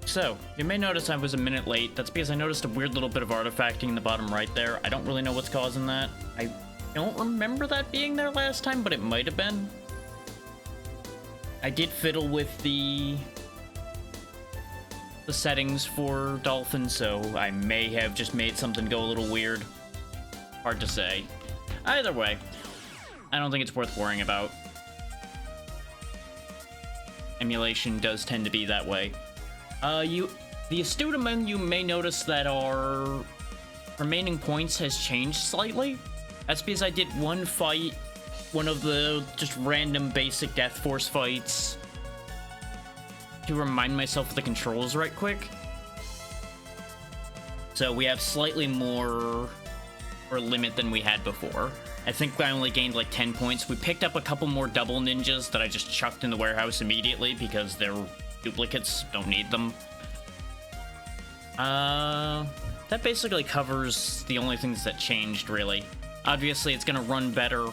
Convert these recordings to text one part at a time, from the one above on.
So, you may notice I was a minute late. That's because I noticed a weird little bit of artifacting in the bottom right there. I don't really know what's causing that. I don't remember that being there last time, but it might have been. I did fiddle with the settings for Dolphin, so I may have just made something go a little weird. Hard to say. Either way, I don't think it's worth worrying about. Emulation does tend to be that way. The astute among you may notice that our remaining points has changed slightly. That's because I did one fight, one of the just random basic Death Force fights, to remind myself of the controls right quick. So we have slightly more or limit than we had before. I think I only gained like 10 points. We picked up a couple more double ninjas that I just chucked in the warehouse immediately because they're duplicates, don't need them. That basically covers the only things that changed, really. Obviously, it's gonna run better,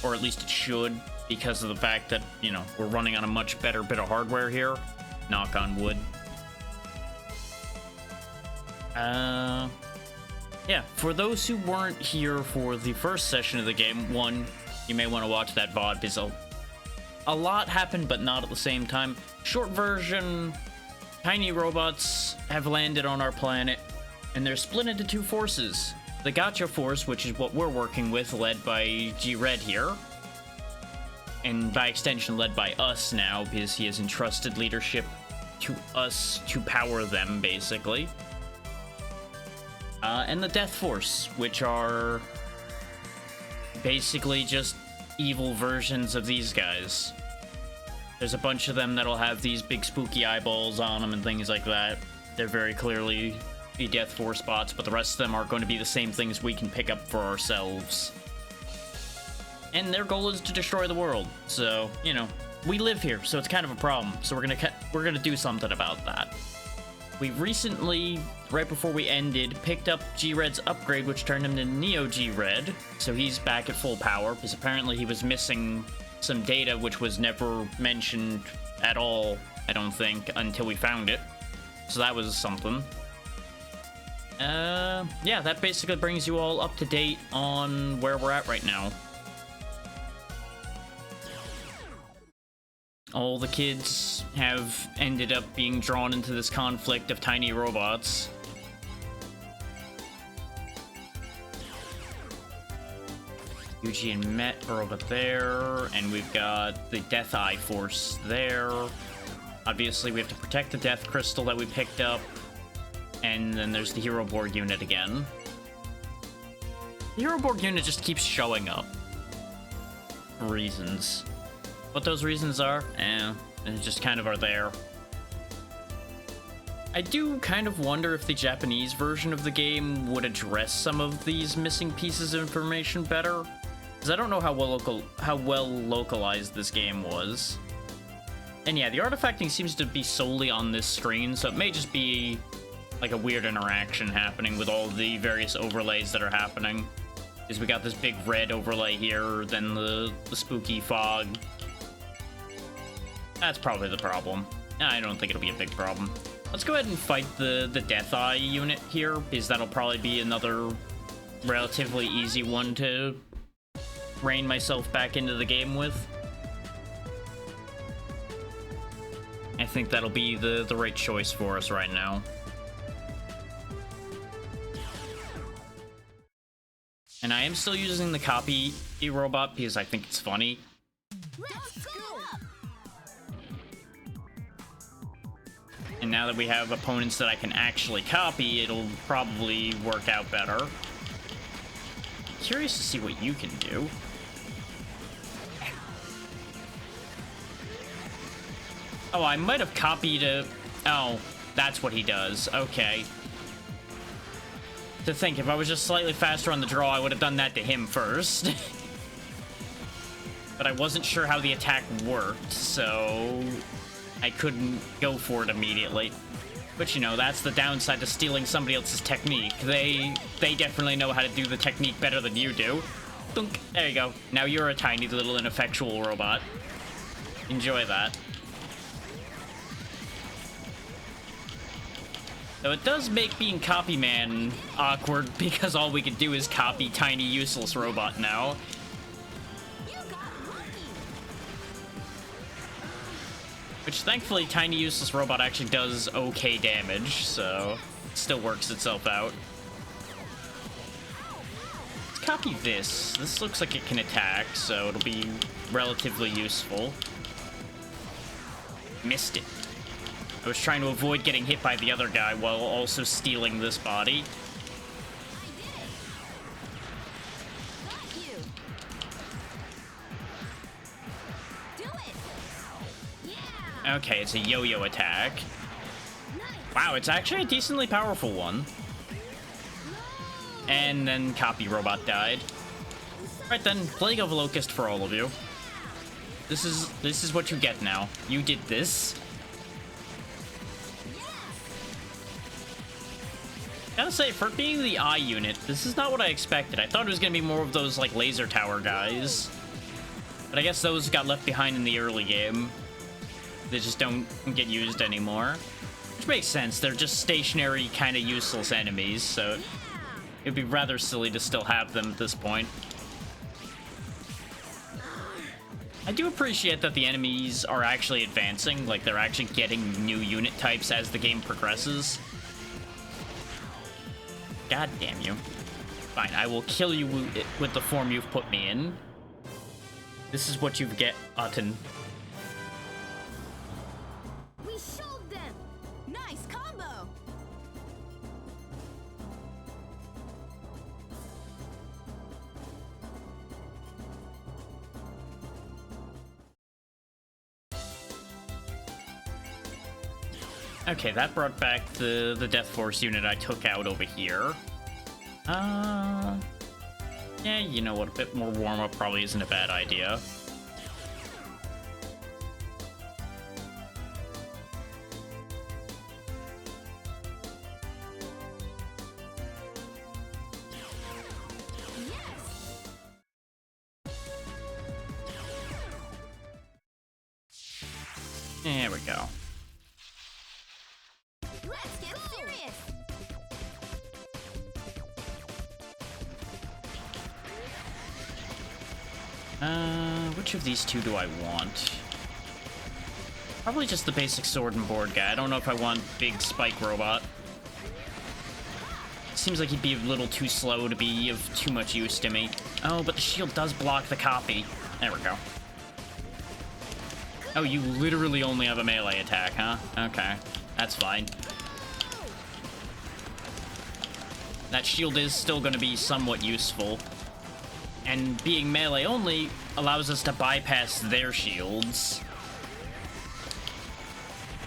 or at least it should, because of the fact that, you know, we're running on a much better bit of hardware here. Knock on wood. Yeah, for those who weren't here for the first session of the game, one, you may want to watch that VOD, because a lot happened, but not at the same time. Short version, tiny robots have landed on our planet, and they're split into two forces. The Gotcha Force, which is what we're working with, led by G-Red here, and by extension led by us now, because he has entrusted leadership to us to power them, basically. And the Death Force, which are basically just evil versions of these guys. There's a bunch of them that'll have these big spooky eyeballs on them and things like that. They're very clearly the Death Force bots, but the rest of them are going to be the same things we can pick up for ourselves. And their goal is to destroy the world. So, you know, we live here, so it's kind of a problem. So we're gonna do something about that. We recently, right before we ended, picked up G-Red's upgrade, which turned him to Neo G-Red. So he's back at full power, because apparently he was missing some data, which was never mentioned at all, I don't think, until we found it. So that was something. Yeah, that basically brings you all up to date on where we're at right now. All the kids have ended up being drawn into this conflict of tiny robots. Yuji and Met are over there, and we've got the Death Eye Force there. Obviously, we have to protect the Death Crystal that we picked up, and then there's the Hero Borg unit again. The Hero Borg unit just keeps showing up. For reasons. What those reasons are, they just kind of are there. I do kind of wonder if the Japanese version of the game would address some of these missing pieces of information better, because I don't know how well localized this game was. And yeah, the artifacting seems to be solely on this screen, so it may just be like a weird interaction happening with all the various overlays that are happening. Because we got this big red overlay here, then the spooky fog. That's probably the problem. I don't think it'll be a big problem. Let's go ahead and fight the Death Eye unit here, because that'll probably be another relatively easy one to rein myself back into the game with. I think that'll be the right choice for us right now. And I am still using the copy robot because I think it's funny. And now that we have opponents that I can actually copy, it'll probably work out better. Curious to see what you can do. Oh, I might have copied a... Oh, that's what he does. Okay. To think, if I was just slightly faster on the draw, I would have done that to him first. But I wasn't sure how the attack worked, so I couldn't go for it immediately. But you know, that's the downside to stealing somebody else's technique. They definitely know how to do the technique better than you do. Thunk. There you go. Now you're a tiny little ineffectual robot. Enjoy that. So it does make being Copy Man awkward because all we can do is copy Tiny Useless Robot now. Which thankfully Tiny Useless Robot actually does okay damage, so it still works itself out. Let's copy this. This looks like it can attack, so it'll be relatively useful. Missed it. I was trying to avoid getting hit by the other guy while also stealing this body. Okay, it's a yo-yo attack. Wow, it's actually a decently powerful one. And then Copy Robot died. Alright then, Plague of Locust for all of you. This is what you get now. You did this. Gotta say, for being the eye unit, this is not what I expected. I thought it was gonna be more of those, like, laser tower guys. But I guess those got left behind in the early game. They just don't get used anymore. Which makes sense. They're just stationary, kind of useless enemies, so it'd be rather silly to still have them at this point. I do appreciate that the enemies are actually advancing, like they're actually getting new unit types as the game progresses. God damn you. Fine, I will kill you with the form you've put me in. This is what you get, Utton. We showed them. Nice combo. Okay, that brought back the Death Force unit I took out over here. Yeah, you know what, a bit more warm-up probably isn't a bad idea. There we go. Let's get serious. Which of these two do I want? Probably just the basic sword and board guy. I don't know if I want big spike robot. Seems like he'd be a little too slow to be of too much use to me. Oh, but the shield does block the copy. There we go. Oh, you literally only have a melee attack, huh? Okay, that's fine. That shield is still going to be somewhat useful. And being melee only allows us to bypass their shields.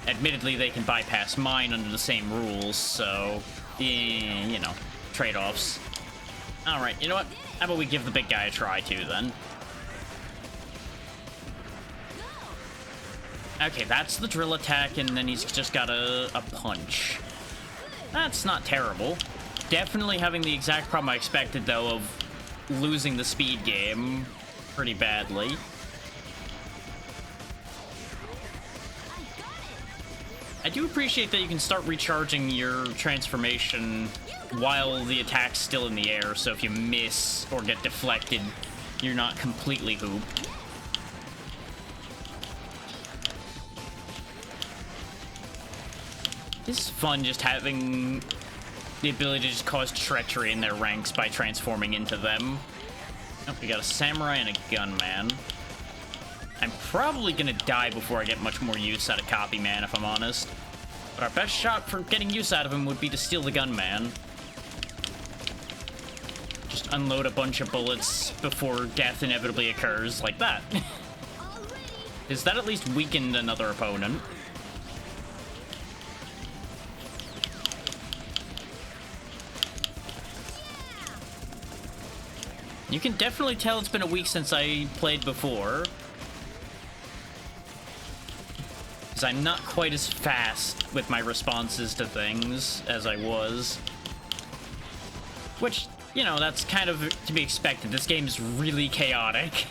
Admittedly, they can bypass mine under the same rules, so, you know, trade-offs. Alright, you know what? How about we give the big guy a try, too, then? Okay, that's the drill attack, and then he's just got a punch. That's not terrible. Definitely having the exact problem I expected, though, of losing the speed game pretty badly. I do appreciate that you can start recharging your transformation while the attack's still in the air, so if you miss or get deflected, you're not completely hooped. It's fun just having the ability to just cause treachery in their ranks by transforming into them. Oh, we got a samurai and a gunman. I'm probably gonna die before I get much more use out of Copy Man, if I'm honest. But our best shot for getting use out of him would be to steal the gunman. Just unload a bunch of bullets before death inevitably occurs, like that. Is that at least weakened another opponent? You can definitely tell it's been a week since I played before. Because I'm not quite as fast with my responses to things as I was. Which, you know, that's kind of to be expected. This game is really chaotic.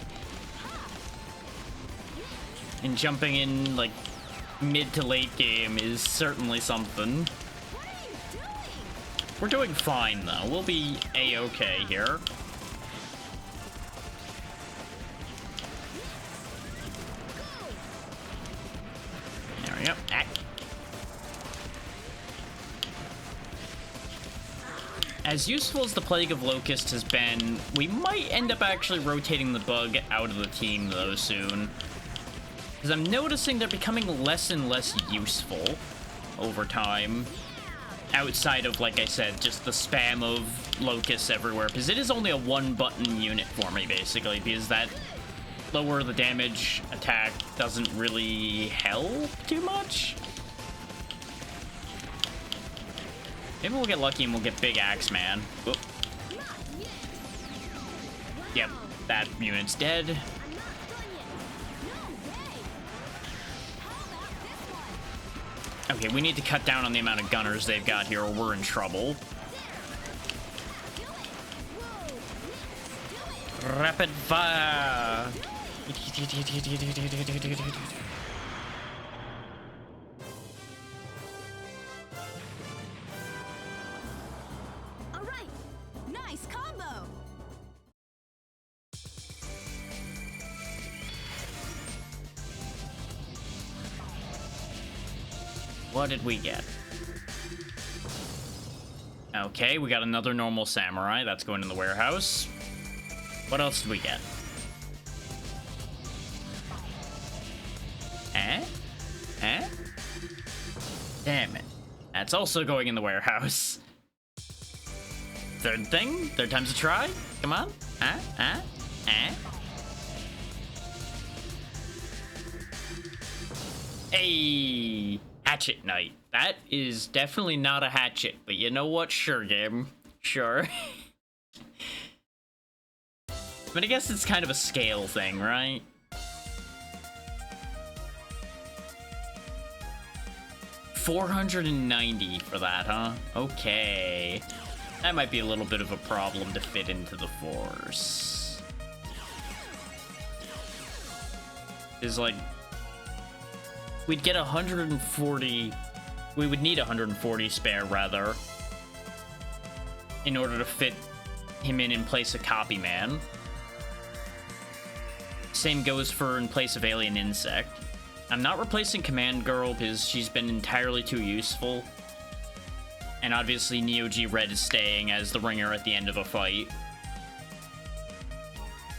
And jumping in, like, mid to late game is certainly something. We're doing fine, though. We'll be A-okay here. There we go. As useful as the Plague of Locusts has been, we might end up actually rotating the bug out of the team, though, soon. Because I'm noticing they're becoming less and less useful over time. Outside of, like I said, just the spam of Locusts everywhere. Because it is only a one-button unit for me, basically. Because that lower the damage attack doesn't really help too much. Maybe we'll get lucky and we'll get Big Axe Man. Whoop. Yep, that unit's dead. Okay, we need to cut down on the amount of gunners they've got here or we're in trouble. Rapid fire! Alright! Nice combo! What did we get? Okay, we got another normal samurai. That's going in the warehouse. What else did we get? Damn it. That's also going in the warehouse. Third thing? Third time's a try? Come on. Hey! Hatchet Knight. That is definitely not a hatchet, but you know what? Sure, game. Sure. But I guess it's kind of a scale thing, right? $490 for that, huh? Okay. That might be a little bit of a problem to fit into the force. Is like... We'd get 140... We would need 140 spare, rather, in order to fit him in place of Copy Man. Same goes for in place of Alien Insect. I'm not replacing Command Girl because she's been entirely too useful. And obviously Neo G Red is staying as the ringer at the end of a fight.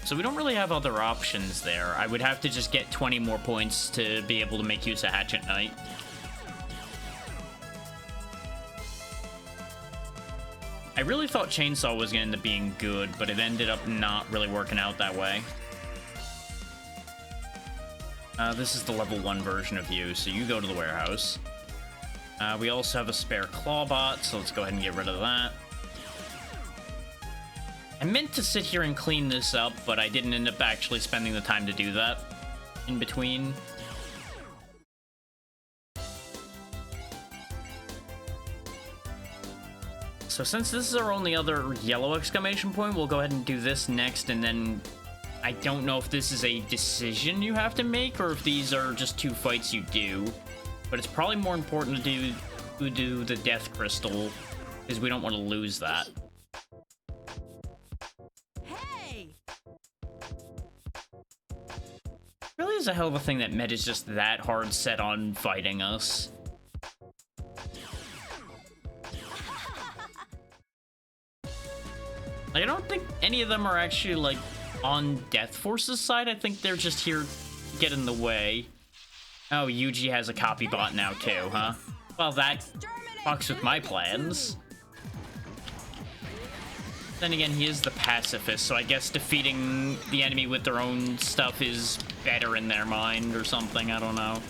So we don't really have other options there. I would have to just get 20 more points to be able to make use of Hatchet Knight. I really thought Chainsaw was going to end up being good, but it ended up not really working out that way. This is the level 1 version of you, so you go to the warehouse. We also have a spare Clawbot, so let's go ahead and get rid of that. I meant to sit here and clean this up, but I didn't end up actually spending the time to do that in between. So since this is our only other yellow exclamation point, we'll go ahead and do this next, and then I don't know if this is a decision you have to make or if these are just 2 fights you do, but it's probably more important to do the Death Crystal because we don't want to lose that. Hey! Really is a hell of a thing that Med is just that hard set on fighting us. Like, I don't think any of them are actually, like, on Death Force's side. I think they're just here to get in the way. Oh, Yuji has a copy bot now, too, huh? Well, that fucks with my plans. Then again, he is the pacifist, so I guess defeating the enemy with their own stuff is better in their mind or something. I don't know.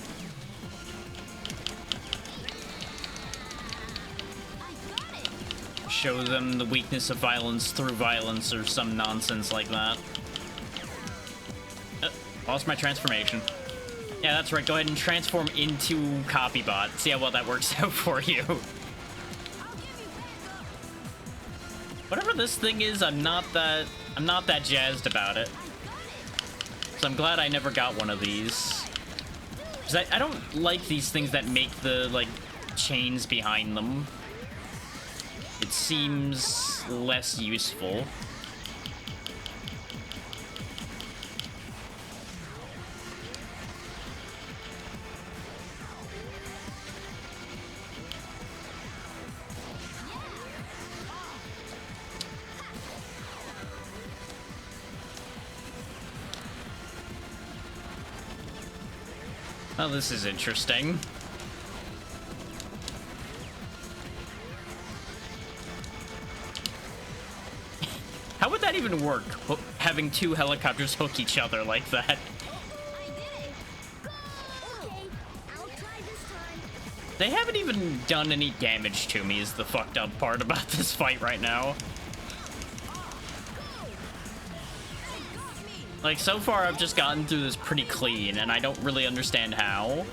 Show them the weakness of violence through violence or some nonsense like that. Lost my transformation. Yeah, that's right. Go ahead and transform into Copybot. See how well that works out for you. Whatever this thing is, I'm not that jazzed about it. So I'm glad I never got one of these. Because I don't like these things that make the, like, chains behind them. it seems less useful. Oh, this is interesting. How would that even work? Having two helicopters hook each other like that? I did it. Go! Okay, I'll try this time. They haven't even done any damage to me is the fucked up part about this fight right now. Like, so far I've just gotten through this pretty clean, and I don't really understand how.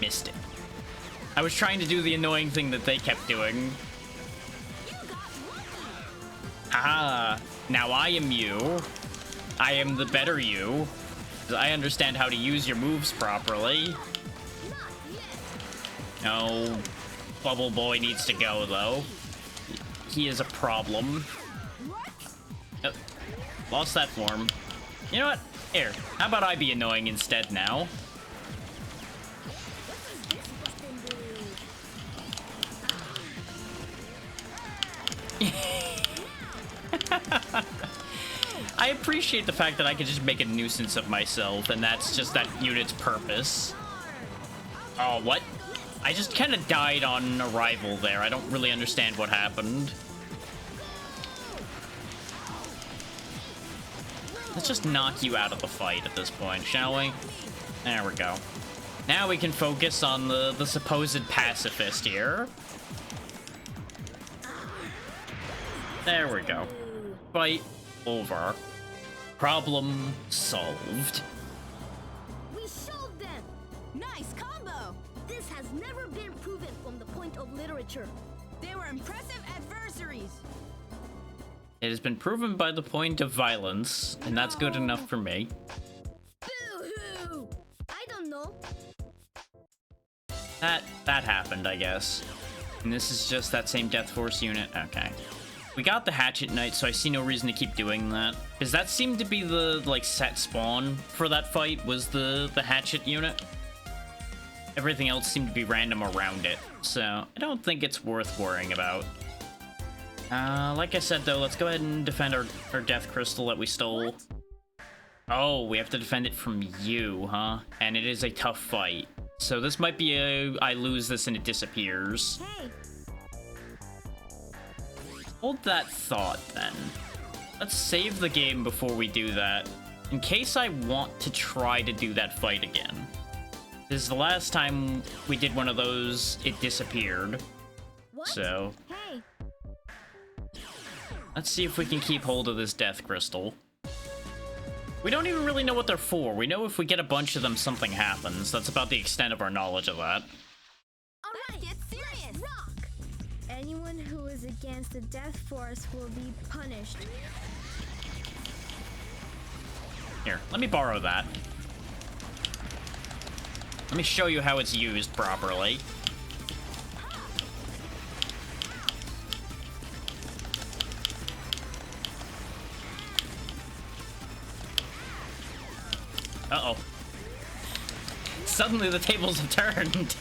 Missed it. I was trying to do the annoying thing that they kept doing. Ah, now I am you. I am the better you. I understand how to use your moves properly. No, Bubble Boy needs to go, though. He is a problem. Oh, lost that form. You know what? Here, how about I be annoying instead now? I appreciate the fact that I can just make a nuisance of myself, and that's just that unit's purpose. Oh, what? I just kind of died on arrival there. I don't really understand what happened. Let's just knock you out of the fight at this point, shall we? There we go. Now we can focus on the supposed pacifist here. There we go. Fight over. Problem solved. We showed them. Nice combo. This has never been proven from the point of literature. They were impressive adversaries. It has been proven by the point of violence, and that's good enough for me. Boo-hoo! I don't know. That happened, I guess. And this is just that same Death Force unit. Okay. We got the Hatchet Knight, so I see no reason to keep doing that. Because that seemed to be the, like, set spawn for that fight, was the Hatchet unit. Everything else seemed to be random around it, so I don't think it's worth worrying about. Like I said, though, let's go ahead and defend our Death Crystal that we stole. Oh, we have to defend it from you, huh? And it is a tough fight. So this might be a I lose this and it disappears. Hey. Hold that thought, then. Let's save the game before we do that, in case I want to try to do that fight again. This is the last time we did one of those, it disappeared. What? So, Hey. let's see if we can keep hold of this Death Crystal. We don't even really know what they're for. We know if we get a bunch of them, something happens. That's about the extent of our knowledge of that. All right, get serious. Rock. Anyone who is against the Death Force will be punished. Here, let me borrow that. Let me show you how it's used properly. Uh-oh. Suddenly the tables have turned.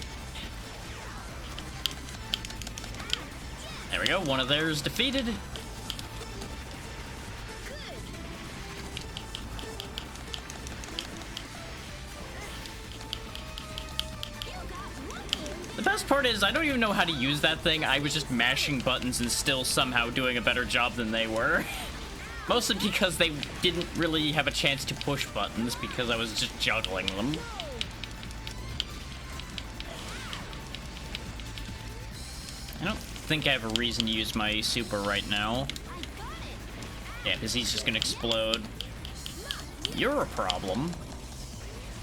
There we go, one of theirs defeated. The best part is, I don't even know how to use that thing. I was just mashing buttons and still somehow doing a better job than they were. Mostly because they didn't really have a chance to push buttons because I was just juggling them. I don't think I have a reason to use my super right now. Yeah, because he's just gonna explode. You're a problem.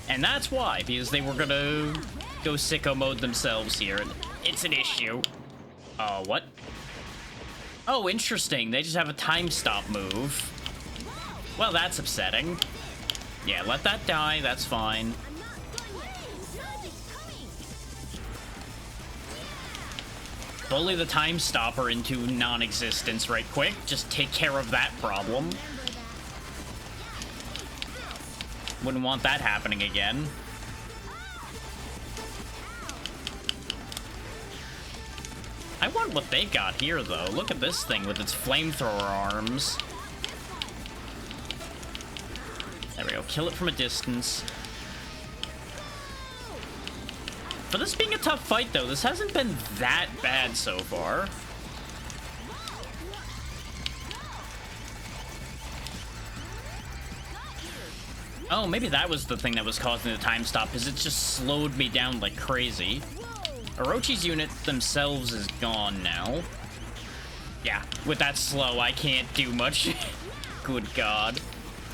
And that's why, because they were gonna go sicko mode themselves here. It's an issue. What? Oh, interesting. They just have a time stop move. Well, that's upsetting. Yeah, let that die. That's fine. bully the time stopper into non-existence right quick. Just take care of that problem. Wouldn't want that happening again. I want what they got here, though. Look at this thing with its flamethrower arms. There we go. Kill it from a distance. For this being a tough fight, though, this hasn't been that bad so far. Oh, maybe that was the thing that was causing the time stop, because it just slowed me down like crazy. Orochi's unit themselves is gone now. Yeah, with that slow, I can't do much. Good God.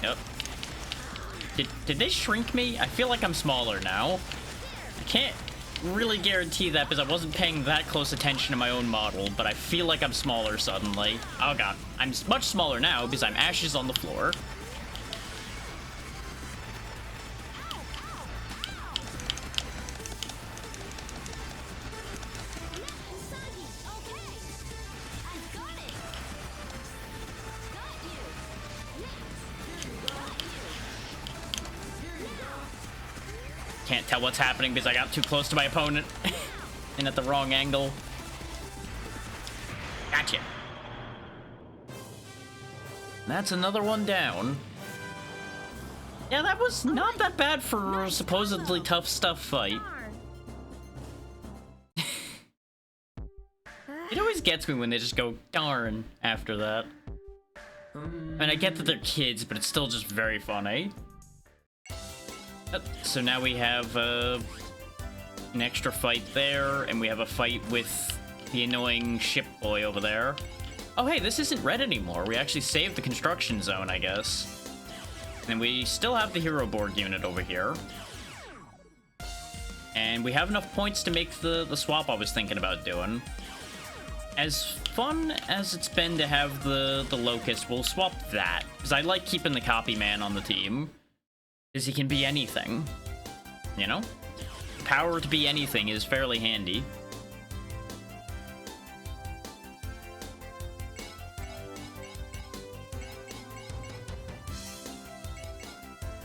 Yep. Did they shrink me? I feel like I'm smaller now. I can't really guarantee that because I wasn't paying that close attention to my own model, but I feel like I'm smaller suddenly. Oh God, I'm much smaller now because I'm ashes on the floor. Can't tell what's happening because I got too close to my opponent and at the wrong angle. Gotcha. That's another one down. Yeah, that was not that bad for a supposedly tough stuff fight. It always gets me when they just go darn after that. I mean, I get that they're kids, but it's still just very funny. So now we have an extra fight there, and we have a fight with the annoying ship boy over there. Oh, hey, this isn't red anymore. We actually saved the construction zone, I guess. And we still have the Hero Board unit over here. And we have enough points to make the swap I was thinking about doing. As fun as it's been to have the Locust, we'll swap that. Because I like keeping the Copy Man on the team. Because he can be anything, you know? Power to be anything is fairly handy.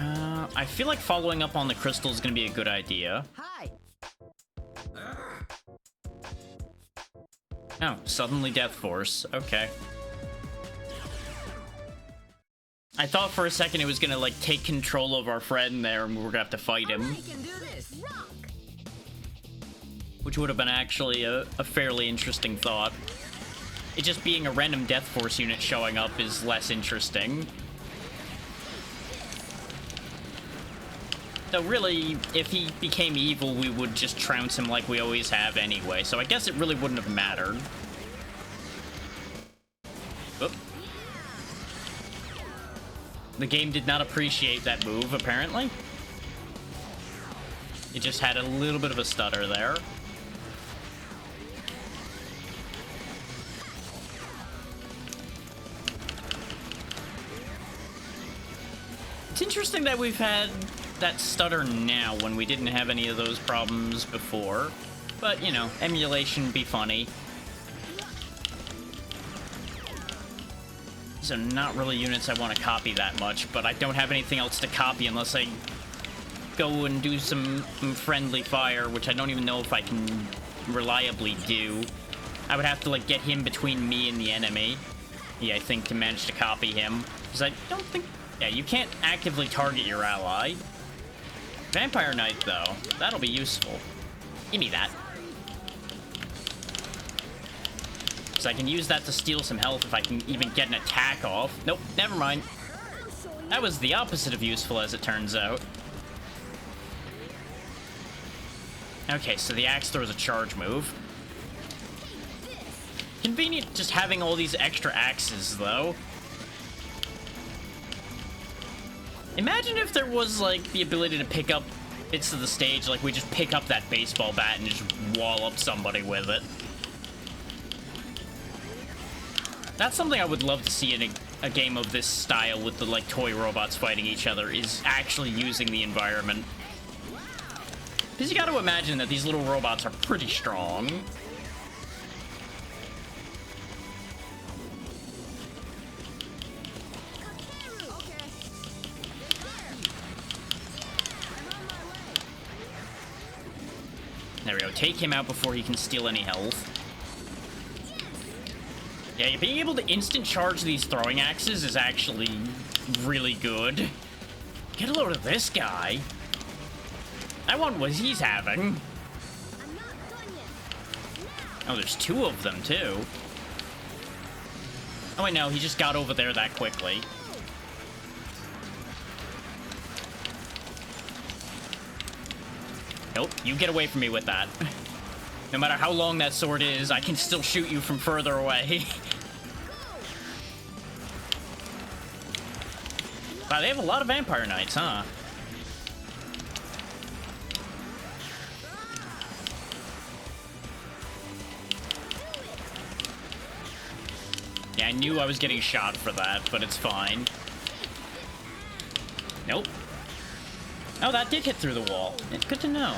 I feel like following up on the crystal is going to be a good idea. Hi. Oh, suddenly Death Force. Okay. I thought for a second it was gonna, like, take control of our friend there and we were gonna have to fight him. I can do this. Rock. Which would have been actually a fairly interesting thought. It just being a random Death Force unit showing up is less interesting. Though really, if he became evil, we would just trounce him like we always have anyway, so I guess it really wouldn't have mattered. Oop. The game did not appreciate that move, apparently. It just had a little bit of a stutter there. It's interesting that we've had that stutter now when we didn't have any of those problems before. But, you know, emulation be funny. These are not really units I want to copy that much, but I don't have anything else to copy unless I go and do some friendly fire, which I don't even know if I can reliably do. I would have to, like, get him between me and the enemy, yeah, I think, to manage to copy him. Because I don't think... Yeah, you can't actively target your ally. Vampire Knight, though. That'll be useful. Give me that. Because I can use that to steal some health if I can even get an attack off. Nope, never mind. That was the opposite of useful, as it turns out. Okay, so the axe throws a charge move. Convenient just having all these extra axes, though. Imagine if there was, like, the ability to pick up bits of the stage, like we just pick up that baseball bat and just wall up somebody with it. That's something I would love to see in a game of this style with the, like, toy robots fighting each other, is actually using the environment. Because you gotta imagine that these little robots are pretty strong. There we go. Take him out before he can steal any health. Yeah, being able to instant charge these throwing axes is actually really good. Get a load of this guy. I want what he's having. I'm not done yet. Oh, there's two of them, too. Oh, wait, no, he just got over there that quickly. Nope, you get away from me with that. No matter how long that sword is, I can still shoot you from further away. Wow, they have a lot of Vampire Knights, huh? Yeah, I knew I was getting shot for that, but it's fine. Nope. Oh, that did hit through the wall. Good to know.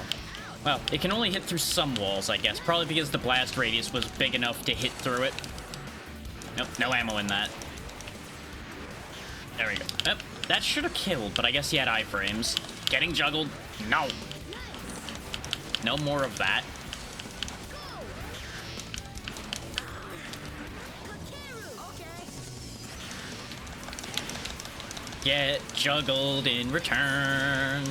Well, it can only hit through some walls, I guess. Probably because the blast radius was big enough to hit through it. Nope, no ammo in that. There we go. Yep, that should have killed, but I guess he had iframes. Getting juggled? No. No more of that. Get juggled in return.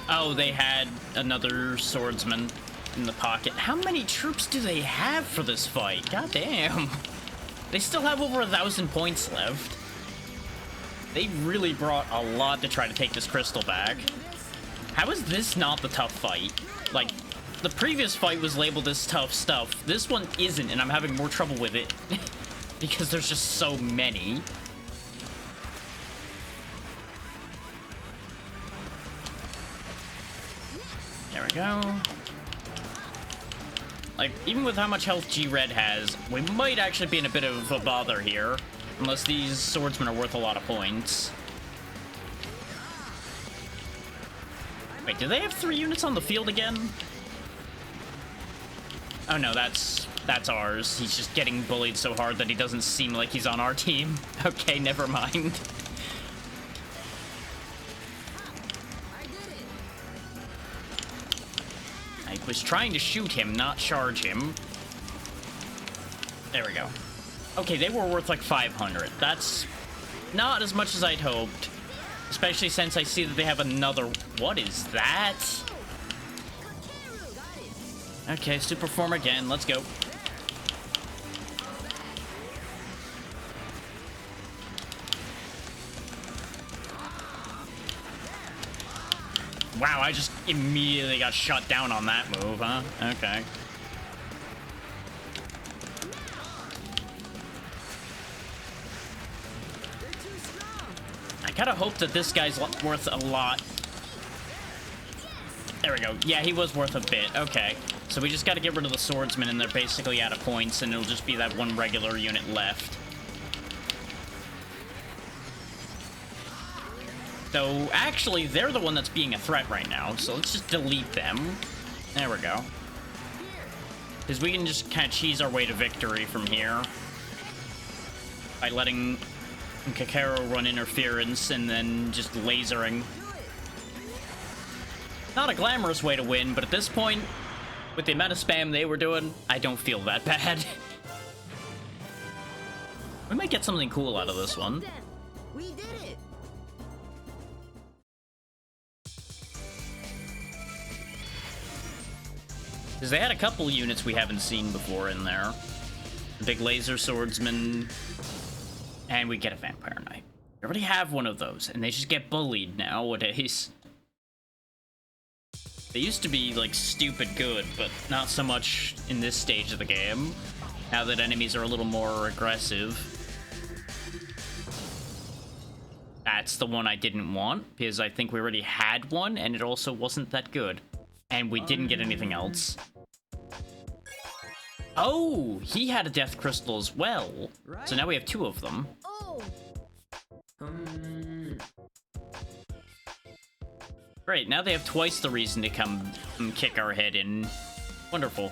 Oh, they had another swordsman in the pocket. How many troops do they have for this fight? God damn. They still have over 1,000 points left. They really brought a lot to try to take this crystal back. How is this not the tough fight? Like, the previous fight was labeled as tough stuff. This one isn't, and I'm having more trouble with it. Because there's just so many. There we go. Like, even with how much health G-Red has, we might actually be in a bit of a bother here. Unless these swordsmen are worth a lot of points. Wait, do they have 3 units on the field again? Oh no, that's ours. He's just getting bullied so hard that he doesn't seem like he's on our team. Okay, never mind. I was trying to shoot him, not charge him. There we go. Okay, they were worth like 500. That's not as much as I'd hoped. Especially since I see that they have another... What is that? Okay, super form again. Let's go. Wow, I just immediately got shut down on that move, huh? Okay. I gotta hope that this guy's worth a lot. There we go. Yeah, he was worth a bit. Okay. So we just gotta get rid of the swordsman, and they're basically out of points, and it'll just be that one regular unit left. So, actually, they're the one that's being a threat right now, so let's just delete them. There we go. Because we can just kind of cheese our way to victory from here. By letting Kakarot run interference and then just lasering. Not a glamorous way to win, but at this point, with the amount of spam they were doing, I don't feel that bad. We might get something cool out of this one. We did it. Because they had a couple units we haven't seen before in there. Big laser swordsman. And we get a vampire knight. We already have one of those, and they just get bullied nowadays. They used to be, like, stupid good, but not so much in this stage of the game. Now that enemies are a little more aggressive. That's the one I didn't want, because I think we already had one, and it also wasn't that good. And we didn't get anything else. Oh, he had a death crystal as well. So now we have 2 of them. Oh, Great, now they have twice the reason to come and kick our head in. Wonderful.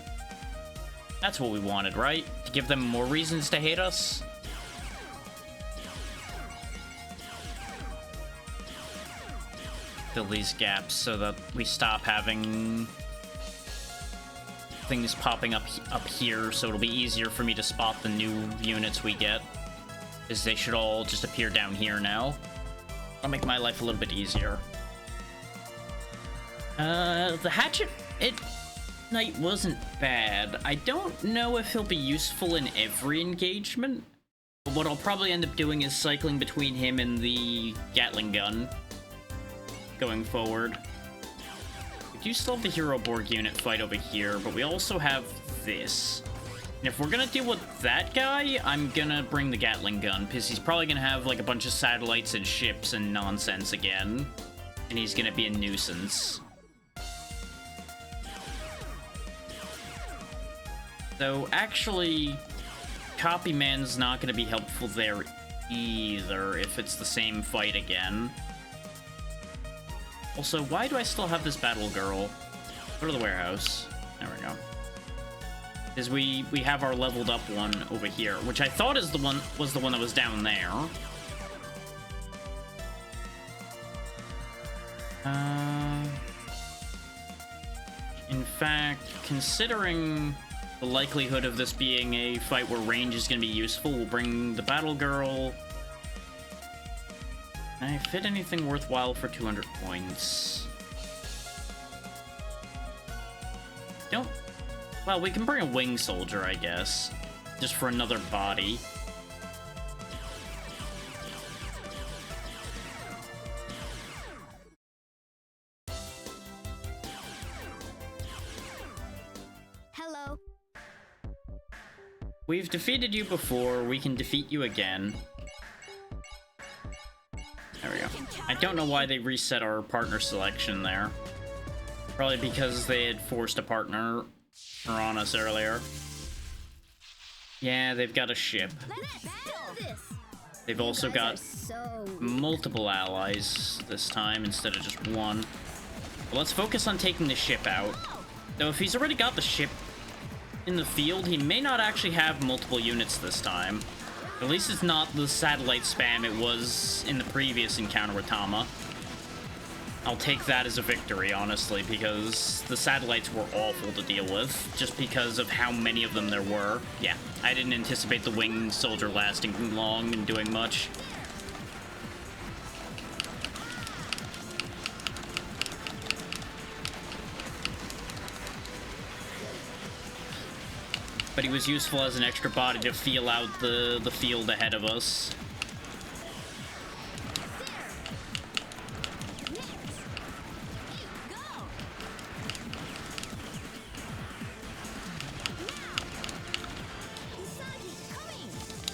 That's what we wanted, right? To give them more reasons to hate us? Fill these gaps so that we stop having things popping up here, so it'll be easier for me to spot the new units we get. Because they should all just appear down here now. That'll make my life a little bit easier. The Hatchet Knight wasn't bad. I don't know if he'll be useful in every engagement. But what I'll probably end up doing is cycling between him and the Gatling gun going forward. We do still have the Hero Borg unit fight over here, but we also have this. And if we're gonna deal with that guy, I'm gonna bring the Gatling gun, because he's probably gonna have like a bunch of satellites and ships and nonsense again. And he's gonna be a nuisance. So actually, Copy Man's not gonna be helpful there either if it's the same fight again. Also, why do I still have this Battle Girl? Go to the warehouse. There we go. Is we have our leveled up one over here, which I thought was the one that was down there. In fact, considering the likelihood of this being a fight where range is going to be useful, we'll bring the Battle Girl. Can I fit anything worthwhile for 200 points? Don't... Well, we can bring a Wing Soldier, I guess. Just for another body. Hello. We've defeated you before, we can defeat you again. There we go. I don't know why they reset our partner selection there. Probably because they had forced a partner on us earlier. Yeah, they've got a ship. They've also got multiple allies this time instead of just one. But let's focus on taking the ship out. Though if he's already got the ship in the field, he may not actually have multiple units this time. At least it's not the satellite spam it was in the previous encounter with Tama. I'll take that as a victory, honestly, because the satellites were awful to deal with, just because of how many of them there were. Yeah, I didn't anticipate the Wing Soldier lasting long and doing much. But he was useful as an extra body to feel out the field ahead of us.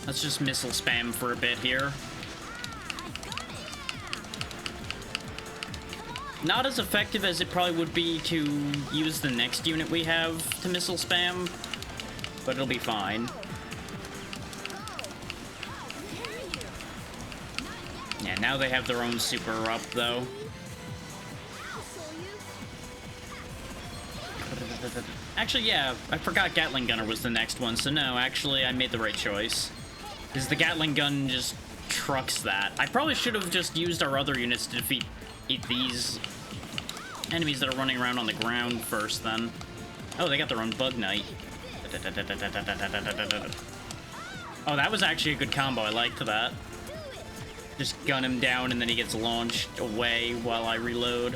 Let's just missile spam for a bit here. Not as effective as it probably would be to use the next unit we have to missile spam, but it'll be fine. Yeah, now they have their own super up, though. Actually, yeah, I forgot Gatling Gunner was the next one, so no, actually, I made the right choice. Because the Gatling Gun just trucks that. I probably should have just used our other units to defeat these enemies that are running around on the ground first, then. Oh, they got their own Bug Knight. Oh, that was actually a good combo. I liked that. Just gun him down and then he gets launched away while I reload.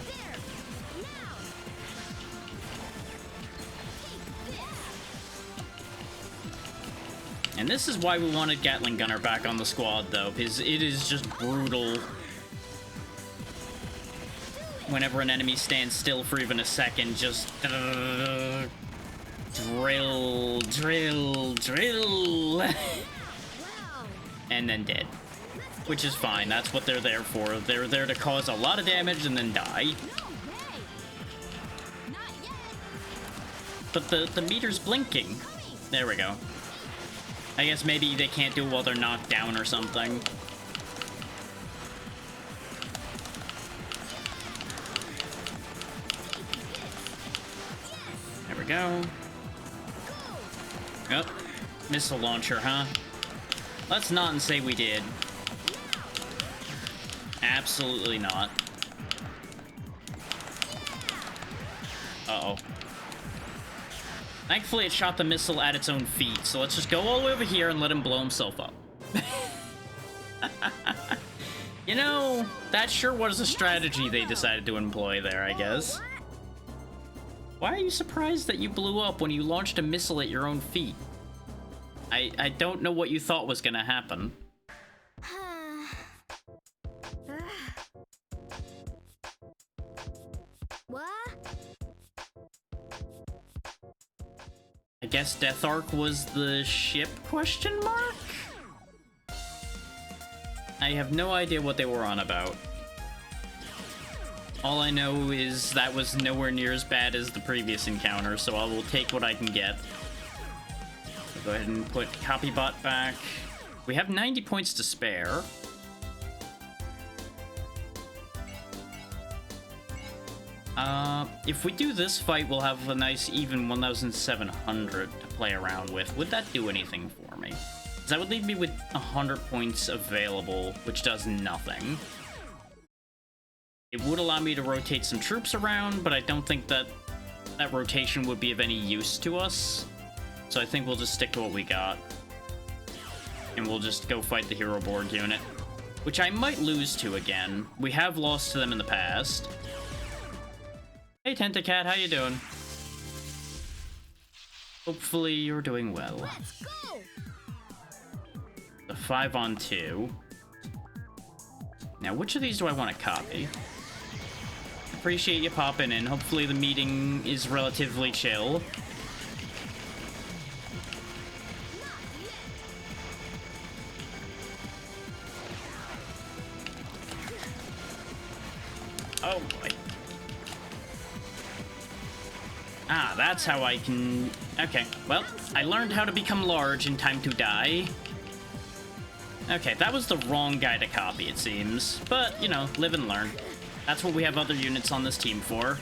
And this is why we wanted Gatling Gunner back on the squad, though, because it is just brutal whenever an enemy stands still for even a second. Just drill, drill, drill, and then dead. Which is fine, that's what they're there for. They're there to cause a lot of damage and then die. But the meter's blinking. There we go. I guess maybe they can't do it while they're knocked down or something. There we go. Oh, missile launcher, huh? Let's not and say we did. Absolutely not. Uh-oh. Thankfully, it shot the missile at its own feet, so let's just go all the way over here and let him blow himself up. You know, that sure was a strategy they decided to employ there, I guess. Why are you surprised that you blew up when you launched a missile at your own feet? I don't know what you thought was gonna happen. What? I guess Death Arc was the ship, question mark? I have no idea what they were on about. All I know is that was nowhere near as bad as the previous encounter, so I will take what I can get. So go ahead and put Copybot back. We have 90 points to spare. If we do this fight, we'll have a nice even 1,700 to play around with. Would that do anything for me? Because that would leave me with 100 points available, which does nothing. It would allow me to rotate some troops around, but I don't think that that rotation would be of any use to us. So I think we'll just stick to what we got. And we'll just go fight the Hero Borg unit, which I might lose to again. We have lost to them in the past. Hey Tentacat, how you doing? Hopefully you're doing well. Let's go! The 5-on-2. Now, which of these do I want to copy? Appreciate you popping in. Hopefully the meeting is relatively chill. Oh boy. Ah, that's how I can... Okay, well, I learned how to become large in Time to Die. Okay, that was the wrong guy to copy, it seems. But, you know, live and learn. That's what we have other units on this team for.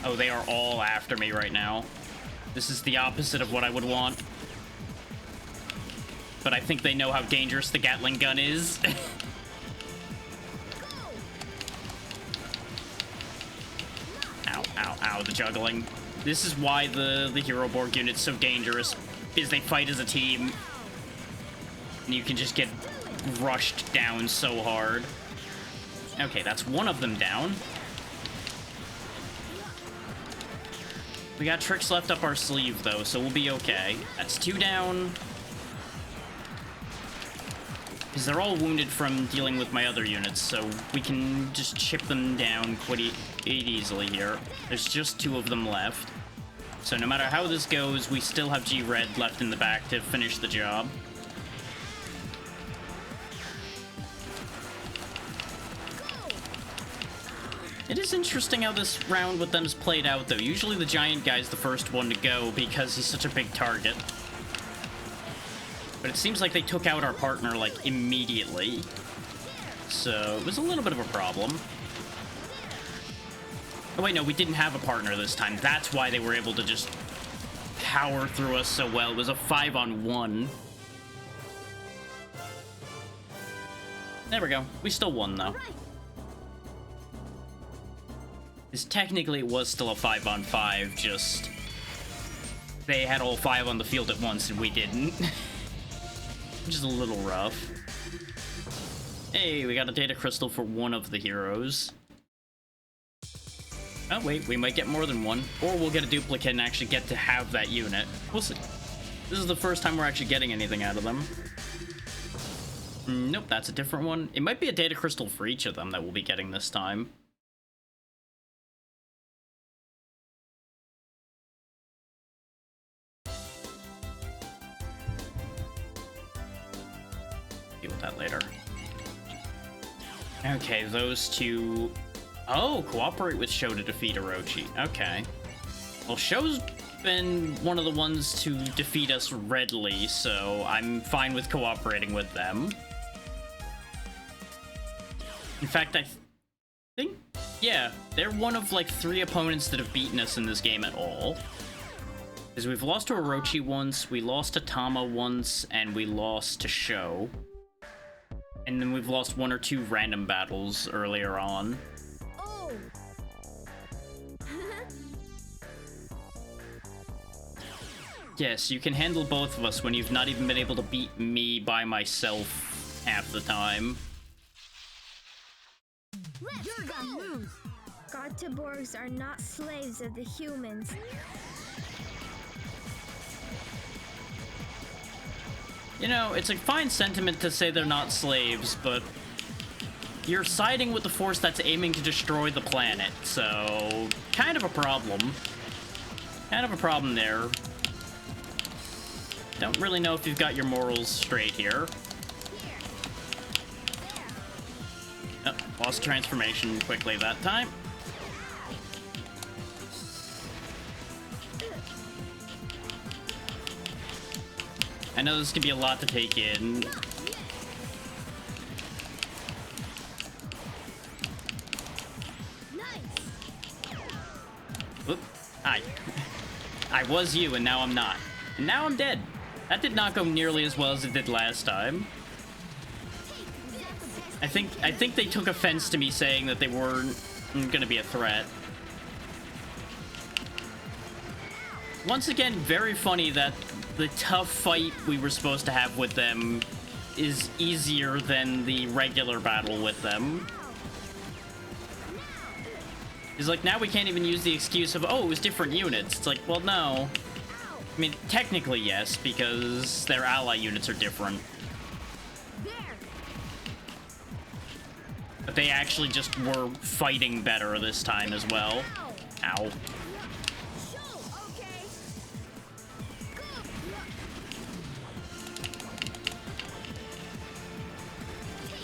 Oh, they are all after me right now. This is the opposite of what I would want. But I think they know how dangerous the Gatling gun is. Ow, ow, ow, the juggling. This is why the Hero Borg unit's so dangerous, is they fight as a team. And you can just get rushed down so hard. Okay, that's one of them down. We got tricks left up our sleeve, though, so we'll be okay. That's 2 down. Because they're all wounded from dealing with my other units, so we can just chip them down quite easily here. There's just 2 of them left. So no matter how this goes, we still have G-Red left in the back to finish the job. It is interesting how this round with them is played out, though. Usually the giant guy's the first one to go because he's such a big target. But it seems like they took out our partner, like, immediately. So, it was a little bit of a problem. Oh, wait, no, we didn't have a partner this time. That's why they were able to just power through us so well. It was a 5-on-1. There we go. We still won, though. Because technically it was still a 5-on-5, just... they had all 5 on the field at once and we didn't. Which is a little rough. Hey, we got a data crystal for one of the heroes. Oh, wait, we might get more than one. Or we'll get a duplicate and actually get to have that unit. We'll see. This is the first time we're actually getting anything out of them. Nope, that's a different one. It might be a data crystal for each of them that we'll be getting this time. Deal with that later. Okay, those 2... Oh, cooperate with Sho to defeat Orochi. Okay. Well, Sho's been one of the ones to defeat us readily, so I'm fine with cooperating with them. In fact, I think... yeah, they're one of, like, 3 opponents that have beaten us in this game at all. Because we've lost to Orochi once, we lost to Tama once, and we lost to Sho. And then we've lost 1 or 2 random battles earlier on. Oh! Yes, you can handle both of us when you've not even been able to beat me by myself half the time. You're gonna lose! Göteborgs are not slaves of the humans. You know, it's a fine sentiment to say they're not slaves, but you're siding with the force that's aiming to destroy the planet, so kind of a problem. Kind of a problem there. Don't really know if you've got your morals straight here. Oh, lost transformation quickly that time. I know this could be a lot to take in. Oop. Hi. I was you, and now I'm not. And now I'm dead. That did not go nearly as well as it did last time. I think they took offense to me saying that they weren't gonna be a threat. Once again, very funny that the tough fight we were supposed to have with them is easier than the regular battle with them. It's like, now we can't even use the excuse of, oh, it was different units. It's like, well, no. I mean, technically, yes, because their ally units are different. But they actually just were fighting better this time as well. Ow.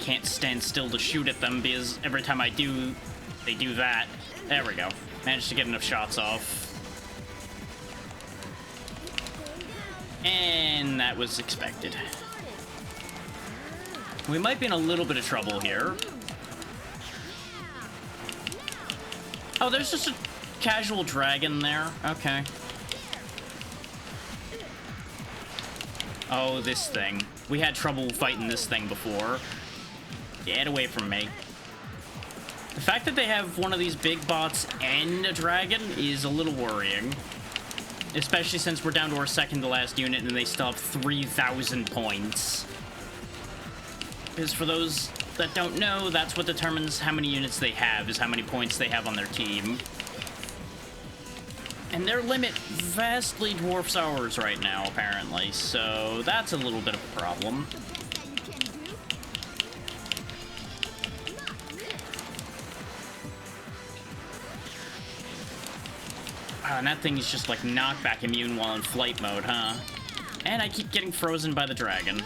Can't stand still to shoot at them because every time I do, they do that. There we go. Managed to get enough shots off. And that was expected. We might be in a little bit of trouble here. Oh, there's just a casual dragon there. Okay. Oh, this thing. We had trouble fighting this thing before. Get away from me. The fact that they have one of these big bots and a dragon is a little worrying. Especially since we're down to our second to last unit and they still have 3,000 points. Because for those that don't know, that's what determines how many units they have, is how many points they have on their team. And their limit vastly dwarfs ours right now, apparently, so that's a little bit of a problem. Oh, and that thing is just like knockback immune while in flight mode, huh? And I keep getting frozen by the dragon.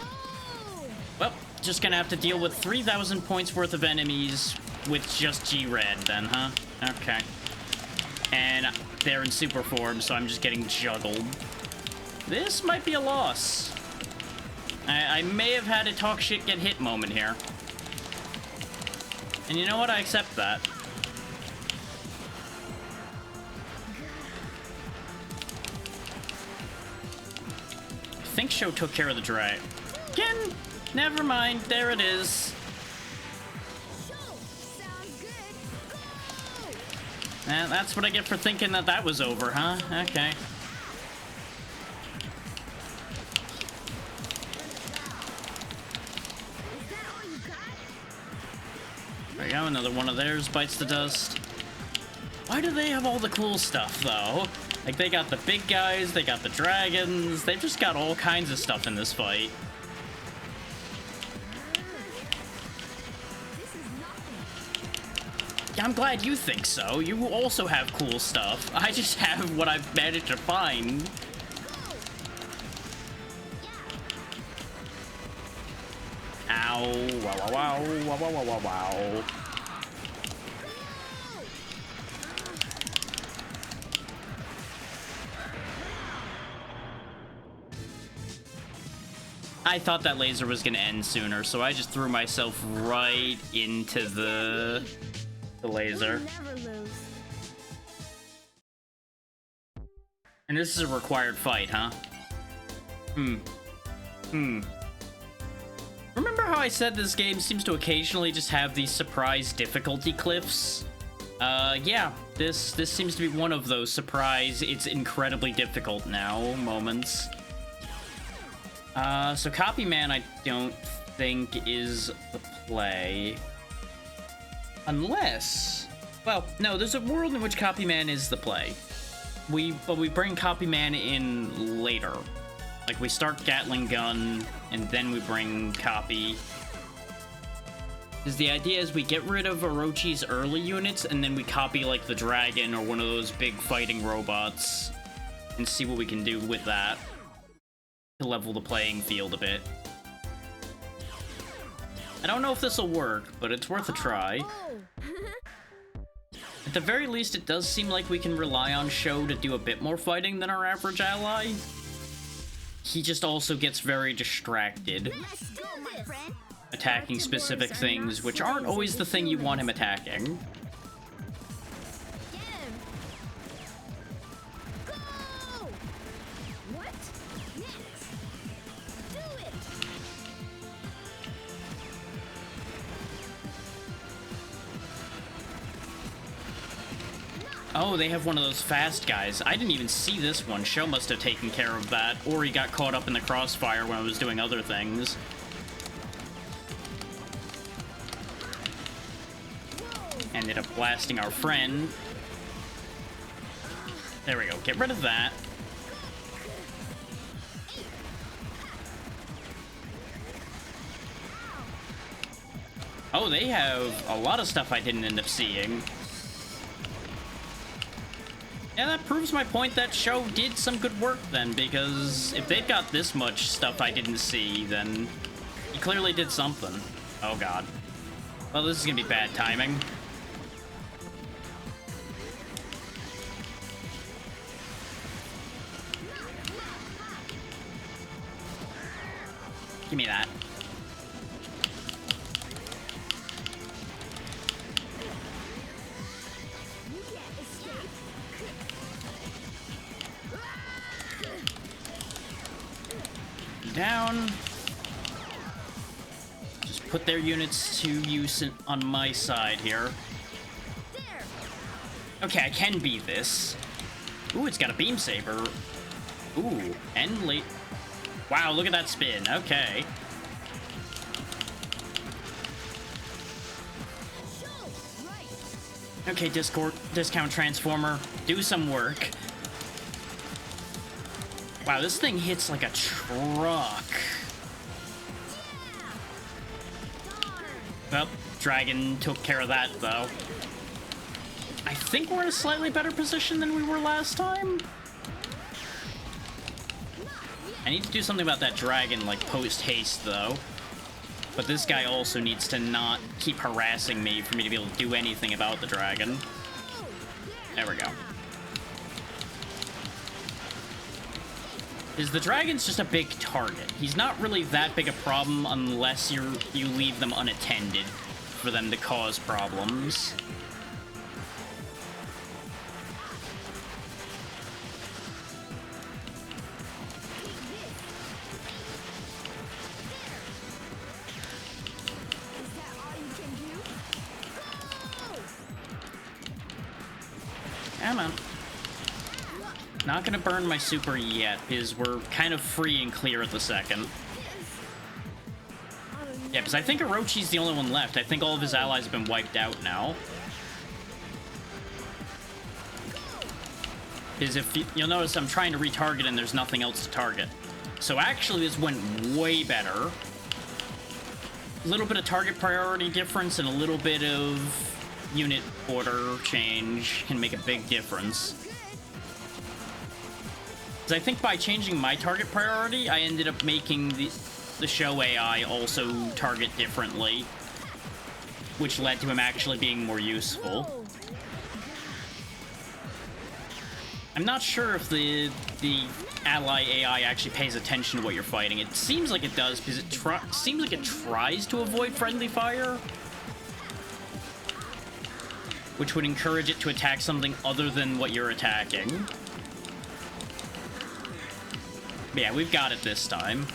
Well, just gonna have to deal with 3,000 points worth of enemies with just G-Red then, huh? Okay. And they're in super form, so I'm just getting juggled. This might be a loss. I may have had a talk shit get hit moment here. And you know what? I accept that. I think Sho took care of the dragon. Again, never mind. There it is. And that's what I get for thinking that that was over, huh? Okay. There we go, another one of theirs bites the dust. Why do they have all the cool stuff, though? Like, they got the big guys, they got the dragons, they've just got all kinds of stuff in this fight. Yeah, I'm glad you think so. You also have cool stuff. I just have what I've managed to find. Ow. Wow, wow, wow, wow, wow, wow, wow. I thought that laser was gonna end sooner, so I just threw myself right into the laser. Never lose. And this is a required fight, huh? Remember how I said this game seems to occasionally just have these surprise difficulty cliffs? Yeah, this seems to be one of those surprise, it's incredibly difficult now moments. So Copy Man I don't think is the play. Unless... Well, no, there's a world in which Copy Man is the play. But we bring Copy Man in later. Like, we start Gatling Gun, and then we bring Copy. Because the idea is we get rid of Orochi's early units, and then we copy, like, the dragon or one of those big fighting robots, and see what we can do with that to level the playing field a bit. I don't know if this will work, but it's worth a try. At the very least, it does seem like we can rely on Sho to do a bit more fighting than our average ally. He just also gets very distracted, attacking specific things, which aren't always the thing you want him attacking. Oh, they have one of those fast guys. I didn't even see this one. Sho must have taken care of that, or he got caught up in the crossfire when I was doing other things. Ended up blasting our friend. There we go. Get rid of that. Oh, they have a lot of stuff I didn't end up seeing. Yeah, that proves my point that Sho did some good work then, because if they've got this much stuff I didn't see, then he clearly did something. Oh god. Well, this is gonna be bad timing. Give me that. Down. Just put their units to use on my side here. Okay, I can beat this. Ooh, it's got a beam saber. Ooh, and late. Wow, look at that spin. Okay. Okay, discount transformer, do some work. Wow, this thing hits like a truck. Well, Dragon took care of that, though. I think we're in a slightly better position than we were last time. I need to do something about that Dragon, like, post-haste, though. But this guy also needs to not keep harassing me for me to be able to do anything about the Dragon. There we go. Is the Dragon's just a big target. He's not really that big a problem unless you leave them unattended for them to cause problems. Come on. Not gonna burn my super yet, because we're kind of free and clear at the second. Yeah, because I think Orochi's the only one left. I think all of his allies have been wiped out now. Because if you'll notice, I'm trying to retarget and there's nothing else to target. So actually, this went way better. A little bit of target priority difference and a little bit of unit order change can make a big difference. I think by changing my target priority, I ended up making the Sho AI also target differently, which led to him actually being more useful. I'm not sure if the ally AI actually pays attention to what you're fighting. It seems like it does, because it seems like it tries to avoid friendly fire, which would encourage it to attack something other than what you're attacking. But yeah, we've got it this time.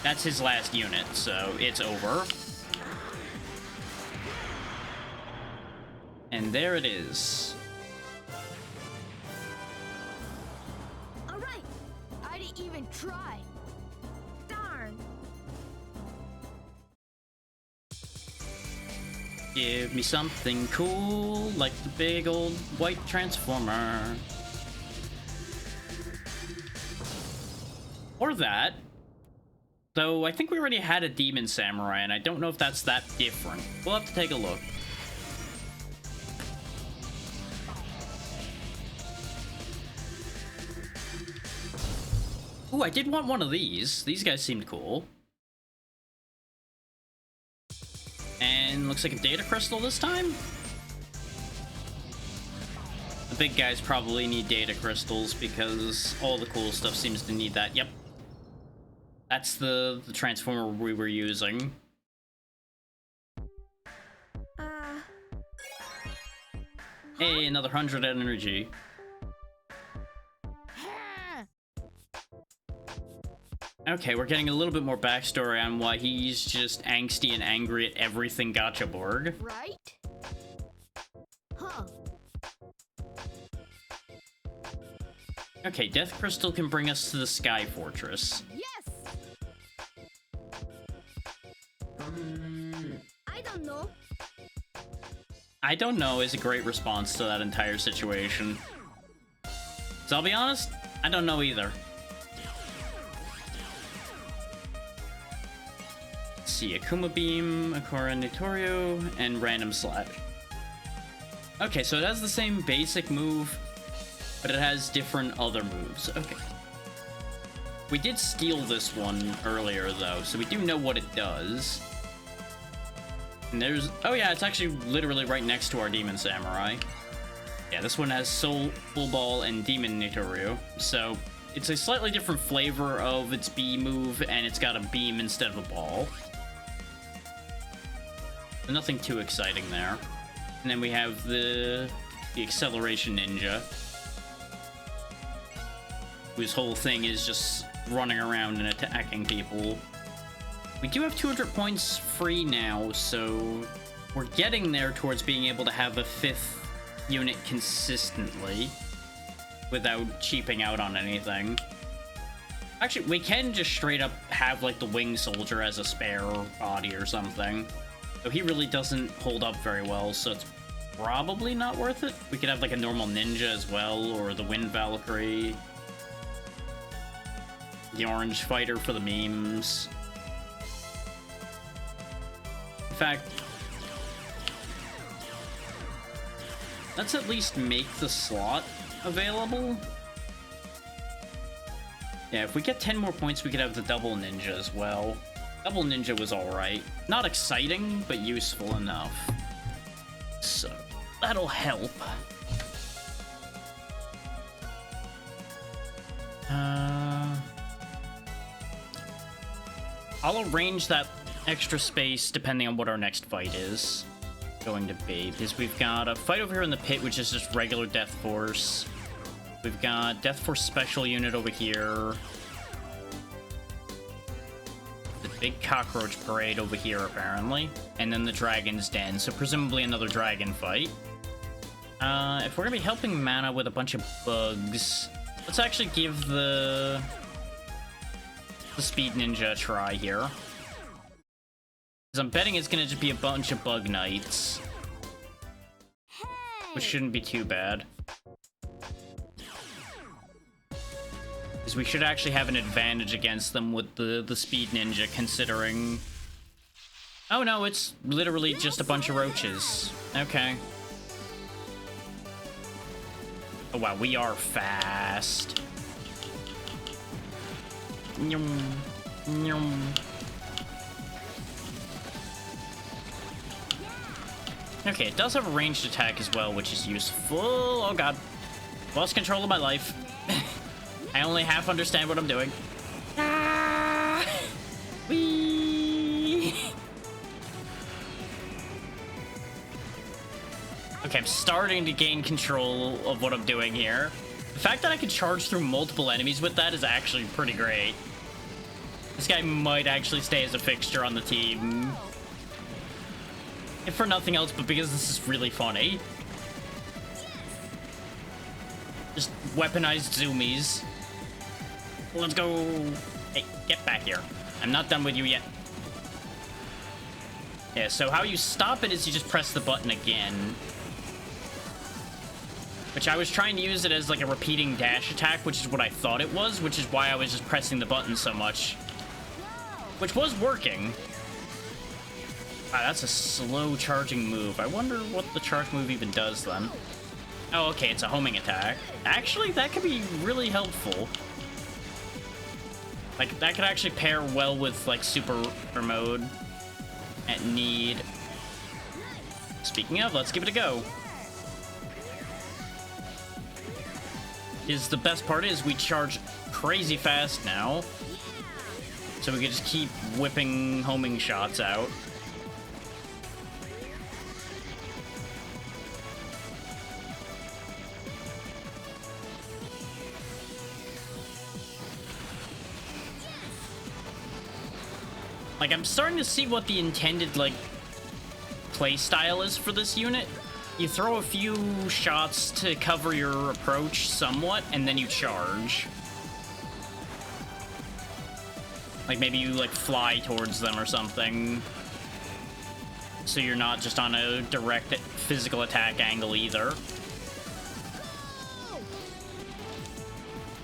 That's his last unit, so it's over. And there it is. All right. I didn't even try. Darn. Give me something cool, like the big old white transformer. Or that. Though I think we already had a demon samurai, and I don't know if that's that different. We'll have to take a look. Ooh, I did want one of these. These guys seemed cool. And looks like a data crystal this time. The big guys probably need data crystals because all the cool stuff seems to need that. Yep. That's the transformer we were using. Hey, another 100 energy. Okay, we're getting a little bit more backstory on why he's just angsty and angry at everything Gachaborg. Right? Huh. Okay, Death Crystal can bring us to the Sky Fortress. Yes. I don't know. I don't know is a great response to that entire situation. So I'll be honest, I don't know either. Let's see, Akuma Beam, Akora Nitorio, and Random Slash. Okay, so it has the same basic move, but it has different other moves. Okay. We did steal this one earlier, though, so we do know what it does. And there's... Oh, yeah, it's actually literally right next to our Demon Samurai. Yeah, this one has Soul Full Ball and Demon Nitorio. So, it's a slightly different flavor of its B move, and it's got a beam instead of a ball. So nothing too exciting there. And then we have the Acceleration Ninja, whose whole thing is just running around and attacking people. We do have 200 points free now, so we're getting there towards being able to have a 5th unit consistently without cheaping out on anything. Actually, we can just straight up have like the Wing Soldier as a spare body or something. So he really doesn't hold up very well, so it's probably not worth it. We could have like a normal ninja as well, or the Wind Valkyrie. The Orange Fighter for the memes. In fact, let's at least make the slot available. Yeah, if we get 10 more points, we could have the Double Ninja as well. Double Ninja was alright. Not exciting, but useful enough. So, that'll help. I'll arrange that extra space depending on what our next fight is going to be, because we've got a fight over here in the pit, which is just regular Death Force. We've got Death Force Special Unit over here. The big Cockroach Parade over here, apparently. And then the Dragon's Den, so presumably another dragon fight. If we're gonna be helping Mana with a bunch of bugs, let's actually give the Speed Ninja a try here. Because I'm betting it's gonna just be a bunch of Bug Knights. Hey. Which shouldn't be too bad. Because we should actually have an advantage against them with the Speed Ninja, considering... Oh no, it's literally just a bunch of roaches. Okay. Oh wow, we are fast. Nyum. Nyum. Okay, it does have a ranged attack as well, which is useful. Oh god. Lost control of my life. I only half understand what I'm doing. Ah! Whee! Okay, I'm starting to gain control of what I'm doing here. The fact that I can charge through multiple enemies with that is actually pretty great. This guy might actually stay as a fixture on the team. If for nothing else, but because this is really funny. Just weaponized zoomies. Let's go. Hey, get back here. I'm not done with you yet. Yeah, so how you stop it is you just press the button again. Which I was trying to use it as like a repeating dash attack, which is what I thought it was, which is why I was just pressing the button so much. Which was working. Wow, that's a slow charging move. I wonder what the charge move even does then. Oh, okay, it's a homing attack. Actually, that could be really helpful. Like, that could actually pair well with, like, super mode at need. Speaking of, let's give it a go. The best part is we charge crazy fast now. So we can just keep whipping homing shots out. Like, I'm starting to see what the intended, like, play style is for this unit. You throw a few shots to cover your approach somewhat, and then you charge. Like, maybe you, like, fly towards them or something. So you're not just on a direct physical attack angle either.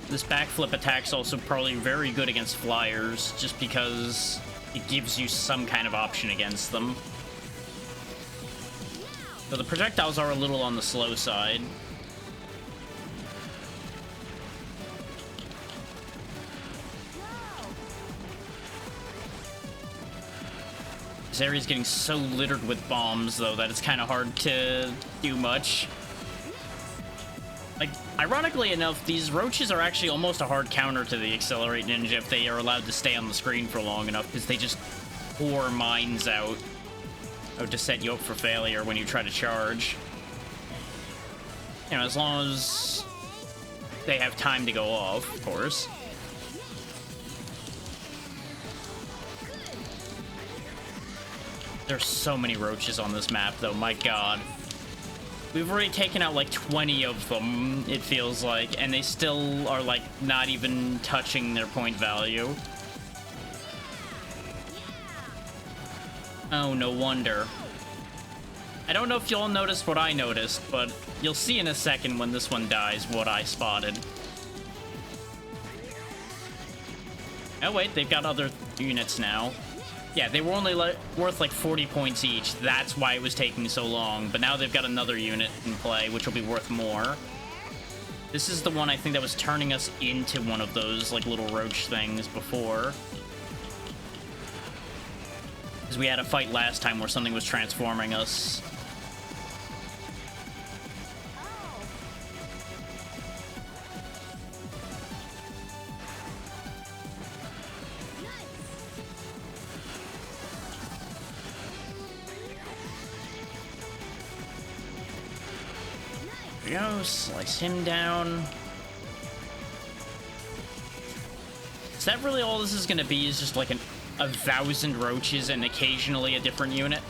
This backflip attack's also probably very good against flyers, just because it gives you some kind of option against them. So the projectiles are a little on the slow side. This area's getting so littered with bombs, though, that it's kind of hard to do much. Like, ironically enough, these roaches are actually almost a hard counter to the Accelerate Ninja if they are allowed to stay on the screen for long enough, because they just pour mines out to set you up for failure when you try to charge. You know, as long as they have time to go off, of course. There's so many roaches on this map, though, my god. We've already taken out like 20 of them, it feels like, and they still are like not even touching their point value. Oh, no wonder. I don't know if y'all noticed what I noticed, but you'll see in a second when this one dies what I spotted. Oh wait, they've got other units now. Yeah, they were only worth like 40 points each. That's why it was taking so long. But now they've got another unit in play, which will be worth more. This is the one I think that was turning us into one of those like little roach things before. Because we had a fight last time where something was transforming us. There we go, slice him down. Is that really all this is gonna be? Is just like 1,000 roaches and occasionally a different unit?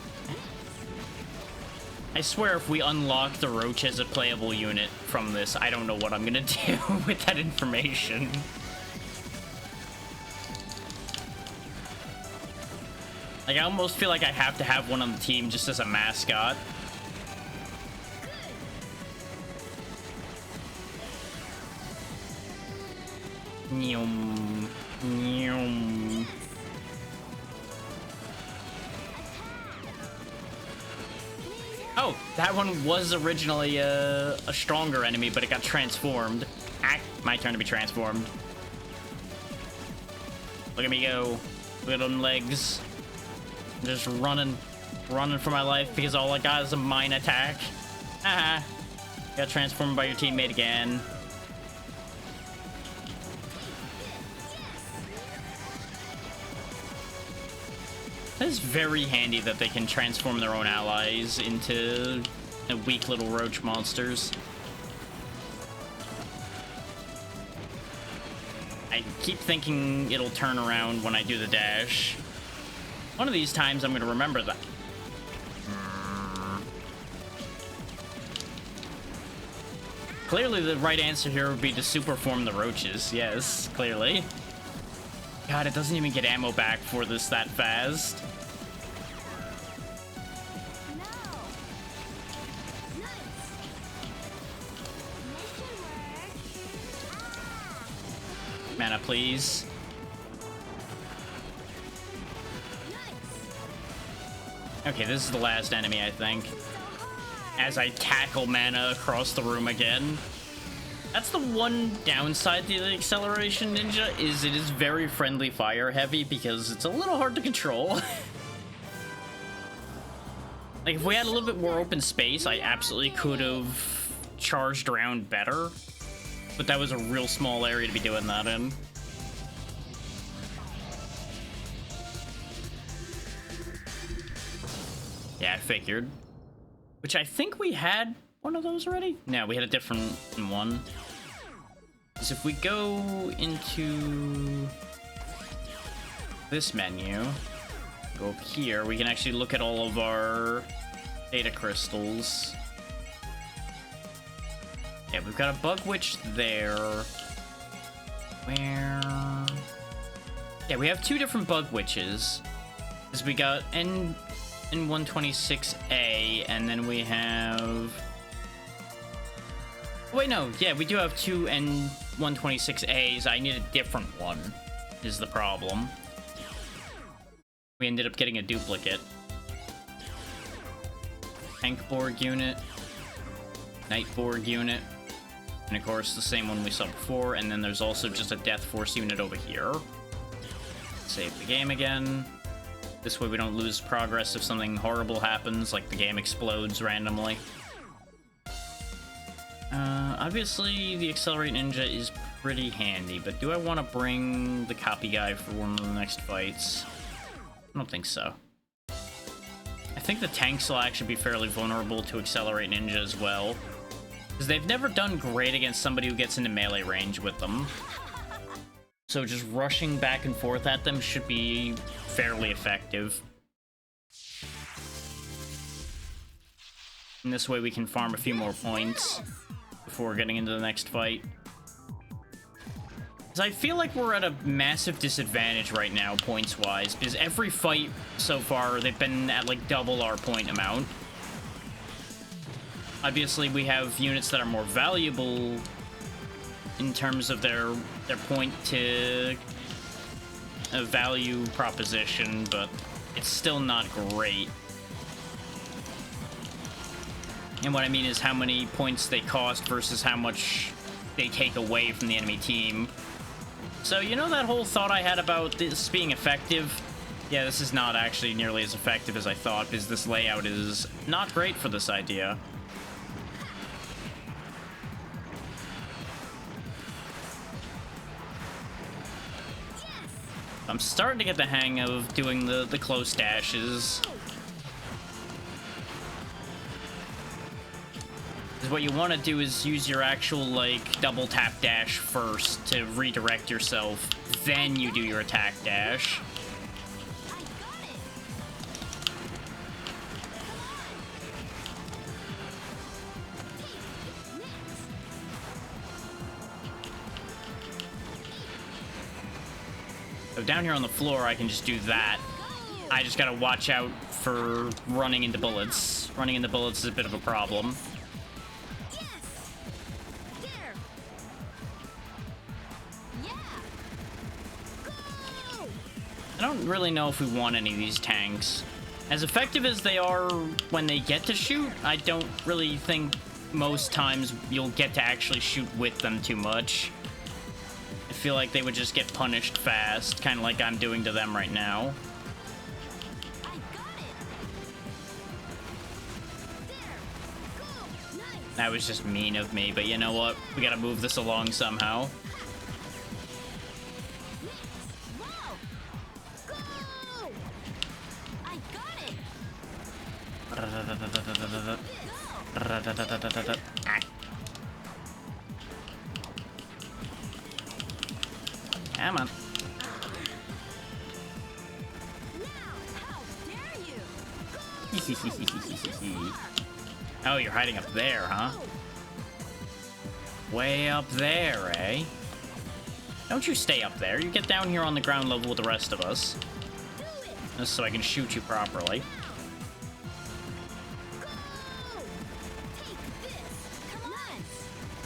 I swear if we unlock the roach as a playable unit from this, I don't know what I'm gonna do with that information. Like, I almost feel like I have to have one on the team just as a mascot. Nyum. Nyum. Oh, that one was originally a stronger enemy, but it got transformed. My turn to be transformed. Look at me go. Look at them legs. I'm just running for my life because all I got is a mine attack. Haha. Got transformed by your teammate again. It's very handy that they can transform their own allies into weak little roach monsters. I keep thinking it'll turn around when I do the dash. One of these times I'm gonna remember that. Clearly the right answer here would be to superform the roaches. Yes, clearly. God, it doesn't even get ammo back for this that fast. Mana, please. Okay, this is the last enemy, I think. As I tackle mana across the room again. That's the one downside to the Acceleration Ninja, is it is very friendly fire heavy because it's a little hard to control. Like, if we had a little bit more open space, I absolutely could have charged around better. But that was a real small area to be doing that in. Yeah, I figured. Which I think we had one of those already? No, we had a different one. Because if we go into this menu, go up here, we can actually look at all of our data crystals. Yeah, we've got a Bug Witch there. Where? Yeah, we have two different Bug Witches. Because we got N126A, and then we have... Wait, no. Yeah, we do have two N126As. I need a different one, is the problem. We ended up getting a duplicate. Tankborg unit. Nightborg unit. And of course, the same one we saw before. And then there's also just a Death Force unit over here. Save the game again. This way we don't lose progress if something horrible happens, like the game explodes randomly. Obviously, the Accelerate Ninja is pretty handy, but do I want to bring the copy guy for one of the next fights? I don't think so. I think the tanks will actually be fairly vulnerable to Accelerate Ninja as well, because they've never done great against somebody who gets into melee range with them. So just rushing back and forth at them should be fairly effective. And this way we can farm a few more points before getting into the next fight. Because I feel like we're at a massive disadvantage right now, points-wise, because every fight so far, they've been at like double our point amount. Obviously, we have units that are more valuable in terms of their point to a value proposition, but it's still not great. And what I mean is how many points they cost versus how much they take away from the enemy team. So, you know that whole thought I had about this being effective? Yeah, this is not actually nearly as effective as I thought, because this layout is not great for this idea. I'm starting to get the hang of doing the close dashes. Because what you want to do is use your actual, like, double tap dash first to redirect yourself. Then you do your attack dash. So down here on the floor, I can just do that. I just gotta watch out for running into bullets. Running into bullets is a bit of a problem. I don't really know if we want any of these tanks. As effective as they are when they get to shoot, I don't really think most times you'll get to actually shoot with them too much. I feel like they would just get punished fast, kind of like I'm doing to them right now. That was just mean of me, but you know what? We gotta move this along somehow. Come on. How dare you? Oh, you're hiding up there, huh? Way up there, eh? Don't you stay up there. You get down here on the ground level with the rest of us. Just so I can shoot you properly.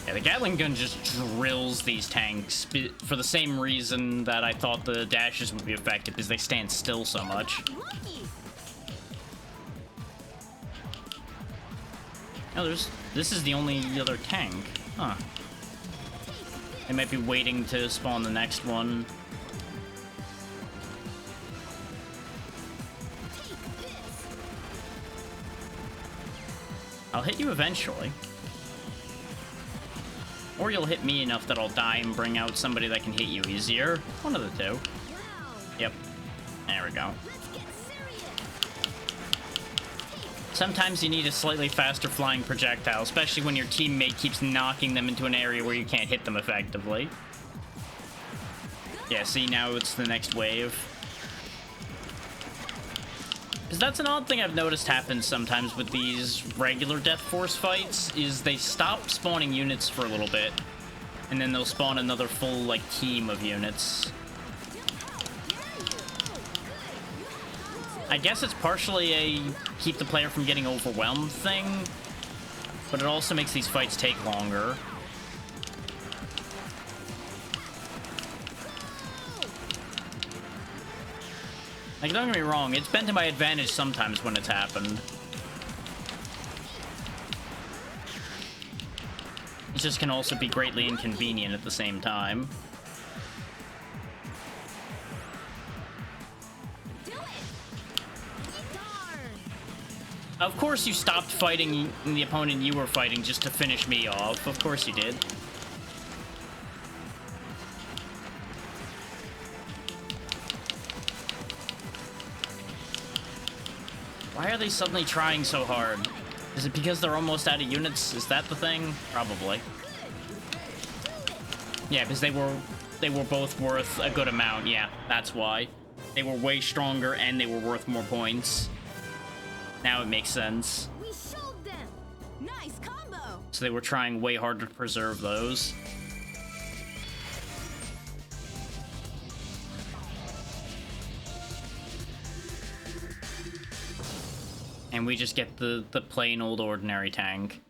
Yeah, the Gatling gun just drills these tanks for the same reason that I thought the dashes would be effective, because they stand still so much. Oh, this is the only other tank. Huh. They might be waiting to spawn the next one. I'll hit you eventually. Or you'll hit me enough that I'll die and bring out somebody that can hit you easier. One of the two. Yep. There we go. Sometimes you need a slightly faster flying projectile, especially when your teammate keeps knocking them into an area where you can't hit them effectively. Yeah, see, now it's the next wave. Because that's an odd thing I've noticed happens sometimes with these regular Death Force fights, is they stop spawning units for a little bit, and then they'll spawn another full, like, team of units. I guess it's partially a keep the player from getting overwhelmed thing, but it also makes these fights take longer. Like, don't get me wrong, it's been to my advantage sometimes when it's happened. It just can also be greatly inconvenient at the same time. Of course you stopped fighting the opponent you were fighting just to finish me off. Of course you did. Why are they suddenly trying so hard? Is it because they're almost out of units? Is that the thing? Probably. Yeah, because they were both worth a good amount. Yeah, that's why. They were way stronger and they were worth more points. Now it makes sense. We showed them. Nice combo. So they were trying way harder to preserve those. And we just get the plain old ordinary tank.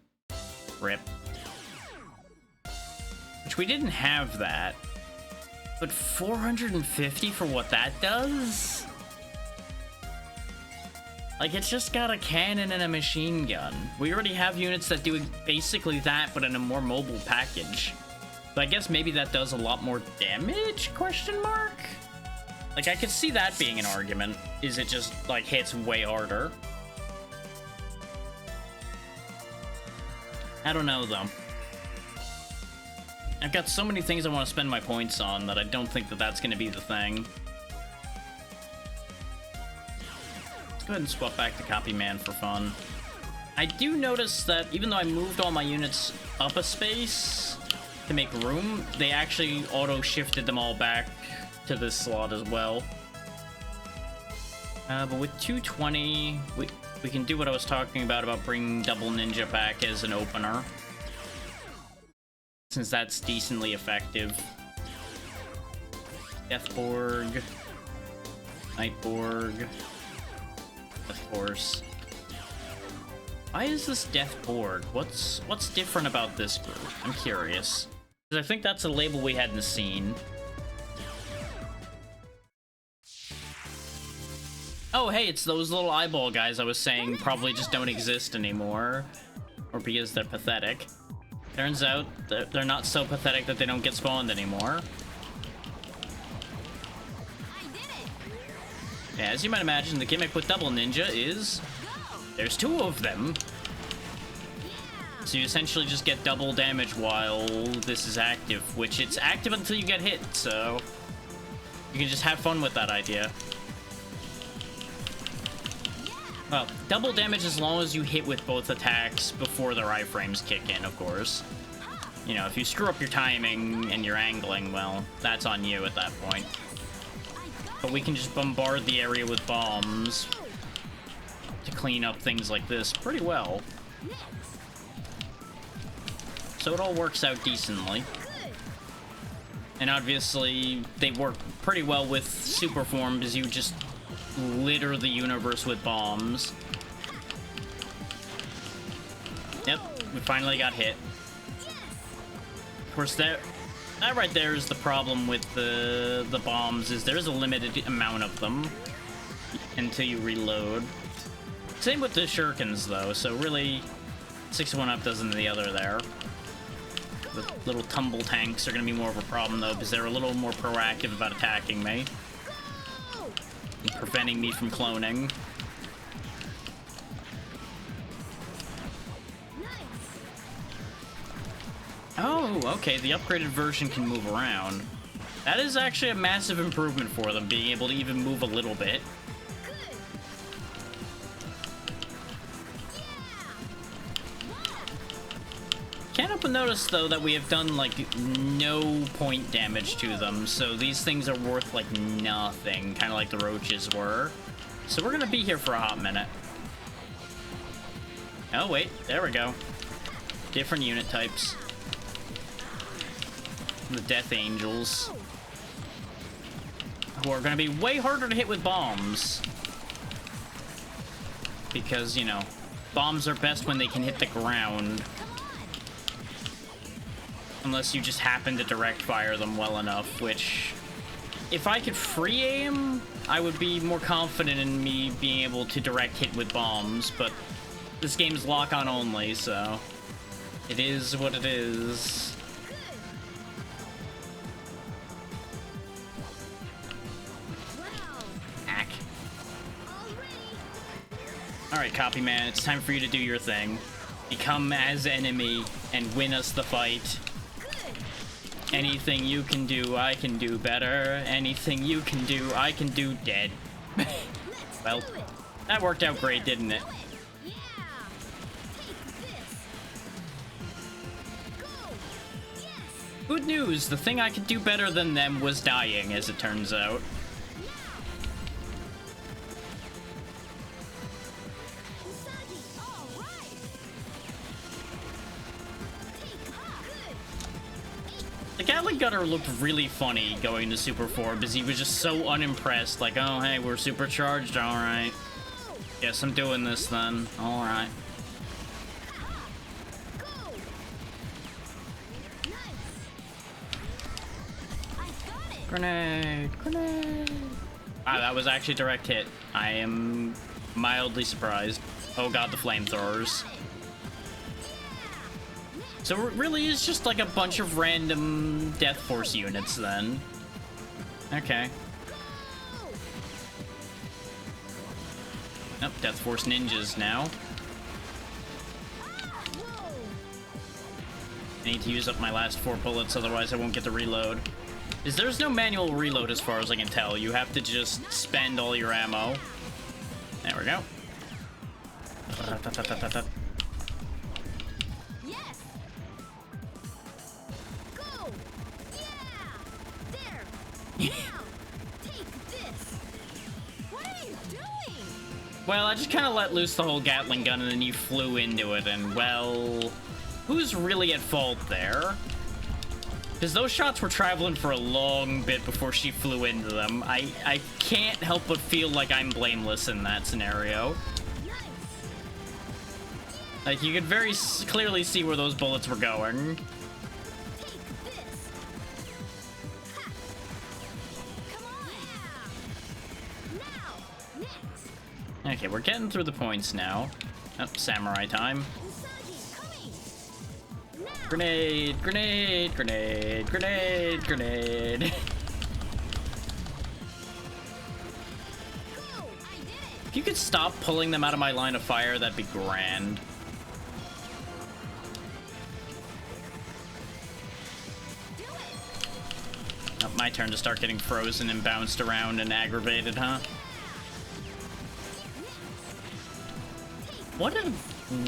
Rip. Which we didn't have that. But 450 for what that does? Like, it's just got a cannon and a machine gun. We already have units that do basically that, but in a more mobile package. But I guess maybe that does a lot more damage, question mark? Like, I could see that being an argument. Is it just, like, hits way harder? I don't know, though. I've got so many things I want to spend my points on that I don't think that that's going to be the thing. Let's go ahead and swap back to Copy Man for fun. I do notice that even though I moved all my units up a space to make room, they actually auto-shifted them all back to this slot as well. But with 220, we can do what I was talking about bringing Double Ninja back as an opener. Since that's decently effective. Deathborg. Nightborg. Death Force. Why is this Deathborg? What's different about this group? I'm curious. Because I think that's a label we hadn't seen. Oh, hey, it's those little eyeball guys I was saying probably just don't exist anymore. Or because they're pathetic. Turns out they're not so pathetic that they don't get spawned anymore. Yeah, as you might imagine, the gimmick with Double Ninja is there's two of them. So you essentially just get double damage while this is active, which it's active until you get hit, so you can just have fun with that idea. Well, double damage as long as you hit with both attacks before their iframes kick in, of course. You know, if you screw up your timing and your angling, well, that's on you at that point. But we can just bombard the area with bombs to clean up things like this pretty well. So it all works out decently. And obviously, they work pretty well with super form because you just litter the universe with bombs. Yep, we finally got hit. Of course, that right there is the problem with the bombs, is there's a limited amount of them until you reload. Same with the shurikens, though, so really, 6-1-up does than the other there. The little tumble tanks are going to be more of a problem, though, because they're a little more proactive about attacking me and preventing me from cloning. Oh, okay, the upgraded version can move around. That is actually a massive improvement for them, being able to even move a little bit. Can't help but notice, though, that we have done, like, no point damage to them, so these things are worth, like, nothing, kind of like the roaches were. So we're gonna be here for a hot minute. Oh, wait, there we go. Different unit types. The Death Angels, who are gonna be way harder to hit with bombs. Because, you know, bombs are best when they can hit the ground. Unless you just happen to direct fire them well enough, which, if I could free aim, I would be more confident in me being able to direct hit with bombs, but this game's lock-on only, so it is what it is. Ack. Alright, Copy Man, it's time for you to do your thing. Become as enemy and win us the fight. Anything you can do, I can do better. Anything you can do, I can do dead. Well, that worked out great, didn't it? Good news, the thing I could do better than them was dying, as it turns out. The Gatling Gunner looked really funny going to Super 4 because he was just so unimpressed. Like, oh, hey, we're supercharged, alright. Guess I'm doing this then. Alright. Grenade! Grenade! Ah, that was actually a direct hit. I am mildly surprised. Oh god, the flamethrowers. So it really is just like a bunch of random Death Force units then. Okay. Oh, Death Force ninjas now. I need to use up my last 4 bullets, otherwise I won't get the reload. There's no manual reload as far as I can tell. You have to just spend all your ammo. There we go. Well, I just kind of let loose the whole Gatling gun and then you flew into it, and, well, who's really at fault there? Because those shots were traveling for a long bit before she flew into them. I can't help but feel like I'm blameless in that scenario. Like, you could very clearly see where those bullets were going. Okay, we're getting through the points now. Oh, samurai time. Grenade, grenade, grenade, grenade, grenade. If you could stop pulling them out of my line of fire, that'd be grand. Oh, my turn to start getting frozen and bounced around and aggravated, huh? What a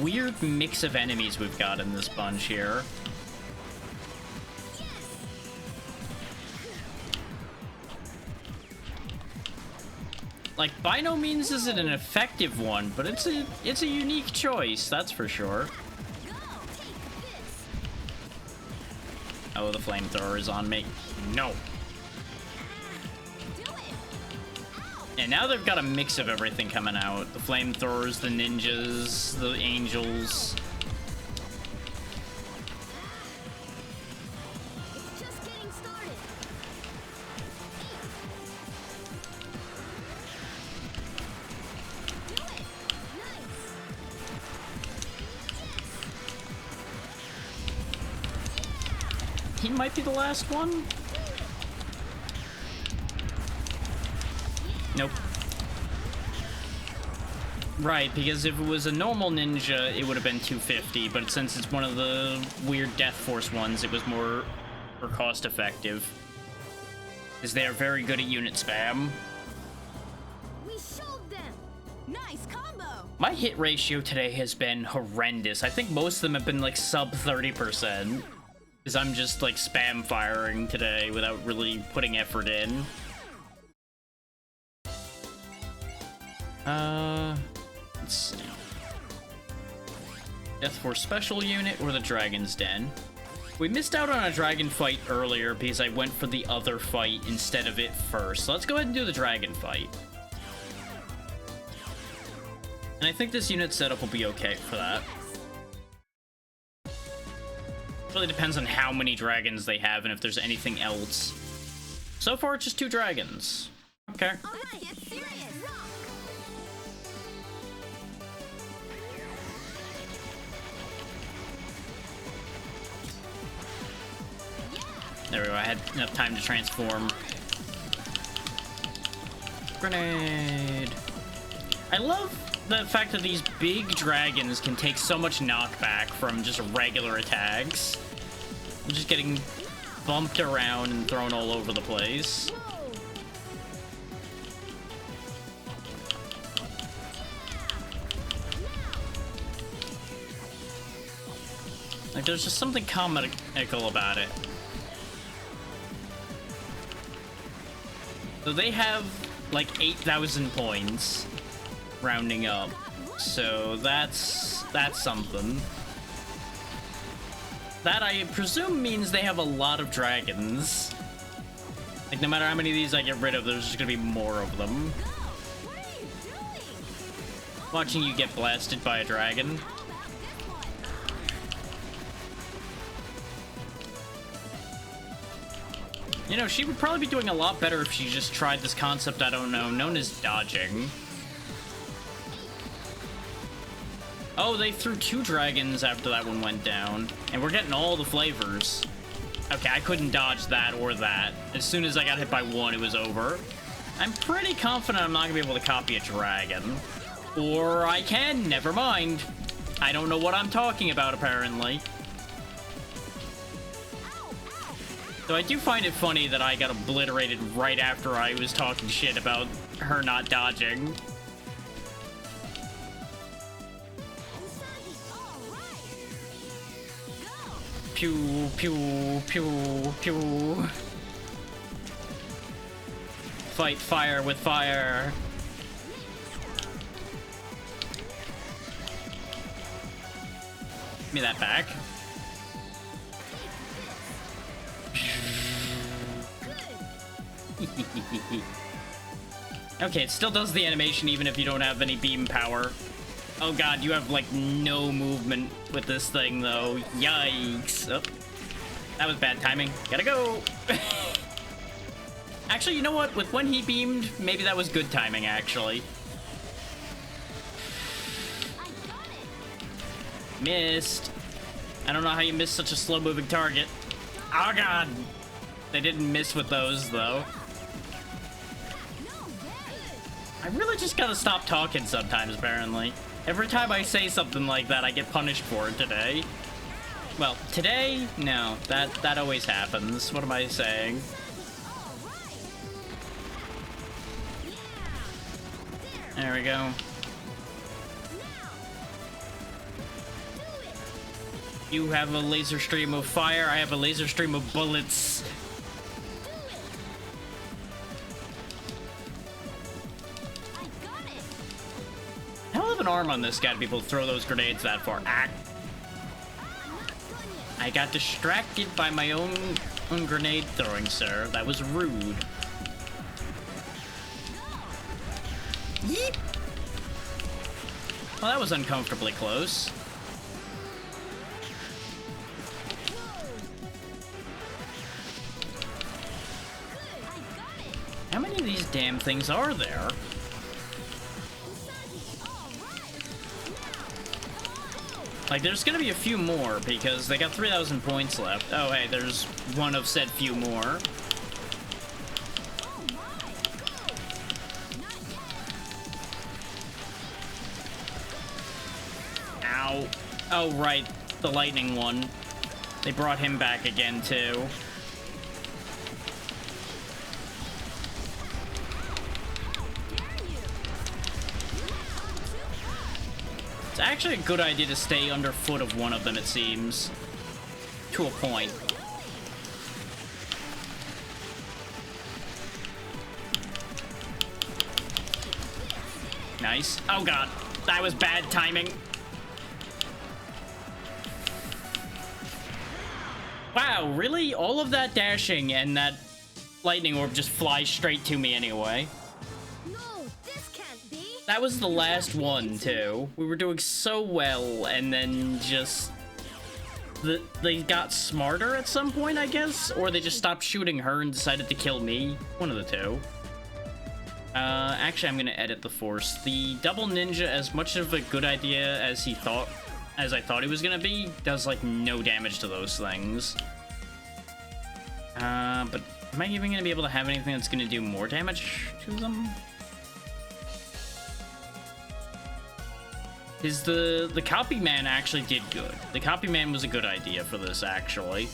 weird mix of enemies we've got in this bunch here. Like, by no means is it an effective one, but it's a unique choice, that's for sure. Oh, the flamethrower is on me. No. And now they've got a mix of everything coming out. The flamethrowers, the ninjas, the angels. It's just getting started. Do it. Nice. He might be the last one? Nope. Right, because if it was a normal ninja, it would have been 250, but since it's one of the weird Death Force ones, it was more cost effective. Because they are very good at unit spam. We showed them. Nice combo. My hit ratio today has been horrendous. I think most of them have been like sub 30%. Because I'm just like spam firing today without really putting effort in. Let's see. Death Force Special Unit or the Dragon's Den? We missed out on a dragon fight earlier because I went for the other fight instead of it first. So let's go ahead and do the dragon fight. And I think this unit setup will be okay for that. Really depends on how many dragons they have and if there's anything else. So far, it's just 2 dragons. Okay. All right, get serious. There we go, I had enough time to transform. Grenade! I love the fact that these big dragons can take so much knockback from just regular attacks. I'm just getting bumped around and thrown all over the place. Like, there's just something comical about it. So they have like 8,000 points, rounding up. So that's something. That I presume means they have a lot of dragons. Like no matter how many of these I get rid of, there's just gonna be more of them. What are you doing? Watching you get blasted by a dragon. You know, she would probably be doing a lot better if she just tried this concept, I don't know, known as dodging. Oh, they threw 2 dragons after that one went down. And we're getting all the flavors. Okay, I couldn't dodge that or that. As soon as I got hit by one, it was over. I'm pretty confident I'm not gonna be able to copy a dragon. Or I can, never mind. I don't know what I'm talking about, apparently. So I do find it funny that I got obliterated right after I was talking shit about her not dodging. Pew, pew, pew, pew. Fight fire with fire. Give me that back. Okay, it still does the animation even if you don't have any beam power. Oh god, you have like no movement with this thing though. Yikes. Oh, that was bad timing. Gotta go. Actually, you know what? With when he beamed, maybe that was good timing actually. Missed. I don't know how you missed such a slow moving target. Oh god. They didn't miss with those though. I really just gotta stop talking sometimes, apparently. Every time I say something like that, I get punished for it today. Well, today? No, that always happens. What am I saying? There we go. You have a laser stream of fire, I have a laser stream of bullets. arm on this guy to be able to throw those grenades that far. Ah. I got distracted by my own grenade throwing, sir. That was rude. Yeep. Well, that was uncomfortably close. How many of these damn things are there? Like, there's gonna be a few more, because they got 3,000 points left. Oh, hey, there's one of said few more. Ow. Oh, right, the lightning one. They brought him back again, too. It's actually a good idea to stay underfoot of one of them, it seems. To a point. Nice. Oh god, that was bad timing. Wow, really? All of that dashing and that lightning orb just flies straight to me anyway. That was the last one, too. We were doing so well, and then just... They got smarter at some point, I guess? Or they just stopped shooting her and decided to kill me. One of the two. Actually, I'm gonna edit the Force. The double ninja, as much of a good idea as I thought he was gonna be, does, like, no damage to those things. But am I even gonna be able to have anything that's gonna do more damage to them? The copy man actually did good. The copy man was a good idea for this, actually.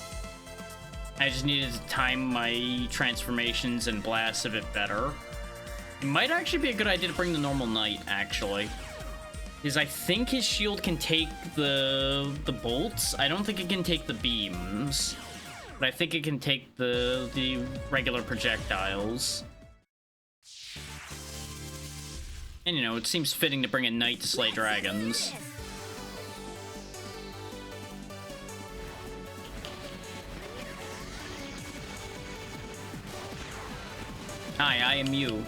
I just needed to time my transformations and blasts a bit better. It might actually be a good idea to bring the normal knight, actually. Because I think his shield can take the bolts. I don't think it can take the beams. But I think it can take the regular projectiles. And, you know, it seems fitting to bring a knight to slay dragons. Hi, I am you.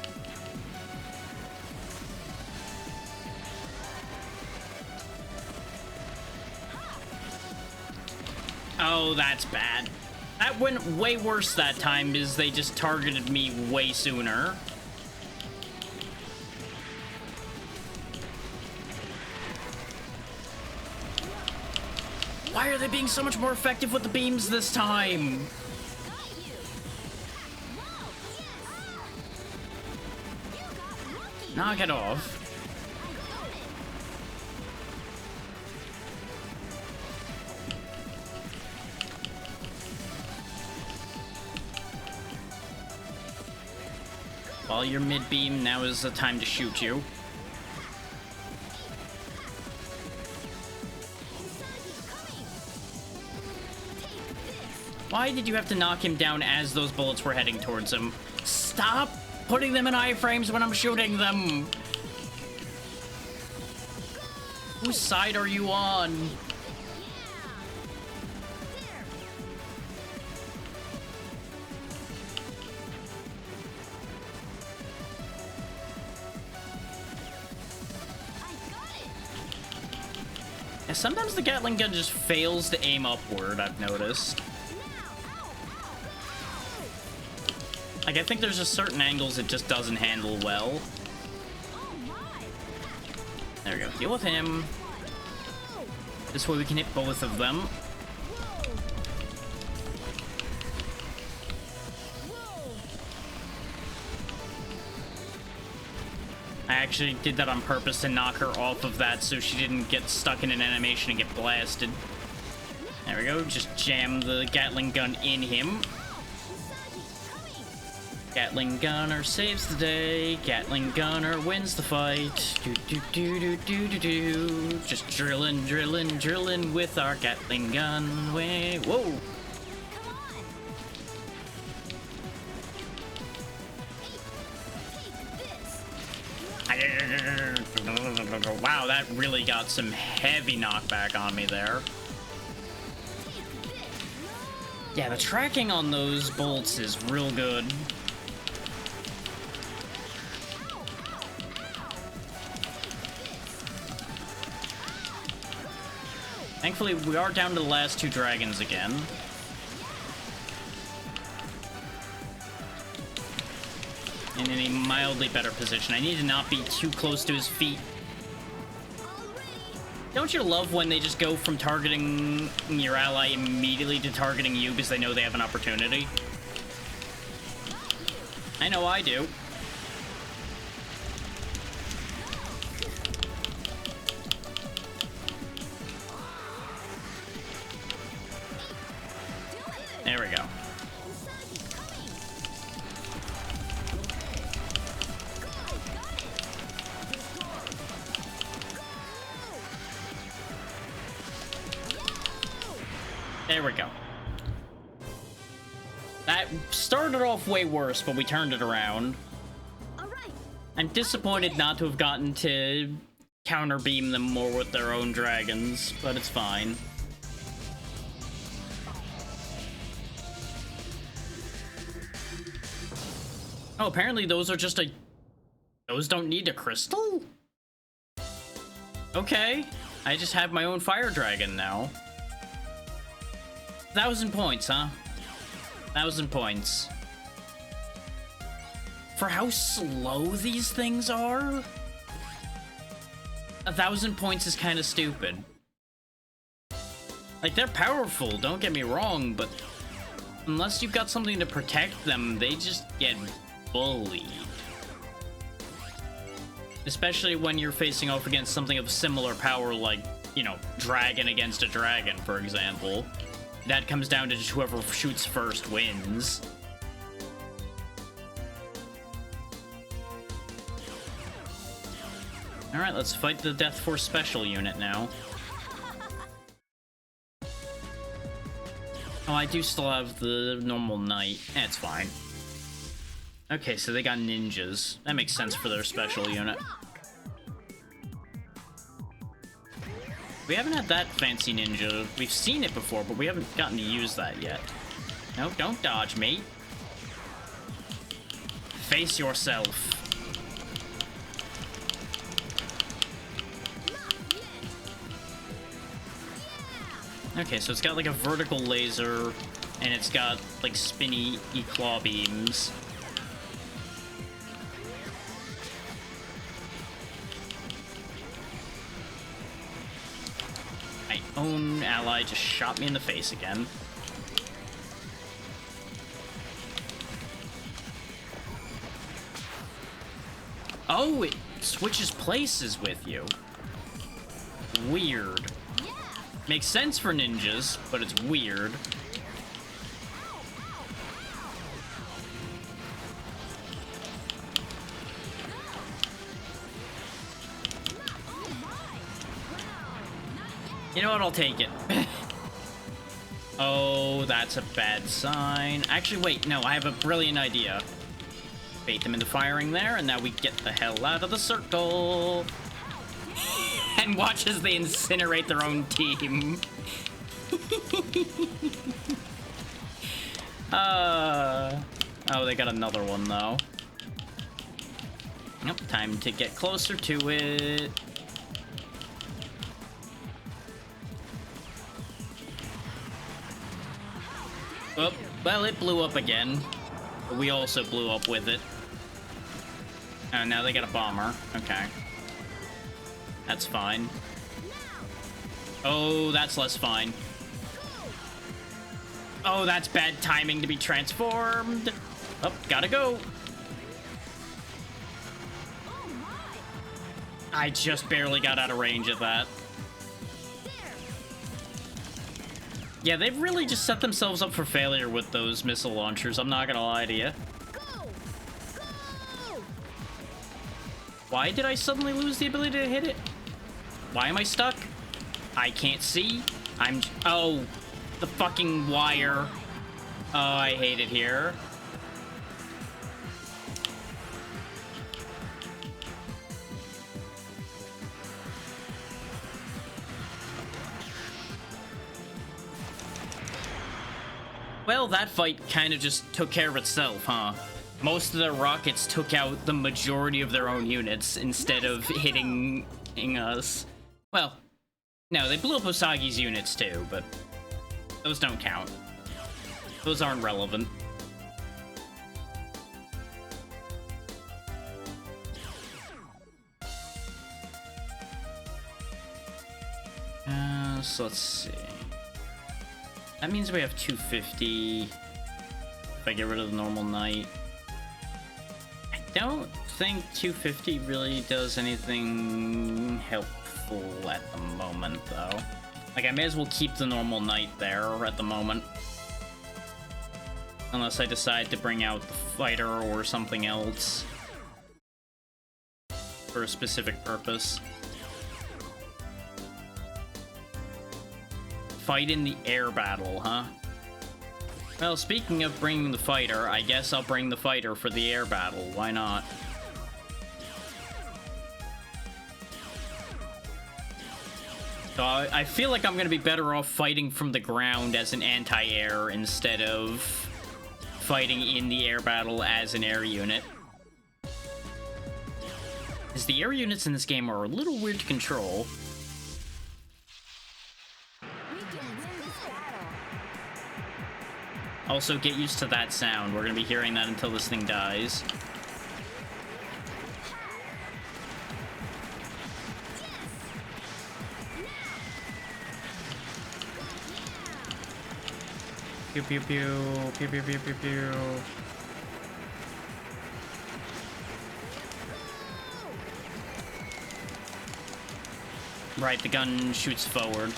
Oh, that's bad. That went way worse that time, because they just targeted me way sooner. Why are they being so much more effective with the beams this time? Knock it off. While you're mid-beam, now is the time to shoot you. Why did you have to knock him down as those bullets were heading towards him? Stop putting them in iframes when I'm shooting them! Whose side are you on? Yeah, sometimes the Gatling gun just fails to aim upward, I've noticed. Like, I think there's just certain angles it just doesn't handle well. There we go. Deal with him. This way we can hit both of them. I actually did that on purpose to knock her off of that so she didn't get stuck in an animation and get blasted. There we go. Just jam the Gatling gun in him. Gatling Gunner saves the day. Gatling Gunner wins the fight. Do do do do do do do. Just drilling, drilling, drilling with our Gatling gun. Way, whoa! Wow, that really got some heavy knockback on me there. Yeah, the tracking on those bolts is real good. Thankfully, we are down to the last 2 dragons again. And in a mildly better position. I need to not be too close to his feet. Don't you love when they just go from targeting your ally immediately to targeting you because they know they have an opportunity? I know I do. There we go. There we go. That started off way worse, but we turned it around. All right. I'm disappointed not to have gotten to counter beam them more with their own dragons, but it's fine. Oh, apparently those are just those don't need a crystal? Okay. I just have my own fire dragon now. 1,000 points, huh? 1,000 points. For how slow these things are? 1,000 points is kind of stupid. Like, they're powerful, don't get me wrong, but unless you've got something to protect them, they just get bullied. Especially when you're facing off against something of similar power, like, you know, dragon against a dragon, for example. That comes down to just whoever shoots first wins. Alright, let's fight the Death Force special unit now. Oh, I do still have the normal knight. It's fine. Okay, so they got ninjas. That makes sense for their special unit. We haven't had that fancy ninja. We've seen it before, but we haven't gotten to use that yet. No, don't dodge me. Face yourself. Okay, so it's got like a vertical laser, and it's got like spinny claw beams. My own ally just shot me in the face again. Oh, it switches places with you. Weird. Makes sense for ninjas, but it's weird. You know what? I'll take it. Oh, that's a bad sign. Actually, wait. No, I have a brilliant idea. Bait them into firing there, and now we get the hell out of the circle. And watch as they incinerate their own team. Oh, they got another one, though. Nope, time to get closer to it. Oh, well, it blew up again. But we also blew up with it. And now they got a bomber. Okay. That's fine. Oh, that's less fine. Oh, that's bad timing to be transformed. Oh, gotta go. I just barely got out of range of that. Yeah, they've really just set themselves up for failure with those missile launchers, I'm not gonna lie to you. Why did I suddenly lose the ability to hit it? Why am I stuck? I can't see. Oh, the fucking wire. Oh, I hate it here. Well, that fight kind of just took care of itself, huh? Most of the rockets took out the majority of their own units instead of hitting us. Well, no, they blew up Usagi's units too, but those don't count. Those aren't relevant. So let's see. That means we have 250 if I get rid of the normal knight. I don't think 250 really does anything helpful at the moment, though. Like, I may as well keep the normal knight there at the moment. Unless I decide to bring out the fighter or something else for a specific purpose. Fight in the air battle, huh? Well, speaking of bringing the fighter, I guess I'll bring the fighter for the air battle. Why not? So I feel like I'm gonna be better off fighting from the ground as an anti-air instead of fighting in the air battle as an air unit. Because the air units in this game are a little weird to control. Also, get used to that sound. We're gonna be hearing that until this thing dies. Pew pew pew, pew pew pew pew pew. Right, the gun shoots forward.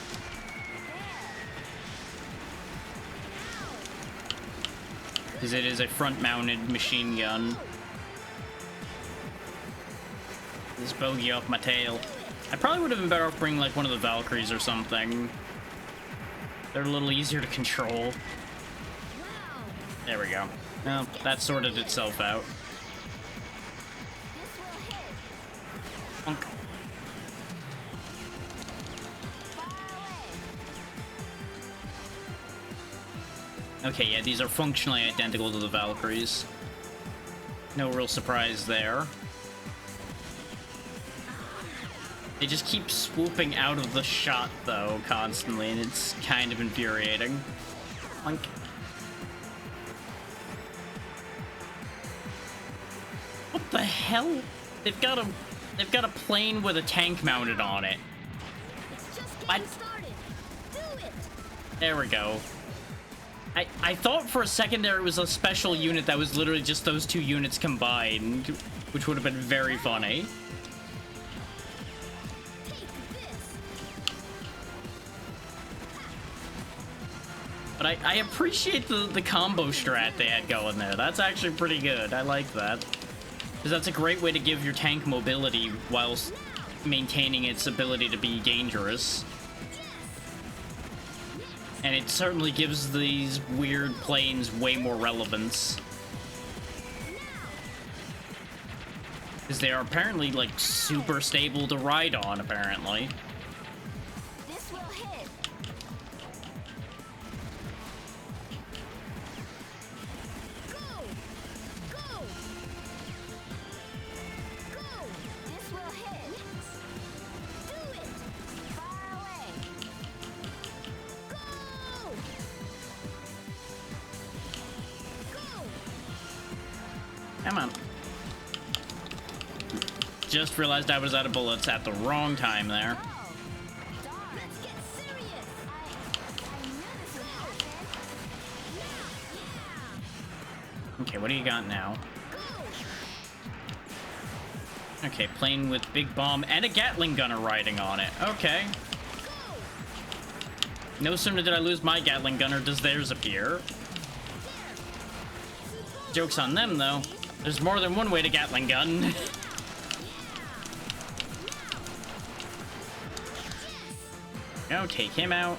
Because it is a front-mounted machine gun. This bogey off my tail. I probably would have been better off bringing like one of the Valkyries or something. They're a little easier to control. There we go. Well, that sorted itself out. Bonk. Okay, yeah, these are functionally identical to the Valkyries. No real surprise there. They just keep swooping out of the shot, though, constantly, and it's kind of infuriating. Like, what the hell? They've got a plane with a tank mounted on it. What? There we go. I thought for a second there it was a special unit that was literally just those two units combined, which would have been very funny. But I appreciate the combo strat they had going there. That's actually pretty good. I like that. Because that's a great way to give your tank mobility whilst maintaining its ability to be dangerous. And it certainly gives these weird planes way more relevance. Because they are apparently, like, super stable to ride on, apparently. This will hit. Go! Go! Go! This will hit. Do it! Far away. Go! Go! Come on. Just realized I was out of bullets at the wrong time there. Let's get serious. I knew this would happen. Yeah. Okay, what do you got now? Go! Okay, plane with big bomb and a Gatling gunner riding on it. Okay. No sooner did I lose my Gatling gunner does theirs appear. Joke's on them, though. There's more than one way to Gatling gun. Okay, came out.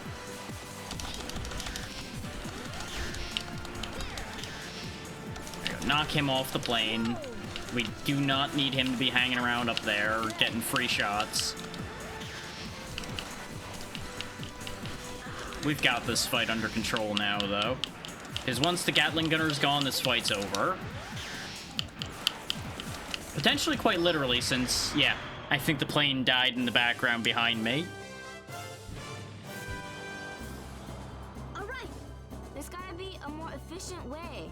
There we go. Knock him off the plane. We do not need him to be hanging around up there, getting free shots. We've got this fight under control now, though. Because once the Gatling Gunner's gone, this fight's over. Potentially quite literally, since, yeah, I think the plane died in the background behind me. Alright, there's gotta be a more efficient way.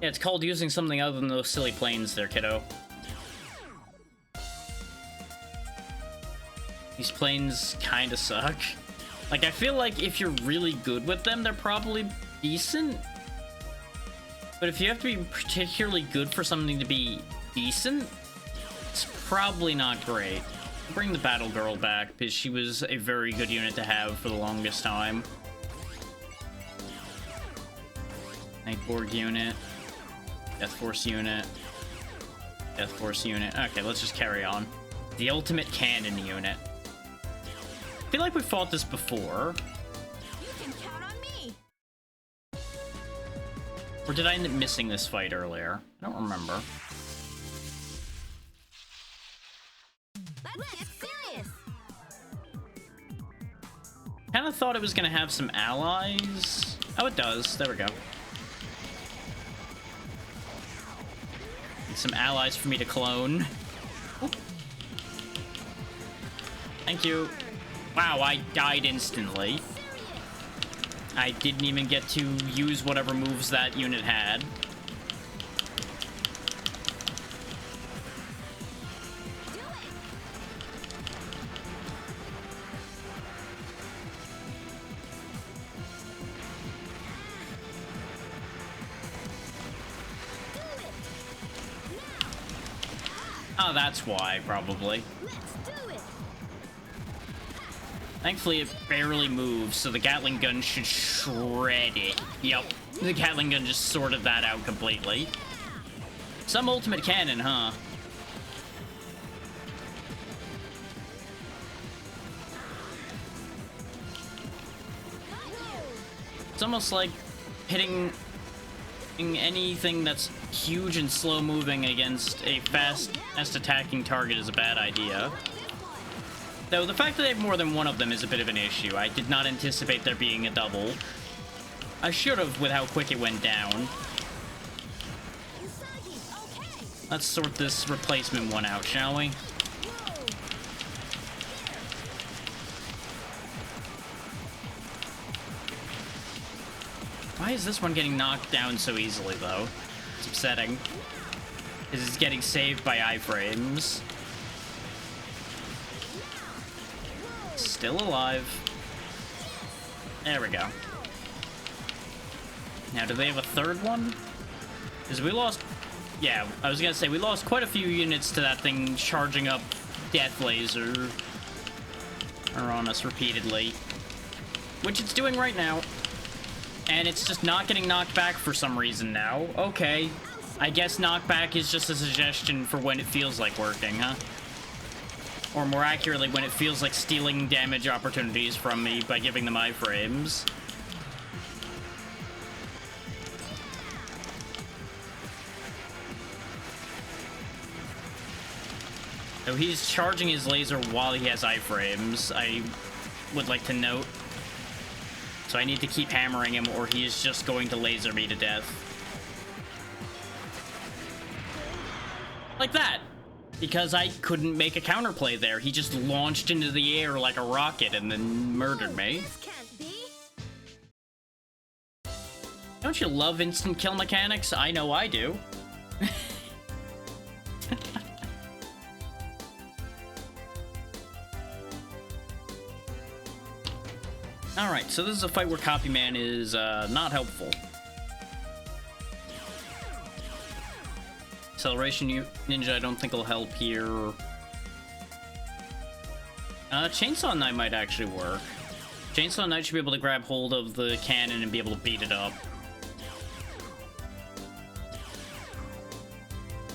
Yeah, it's called using something other than those silly planes there, kiddo. These planes kinda suck. Like, I feel like if you're really good with them, they're probably decent. But if you have to be particularly good for something to be decent, it's probably not great. Bring the Battle Girl back, because she was a very good unit to have for the longest time. Nightborg unit. Death Force unit. Death Force unit. Okay, let's just carry on. The Ultimate Cannon unit. I feel like we fought this before. You can count on me. Or did I end up missing this fight earlier? I don't remember. Let's get serious. Kind of thought it was going to have some allies. Oh, it does. There we go. Need some allies for me to clone. Oop. Thank you. Wow, I died instantly. I didn't even get to use whatever moves that unit had. Oh, that's why, probably. Let's do it. Thankfully, it barely moves, so the Gatling gun should shred it. Yep, the Gatling gun just sorted that out completely. Some ultimate cannon, huh? It's almost like hitting anything that's huge and slow moving against a fast attacking target is a bad idea. Though the fact that they have more than one of them is a bit of an issue. I did not anticipate there being a double. I should have with how quick it went down. Let's sort this replacement one out, shall we? Why is this one getting knocked down so easily, though? It's upsetting. Because it's getting saved by iframes. Still alive. There we go. Now, do they have a third one? Because we lost... Yeah, I was gonna say, we lost quite a few units to that thing charging up Death Laser on us repeatedly. Which it's doing right now. And it's just not getting knocked back for some reason now. Okay. I guess knockback is just a suggestion for when it feels like working, huh? Or more accurately, when it feels like stealing damage opportunities from me by giving them iframes. So he's charging his laser while he has iframes, I would like to note. So I need to keep hammering him or he is just going to laser me to death. Like that. Because I couldn't make a counterplay there. He just launched into the air like a rocket and then murdered me. This can't be. Don't you love instant kill mechanics? I know I do. Alright, so this is a fight where Copyman is not helpful. Acceleration Ninja I don't think will help here. Chainsaw Knight might actually work. Chainsaw Knight should be able to grab hold of the cannon and be able to beat it up.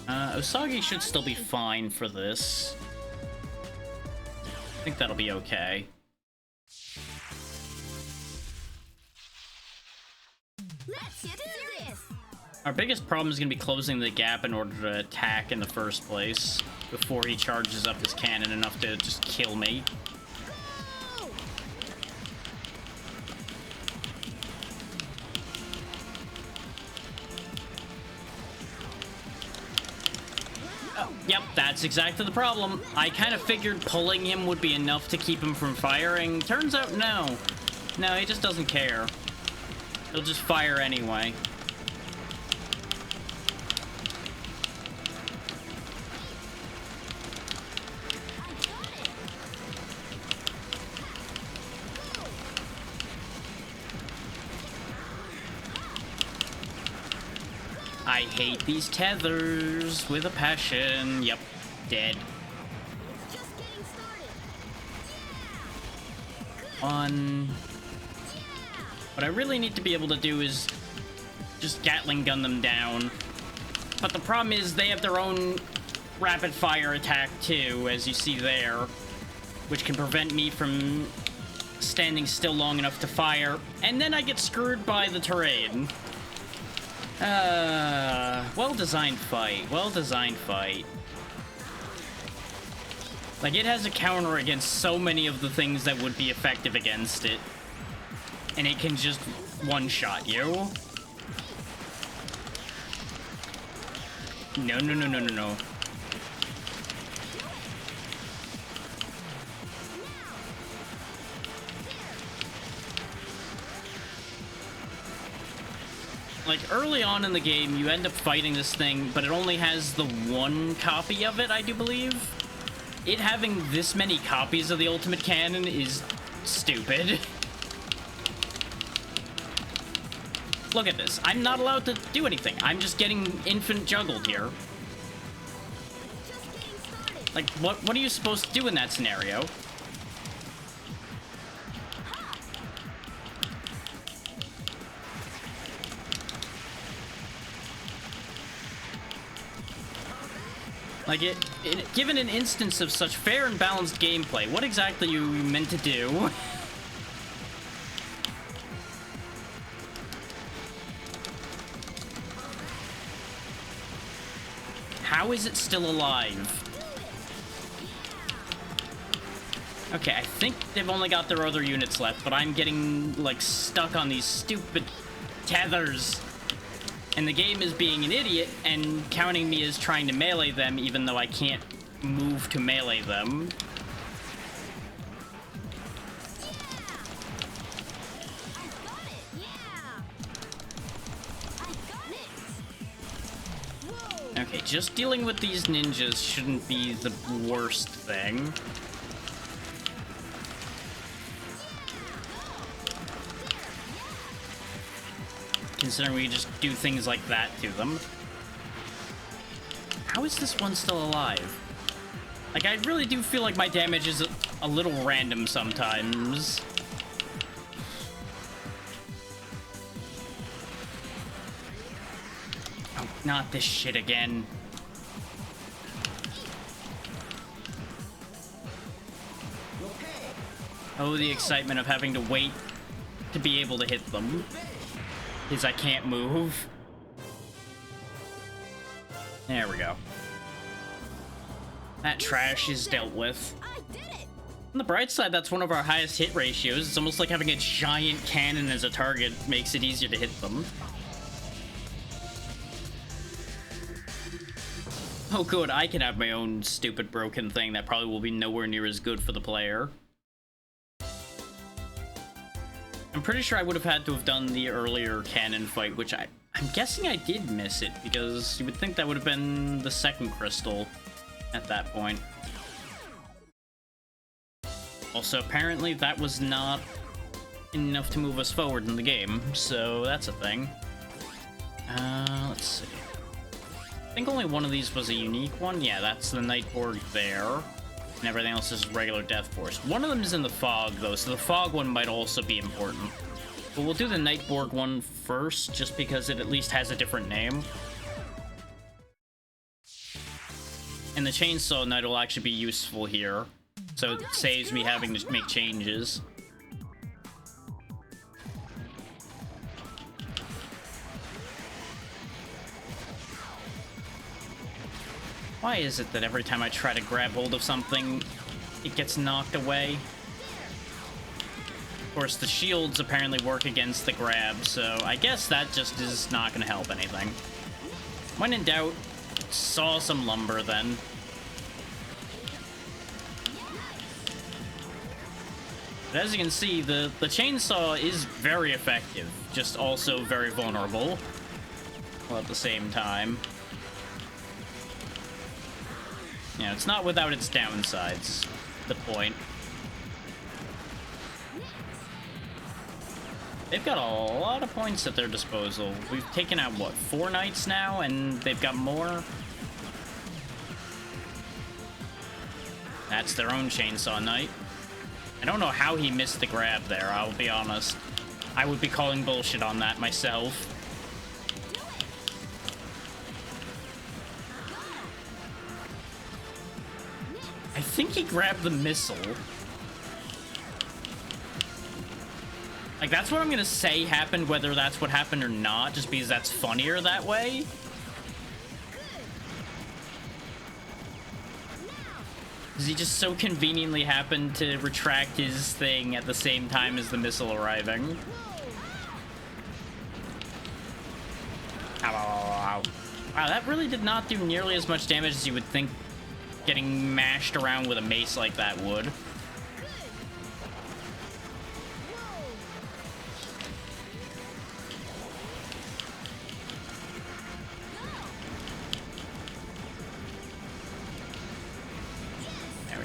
Usagi should still be fine for this. I think that'll be okay. Let's do this. Our biggest problem is going to be closing the gap in order to attack in the first place before he charges up his cannon enough to just kill me. Yep, that's exactly the problem. I kind of figured pulling him would be enough to keep him from firing. Turns out, no. No, he just doesn't care. He'll just fire anyway. I hate these tethers with a passion. Yep, dead. It's just getting started. On. Yeah. What I really need to be able to do is just Gatling gun them down. But the problem is they have their own rapid fire attack too, as you see there, which can prevent me from standing still long enough to fire. And then I get screwed by the terrain. Well-designed fight. Well-designed fight. Like, it has a counter against so many of the things that would be effective against it. And it can just one-shot you. No, no, no, no, no, no. Like, early on in the game, you end up fighting this thing, but it only has the one copy of it, I do believe. It having this many copies of the Ultimate Cannon is stupid. Look at this. I'm not allowed to do anything. I'm just getting infant juggled here. Just getting started. Like, what are you supposed to do in that scenario? Like, given an instance of such fair and balanced gameplay, what exactly are you meant to do? How is it still alive? Okay, I think they've only got their other units left, but I'm getting, like, stuck on these stupid tethers. And the game is being an idiot and counting me as trying to melee them, even though I can't move to melee them. Okay, just dealing with these ninjas shouldn't be the worst thing. Considering we just do things like that to them. How is this one still alive? Like, I really do feel like my damage is a little random sometimes. Oh, not this shit again. Oh, the excitement of having to wait to be able to hit them. Is I can't move. There we go. That trash is dealt with. I did it. On the bright side, that's one of our highest hit ratios. It's almost like having a giant cannon as a target makes it easier to hit them. Oh good, I can have my own stupid broken thing that probably will be nowhere near as good for the player. I'm pretty sure I would have had to have done the earlier cannon fight, which I'm guessing I did miss it, because you would think that would have been the second crystal at that point. Also, apparently that was not enough to move us forward in the game, so that's a thing. Let's see. I think only one of these was a unique one. Yeah, that's the Nightborg there. And everything else is regular Death Force. One of them is in the Fog, though, so the Fog one might also be important. But we'll do the Nightborg one first, just because it at least has a different name. And the Chainsaw Knight will actually be useful here, so it saves me having to make changes. Why is it that every time I try to grab hold of something, it gets knocked away? Of course, the shields apparently work against the grab, so I guess that just is not going to help anything. When in doubt, saw some lumber then. But as you can see, the chainsaw is very effective, just also very vulnerable, while at the same time. You know, it's not without its downsides, the point. They've got a lot of points at their disposal. We've taken out, what, 4 knights now, and they've got more? That's their own chainsaw knight. I don't know how he missed the grab there, I'll be honest. I would be calling bullshit on that myself. I think he grabbed the missile. Like, that's what I'm gonna say happened, whether that's what happened or not, just because that's funnier that way. Because he just so conveniently happened to retract his thing at the same time as the missile arriving. Ow, ow, ow, ow. Wow, that really did not do nearly as much damage as you would think getting mashed around with a mace like that would.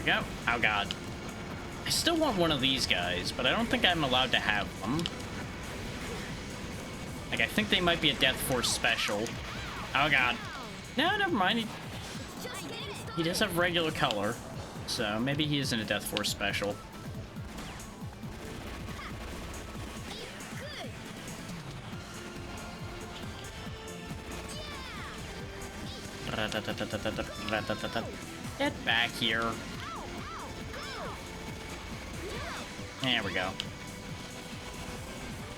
Go. Oh god. I still want one of these guys, but I don't think I'm allowed to have them. Like, I think they might be a Death Force special. Oh god. No, never mind. He does have regular color, so maybe he isn't a Death Force special. Get back here. There we go.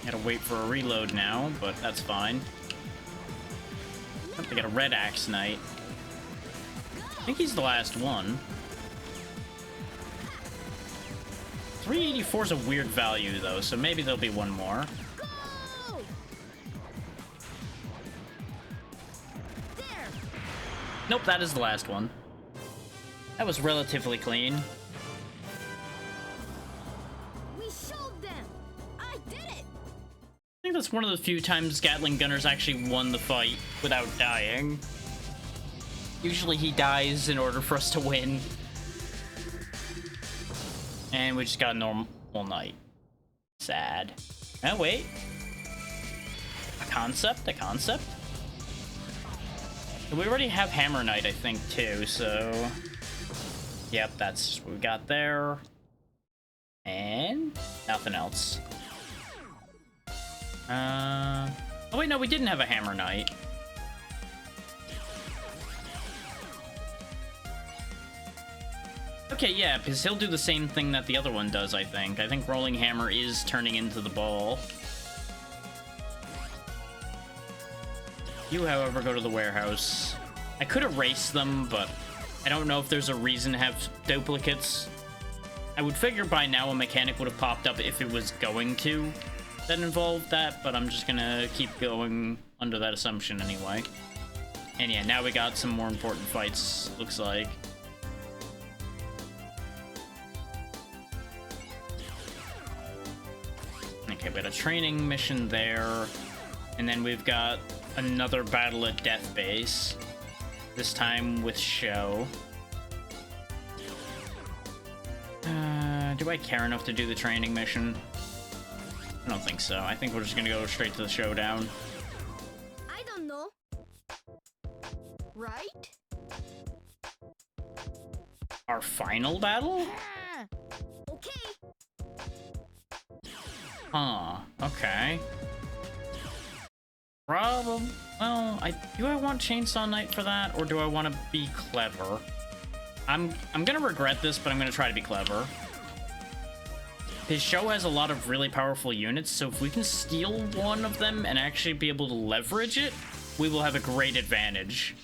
Gotta wait for a reload now, but that's fine. Oh, they got a red axe knight. I think he's the last one. 384 is a weird value, though, so maybe there'll be one more. Nope, that is the last one. That was relatively clean. I think that's one of the few times Gatling Gunners actually won the fight without dying. Usually he dies in order for us to win. And we just got a normal knight. Sad. Oh, wait. A concept? A concept? We already have Hammer Knight, I think, too, so... Yep, that's what we got there. And... nothing else. Oh wait, no, we didn't have a Hammer Knight. Okay, yeah, because he'll do the same thing that the other one does, I think. I think Rolling Hammer is turning into the ball. You, however, go to the warehouse. I could erase them, but I don't know if there's a reason to have duplicates. I would figure by now a mechanic would have popped up if it was going to. That involved that, but I'm just gonna keep going under that assumption anyway. And yeah, now we got some more important fights, looks like. Okay, we got a training mission there, and then we've got another battle at Death Base, this time with Sho. Do I care enough to do the training mission? I don't think so. I think we're just gonna go straight to the showdown. I don't know. Right? Our final battle? Okay. Huh. Okay. Problem. Well, do I want Chainsaw Knight for that, or do I want to be clever? I'm gonna regret this, but I'm gonna try to be clever. His show has a lot of really powerful units, so if we can steal one of them and actually be able to leverage it, we will have a great advantage.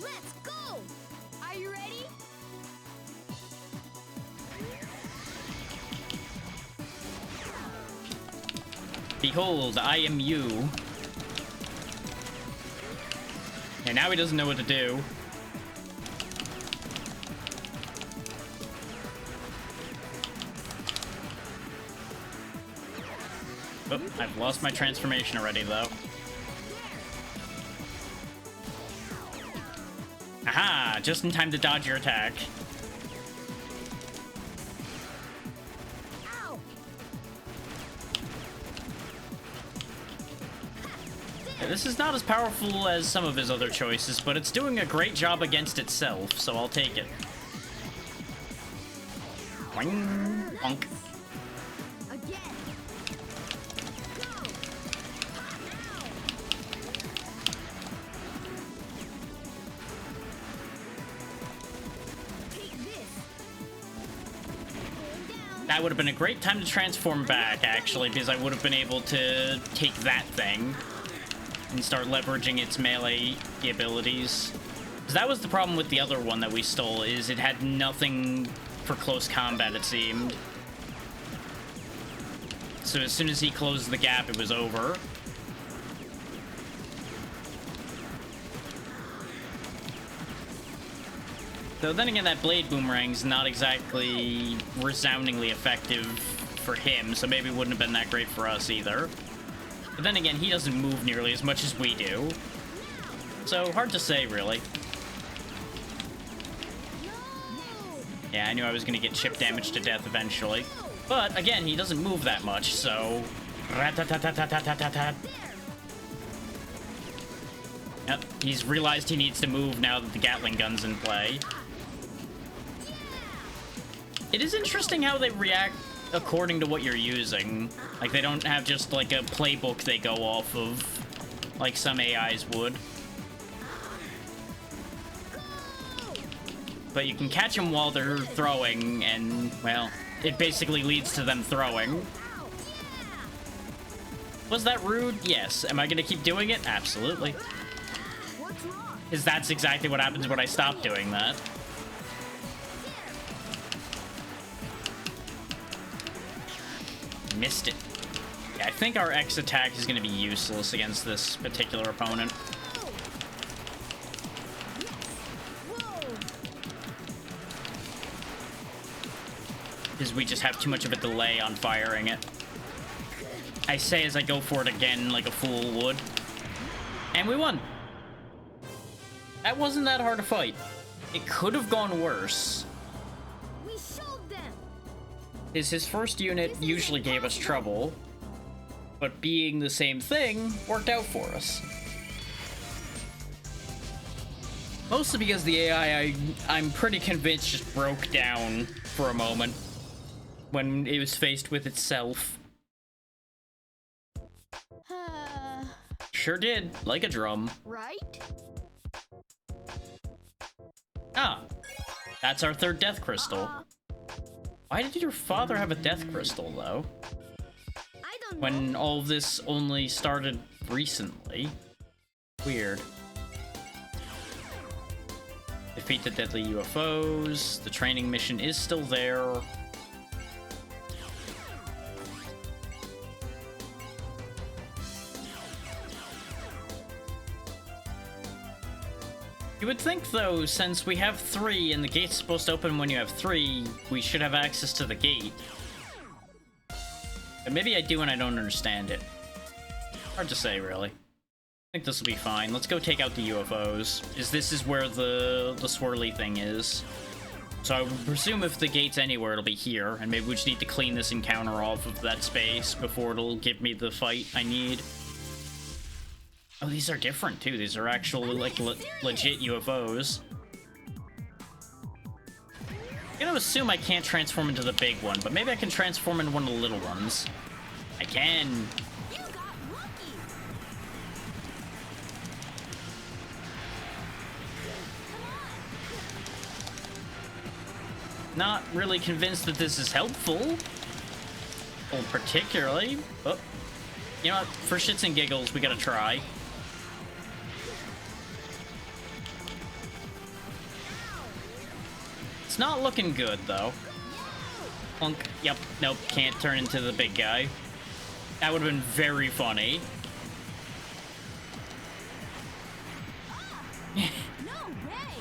Let's go! Are you ready? Behold, I am you. And now he doesn't know what to do. Oh, I've lost my transformation already, though. Aha! Just in time to dodge your attack. Yeah, this is not as powerful as some of his other choices, but it's doing a great job against itself, so I'll take it. Boing, bonk. That would have been a great time to transform back, actually, because I would have been able to take that thing and start leveraging its melee abilities. Because that was the problem with the other one that we stole, is it had nothing for close combat, it seemed. So as soon as he closed the gap, it was over. Though then again, that Blade Boomerang's not exactly resoundingly effective for him, so maybe it wouldn't have been that great for us either. But then again, he doesn't move nearly as much as we do. So, hard to say, really. Yeah, I knew I was gonna get chip damage to death eventually. But, again, he doesn't move that much, so... Yep, he's realized he needs to move now that the Gatling gun's in play. It is interesting how they react according to what you're using. Like, they don't have just, like, a playbook they go off of, like some AIs would. But you can catch them while they're throwing, and, well, it basically leads to them throwing. Was that rude? Yes. Am I gonna keep doing it? Absolutely. Because that's exactly what happens when I stop doing that. Missed it. Yeah, I think our X attack is going to be useless against this particular opponent. Because we just have too much of a delay on firing it. I say as I go for it again like a fool would. And we won. That wasn't that hard to fight. It could have gone worse. We showed them. His first unit usually gave us trouble, but being the same thing worked out for us. Mostly because the AI, I'm pretty convinced, just broke down for a moment when it was faced with itself. Sure did, like a drum. Right? Ah, that's our third death crystal. Why did your father have a death crystal, though? I don't know. When all of this only started recently. Weird. Defeat the deadly UFOs. The training mission is still there. You would think, though, since we have 3 and the gate's supposed to open when you have 3, we should have access to the gate. But maybe I do and I don't understand it. Hard to say, really. I think this will be fine. Let's go take out the UFOs. This is where the swirly thing is. So I would presume if the gate's anywhere, it'll be here. And maybe we just need to clean this encounter off of that space before it'll give me the fight I need. Oh, these are different, too. These are actual, like, legit UFOs. I'm gonna assume I can't transform into the big one, but maybe I can transform into one of the little ones. I can. You got lucky. Not really convinced that this is helpful. Well, particularly. Oh. You know what? For shits and giggles, we gotta try. It's not looking good, though. Plunk. Yep. Nope. Can't turn into the big guy. That would have been very funny. No way.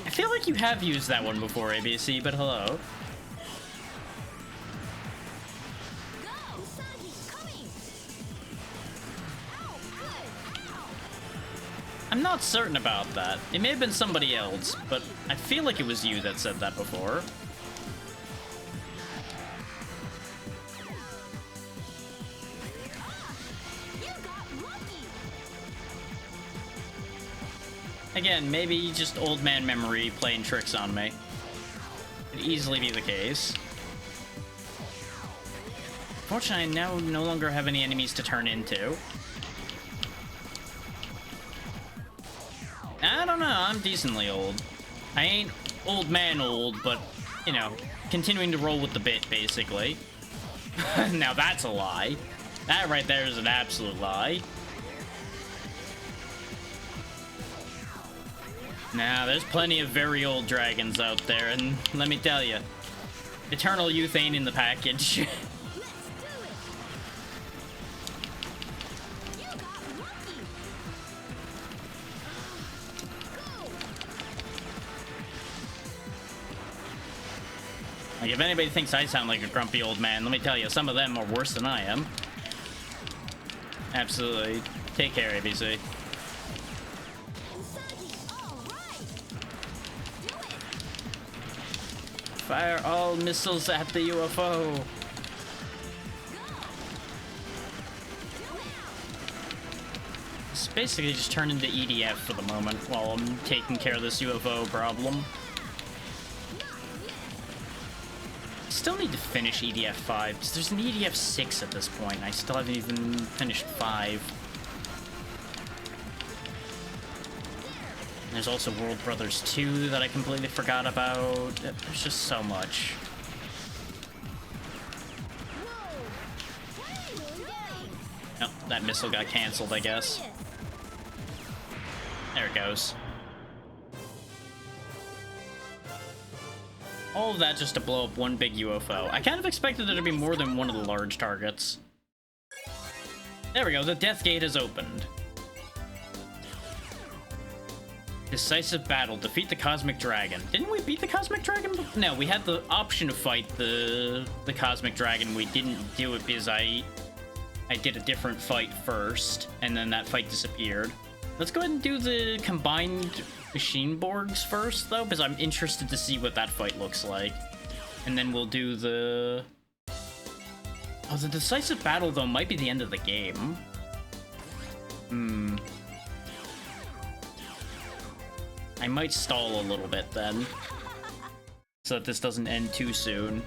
I feel like you have used that one before, ABC, but hello. Go. Usagi's coming. I'm not certain about that. It may have been somebody else, but I feel like it was you that said that before. You got lucky. Again, maybe just old man memory playing tricks on me. Could easily be the case. Fortunately, I now no longer have any enemies to turn into. I don't know, I'm decently old. I ain't old man old, but, you know, continuing to roll with the bit, basically. Now that's a lie. That right there is an absolute lie. Nah, there's plenty of very old dragons out there, and let me tell you, eternal youth ain't in the package. Let's do it. You got lucky. Go. Like, if anybody thinks I sound like a grumpy old man, let me tell you, some of them are worse than I am. Absolutely. Take care, ABC. Usagi, all right. Do it. Fire all missiles at the UFO. Go. Do it. It's basically just turned into EDF for the moment while I'm taking care of this UFO problem. Still need to finish EDF 5, because there's an EDF 6 at this point. I still haven't even finished 5. And there's also World Brothers 2 that I completely forgot about. There's just so much. Whoa. Hey, do it. Oh, that missile got canceled, I guess. There it goes. All of that just to blow up one big UFO. I kind of expected there to be more than one of the large targets. There we go, the Death Gate is opened. Decisive battle, defeat the Cosmic Dragon. Didn't we beat the Cosmic Dragon? No, we had the option to fight the Cosmic Dragon. We didn't do it because I did a different fight first, and then that fight disappeared. Let's go ahead and do the combined Machine Borgs first, though, because I'm interested to see what that fight looks like. And then we'll do the... Oh, the decisive battle, though, might be the end of the game. I might stall a little bit, then. So that this doesn't end too soon.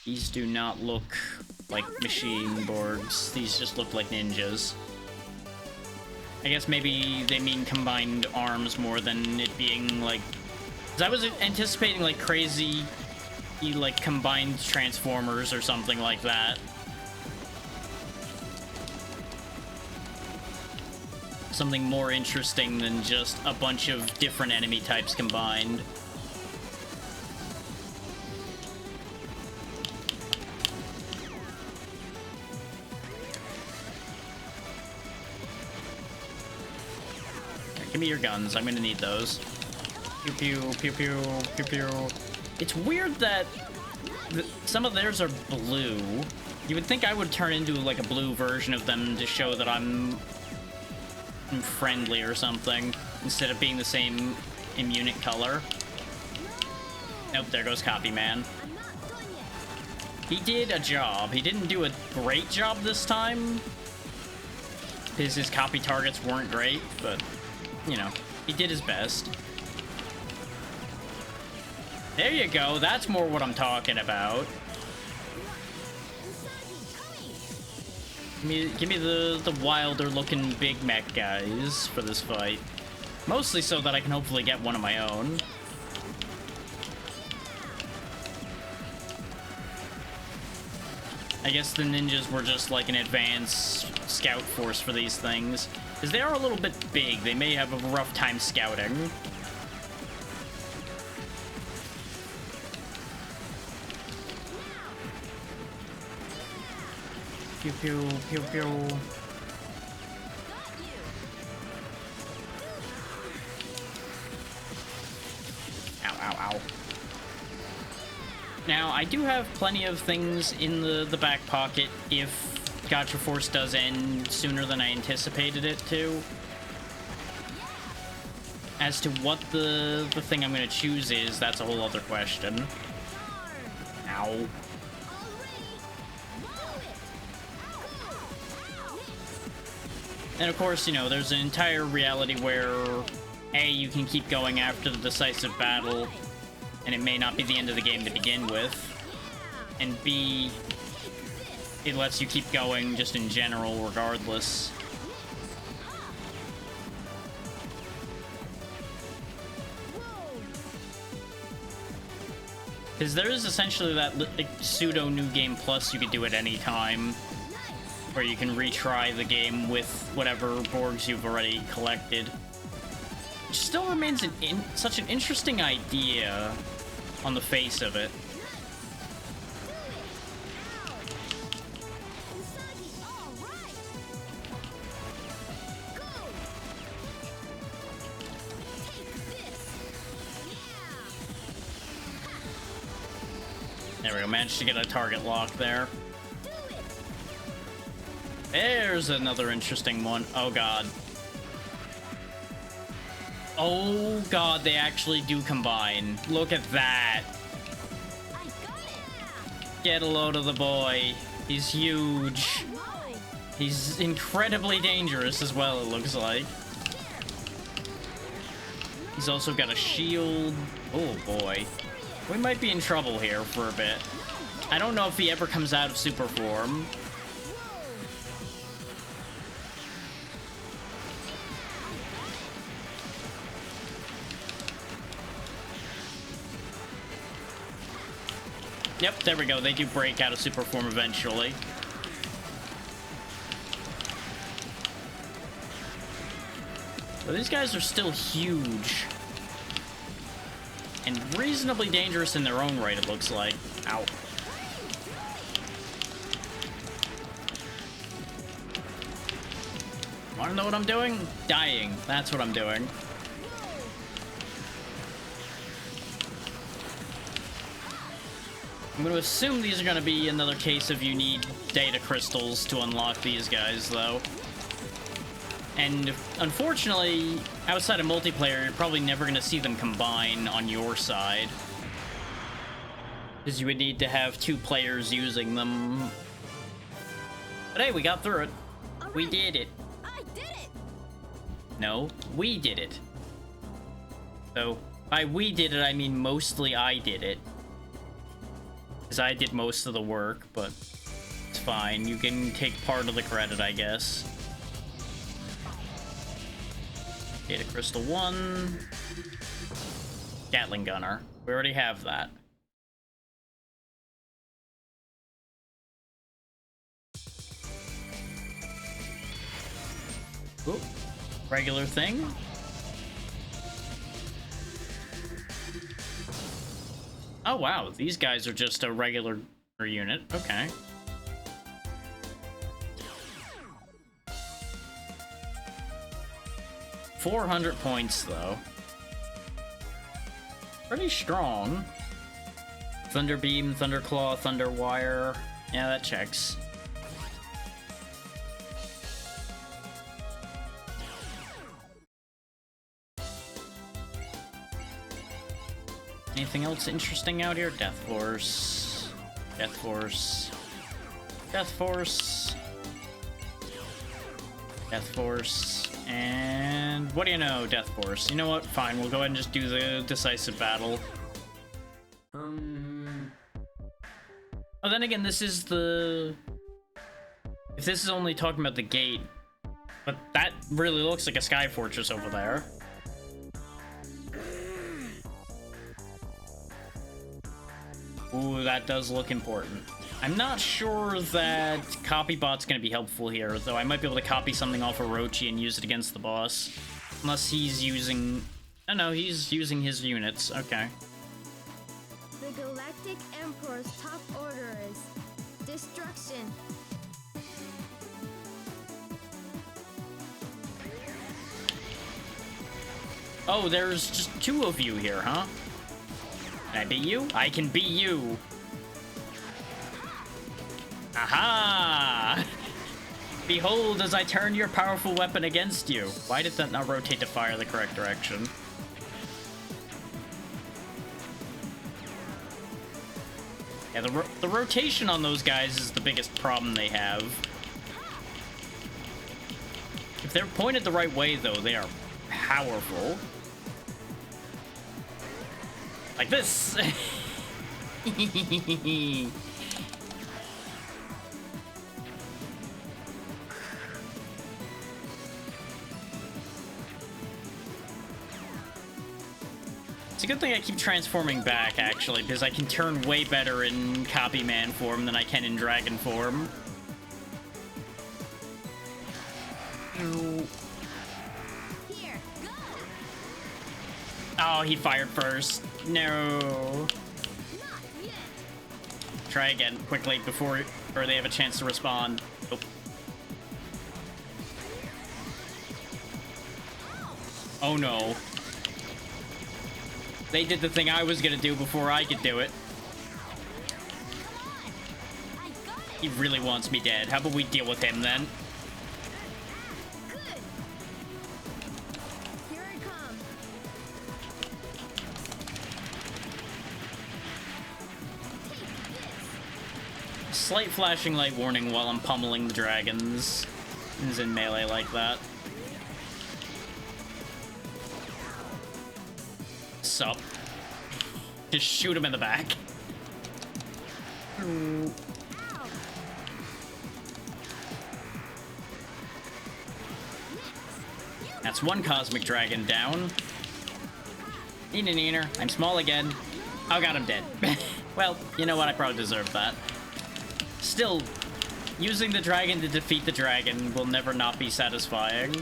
These do not look like Machine Borgs. These just look like ninjas. I guess maybe they mean combined arms more than it being like... 'Cause I was anticipating like crazy, like combined Transformers or something like that. Something more interesting than just a bunch of different enemy types combined. Give me your guns. I'm gonna need those. Pew pew, pew pew, pew pew. It's weird that some of theirs are blue. You would think I would turn into like a blue version of them to show that I'm friendly or something, instead of being the same immunit color. Nope, there goes Copy Man. I'm not done yet. He did a job. He didn't do a great job this time, because his copy targets weren't great, but, you know, he did his best. There you go, that's more what I'm talking about. Give me the wilder looking big mech guys for this fight. Mostly so that I can hopefully get one of my own. I guess the ninjas were just like an advanced scout force for these things. Because they are a little bit big, they may have a rough time scouting. Pew pew, pew pew. Ow, ow, ow. Now, I do have plenty of things in the back pocket if Gotcha Force does end sooner than I anticipated it to. As to what the thing I'm gonna choose is, that's a whole other question. Ow. And of course, you know, there's an entire reality where A, you can keep going after the decisive battle, and it may not be the end of the game to begin with. And B, it lets you keep going just in general, regardless. Because there is essentially that like, pseudo new game plus you could do at any time, where you can retry the game with whatever Borgs you've already collected. Which still remains such an interesting idea on the face of it. There we go, managed to get a target lock there. There's another interesting one. Oh god. Oh god, they actually do combine. Look at that. Get a load of the boy. He's huge. He's incredibly dangerous as well, it looks like. He's also got a shield. Oh boy. We might be in trouble here for a bit. I don't know if he ever comes out of super form. Yep, there we go. They do break out of super form eventually. But these guys are still huge. And reasonably dangerous in their own right, it looks like. Ow. Wanna know what I'm doing? Dying. That's what I'm doing. I'm going to assume these are going to be another case of you need data crystals to unlock these guys, though. And unfortunately, outside of multiplayer, you're probably never going to see them combine on your side. Because you would need to have 2 players using them. But hey, we got through it. All We right. did it. I did it. No, we did it. So, by we did it, I mean mostly I did it. Because I did most of the work, but it's fine. You can take part of the credit, I guess. Data Crystal 1. Gatling Gunner. We already have that. Ooh. Regular thing. Oh wow, these guys are just a regular unit. Okay. $400 points though. Pretty strong. Thunder Beam, Thunder Claw, Thunder Wire. Yeah, that checks. Anything else interesting out here? Death Force. Death Force. Death Force. Death Force. And what do you know, Death Force? You know what? Fine, we'll go ahead and just do the decisive battle. Oh, then again, this is the... If this is only talking about the gate, but that really looks like a Sky Fortress over there. Ooh, that does look important. I'm not sure that Copybot's gonna be helpful here, though I might be able to copy something off of Orochi and use it against the boss. Unless he's using... Oh no, he's using his units. Okay. The Galactic Emperor's top order is destruction. Oh, there's just 2 of you here, huh? Can I beat you? I can beat you. Aha! Behold, as I turn your powerful weapon against you. Why did that not rotate to fire the correct direction? Yeah, the rotation on those guys is the biggest problem they have. If they're pointed the right way, though, they are powerful. Like this. It's a good thing I keep transforming back, actually, because I can turn way better in Copy Man form than I can in Dragon form. Here, go. Oh, he fired first. No. Not yet. Try again, quickly, before or they have a chance to respond. Oh. Oh no. They did the thing I was gonna do before I could do it. I got it. He really wants me dead. How about we deal with him then? Good. Here I come. Take this. Slight flashing light warning while I'm pummeling the dragons. He's in melee like that. Sup? Just shoot him in the back. Ow. That's one cosmic dragon down. Neener, neener. I'm small again. Oh god, I'm dead. Well, you know what? I probably deserve that. Still, using the dragon to defeat the dragon will never not be satisfying.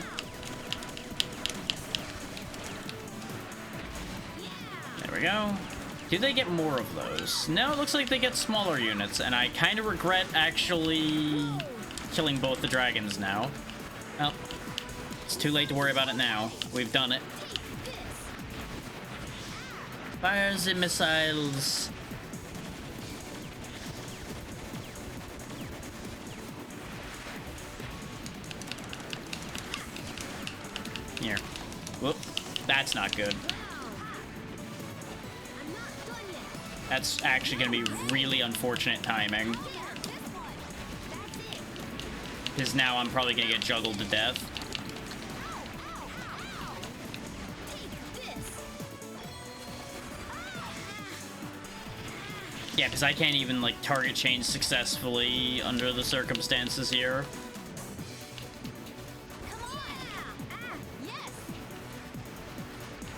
There we go. Do they get more of those? No, it looks like they get smaller units, and I kind of regret actually killing both the dragons now. Well, it's too late to worry about it now. We've done it. Fires and missiles. Here. Whoop. That's not good. I'm not done yet. That's actually going to be really unfortunate timing. Here, this one. That's it. Because now I'm probably going to get juggled to death. Take this. Yeah, because I can't even, like, target change successfully under the circumstances here. Come on. Yes.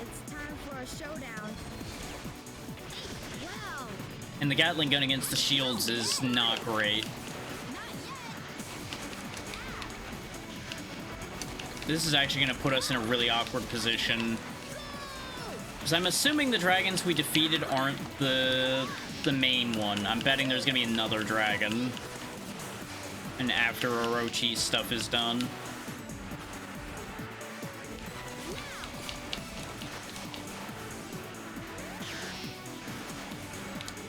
It's time for a showdown. Wow. And the Gatling gun against the shields is not great. Not yet. This is actually going to put us in a really awkward position. Because I'm assuming the dragons we defeated aren't the main one. I'm betting there's going to be another dragon. And after Orochi's stuff is done.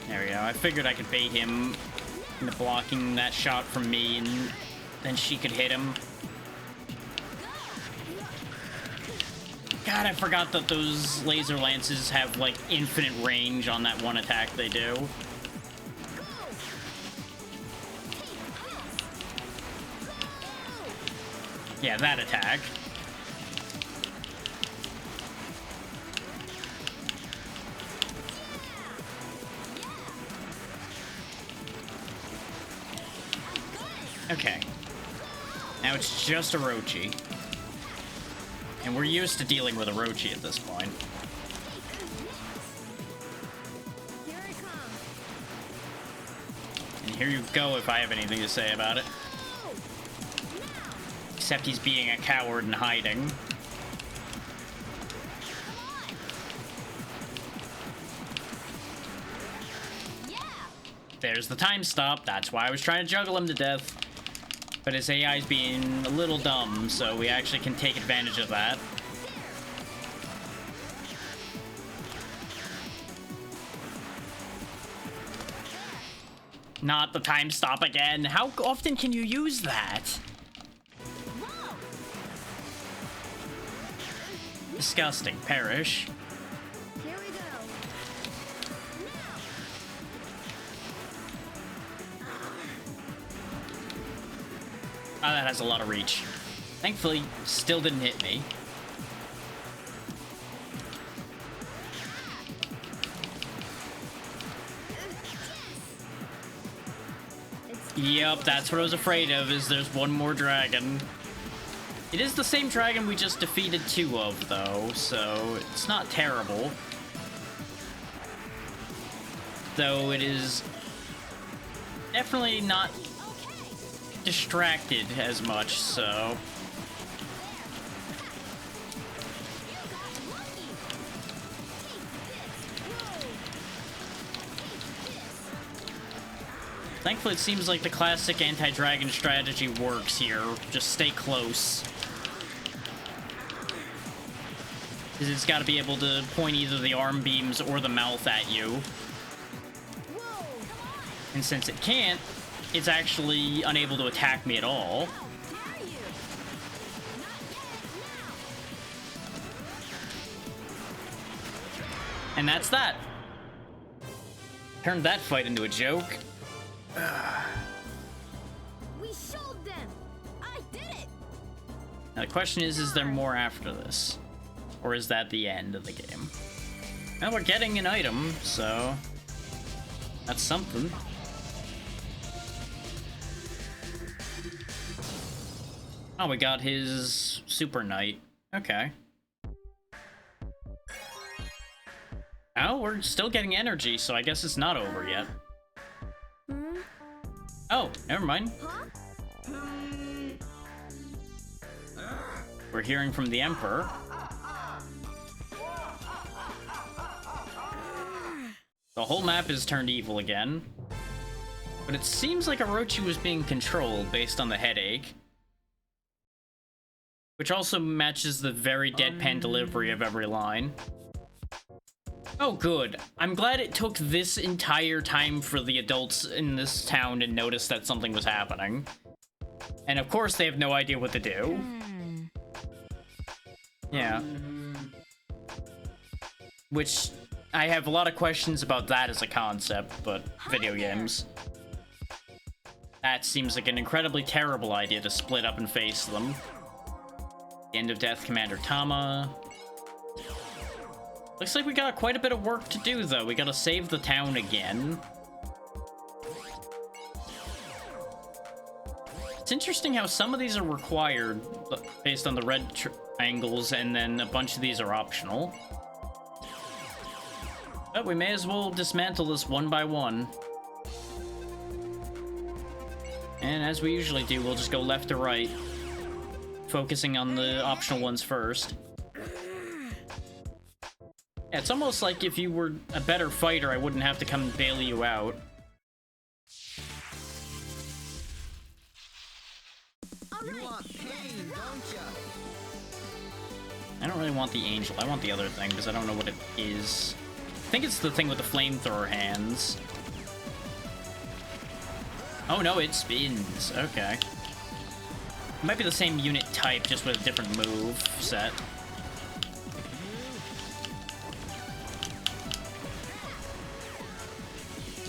There we go. I figured I could bait him into blocking that shot from me, and then she could hit him. God, I forgot that those laser lances have, like, infinite range on that one attack they do. Yeah, that attack. Okay. Now it's just Orochi. And we're used to dealing with Orochi at this point. Here I come. And here you go if I have anything to say about it. Except he's being a coward and hiding. Yeah. There's the time stop. That's why I was trying to juggle him to death. But his AI's being a little dumb, so we actually can take advantage of that. Not the time stop again. How often can you use that? Disgusting. Perish. Here we go. Oh, that has a lot of reach. Thankfully, still didn't hit me. Yep, that's what I was afraid of, is there's one more dragon. It is the same dragon we just defeated 2 of, though, so it's not terrible. Though it is definitely not distracted as much, so... Thankfully, it seems like the classic anti-dragon strategy works here. Just stay close. Because it's got to be able to point either the arm beams or the mouth at you. And since it can't, it's actually unable to attack me at all. And that's that. Turned that fight into a joke. We showed them. I did it. Now the question is there more after this? Or is that the end of the game? Well, we're getting an item, so... that's something. Oh, we got his Super Knight. Okay. Oh, we're still getting energy, so I guess it's not over yet. Oh, never mind. We're hearing from the Emperor. The whole map is turned evil again. But it seems like Orochi was being controlled based on the headache. Which also matches the very deadpan delivery of every line. Oh, good. I'm glad it took this entire time for the adults in this town to notice that something was happening. And of course, they have no idea what to do. Yeah. Which, I have a lot of questions about that as a concept, but video games. That seems like an incredibly terrible idea to split up and face them. End of Death, Commander Tama. Looks like we got quite a bit of work to do, though. We gotta save the town again. It's interesting how some of these are required based on the red triangles, and then a bunch of these are optional. But we may as well dismantle this one by one. And as we usually do, we'll just go left to right, focusing on the optional ones first. Yeah, it's almost like if you were a better fighter, I wouldn't have to come and bail you out. You want pain, don't ya? I don't really want the angel. I want the other thing, because I don't know what it is. I think it's the thing with the flamethrower hands. Oh no, it spins. Okay. It might be the same unit type, just with a different move set.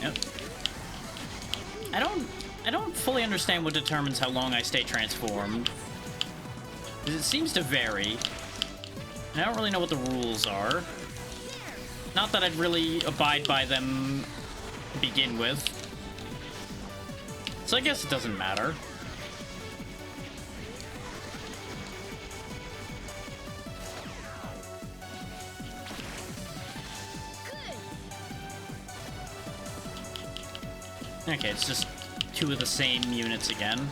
Yep. I don't fully understand what determines how long I stay transformed. It seems to vary. And I don't really know what the rules are. Not that I'd really abide by them to begin with. So I guess it doesn't matter. Okay, it's just 2 of the same units again.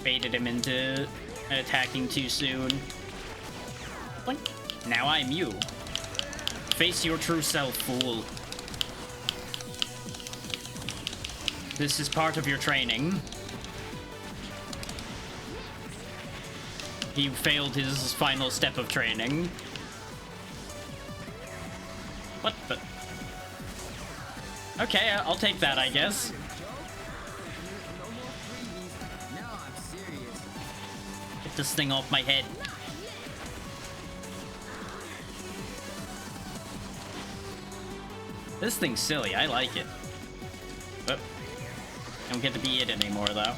Baited him into attacking too soon. What? Now I'm you. Face your true self, fool. This is part of your training. He failed his final step of training. What the? Okay, I'll take that, I guess. this thing off my head. This thing's silly. I like it. But don't get to be it anymore, though.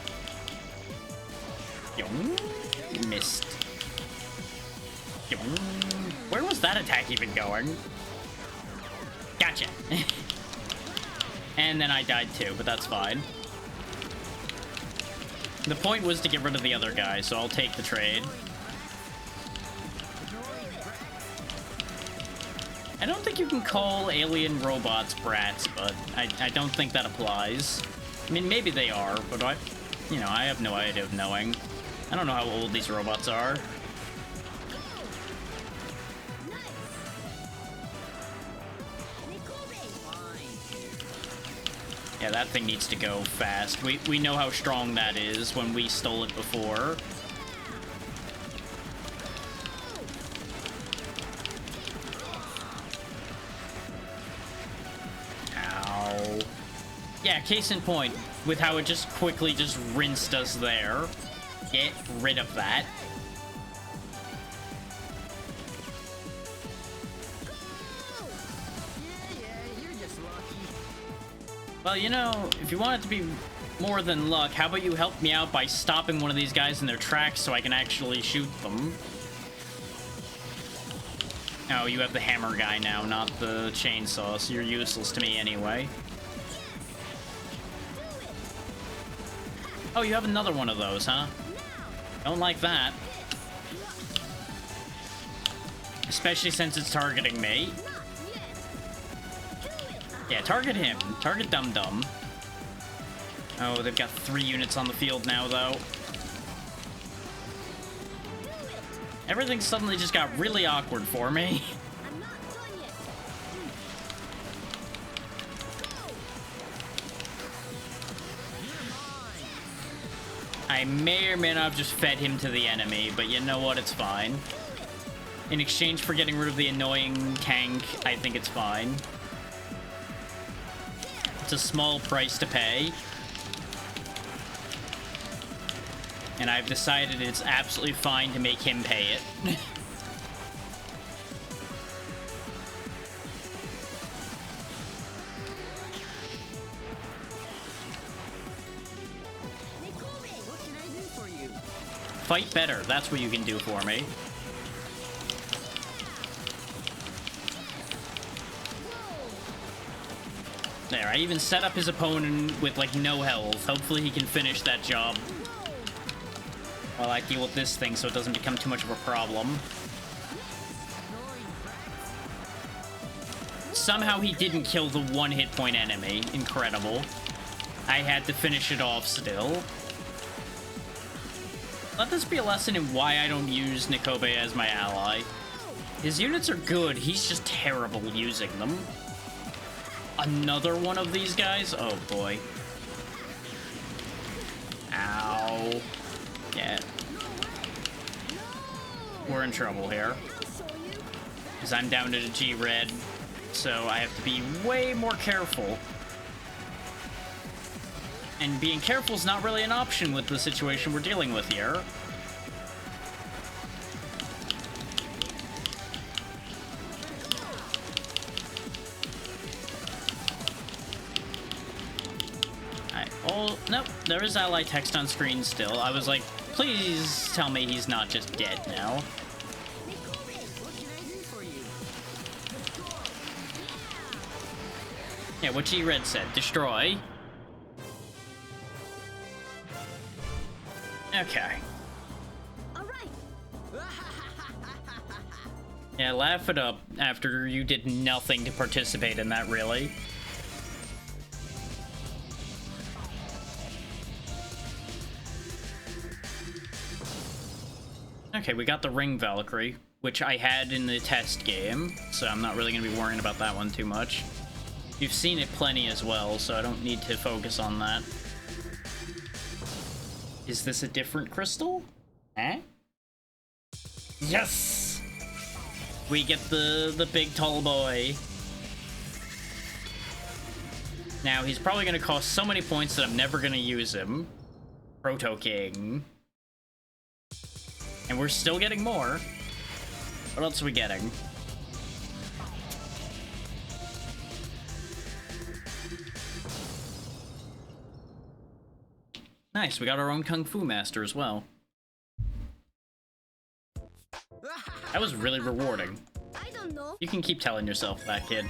Missed. Where was that attack even going? Gotcha. And then I died too, but that's fine. The point was to get rid of the other guy, so I'll take the trade. I don't think you can call alien robots brats, but I don't think that applies. I mean, maybe they are, but I have no idea of knowing. I don't know how old these robots are. Yeah, that thing needs to go fast. We know how strong that is when we stole it before. Ow. Yeah, case in point, with how it just quickly just rinsed us there. Get rid of that. Well, you know, if you want it to be more than luck, how about you help me out by stopping one of these guys in their tracks so I can actually shoot them? Oh, you have the hammer guy now, not the chainsaw, so you're useless to me anyway. Oh, you have another one of those, huh? Don't like that. Especially since it's targeting me. Yeah, target him. Target Dum Dum. Oh, they've got 3 units on the field now, though. Everything suddenly just got really awkward for me. I may or may not have just fed him to the enemy, but you know what? It's fine. In exchange for getting rid of the annoying tank, I think it's fine. It's a small price to pay. And I've decided it's absolutely fine to make him pay it. Fight better. That's what you can do for me. There, I even set up his opponent with, like, no health. Hopefully he can finish that job while I deal with this thing so it doesn't become too much of a problem. Somehow he didn't kill the 1 hit point enemy. Incredible. I had to finish it off still. Let this be a lesson in why I don't use Nikobe as my ally. His units are good, he's just terrible using them. Another one of these guys? Oh boy. Ow. Yeah. We're in trouble here. Because I'm down to the G-Red, so I have to be way more careful. And being careful is not really an option with the situation we're dealing with here. Oh, nope, there is ally text on screen still. I was like, please tell me he's not just dead now. Yeah, what G-Red said, destroy. Okay. Yeah, laugh it up after you did nothing to participate in that, really. Okay, we got the Ring Valkyrie, which I had in the test game, so I'm not really going to be worrying about that one too much. You've seen it plenty as well, so I don't need to focus on that. Is this a different crystal? Eh? Yes! We get the big tall boy. Now, he's probably going to cost so many points that I'm never going to use him. Proto King. And we're still getting more. What else are we getting? Nice, we got our own Kung Fu Master as well. That was really rewarding. I don't know. You can keep telling yourself that, kid.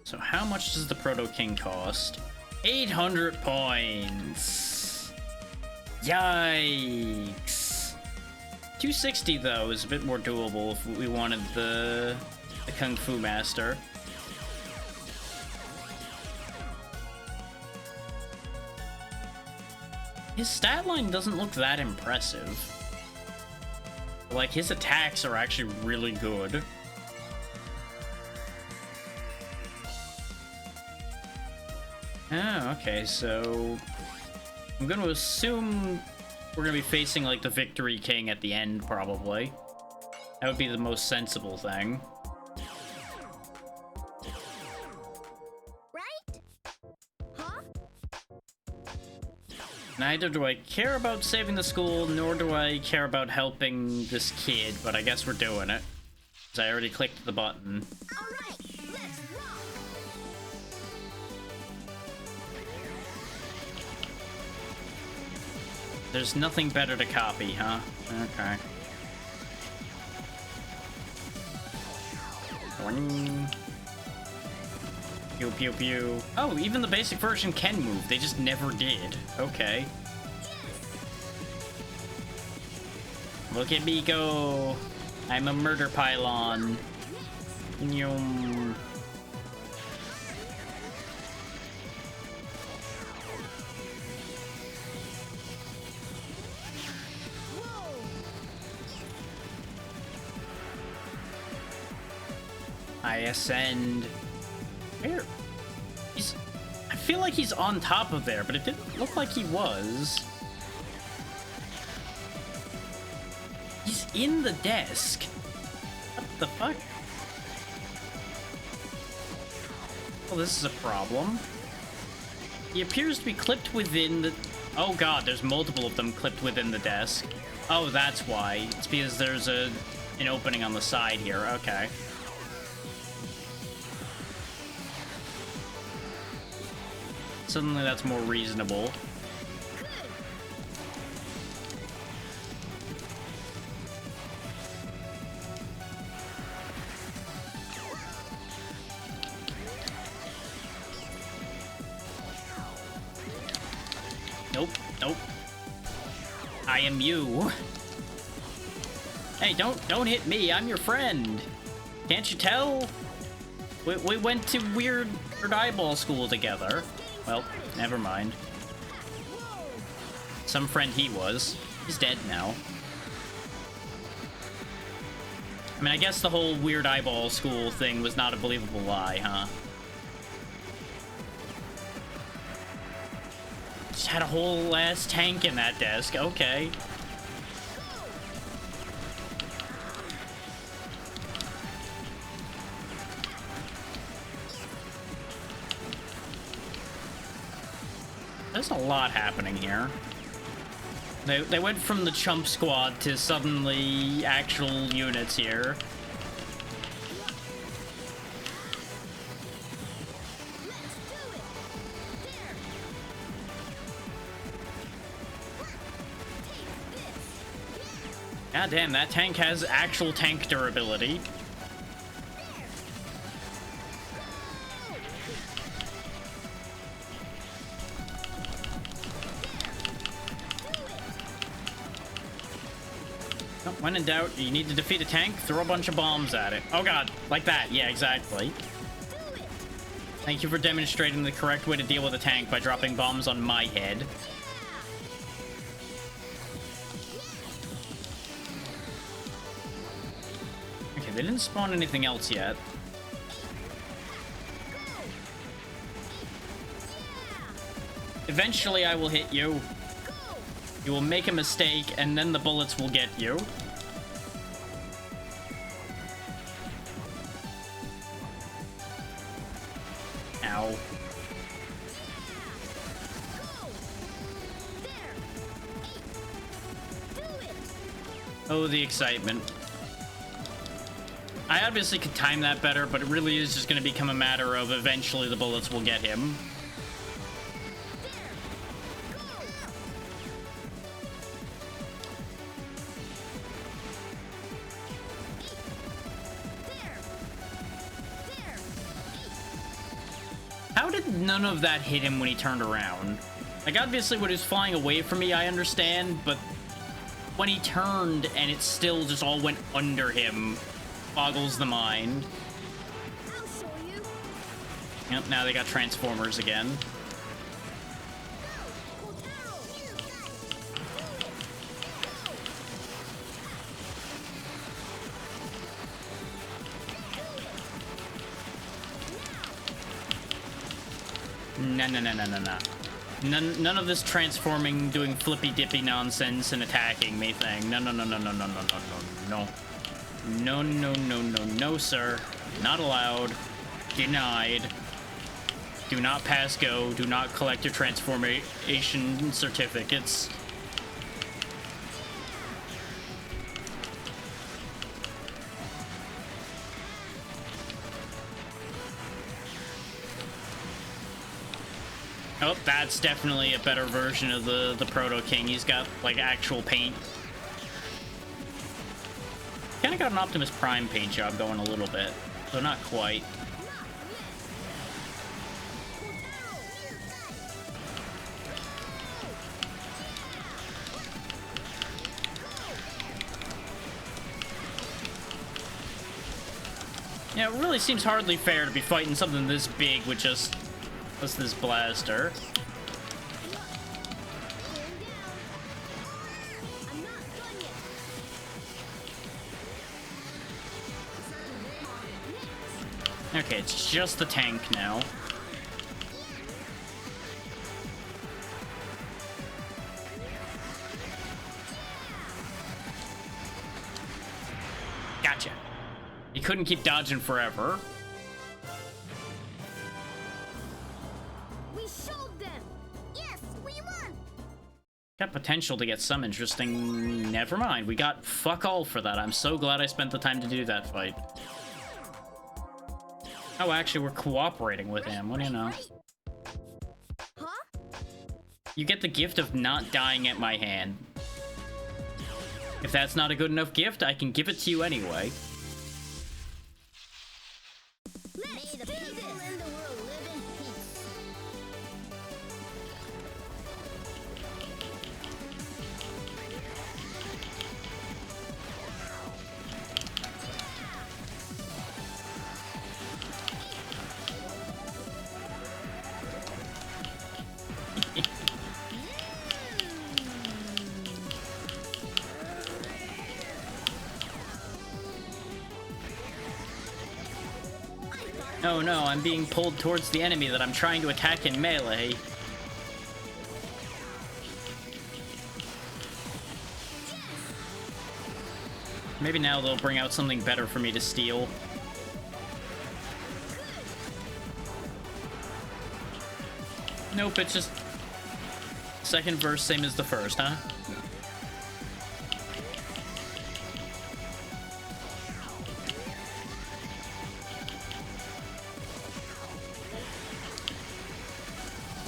So how much does the Proto King cost? 800 points! Yikes! 260 though is a bit more doable if we wanted the Kung Fu Master. His stat line doesn't look that impressive. Like, his attacks are actually really good. Oh, okay, so I'm gonna assume we're gonna be facing, like, the Victory King at the end, probably. That would be the most sensible thing. Right? Huh? Neither do I care about saving the school, nor do I care about helping this kid, but I guess we're doing it. Because I already clicked the button. All right, let's rock. There's nothing better to copy, huh? Okay. Boing. Pew pew pew. Oh, even the basic version can move. They just never did. Okay. Look at me go. I'm a murder pylon. Yum. I ascend. Where? I feel like he's on top of there, but it didn't look like he was. He's in the desk. What the fuck? Well, this is a problem. He appears to be clipped within the... Oh god, there's multiple of them clipped within the desk. Oh, that's why. It's because there's an opening on the side here. Okay. Suddenly that's more reasonable. Nope, nope. I am you. Hey, don't hit me. I'm your friend. Can't you tell? We went to weird eyeball school together. Well, never mind. Some friend he was. He's dead now. I mean, I guess the whole weird eyeball school thing was not a believable lie, huh? Just had a whole ass tank in that desk. Okay. There's a lot happening here. They went from the chump squad to suddenly actual units here. God damn, that tank has actual tank durability. When in doubt, you need to defeat a tank, throw a bunch of bombs at it. Oh god, like that. Yeah, exactly. Thank you for demonstrating the correct way to deal with a tank by dropping bombs on my head. Okay, they didn't spawn anything else yet. Eventually, I will hit you. You will make a mistake, and then the bullets will get you. Ow. Oh, the excitement. I obviously could time that better, but it really is just going to become a matter of eventually the bullets will get him. How did none of that hit him when he turned around? Like, obviously when he was flying away from me, I understand, but when he turned and it still just all went under him, boggles the mind. I'll show you. Yep, now they got Transformers again. No, no, no, no, no, no. None of this transforming, doing flippy-dippy nonsense and attacking me thing. No, no, no, no, no, no, no, no, no, no. No, no, no, no, no, sir. Not allowed. Denied. Do not pass go. Do not collect your transformation certificates. Oh, that's definitely a better version of the Proto King. He's got, like, actual paint. Kind of got an Optimus Prime paint job going a little bit, though not quite. Yeah, it really seems hardly fair to be fighting something this big with just this blaster. Okay, it's just the tank now. Gotcha. You couldn't keep dodging forever. We showed them. Yes, we won. Got potential to get some interesting... Never mind, we got fuck all for that. I'm so glad I spent the time to do that fight. Oh, actually, we're cooperating with him. What do you know? Huh? You get the gift of not dying at my hand. If that's not a good enough gift, I can give it to you anyway. May the people in the world live in peace. Oh no, I'm being pulled towards the enemy that I'm trying to attack in melee. Maybe now they'll bring out something better for me to steal. Nope, it's just... Second verse, same as the first, huh?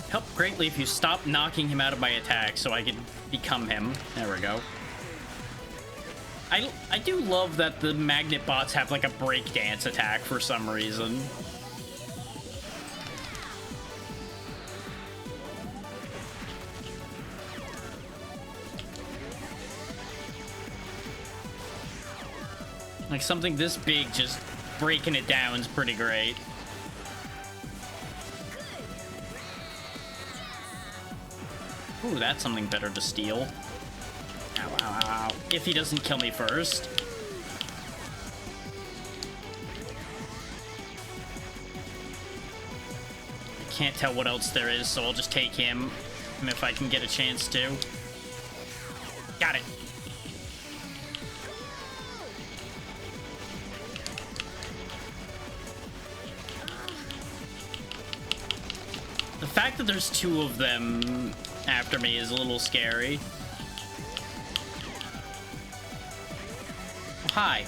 Help greatly if you stop knocking him out of my attack so I can become him. There we go. I do love that the magnet bots have like a breakdance attack for some reason. Like something this big, just breaking it down is pretty great. Ooh, that's something better to steal. Ow, ow, ow, ow. If he doesn't kill me first. I can't tell what else there is, so I'll just take him if I can get a chance to. Got it. The fact that there's two of them after me is a little scary. Hi,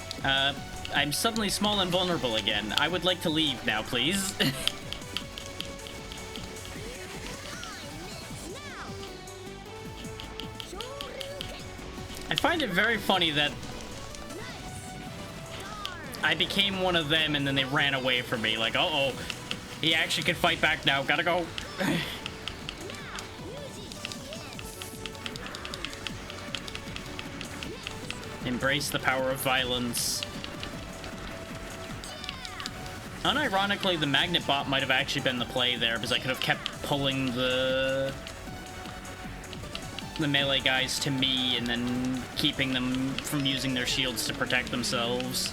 I'm suddenly small and vulnerable again. I would like to leave now, please. I find it very funny that I became one of them and then they ran away from me. Like, uh-oh, he actually can fight back now. Gotta go. Embrace the power of violence. Unironically, the magnet bot might have actually been the play there, because I could have kept pulling the melee guys to me and then keeping them from using their shields to protect themselves.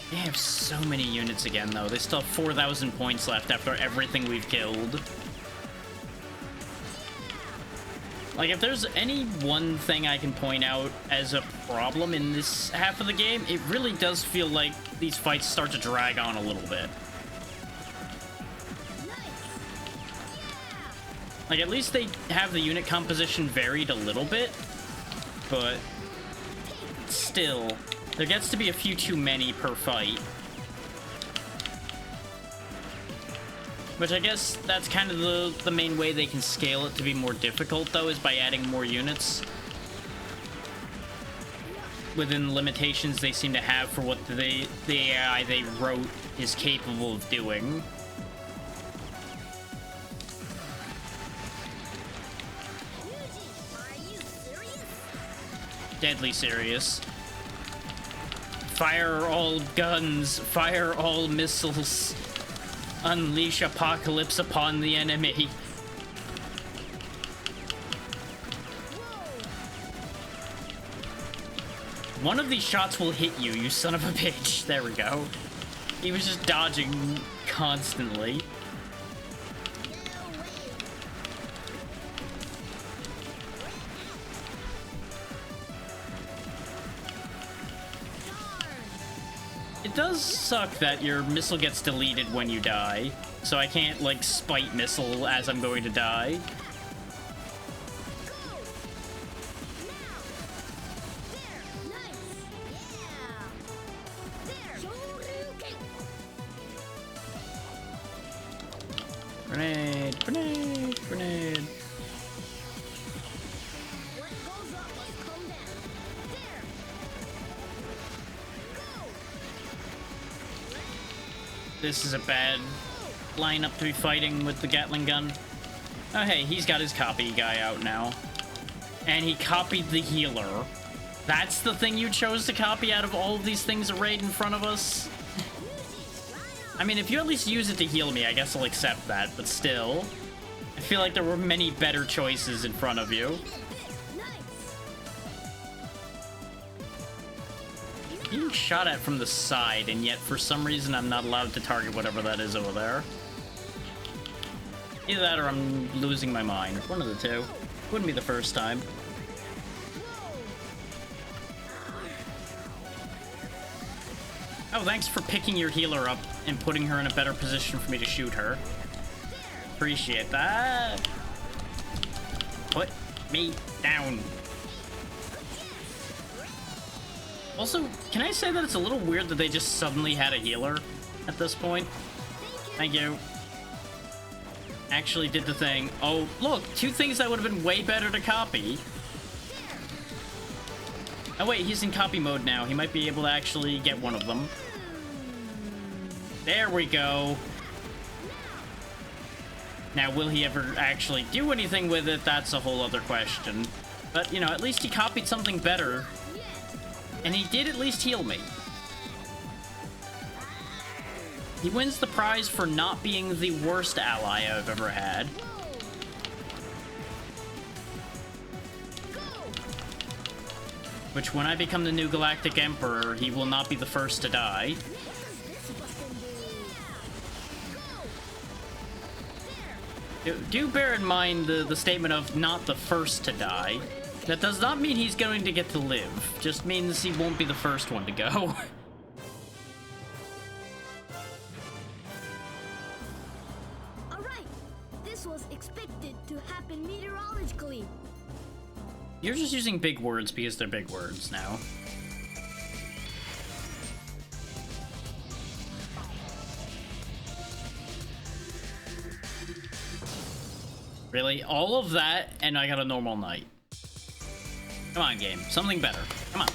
They have so many units again, though. They still have 4,000 points left after everything we've killed. Like, if there's any one thing I can point out as a problem in this half of the game, it really does feel like these fights start to drag on a little bit. Like, at least they have the unit composition varied a little bit, but still, there gets to be a few too many per fight. Which I guess that's kind of the main way they can scale it to be more difficult, though, is by adding more units within the limitations they seem to have for what the AI they wrote is capable of doing. Deadly serious. Fire all guns, fire all missiles. Unleash apocalypse upon the enemy. One of these shots will hit you, you son of a bitch. There we go. He was just dodging constantly. It does suck that your missile gets deleted when you die, so I can't, like, spite missile as I'm going to die. Grenade, grenade, grenade. This is a bad lineup to be fighting with the Gatling gun. Oh, hey, he's got his copy guy out now. And he copied the healer. That's the thing you chose to copy out of all of these things arrayed in front of us? I mean, if you at least use it to heal me, I guess I'll accept that, but still. I feel like there were many better choices in front of you. Being shot at from the side, and yet for some reason I'm not allowed to target whatever that is over there. Either that or I'm losing my mind. One of the two. Wouldn't be the first time. Oh, thanks for picking your healer up and putting her in a better position for me to shoot her. Appreciate that. Put me down. Also, can I say that it's a little weird that they just suddenly had a healer at this point? Thank you. Actually did the thing. Oh, look, two things that would have been way better to copy. Oh wait, he's in copy mode now. He might be able to actually get one of them. There we go. Now, will he ever actually do anything with it? That's a whole other question. But, you know, at least he copied something better. And he did at least heal me. He wins the prize for not being the worst ally I've ever had. Which, when I become the new Galactic Emperor, he will not be the first to die. Do bear in mind the statement of not the first to die. That does not mean he's going to get to live. Just means he won't be the first one to go. Alright, this was expected to happen meteorologically. You're just using big words because they're big words now. Really? All of that, and I got a normal night. Come on, game. Something better. Come on.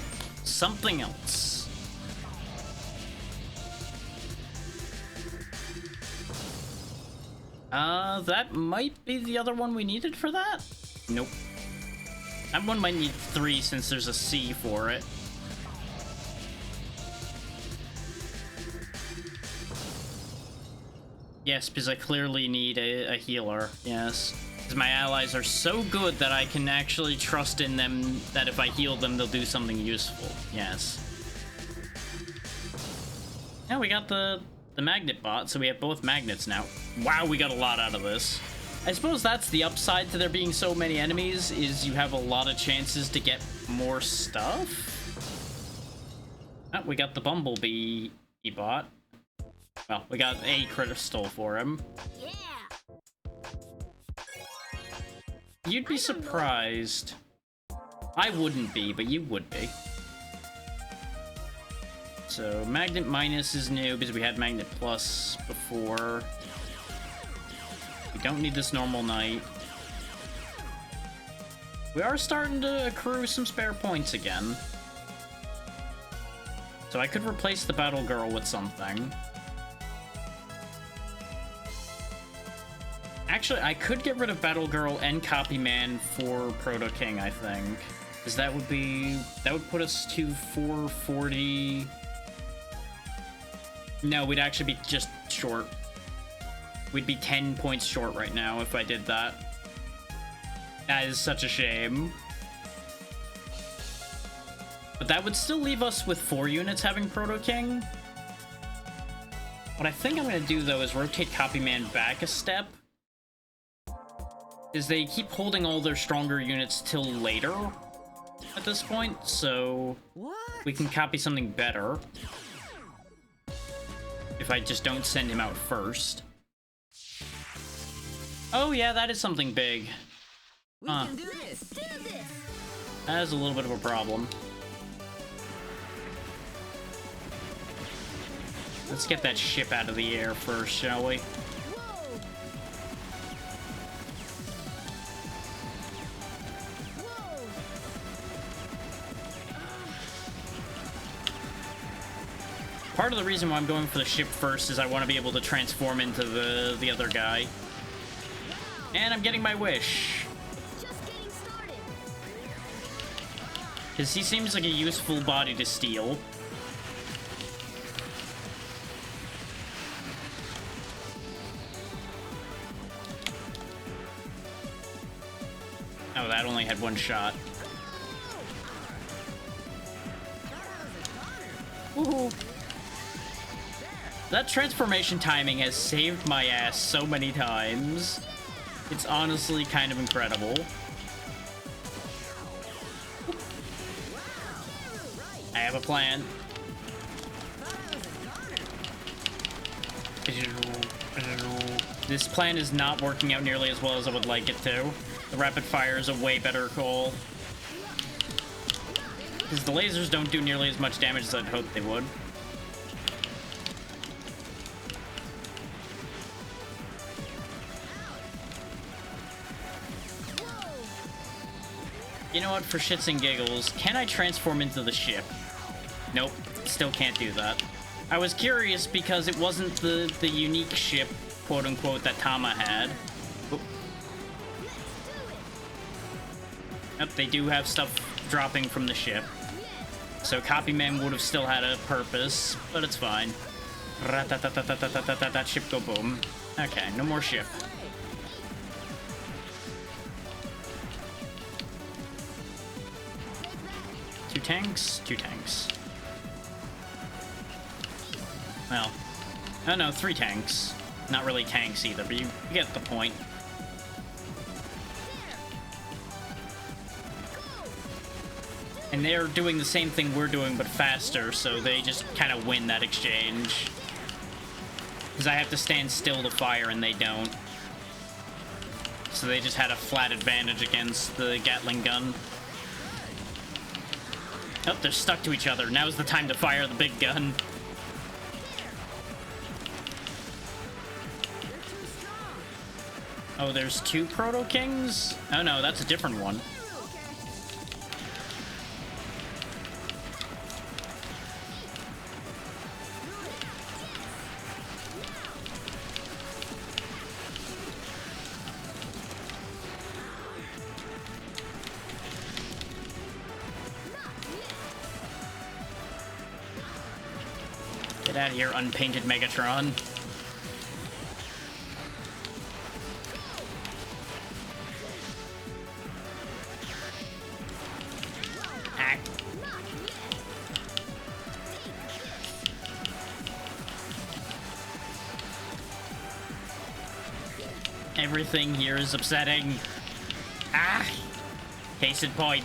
Something else. That might be the other one we needed for that? Nope. That one might need 3 since there's a C for it. Yes, because I clearly need a healer. Yes. Because my allies are so good that I can actually trust in them that if I heal them, they'll do something useful. Yes. Now we got the magnet bot, so we have both magnets now. Wow, we got a lot out of this. I suppose that's the upside to there being so many enemies, is you have a lot of chances to get more stuff. Oh, we got the Bumblebee bot. Well, we got a crystal for him. Yeah. You'd be surprised. I wouldn't be, but you would be. So, Magnet Minus is new because we had Magnet Plus before. We don't need this normal night. We are starting to accrue some spare points again. So I could replace the Battle Girl with something. Actually, I could get rid of Battle Girl and Copy Man for Proto King, I think. Because that would put us to 440. No, we'd actually be just short. We'd be 10 points short right now if I did that. That is such a shame. But that would still leave us with 4 units having Proto King. What I think I'm going to do, though, is rotate Copy Man back a step. Is they keep holding all their stronger units till later at this point, so we can copy something better. If I just don't send him out first. Oh yeah, that is something big. We can do this. That is a little bit of a problem. Let's get that ship out of the air first, shall we? Part of the reason why I'm going for the ship first is I want to be able to transform into the other guy. And I'm getting my wish. Just getting started. Because he seems like a useful body to steal. Oh, that only had 1 shot. Woohoo! That transformation timing has saved my ass so many times. It's honestly kind of incredible. I have a plan. This plan is not working out nearly as well as I would like it to. The rapid fire is a way better call. Because the lasers don't do nearly as much damage as I'd hoped they would. You know what, for shits and giggles, can I transform into the ship? Nope, still can't do that. I was curious because it wasn't the unique ship, quote-unquote, that Tama had. Oh. Yep, they do have stuff dropping from the ship. So Copy Man would have still had a purpose, but it's fine. That ship go boom. Okay, no more ship. Two tanks. Well, oh no, 3 tanks. Not really tanks either, but you get the point. And they're doing the same thing we're doing, but faster, so they just kind of win that exchange. Because I have to stand still to fire, and they don't. so they just had a flat advantage against the Gatling gun. Oh, they're stuck to each other. Now's the time to fire the big gun. Oh, there's two Proto Kings? Oh no, that's a different one. Get out of here, unpainted Megatron. Everything here is upsetting. Ah! Case in point.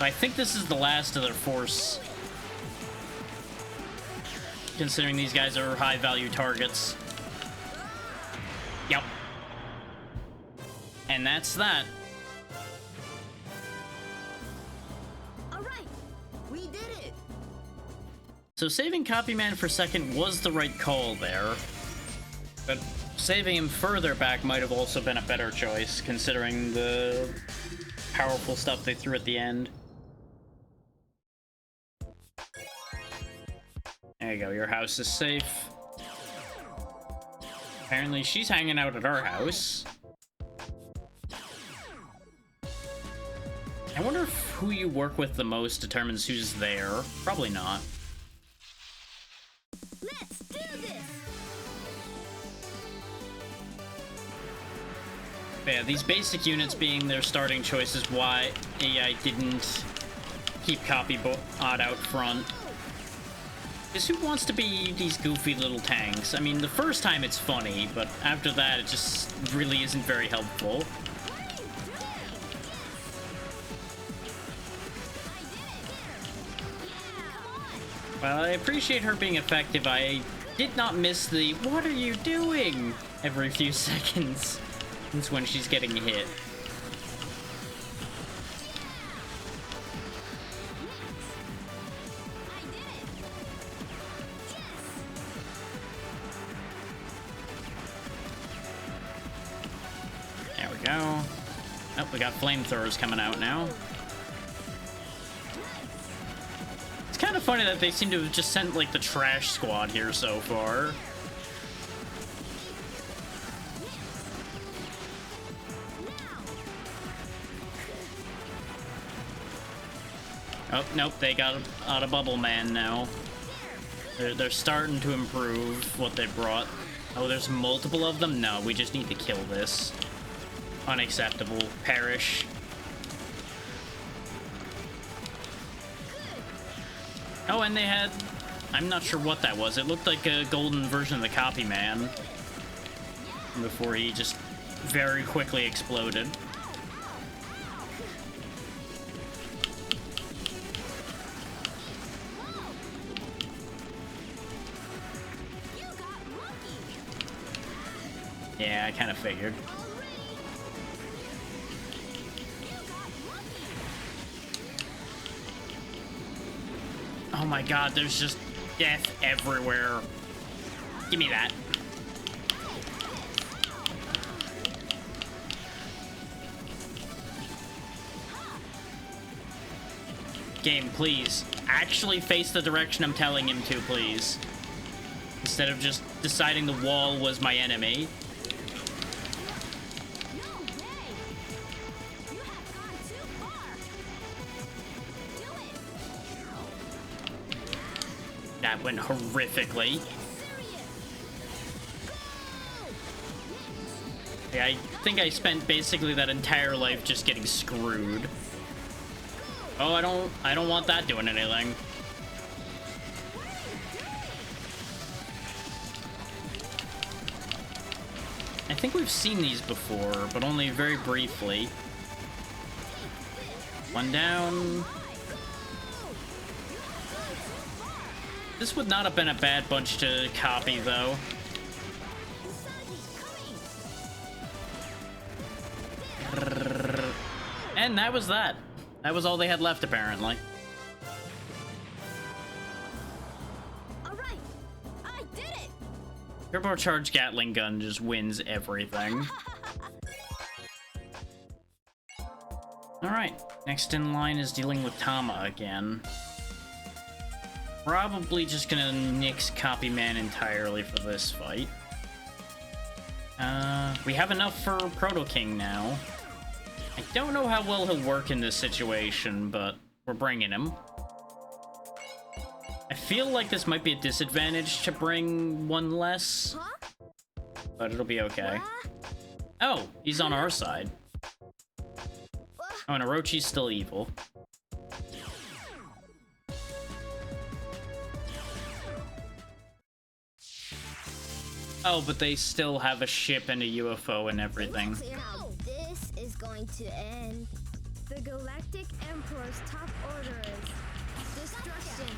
I think this is the last of their force. Considering these guys are high-value targets. Yep. And that's that. All right, we did it. So saving Copyman for second was the right call there. But saving him further back might have also been a better choice, considering the powerful stuff they threw at the end. There you go, your house is safe. Apparently she's hanging out at our house. I wonder if who you work with the most determines who's there. Probably not. Let's do this. But yeah, these basic units being their starting choice is why AI didn't keep Copybot out front. Because who wants to be these goofy little tanks? I mean, the first time it's funny, but after that it just really isn't very helpful. While I appreciate her being effective, I did not miss the "what are you doing?" every few seconds. That's when she's getting hit. There we go. Oh, we got flamethrowers coming out now. It's kind of funny that they seem to have just sent, like, the trash squad here so far. Oh, nope, they got out of Bubble Man now. They're starting to improve what they brought. Oh, there's multiple of them? No, we just need to kill this. Unacceptable. Perish. Oh, and they had... I'm not sure what that was. It looked like a golden version of the Copyman. Before he just very quickly exploded. Yeah, I kind of figured. Oh my god, there's just death everywhere. Give me that. Game, please. Actually face the direction I'm telling him to, please. Instead of just deciding the wall was my enemy. That went horrifically. Yeah, I think I spent basically that entire life just getting screwed. Oh, I don't want that doing anything. I think we've seen these before, but only very briefly. One down. This would not have been a bad bunch to copy, though. And that was that. That was all they had left, apparently. Alright, I did it! Turbocharged Gatling gun just wins everything. Alright, next in line is dealing with Tama again. Probably just gonna nix Copy Man entirely for this fight. We have enough for Proto King now. I don't know how well he'll work in this situation, but we're bringing him. I feel like this might be a disadvantage to bring one less, Huh? but it'll be okay. What? Oh, he's on our side. Oh, and Orochi's still evil. Oh, but they still have a ship and a UFO and everything. Let's see how this is going to end. The Galactic Emperor's top order is destruction.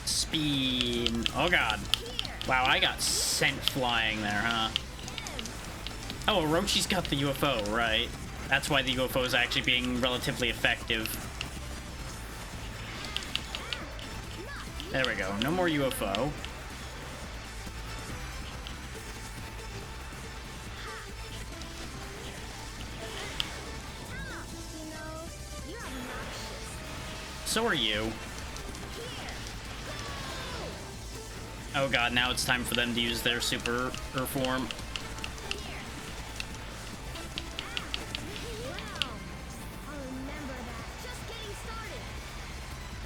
Speed. Oh god. Wow, I got sent flying there, huh? Oh, Orochi's got the UFO, right? That's why the UFO is actually being relatively effective. There we go. No more UFO. You know, you're obnoxious. So are you. Oh god, now it's time for them to use their super form. Wow. I'll remember that. Just getting started.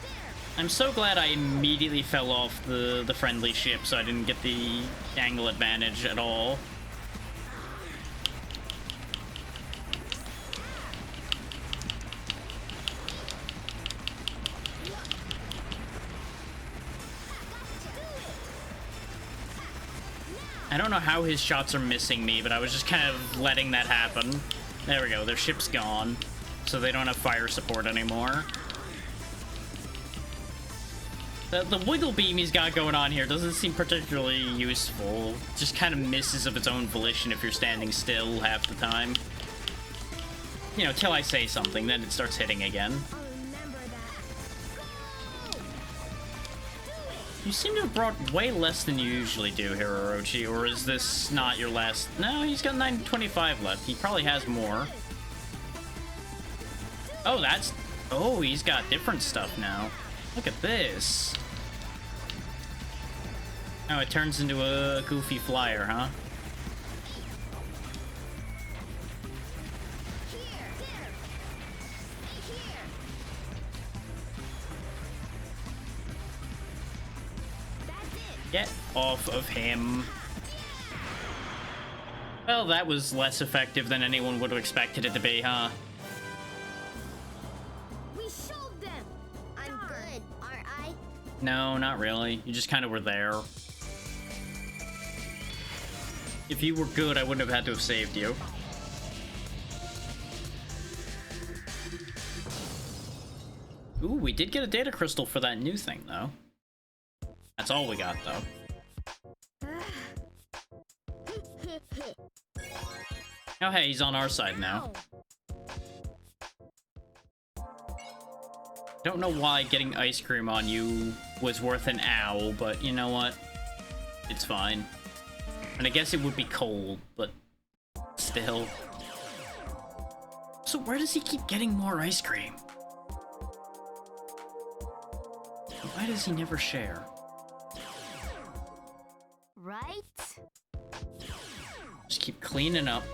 There! I'm so glad I immediately fell off the friendly ship so I didn't get the angle advantage at all. I don't know how his shots are missing me, but I was just kind of letting that happen. There we go, their ship's gone, so they don't have fire support anymore. The wiggle beam he's got going on here doesn't seem particularly useful. Just kind of misses of its own volition if you're standing still half the time. You know, till I say something, then it starts hitting again. I'll remember that. You seem to have brought way less than you usually do here, Orochi, or is this not your last? No, he's got 925 left. He probably has more. Oh, that's... Oh, he's got different stuff now. Look at this. Oh, it turns into a goofy flyer, huh? Get off of him. Well, that was less effective than anyone would have expected it to be, huh? We showed them! I'm good, aren't I? No, not really. You just kind of were there. If you were good, I wouldn't have had to have saved you. Ooh, we did get a data crystal for that new thing, though. That's all we got, though. Oh, hey, he's on our side now. Don't know why getting ice cream on you was worth an ow, but you know what? It's fine. And I guess it would be cold, but still. So where does he keep getting more ice cream? Why does he never share? Right? Just keep cleaning up.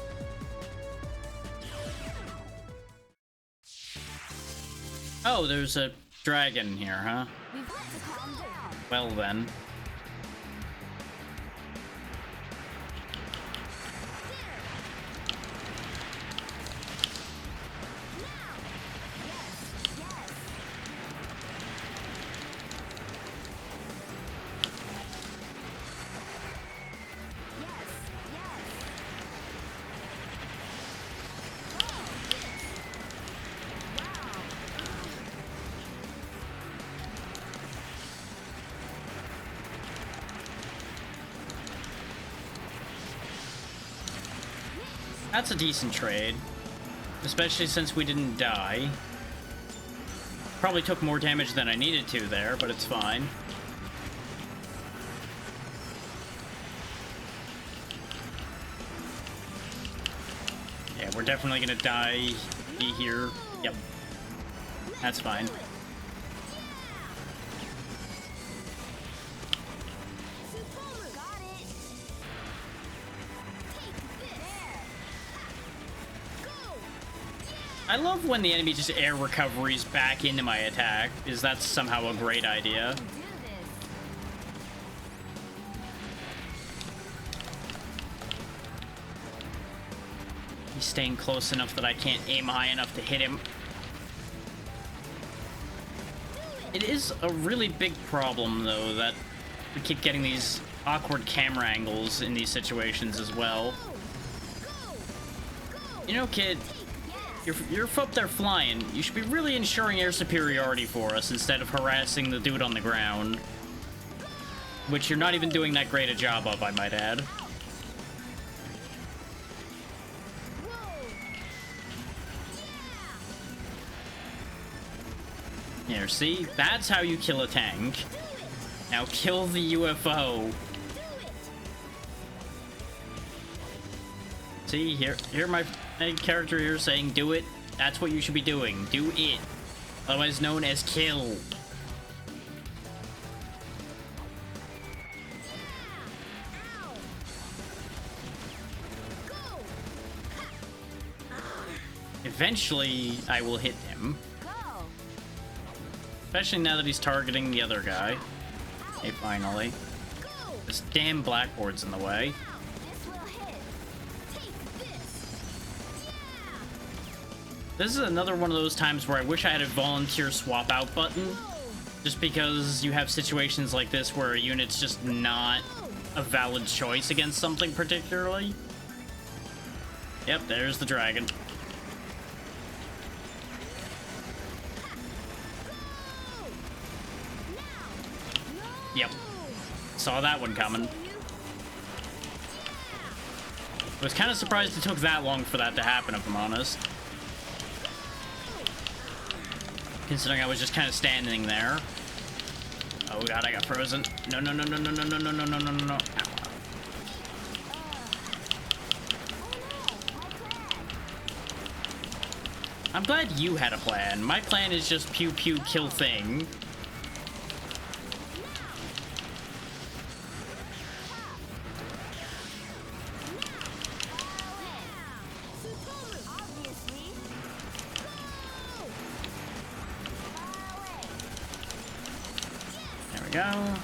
Oh, there's a dragon here, huh? We've got to calm down. Well then. That's a decent trade. Especially since we didn't die. Probably took more damage than I needed to there, but it's fine. Yeah, we're definitely gonna die here. Yep. That's fine. I love when the enemy just air recoveries back into my attack, because that's somehow a great idea. He's staying close enough that I can't aim high enough to hit him. It is a really big problem, though, that we keep getting these awkward camera angles in these situations as well. You know, kid, you're up there flying. You should be really ensuring air superiority for us instead of harassing the dude on the ground. Which you're not even doing that great a job of, I might add. Here, see? That's how you kill a tank. Now kill the UFO. See, here my character here saying do it. That's what you should be doing. Do it. Otherwise known as kill. Eventually, I will hit him. Especially now that he's targeting the other guy. Hey, finally. This damn blackboard's in the way. This is another one of those times where I wish I had a volunteer swap out button. Just because you have situations like this where a unit's just not a valid choice against something particularly. Yep, there's the dragon. Yep. Saw that one coming. I was kind of surprised it took that long for that to happen, if I'm honest. Considering I was just kind of standing there. Oh god, I got frozen. No, no, no, no, no, no, no, no, no, no, no, no, no. I'm glad you had a plan. My plan is just pew pew kill thing. Go.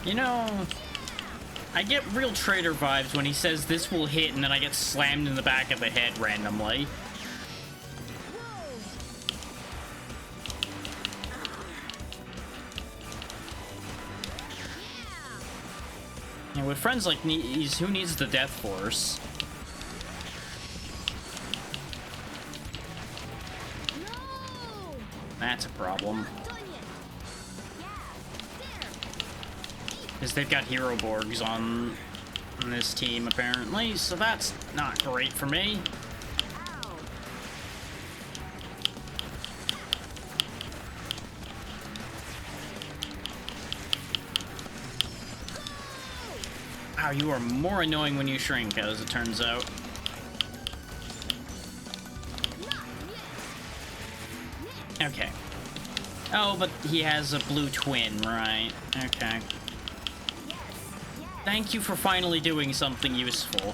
You know, I get real traitor vibes when he says this will hit and then I get slammed in the back of the head randomly. And with friends like these, who needs the Death Force? That's a problem. Because they've got Hero Borgs on this team, apparently, so that's not great for me. Wow, you are more annoying when you shrink, as it turns out. Okay. Oh, but he has a blue twin, right? Okay. Thank you for finally doing something useful.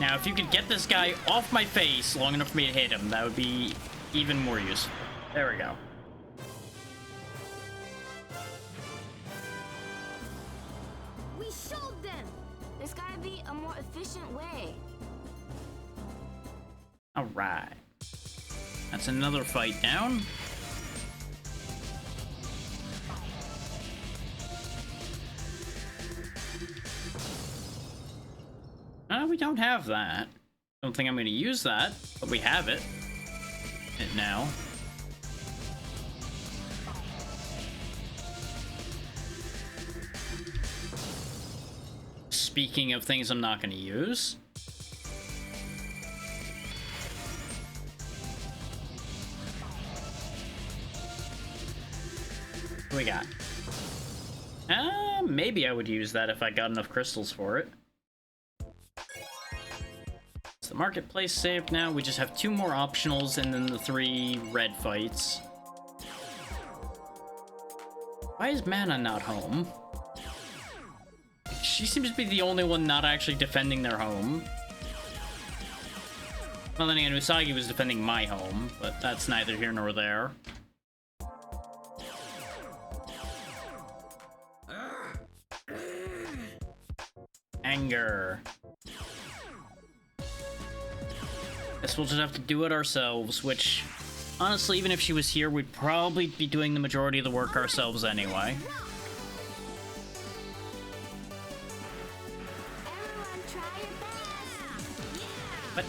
Now, if you could get this guy off my face long enough for me to hit him, that would be even more useful. There we go. We showed them! There's gotta be a more efficient way. Alright. That's another fight down. We don't have that. Don't think I'm going to use that, but we have it. Now. speaking of things I'm not going to use. What we got? Maybe I would use that if I got enough crystals for it. It's the marketplace saved now. We just have 2 more optionals and then the 3 red fights. Why is Mana not home? She seems to be the only one not actually defending their home. Well, then again, Usagi was defending my home, but that's neither here nor there. Anger. Guess we'll just have to do it ourselves, which, honestly, even if she was here, we'd probably be doing the majority of the work ourselves anyway. But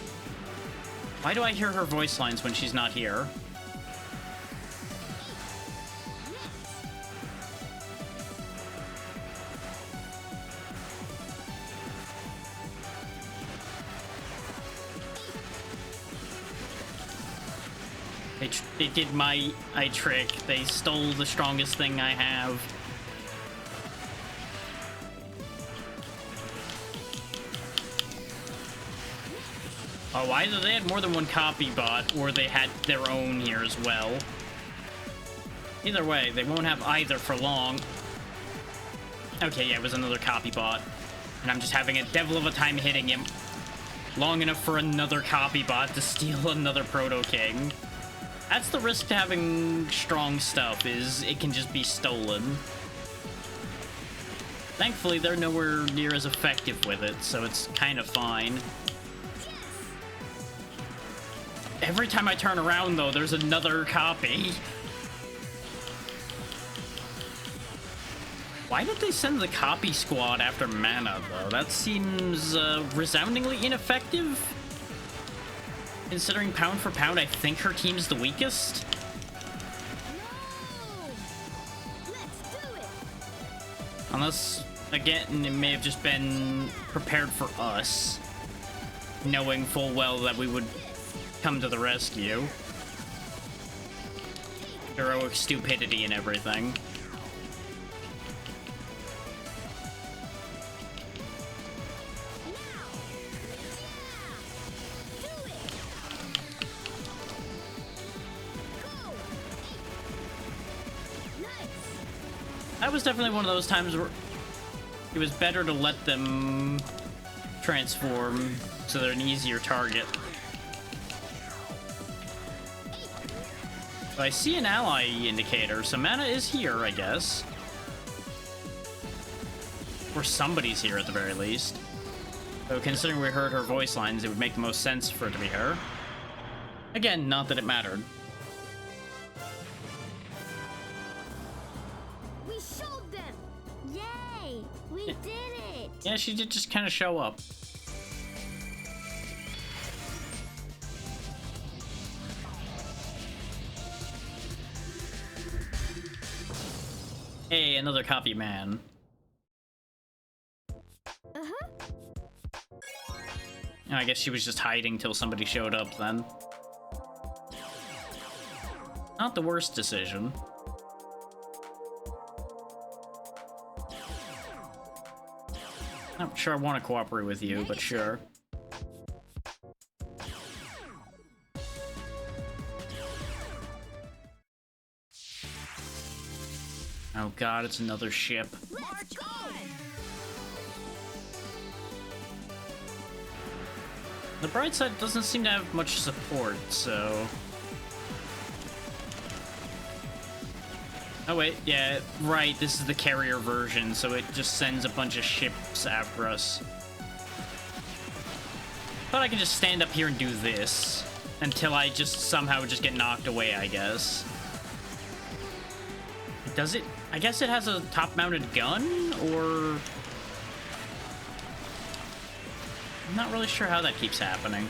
why do I hear her voice lines when she's not here? They did my eye trick. They stole the strongest thing I have. Oh, either they had more than one copy bot, or they had their own here as well. Either way, they won't have either for long. Okay, yeah, it was another copy bot. And I'm just having a devil of a time hitting him. Long enough for another copy bot to steal another Proto King. That's the risk to having strong stuff, is it can just be stolen. Thankfully, they're nowhere near as effective with it, so it's kind of fine. Every time I turn around, though, there's another copy. Why did they send the copy squad after Mana, though? That seems resoundingly ineffective. Considering pound for pound, I think her team's the weakest. Unless, again, it may have just been prepared for us, knowing full well that we would come to the rescue. Heroic stupidity and everything. That was definitely one of those times where it was better to let them transform so they're an easier target. So I see an ally indicator, so Mana is here, I guess. Or somebody's here at the very least. So considering we heard her voice lines, it would make the most sense for it to be her. Again, not that it mattered. Yeah, she did just kind of show up. Hey, another copy man. I guess she was just hiding till somebody showed up then. Not the worst decision. Not sure I want to cooperate with you, but sure. Oh god, it's another ship. The bright side doesn't seem to have much support, so... Oh wait, yeah, right, this is the carrier version, so it just sends a bunch of ships after us. But I can just stand up here and do this, until I just somehow just get knocked away, I guess. Does it? I guess it has a top-mounted gun, or... I'm not really sure how that keeps happening.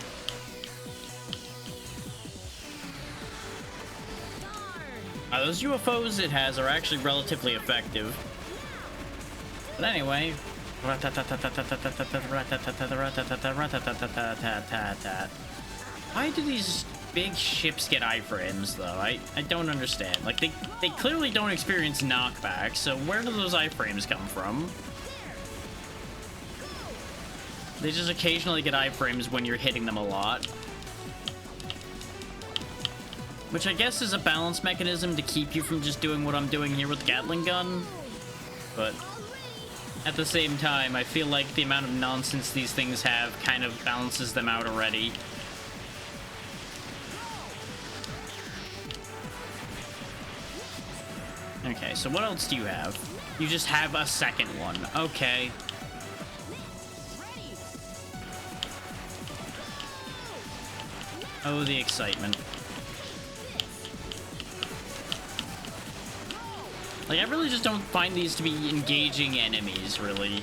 Those UFOs it has are actually relatively effective. But anyway, Why do these big ships get iframes, though? I don't understand. Like, they clearly don't experience knockback, so where do those iframes come from? They just occasionally get iframes when you're hitting them a lot. Which I guess is a balance mechanism to keep you from just doing what I'm doing here with the Gatling gun. But at the same time, I feel like the amount of nonsense these things have kind of balances them out already. Okay, so what else do you have? You just have a second one. Okay. Oh, the excitement. Like, I really just don't find these to be engaging enemies, really.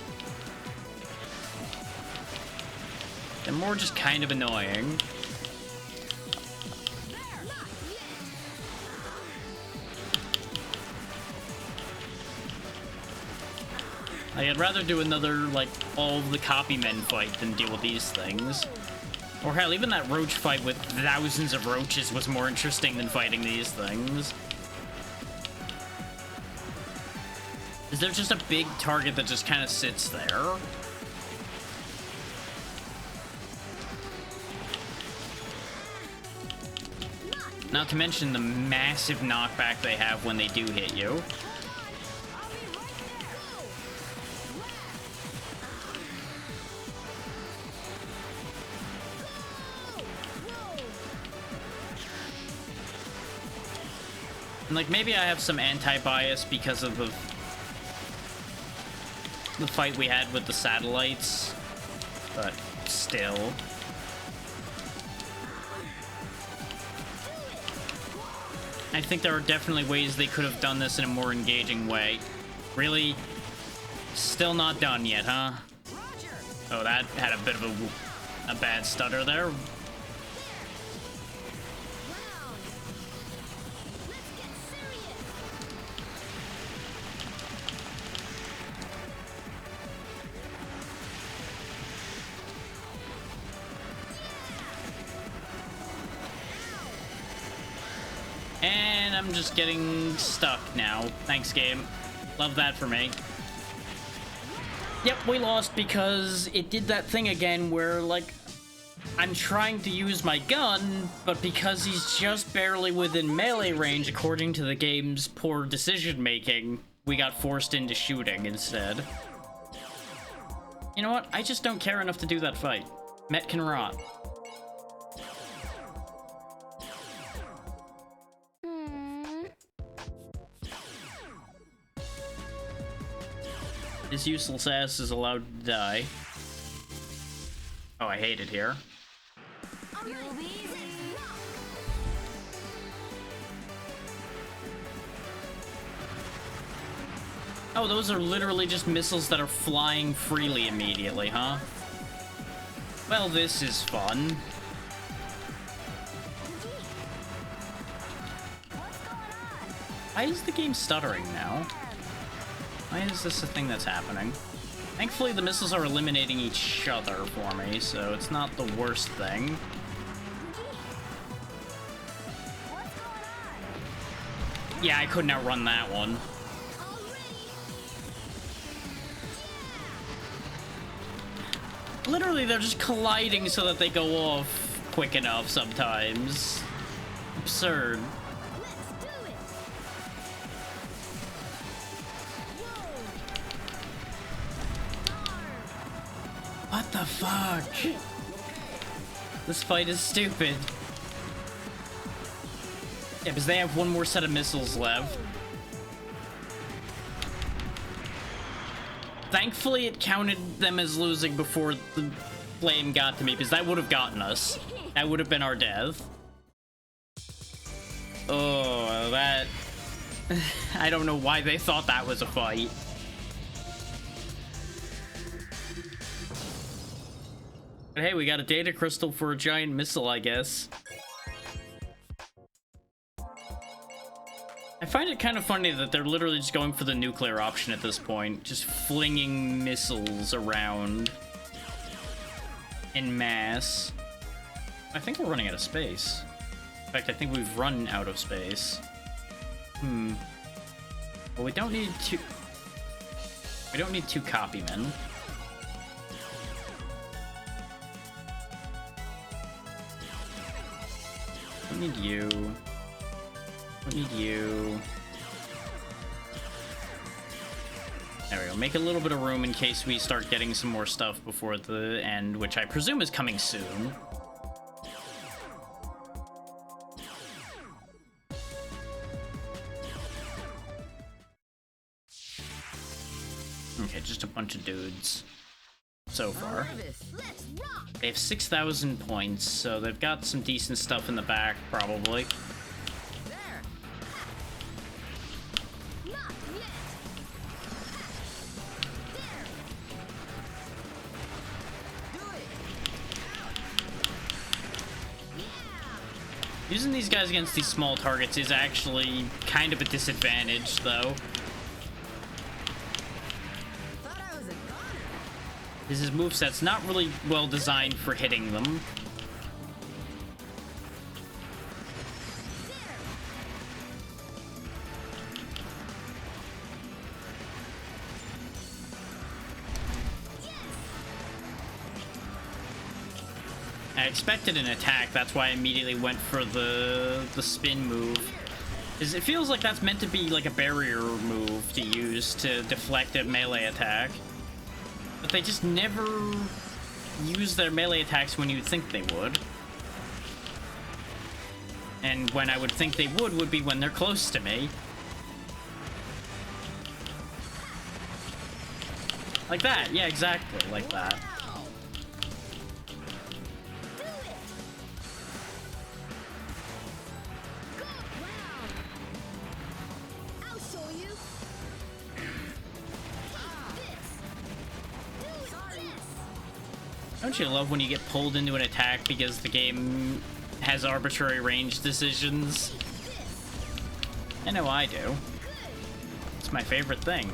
They're more just kind of annoying. Like, I'd rather do another, like, all of the copymen fight than deal with these things. Or hell, even that roach fight with thousands of roaches was more interesting than fighting these things. Is there just a big target that just kind of sits there? Not to mention the massive knockback they have when they do hit you. And like, maybe I have some anti-bias because of the fight we had with the satellites, but still. I think there are definitely ways they could have done this in a more engaging way. Really? Still not done yet, huh? Oh, that had a bit of a bad stutter there. And I'm just getting stuck now. Thanks, game. Love that for me. Yep, we lost because it did that thing again where, like, I'm trying to use my gun, but because he's just barely within melee range, according to the game's poor decision-making, we got forced into shooting instead. You know what? I just don't care enough to do that fight. Met can rot. This useless ass is allowed to die. Oh, I hate it here. Oh, those are literally just missiles that are flying freely immediately, huh? Well, this is fun. Why is the game stuttering now? Why is this a thing that's happening? Thankfully, the missiles are eliminating each other for me, so it's not the worst thing. Yeah, I couldn't outrun that one. Literally, they're just colliding so that they go off quick enough sometimes. Absurd. What the fuck? This fight is stupid. Yeah, because they have one more set of missiles left. Thankfully, it counted them as losing before the flame got to me, because that would have gotten us. That would have been our death. Oh, that... I don't know why they thought that was a fight. But hey, we got a data crystal for a giant missile, I guess. I find it kind of funny that they're literally just going for the nuclear option at this point, just flinging missiles around in mass. I think we're running out of space. In fact, I think we've run out of space. Well, we don't need two. We don't need 2 copymen. Don't need you. Don't need you. There we go. Make a little bit of room in case we start getting some more stuff before the end, which I presume is coming soon. Okay, just a bunch of dudes so far. Let's rock! They have 6,000 points, so they've got some decent stuff in the back, probably. There! Not yet! There! Do it! Yeah! Using these guys against these small targets is actually kind of a disadvantage, though. Thought I was a goner! His moveset's not really well designed for hitting them. I expected an attack, that's why I immediately went for the spin move. Because it feels like that's meant to be like a barrier move to use to deflect a melee attack. But they just never use their melee attacks when you'd think they would. And when I would think they would be when they're close to me. Like that, yeah, exactly, like that. Do it! Go! Wow! I'll show you! Don't you love when you get pulled into an attack because the game has arbitrary range decisions? I know I do. It's my favorite thing.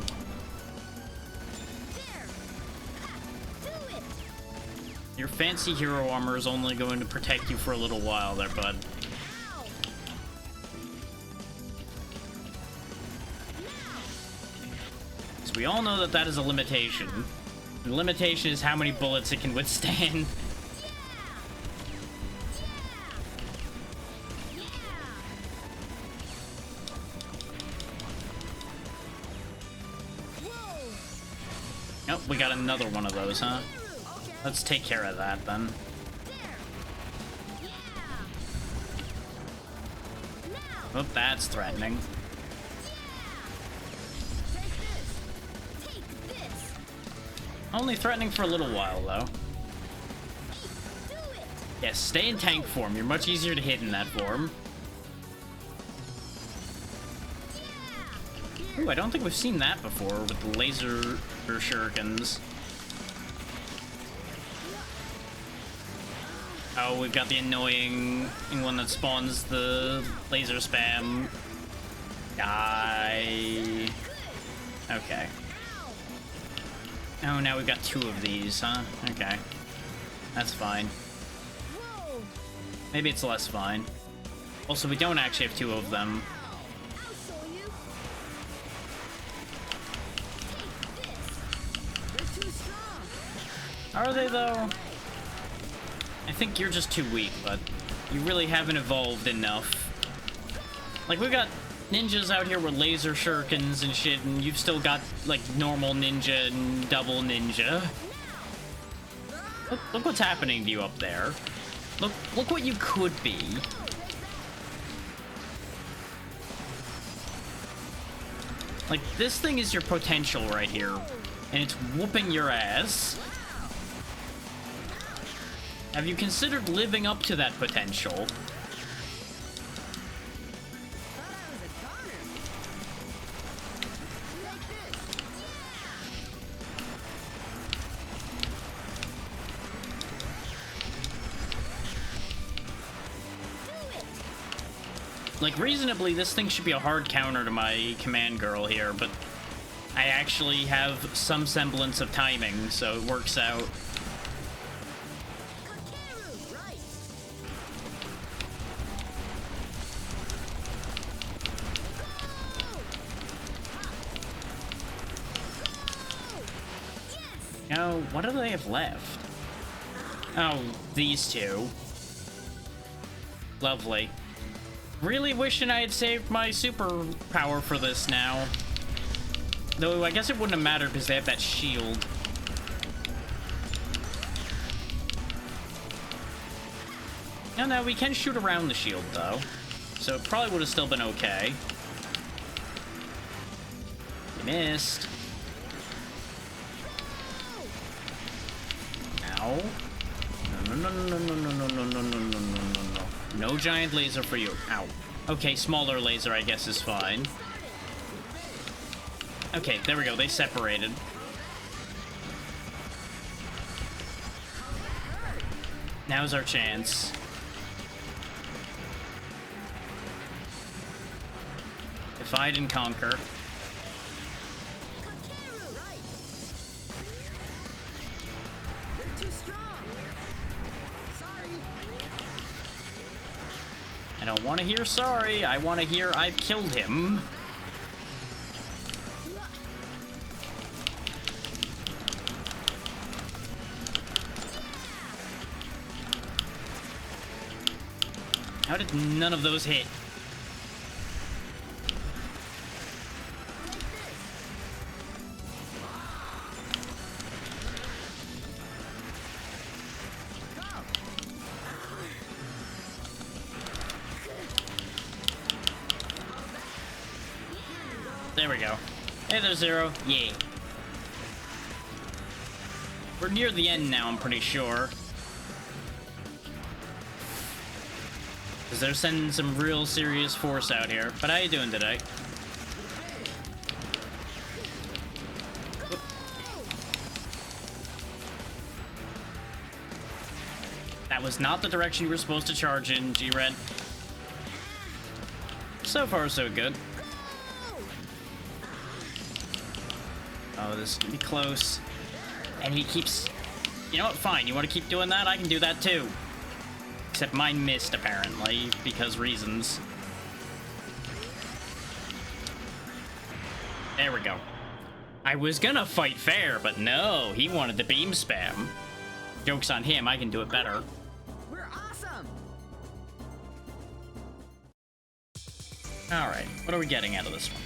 Your fancy hero armor is only going to protect you for a little while there, bud. So we all know that that is a limitation. The limitation is how many bullets it can withstand. Oh, we got another one of those, huh? Let's take care of that then. Oh, that's threatening. Only threatening for a little while, though. Yes, stay in tank form. You're much easier to hit in that form. Ooh, I don't think we've seen that before with the laser shurikens. Oh, we've got the annoying one that spawns the laser spam. Die. Okay. Oh, now we've got 2 of these, huh? Okay. That's fine. Maybe it's less fine. Also, we don't actually have 2 of them. Are they, though? I think you're just too weak, but you really haven't evolved enough. Like, we've got ninjas out here with laser shurikens and shit, and you've still got, like, normal ninja and double ninja. Look what's happening to you up there. Look what you could be. Like, this thing is your potential right here, and it's whooping your ass. Have you considered living up to that potential? Like, reasonably, this thing should be a hard counter to my command girl here, but I actually have some semblance of timing, so it works out. Kakeru, right. Now, what do they have left? Oh, these two. Lovely. Really wishing I had saved my superpower for this now. Though, I guess it wouldn't have mattered because they have that shield. No, we can shoot around the shield, though. So it probably would have still been okay. You missed. Ow. No. No giant laser for you. Ow. Okay, smaller laser, I guess, is fine. Okay, there we go. They separated. Now's our chance. Divide and conquer. Kakeru, right. They're too strong. Sorry. I don't want to hear sorry. I want to hear I've killed him. How did none of those hit? There we go. Hey there, Zero. Yeah. We're near the end now, I'm pretty sure. Because they're sending some real serious force out here. But how you doing today? That was not the direction you were supposed to charge in, G-Red. So far, so good. Oh, this is gonna be close. And he keeps... You know what? Fine. You want to keep doing that? I can do that too. Except mine missed, apparently, because reasons. There we go. I was gonna fight fair, but no, he wanted the beam spam. Joke's on him, I can do it better. We're awesome. Alright, what are we getting out of this one?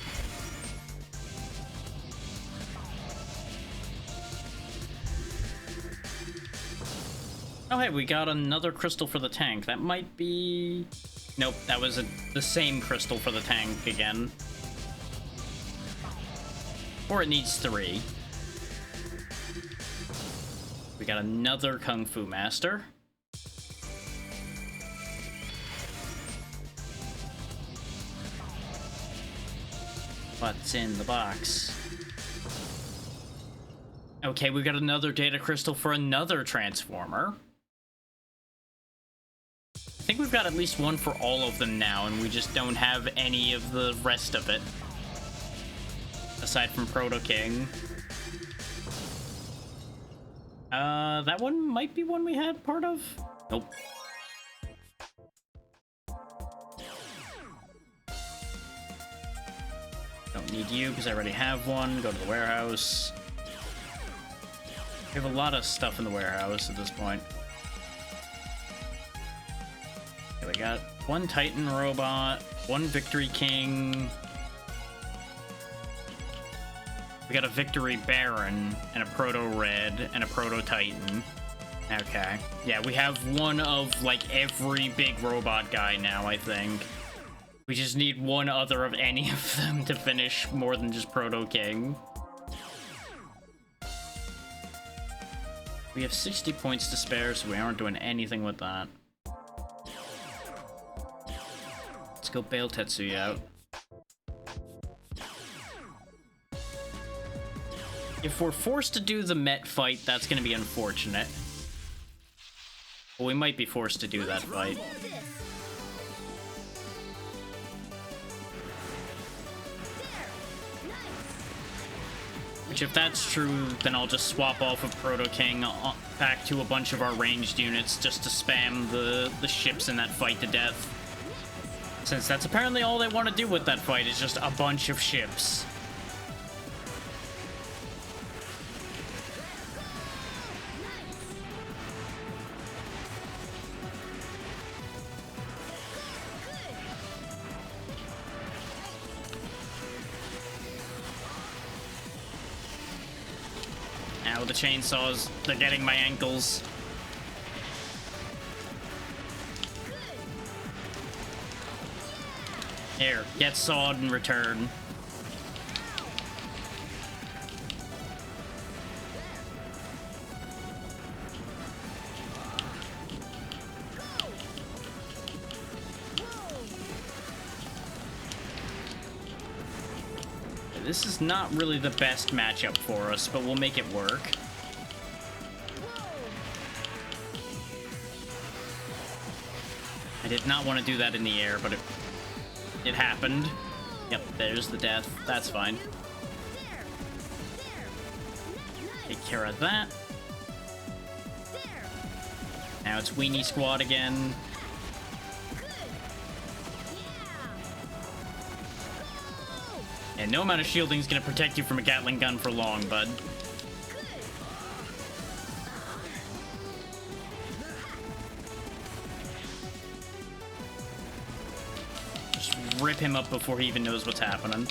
Oh, hey, we got another crystal for the tank. That might be... Nope, that was the same crystal for the tank again. Or it needs 3. We got another Kung Fu Master. What's in the box? Okay, we got another data crystal for another Transformer. I think we've got at least one for all of them now, and we just don't have any of the rest of it. Aside from Proto King. That one might be one we had part of? Nope. Don't need you, because I already have one. Go to the warehouse. We have a lot of stuff in the warehouse at this point. Okay, we got one Titan robot, one Victory King. We got a Victory Baron, and a Proto Red, and a Proto Titan. Okay. Yeah, we have one of, like, every big robot guy now, I think. We just need one other of any of them to finish more than just Proto King. We have 60 points to spare, so we aren't doing anything with that. Let's go bail Tetsuya out. If we're forced to do the Met fight, that's going to be unfortunate. Well, we might be forced to do that fight. Which, if that's true, then I'll just swap off of Proto King back to a bunch of our ranged units just to spam the ships in that fight to death. Since that's apparently all they want to do with that fight, is just a bunch of ships. Now with the chainsaws, they're getting my ankles. Here, get sawed in return. This is not really the best matchup for us, but we'll make it work. I did not want to do that in the air, but it happened. Yep, there's the death. That's fine. Take care of that. Now it's Weenie Squad again. And no amount of shielding is going to protect you from a Gatling gun for long, bud. Just rip him up before he even knows what's happening.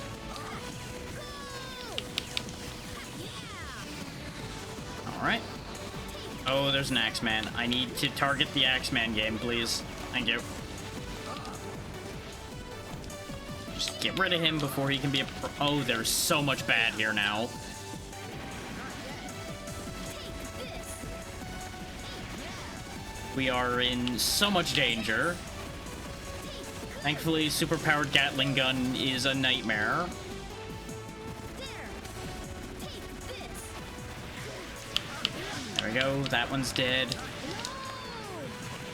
Alright. Oh, there's an Axeman. I need to target the Axeman game, please. Thank you. Just get rid of him before he can be a pro. Oh, there's so much bad here now. We are in so much danger. Thankfully, superpowered Gatling gun is a nightmare. There we go. That one's dead.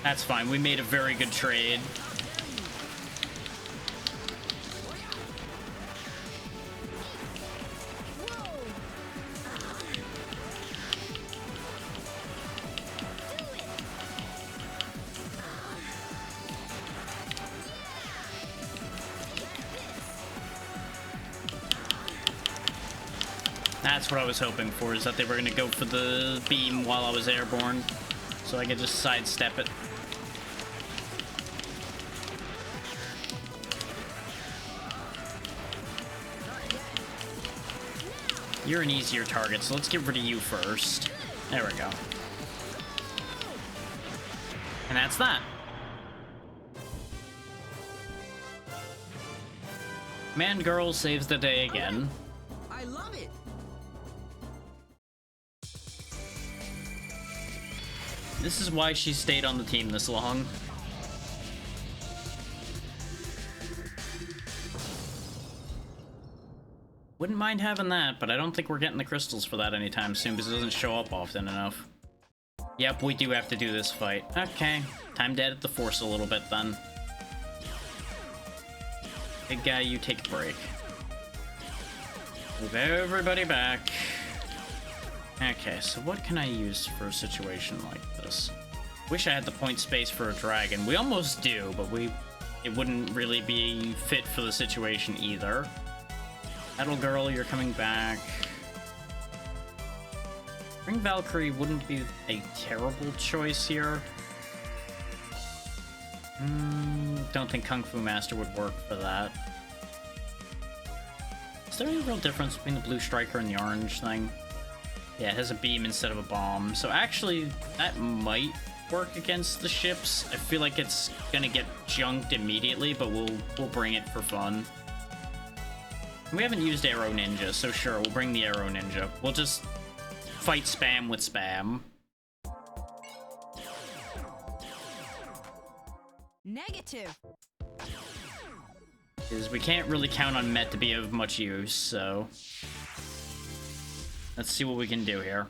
That's fine. We made a very good trade. That's what I was hoping for, is that they were going to go for the beam while I was airborne, so I could just sidestep it. You're an easier target, so let's get rid of you first. There we go. And that's that. Man Girl saves the day again. I love it. This is why she stayed on the team this long. Wouldn't mind having that, but I don't think we're getting the crystals for that anytime soon because it doesn't show up often enough. Yep, we do have to do this fight. Okay, time to edit the force a little bit then. Big guy, you take a break. Move everybody back. Okay, so what can I use for a situation like this? Wish I had the point space for a dragon. We almost do, but it wouldn't really be fit for the situation either. Metal Girl, you're coming back. Ring Valkyrie wouldn't be a terrible choice here. Don't think Kung Fu Master would work for that. Is there any real difference between the blue striker and the orange thing? Yeah, it has a beam instead of a bomb. So actually, that might work against the ships. I feel like it's gonna get junked immediately, but we'll bring it for fun. We haven't used Arrow Ninja, so sure, we'll bring the Arrow Ninja. We'll just fight spam with spam. Negative. Because we can't really count on Met to be of much use, so... Let's see what we can do here.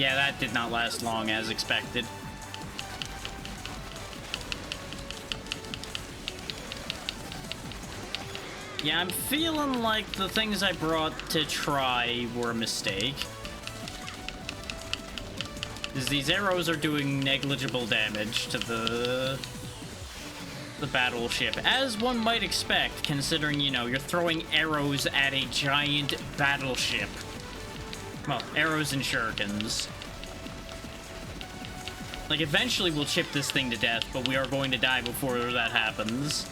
Yeah, that did not last long as expected. Yeah, I'm feeling like the things I brought to try were a mistake. Because these arrows are doing negligible damage to the battleship, as one might expect, considering, you know, you're throwing arrows at a giant battleship. Well, arrows and shurikens. Like, eventually we'll chip this thing to death, but we are going to die before that happens.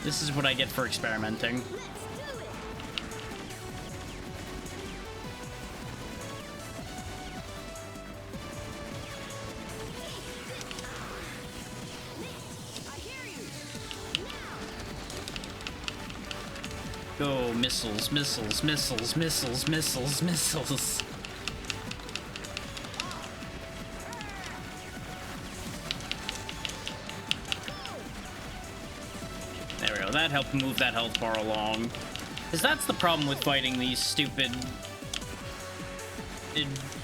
This is what I get for experimenting. Go, missiles, missiles, missiles, missiles, missiles, missiles. There we go, that helped move that health bar along. Because that's the problem with fighting these stupid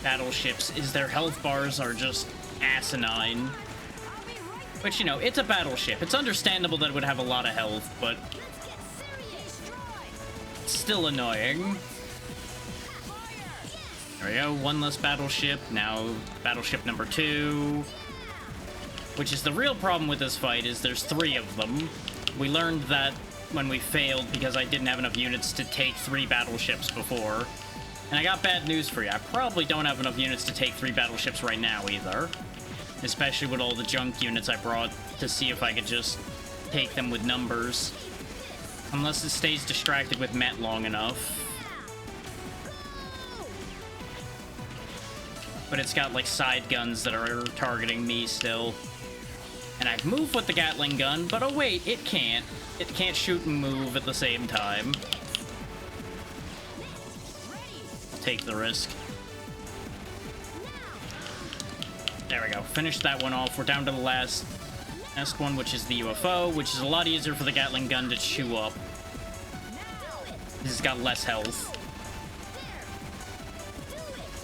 battleships, is their health bars are just asinine. Which, you know, it's a battleship. It's understandable that it would have a lot of health, but still annoying. There we go, one less battleship. Now battleship number 2. Which is the real problem with this fight, is there's 3 of them. We learned that when we failed because I didn't have enough units to take 3 battleships before. And I got bad news for you. I probably don't have enough units to take 3 battleships right now either. Especially with all the junk units I brought to see if I could just take them with numbers. Unless it stays distracted with Met long enough. But it's got, like, side guns that are targeting me still. And I've moved with the Gatling gun, but oh wait, it can't. It can't shoot and move at the same time. I'll take the risk. There we go. Finish that one off. We're down to the last one, which is the UFO, which is a lot easier for the Gatling gun to chew up. This has got less health.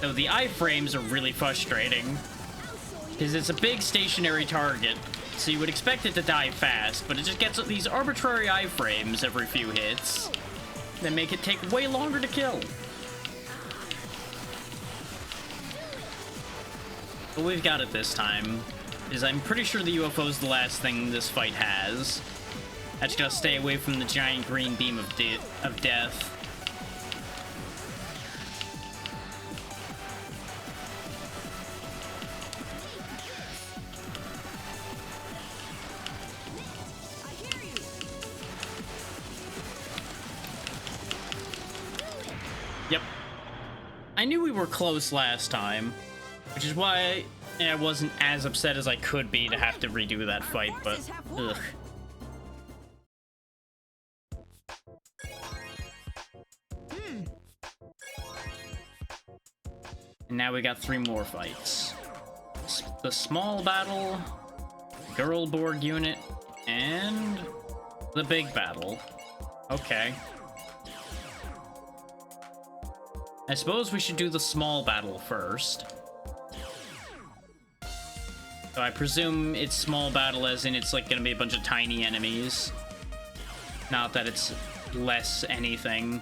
So the iframes are really frustrating, because it's a big stationary target, so you would expect it to die fast, but it just gets these arbitrary iframes every few hits that make it take way longer to kill. But we've got it this time, is I'm pretty sure the UFO is the last thing this fight has. I just gotta stay away from the giant green beam of death. Yep. I knew we were close last time, which is why I wasn't as upset as I could be to have to redo that fight, but ugh. And now we got 3 more fights. The small battle, girl Borg unit, and the big battle. Okay. I suppose we should do the small battle first. So I presume it's small battle as in it's like gonna be a bunch of tiny enemies. Not that it's less anything.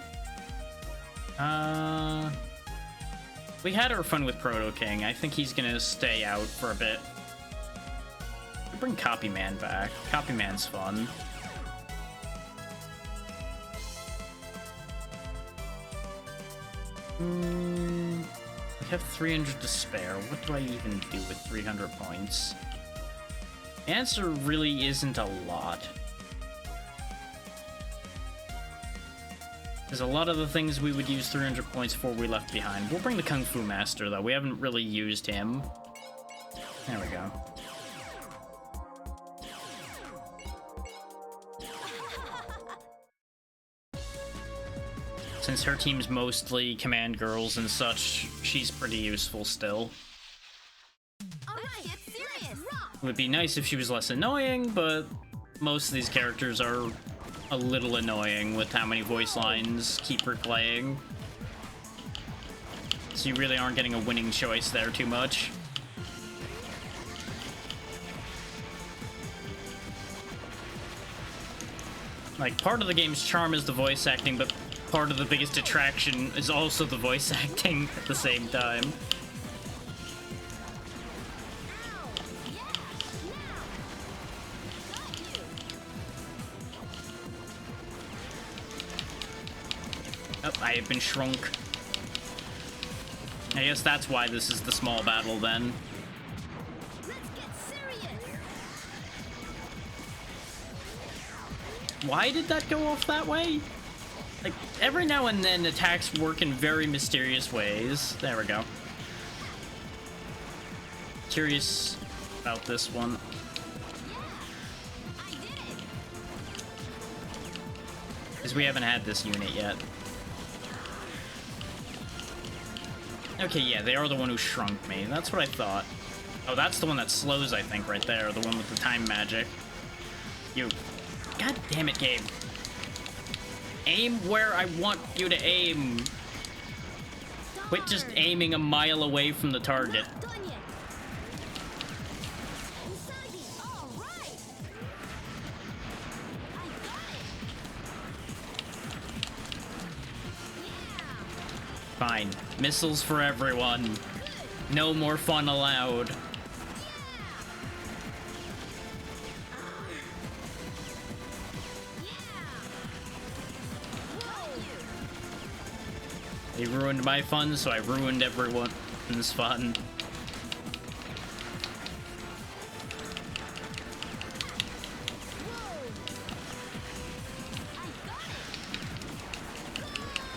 We had our fun with Proto King. I think he's gonna stay out for a bit. We bring Copy Man back. Copy Man's fun. We have 300 to spare. What do I even do with 300 points? The answer really isn't a lot. There's a lot of the things we would use 300 points for we left behind. We'll bring the Kung Fu Master, though. We haven't really used him. There we go. Since her team's mostly command girls and such, she's pretty useful still. It would be nice if she was less annoying, but most of these characters are a little annoying with how many voice lines keep replaying. So you really aren't getting a winning choice there too much. Like, part of the game's charm is the voice acting, but part of the biggest attraction is also the voice acting at the same time. Oh, I have been shrunk. I guess that's why this is the small battle then. Let's get serious. Why did that go off that way? Like, every now and then attacks work in very mysterious ways. There we go. Curious about this one. I did it. Because we haven't had this unit yet. Okay, yeah, they are the one who shrunk me. That's what I thought. Oh, that's the one that slows, I think, right there. The one with the time magic. You. God damn it, Gabe. Aim where I want you to aim. Quit just aiming a mile away from the target. Not done yet. Usagi, all right. I got it. Yeah. Fine. Missiles for everyone. No more fun allowed. They ruined my fun, so I ruined everyone's fun.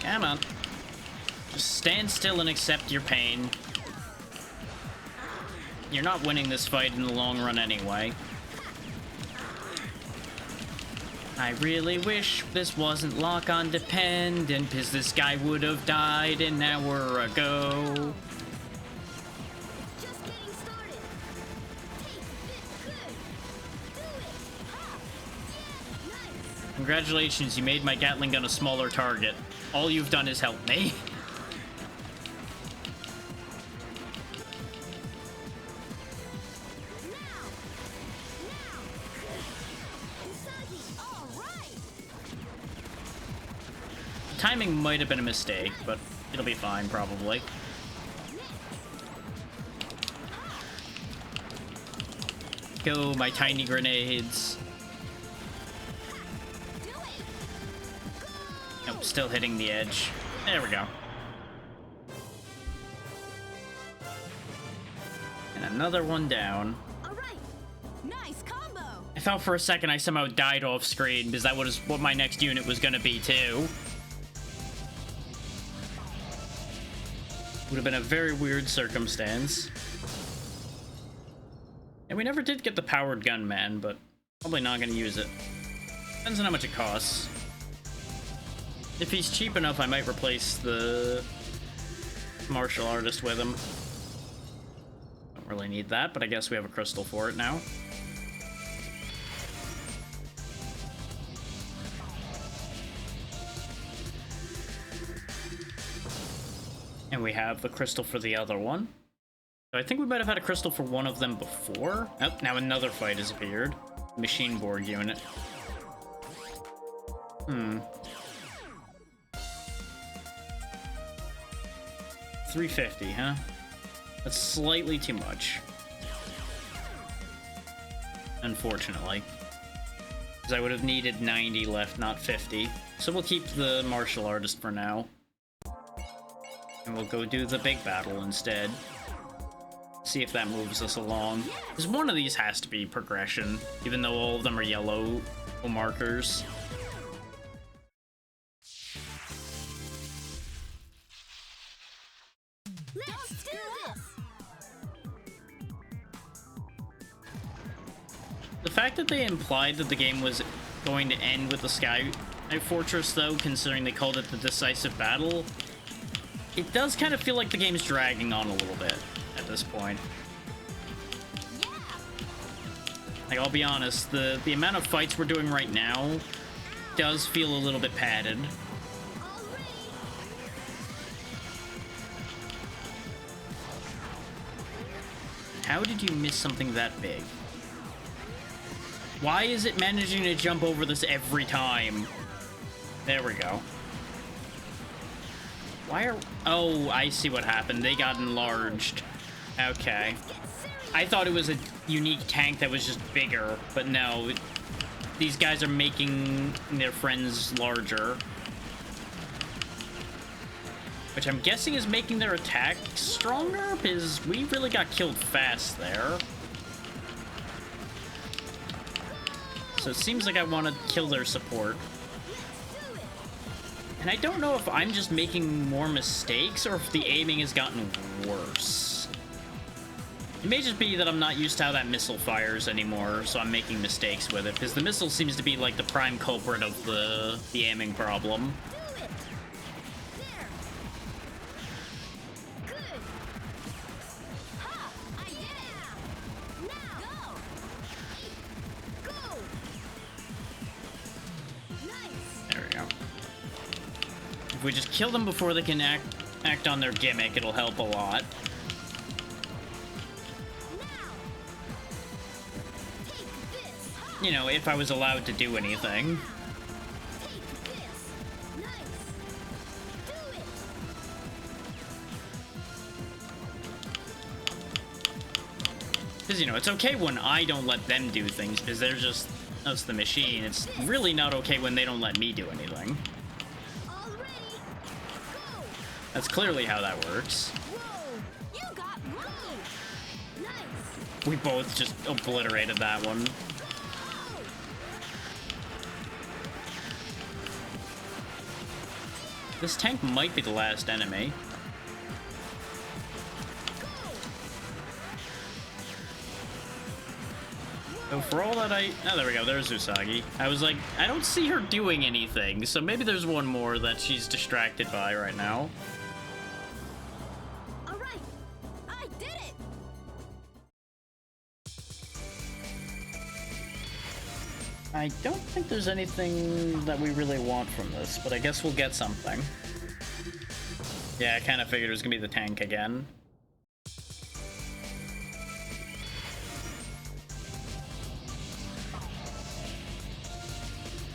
Come on. Just stand still and accept your pain. You're not winning this fight in the long run anyway. I really wish this wasn't lock-on dependent, because this guy would have died an hour ago. Just getting started. Take this good. Do it. Ha. Yeah. Nice. Congratulations, you made my Gatling gun a smaller target. All you've done is help me. Usagi, all right. Timing might have been a mistake, but it'll be fine, probably. Go, my tiny grenades. Do it. Nope, still hitting the edge. There we go. And another one down. All right. Nice combo. I thought for a second I somehow died off screen, because that was what my next unit was gonna be, too. Would have been a very weird circumstance. And we never did get the powered gunman, but probably not gonna use it. Depends on how much it costs. If he's cheap enough, I might replace the martial artist with him. Don't really need that, but I guess we have a crystal for it now. And we have the crystal for the other one. So I think we might have had a crystal for one of them before. Oh, now another fight has appeared. Machine Borg unit. 350, huh? That's slightly too much. Unfortunately. Because I would have needed 90 left, not 50. So we'll keep the martial artist for now. And we'll go do the big battle instead. See if that moves us along. Because one of these has to be progression, even though all of them are yellow markers. Let's do this. The fact that they implied that the game was going to end with the Sky Fortress, though, considering they called it the decisive battle, it does kind of feel like the game's dragging on a little bit at this point. Like, I'll be honest, the amount of fights we're doing right now does feel a little bit padded. All ready. How did you miss something that big? Why is it managing to jump over this every time? There we go. Why are... Oh, I see what happened. They got enlarged. Okay. I thought it was a unique tank that was just bigger, but no. These guys are making their friends larger. Which I'm guessing is making their attack stronger, because we really got killed fast there. So it seems like I want to kill their support. And I don't know if I'm just making more mistakes or if the aiming has gotten worse. It may just be that I'm not used to how that missile fires anymore, so I'm making mistakes with it, because the missile seems to be like the prime culprit of the aiming problem. Do it. There. Good. Ha! I did it. Now. Go. Go. Nice. There we go. If we just kill them before they can act on their gimmick, it'll help a lot. You know, if I was allowed to do anything. Take this. Nice. Do it. Because, you know, it's okay when I don't let them do things, because they're just us, the machine. It's really not okay when they don't let me do anything. All ready. Go. That's clearly how that works. Whoa. You got lucky. Nice. We both just obliterated that one. This tank might be the last enemy. So for all that oh, there we go, there's Usagi. I was like, I don't see her doing anything, so maybe there's one more that she's distracted by right now. All right, I did it. I don't think there's anything that we really want from this, but I guess we'll get something. Yeah, I kind of figured it was gonna be the tank again.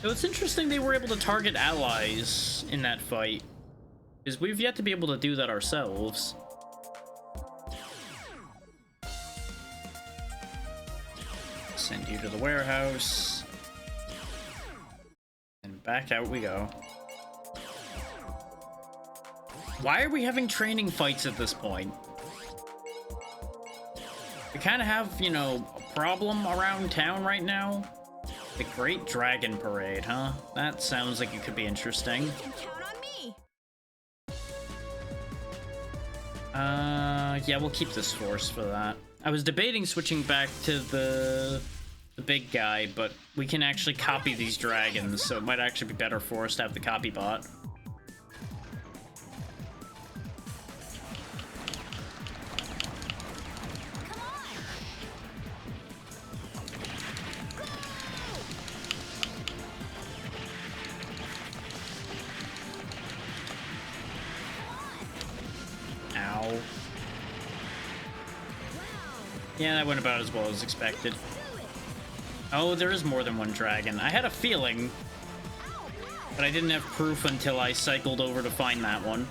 So it's interesting they were able to target allies in that fight, because we've yet to be able to do that ourselves. Send you to the warehouse. And back out we go. Why are we having training fights at this point? We kind of have, you know, a problem around town right now. The Great Dragon Parade, huh? That sounds like it could be interesting. You can count on me. Yeah, we'll keep this force for that. I was debating switching back to the big guy, but we can actually copy these dragons, so it might actually be better for us to have the copy bot. Ow. Yeah, that went about as well as expected. Oh, there is more than one dragon. I had a feeling, but I didn't have proof until I cycled over to find that one.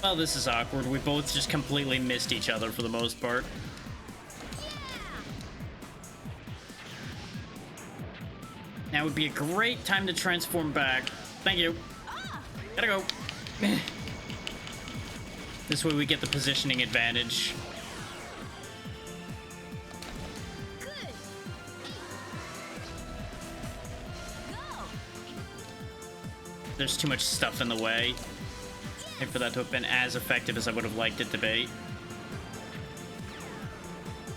Well, this is awkward. We both just completely missed each other for the most part. Now would be a great time to transform back. Thank you. Gotta go. This way we get the positioning advantage. There's too much stuff in the way, and for that to have been as effective as I would have liked it to be.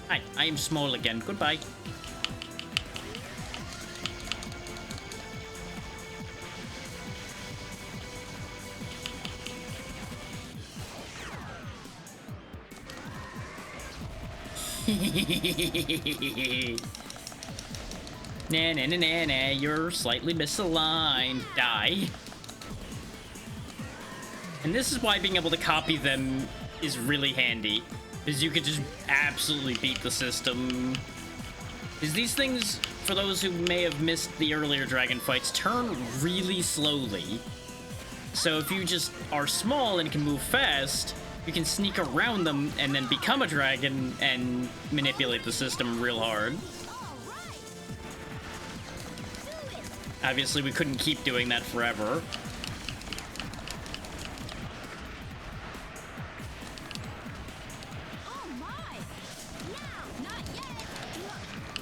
Hi, I am small again. Goodbye. Nah, nah, nah, nah, nah, you're slightly misaligned. Die. And this is why being able to copy them is really handy. Because you could just absolutely beat the system. Because these things, for those who may have missed the earlier dragon fights, turn really slowly. So if you just are small and can move fast, you can sneak around them and then become a dragon and manipulate the system real hard. Obviously, we couldn't keep doing that forever.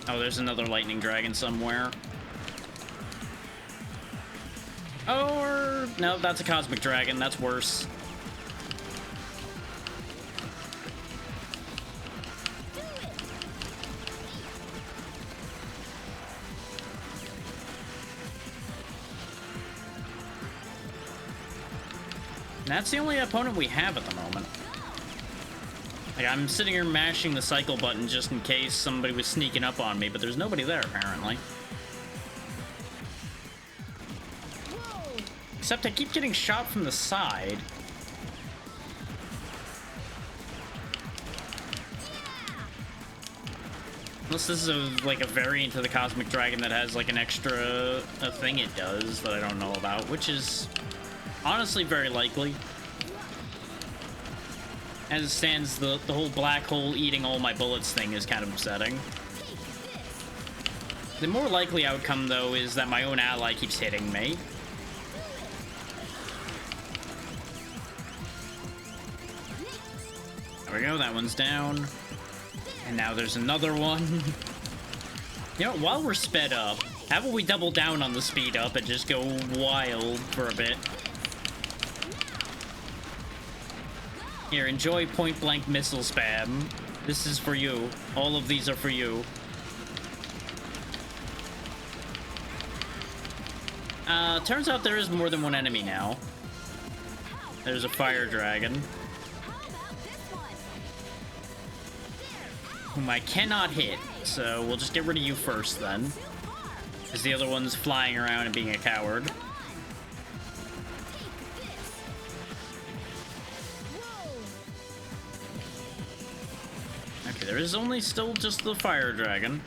Oh, there's another lightning dragon somewhere. Or... no, that's a cosmic dragon. That's worse. And that's the only opponent we have at the moment. Like, I'm sitting here mashing the cycle button just in case somebody was sneaking up on me, but there's nobody there, apparently. Except I keep getting shot from the side. Unless this is like a variant of the Cosmic Dragon that has like an extra thing it does that I don't know about, which is honestly very likely. As it stands, the whole black hole eating all my bullets thing is kind of upsetting. The more likely outcome, though, is that my own ally keeps hitting me. There we go, that one's down. And now there's another one. You know, while we're sped up, how about we double down on the speed up and just go wild for a bit? Here, enjoy point-blank missile spam. This is for you. All of these are for you. Turns out there is more than one enemy now. There's a fire dragon. Whom I cannot hit, so we'll just get rid of you first then. Because the other one's flying around and being a coward. Okay, there is only still just the fire dragon.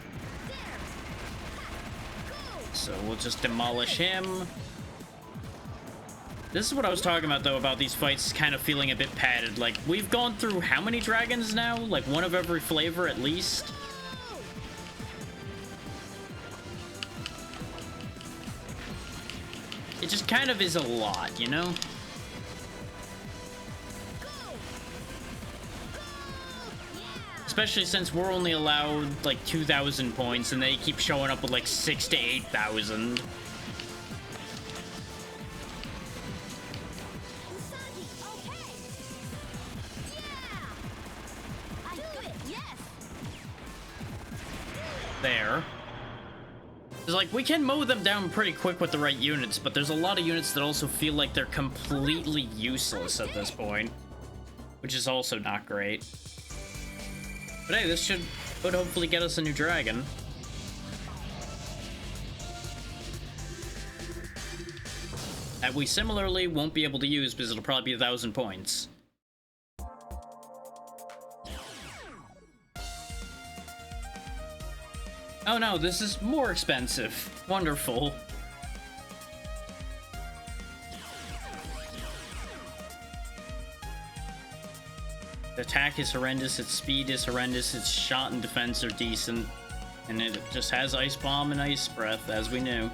So we'll just demolish him. This is what I was talking about, though, about these fights kind of feeling a bit padded. Like, we've gone through how many dragons now? Like, one of every flavor, at least? It just kind of is a lot, you know? Especially since we're only allowed, like, 2,000 points, and they keep showing up with, like, 6,000 to 8,000. There. It's like, we can mow them down pretty quick with the right units, but there's a lot of units that also feel like they're completely useless at this point, which is also not great. But hey, this should hopefully get us a new dragon. That we similarly won't be able to use because it'll probably be 1,000 points. Oh no, this is more expensive. Wonderful. The attack is horrendous, its speed is horrendous, its shot and defense are decent. And it just has Ice Bomb and Ice Breath, as we knew.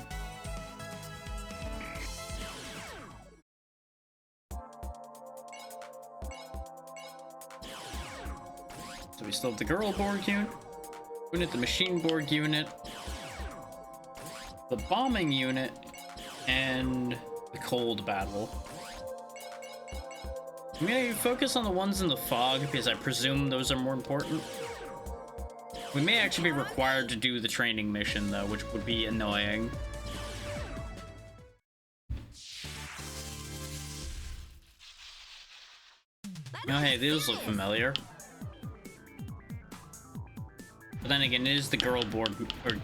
So we still have the Girl Borg unit, the Machine Borg unit, the Bombing unit, and the Cold Battle. I'm gonna focus on the ones in the fog because I presume those are more important. We may actually be required to do the training mission though, which would be annoying. Oh hey, these look familiar. But then again, it is the Girl Borg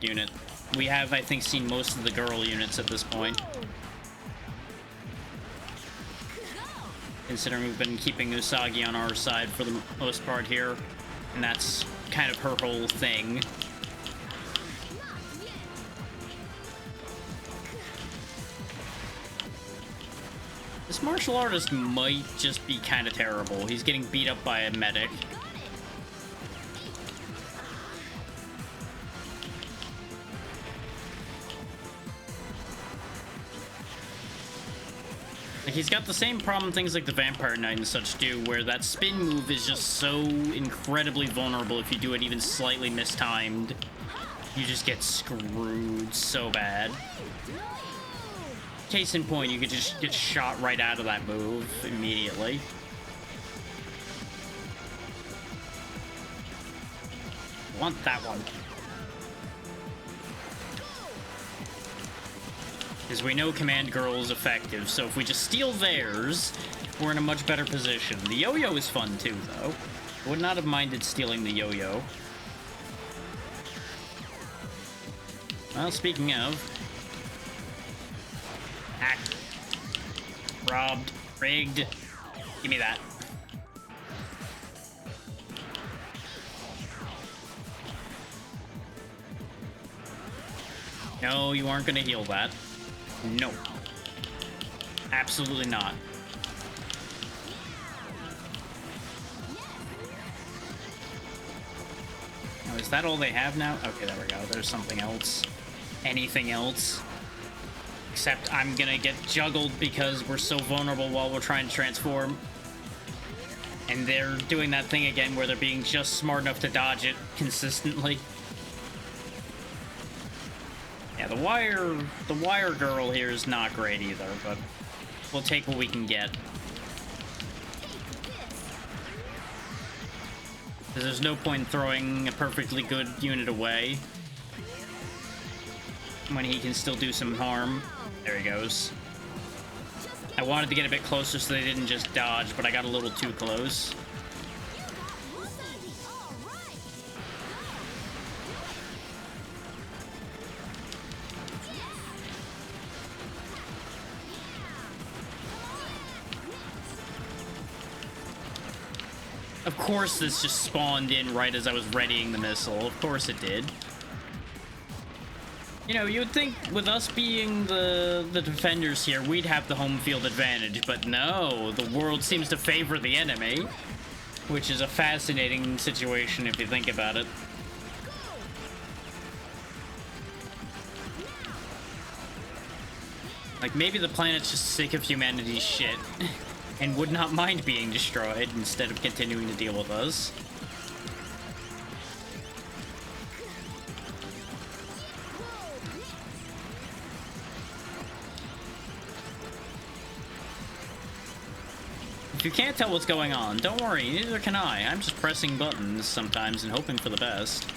unit. we have, I think, seen most of the girl units at this point. Considering we've been keeping Usagi on our side for the most part here. And that's kind of her whole thing. This martial artist might just be kind of terrible. He's getting beat up by a medic. Like, he's got the same problem things like the Vampire Knight and such do, where that spin move is just so incredibly vulnerable if you do it even slightly mistimed. You just get screwed so bad. Case in point, you could just get shot right out of that move immediately. Want that one. Because we know Command Girl is effective, so if we just steal theirs, we're in a much better position. The yo-yo is fun too, though. I would not have minded stealing the yo-yo. Well, speaking of... Hacked. Robbed. Rigged. Give me that. No, you aren't gonna heal that. No. Absolutely not. Oh, is that all they have now? Okay, there we go. There's something else. Anything else? Except I'm gonna get juggled because we're so vulnerable while we're trying to transform. And they're doing that thing again where they're being just smart enough to dodge it consistently. Yeah, the wire girl here is not great either, but we'll take what we can get. Because there's no point in throwing a perfectly good unit away when he can still do some harm. There he goes. I wanted to get a bit closer so they didn't just dodge, but I got a little too close. Of course this just spawned in right as I was readying the missile. Of course it did. You know, you would think with us being the defenders here, we'd have the home field advantage, but no, the world seems to favor the enemy, which is a fascinating situation if you think about it. Like, maybe the planet's just sick of humanity's shit and would not mind being destroyed instead of continuing to deal with us. If you can't tell what's going on, don't worry, neither can I. I'm just pressing buttons sometimes and hoping for the best.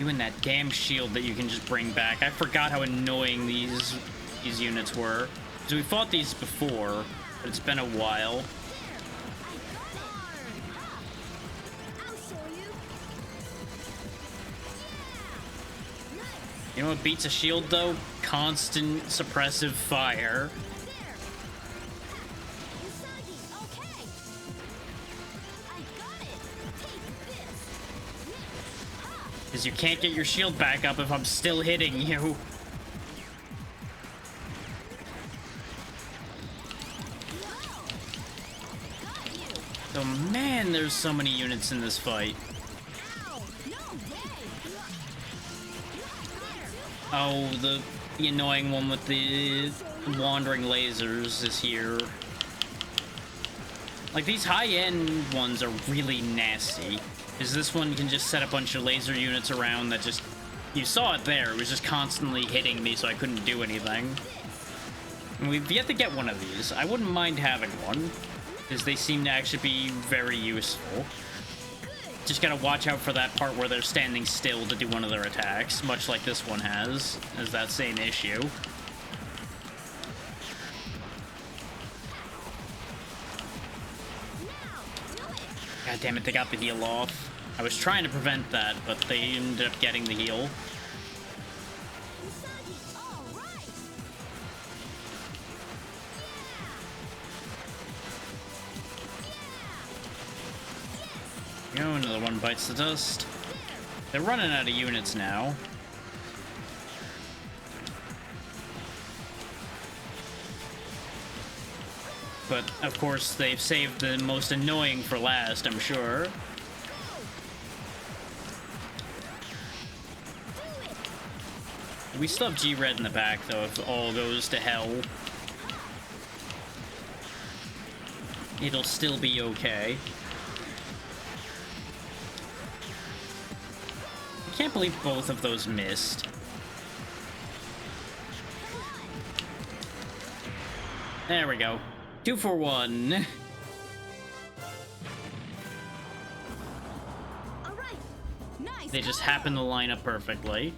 You and that damn shield that you can just bring back. I forgot how annoying these units were. Because we fought these before, but it's been a while. You know what beats a shield, though? Constant suppressive fire. Because you can't get your shield back up if I'm still hitting you. So, man, there's so many units in this fight. Oh, the annoying one with the wandering lasers is here. Like, these high-end ones are really nasty. Because this one can just set a bunch of laser units around that just... You saw it there. It was just constantly hitting me, so I couldn't do anything. And we've yet to get one of these. I wouldn't mind having one, because they seem to actually be very useful. Just gotta watch out for that part where they're standing still to do one of their attacks, much like this one has that same issue. God damn it, they got the heal off. I was trying to prevent that, but they ended up getting the heal. Usagi, all right. Oh, another one bites the dust. They're running out of units now. But, of course, they've saved the most annoying for last, I'm sure. We still have G-Red in the back, though, if all goes to hell. It'll still be okay. I can't believe both of those missed. There we go. 2 for 1. All right. Nice. They just combo. happen to line up perfectly.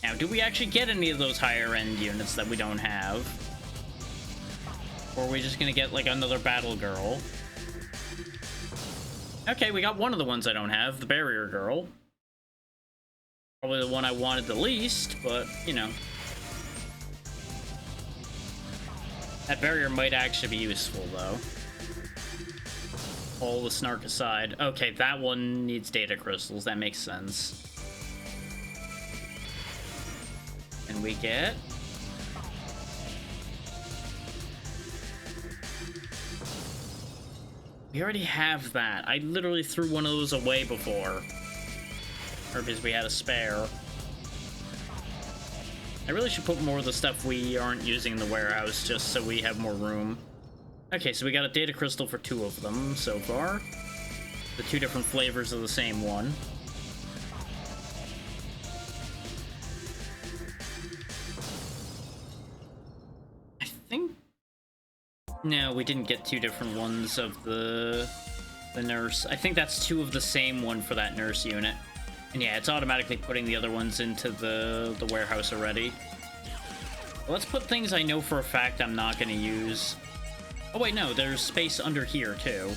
Now, do we actually get any of those higher end units that we don't have? Or are we just gonna get, like, another Battle Girl? Okay, we got one of the ones I don't have, the Barrier Girl. Probably the one I wanted the least, but, you know. That barrier might actually be useful, though. All the snark aside. Okay, that one needs data crystals. That makes sense. And we get... We already have that. I literally threw one of those away before. Or because we had a spare. I really should put more of the stuff we aren't using in the warehouse just so we have more room. Okay, so we got a data crystal for 2 of them so far. The 2 different flavors of the same one. I think... No, we didn't get 2 different ones of the nurse. I think that's 2 of the same one for that nurse unit. And yeah, it's automatically putting the other ones into the warehouse already. Well, let's put things I know for a fact I'm not going to use. Oh wait, no, there's space under here too.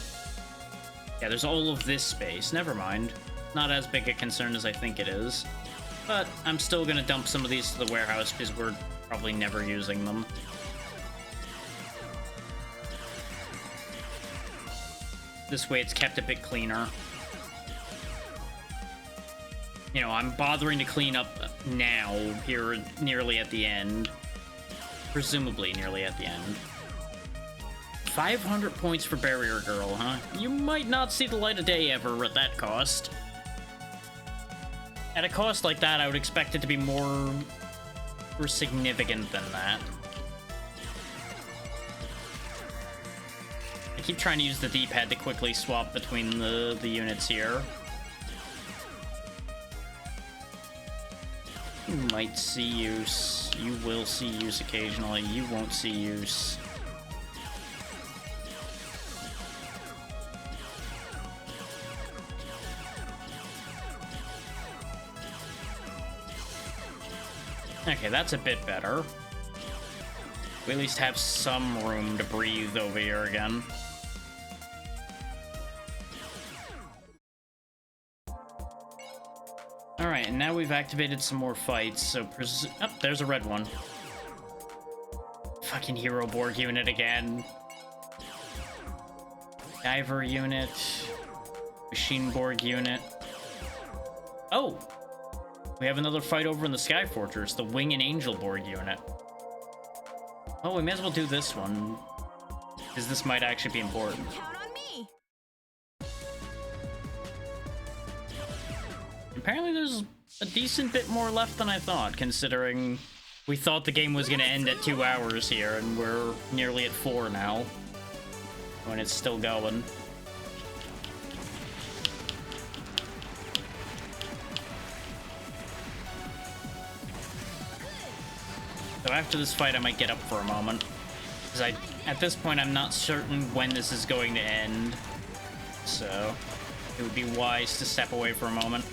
Yeah, there's all of this space. Never mind. Not as big a concern as I think it is. But I'm still going to dump some of these to the warehouse because we're probably never using them. This way it's kept a bit cleaner. You know, I'm bothering to clean up now, here nearly at the end. Presumably nearly at the end. 500 points for Barrier Girl, huh? You might not see the light of day ever at that cost. At a cost like that, I would expect it to be more significant than that. I keep trying to use the D-pad to quickly swap between the units here. You might see use. You will see use occasionally. You won't see use. Okay, that's a bit better. We at least have some room to breathe over here again. Alright, and now we've activated some more fights, so oh, there's a red one. Fucking Hero Borg unit again. Diver unit. Machine Borg unit. Oh! We have another fight over in the Sky Fortress, the Wing and Angel Borg unit. Oh, we may as well do this one, because this might actually be important. Count on me. Apparently there's a decent bit more left than I thought, considering we thought the game was going to end at 2 hours here, and we're nearly at 4 now, when it's still going. So after this fight, I might get up for a moment, because at this point, I'm not certain when this is going to end, so it would be wise to step away for a moment.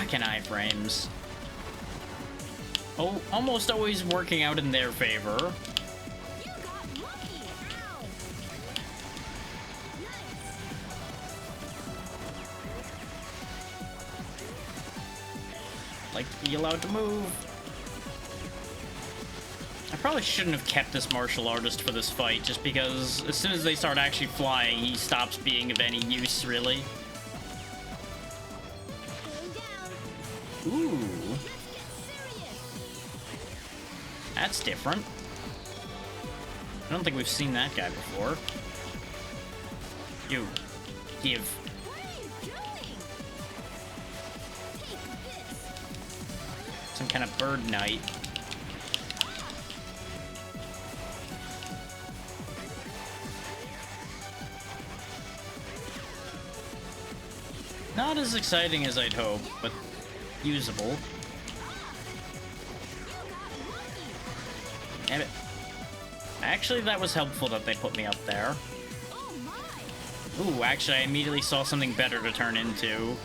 Frickin' iframes. Oh, almost always working out in their favor. You got lucky. Ow. Like to be allowed to move. I probably shouldn't have kept this martial artist for this fight, just because as soon as they start actually flying, he stops being of any use, really. Going down. Ooh, Let's get serious. that's different. I don't think we've seen that guy before. You, give. What are you doing? Take this. Some kind of bird knight. Not as exciting as I'd hope, but usable. Damn it. Actually, that was helpful that they put me up there. Oh my. Ooh, actually, I immediately saw something better to turn into.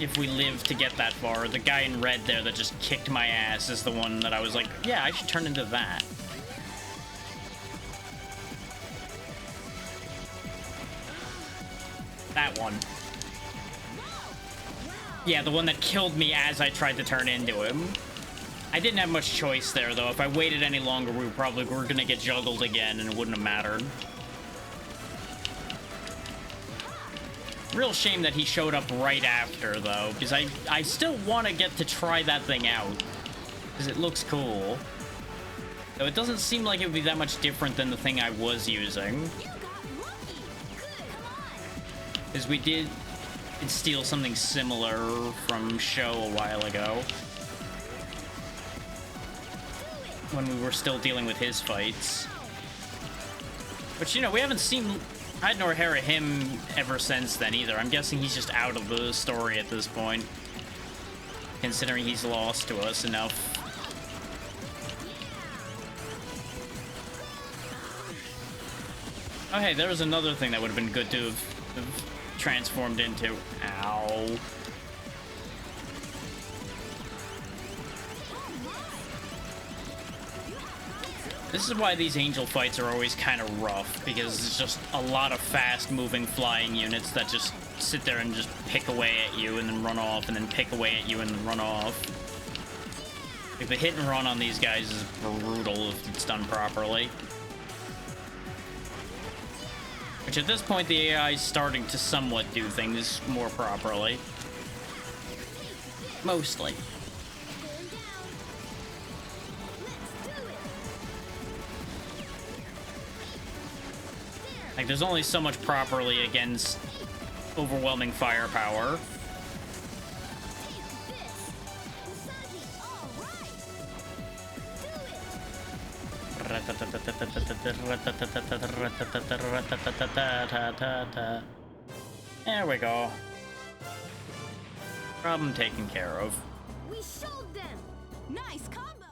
If we live to get that far, the guy in red there that just kicked my ass is the one that I was like, yeah, I should turn into that. That one. Yeah, the one that killed me as I tried to turn into him. I didn't have much choice there, though. If I waited any longer, we probably were gonna get juggled again, and it wouldn't have mattered. Real shame that he showed up right after, though, because I still want to get to try that thing out, because it looks cool. Though it doesn't seem like it would be that much different than the thing I was using. You got lucky. Good. Come on. Because we did steal something similar from Show a while ago. When we were still dealing with his fights. But, you know, we haven't seen Hyde nor Hera him ever since then either. I'm guessing he's just out of the story at this point. Considering he's lost to us enough. Oh, hey, there was another thing that would have been good to have transformed into. Ow. This is why these angel fights are always kind of rough, because it's just a lot of fast-moving flying units that just sit there and just pick away at you and then run off, and then pick away at you and then run off. Like, the hit and run on these guys is brutal if it's done properly. Which at this point, the AI is starting to somewhat do things more properly. Mostly. Like, there's only so much properly against overwhelming firepower. There we go. Problem taken care of. We showed them. Nice combo.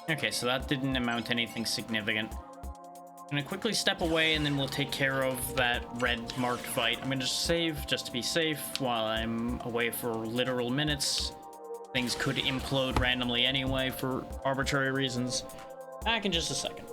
Okay, so that didn't amount to anything significant. I'm gonna quickly step away and then we'll take care of that red marked fight. I'm gonna just save just to be safe while I'm away for literal minutes. Things could implode randomly anyway for arbitrary reasons. Back in just a second.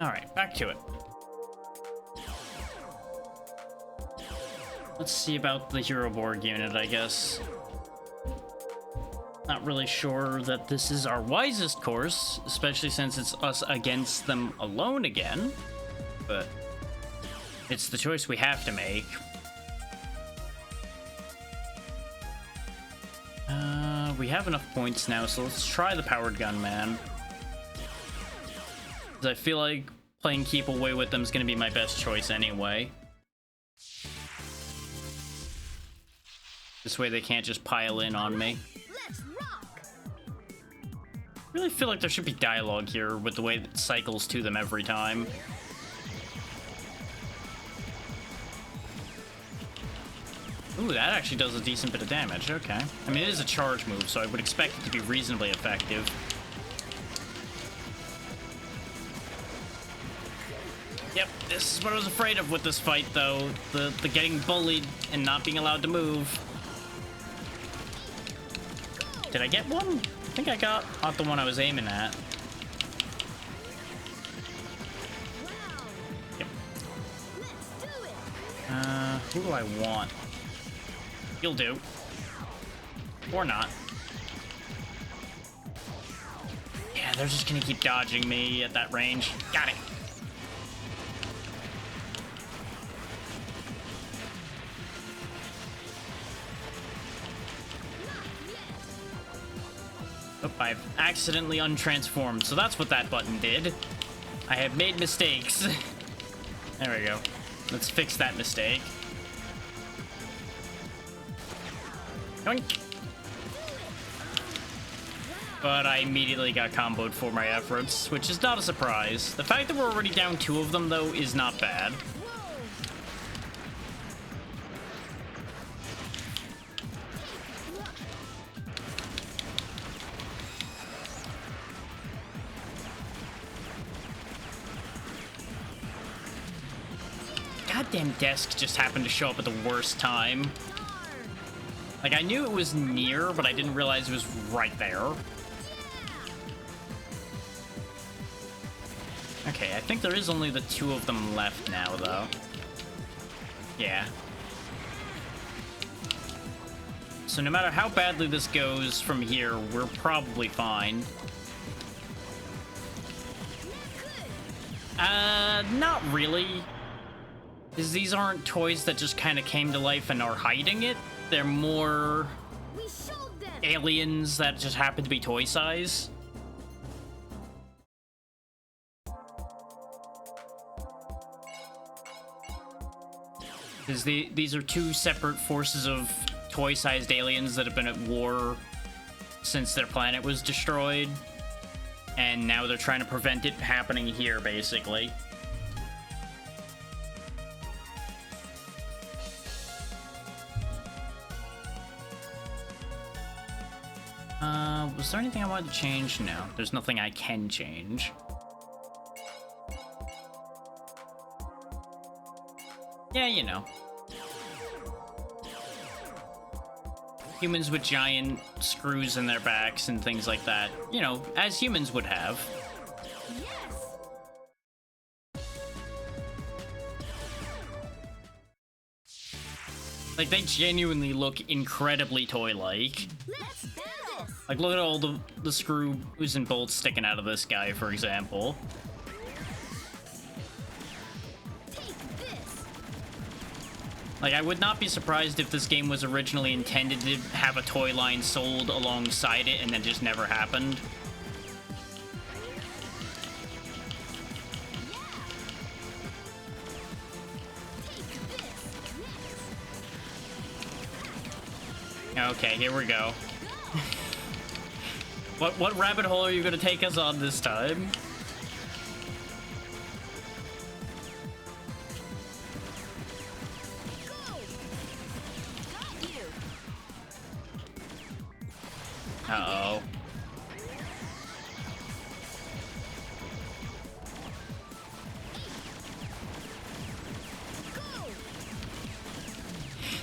Alright, back to it. Let's see about the Hero Borg unit, I guess. Not really sure that this is our wisest course, especially since it's us against them alone again. But it's the choice we have to make. We have enough points now, so let's try the powered gun, man. 'Cause I feel like playing keep away with them is going to be my best choice anyway. This way they can't just pile in on me. Let's rock! I really feel like there should be dialogue here with the way it cycles to them every time. Ooh, that actually does a decent bit of damage. Okay. I mean, it is a charge move, so I would expect it to be reasonably effective. Yep, this is what I was afraid of with this fight, though. The getting bullied and not being allowed to move. Did I get one? I think I got not the one I was aiming at. Yep. Let's do it! Who do I want? You'll do. Or not. Yeah, they're just gonna keep dodging me at that range. Got it. Oh, I've accidentally untransformed, so that's what that button did. I have made mistakes. There we go. Let's fix that mistake. Yoink. But I immediately got comboed for my efforts, which is not a surprise. The fact that we're already down 2 of them, though, is not bad. Goddamn desk just happened to show up at the worst time. Like, I knew it was near, but I didn't realize it was right there. Okay, I think there is only the 2 of them left now, though. Yeah. So no matter how badly this goes from here, we're probably fine. Not really. Because these aren't toys that just kind of came to life and are hiding it. They're more We showed them! aliens that just happen to be toy size. Because these are 2 separate forces of toy-sized aliens that have been at war since their planet was destroyed. And now they're trying to prevent it happening here, basically. Was there anything I wanted to change? No, there's nothing I can change. Yeah, you know. Humans with giant screws in their backs and things like that. You know, as humans would have. Yes! Like, they genuinely look incredibly toy-like. Let's do this! Like, look at all the screws and bolts sticking out of this guy, for example. Take this! Like, I would not be surprised if this game was originally intended to have a toy line sold alongside it and then just never happened. Okay, here we go. What rabbit hole are you gonna take us on this time? Got you! Uh-oh.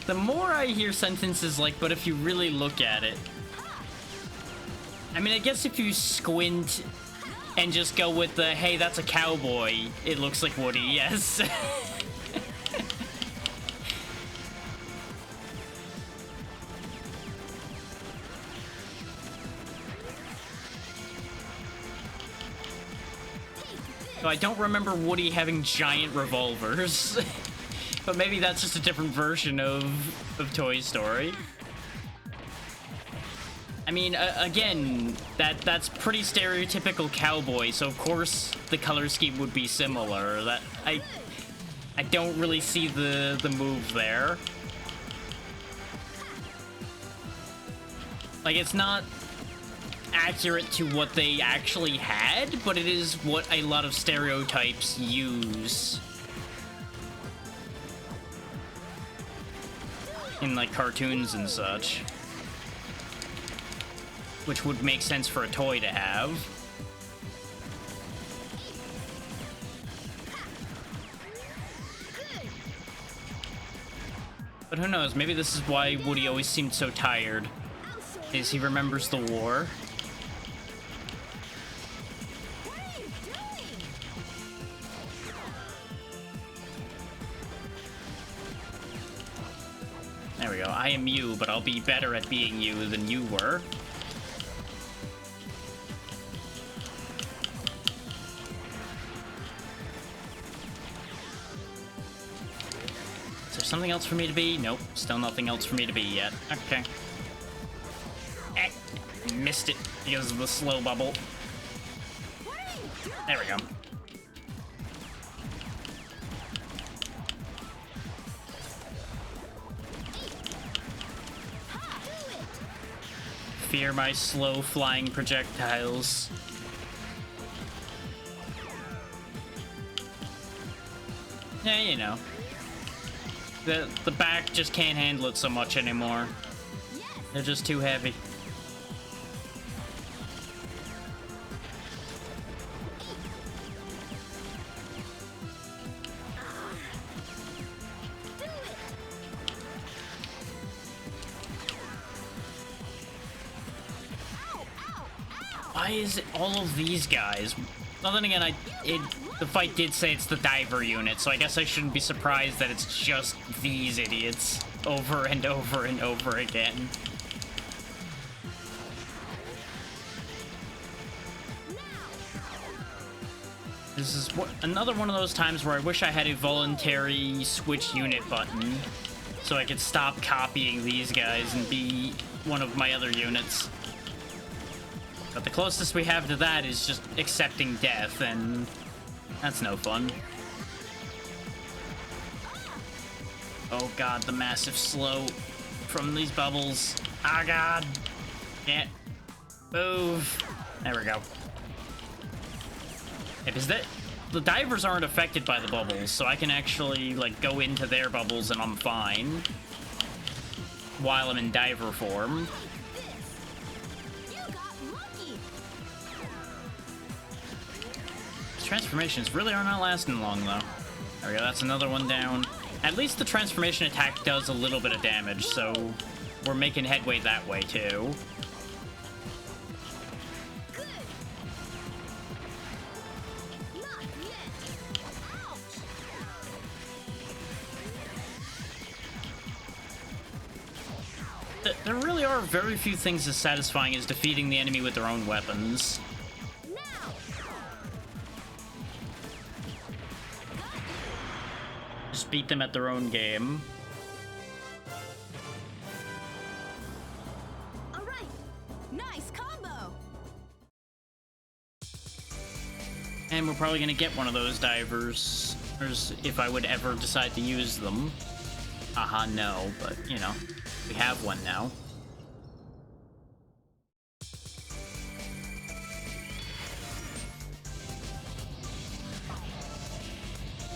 The more I hear sentences like, but if you really look at it. I mean, I guess if you squint and just go with the, hey, that's a cowboy. It looks like Woody, yes. So I don't remember Woody having giant revolvers. But maybe that's just a different version of Toy Story. I mean, again, that's pretty stereotypical cowboy, so of course the color scheme would be similar. That I don't really see the move there. Like, it's not accurate to what they actually had, but it is what a lot of stereotypes use in, like, cartoons and such, which would make sense for a toy to have. But who knows, maybe this is why Woody always seemed so tired, is he remembers the war. There we go. I am you, but I'll be better at being you than you were. Is there something else for me to be? Nope. Still nothing else for me to be yet. Okay. Missed it because of the slow bubble. There we go. Fear my slow flying projectiles. Yeah, you know. The back just can't handle it so much anymore. They're just too heavy. Why is it all of these guys? Well, then again, the fight did say it's the diver unit, so I guess I shouldn't be surprised that it's just these idiots over and over and over again. This is another one of those times where I wish I had a voluntary switch unit button so I could stop copying these guys and be one of my other units. But the closest we have to that is just accepting death, and that's no fun. Oh god, the massive slow from these bubbles. Ah god. Can't move. There we go. Yeah, because the divers aren't affected by the bubbles, so I can actually, like, go into their bubbles and I'm fine while I'm in diver form. Transformations really are not lasting long, though. There we go, that's another one down. At least the transformation attack does a little bit of damage, so we're making headway that way, too. There really are very few things as satisfying as defeating the enemy with their own weapons. Just beat them at their own game. All right. Nice combo. And we're probably gonna get one of those divers, or if I would ever decide to use them. Haha, no, but you know, we have one now.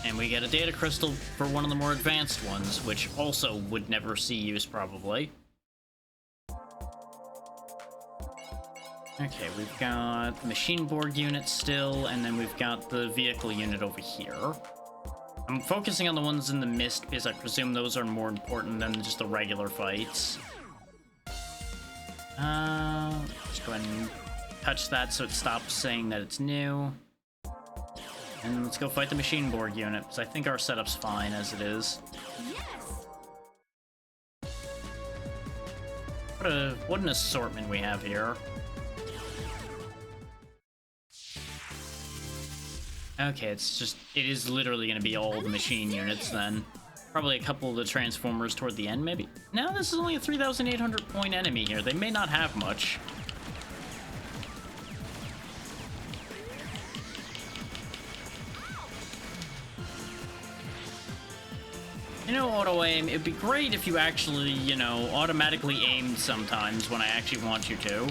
And we get a data crystal for one of the more advanced ones, which also would never see use, probably. Okay, we've got the machine board unit still, and then we've got the vehicle unit over here. I'm focusing on the ones in the mist because I presume those are more important than just the regular fights. Let's go ahead and touch that so it stops saying that it's new. And let's go fight the Machine Borg unit, because I think our setup's fine as it is. Yes! What an assortment we have here. Okay, it is literally going to be all the machine units then. Probably a couple of the Transformers toward the end, maybe? No, this is only a 3,800 point enemy here. They may not have much. You know, auto-aim, it'd be great if you actually, you know, automatically aimed sometimes when I actually want you to.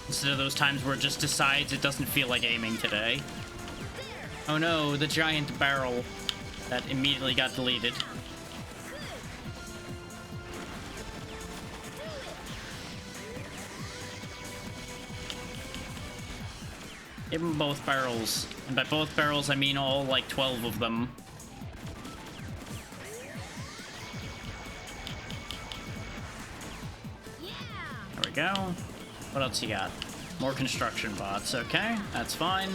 Instead of those times where it just decides it doesn't feel like aiming today. Oh no, the giant barrel that immediately got deleted. Give them both barrels. And by both barrels, I mean all, like, 12 of them. There we go. What else you got? More construction bots. Okay, that's fine.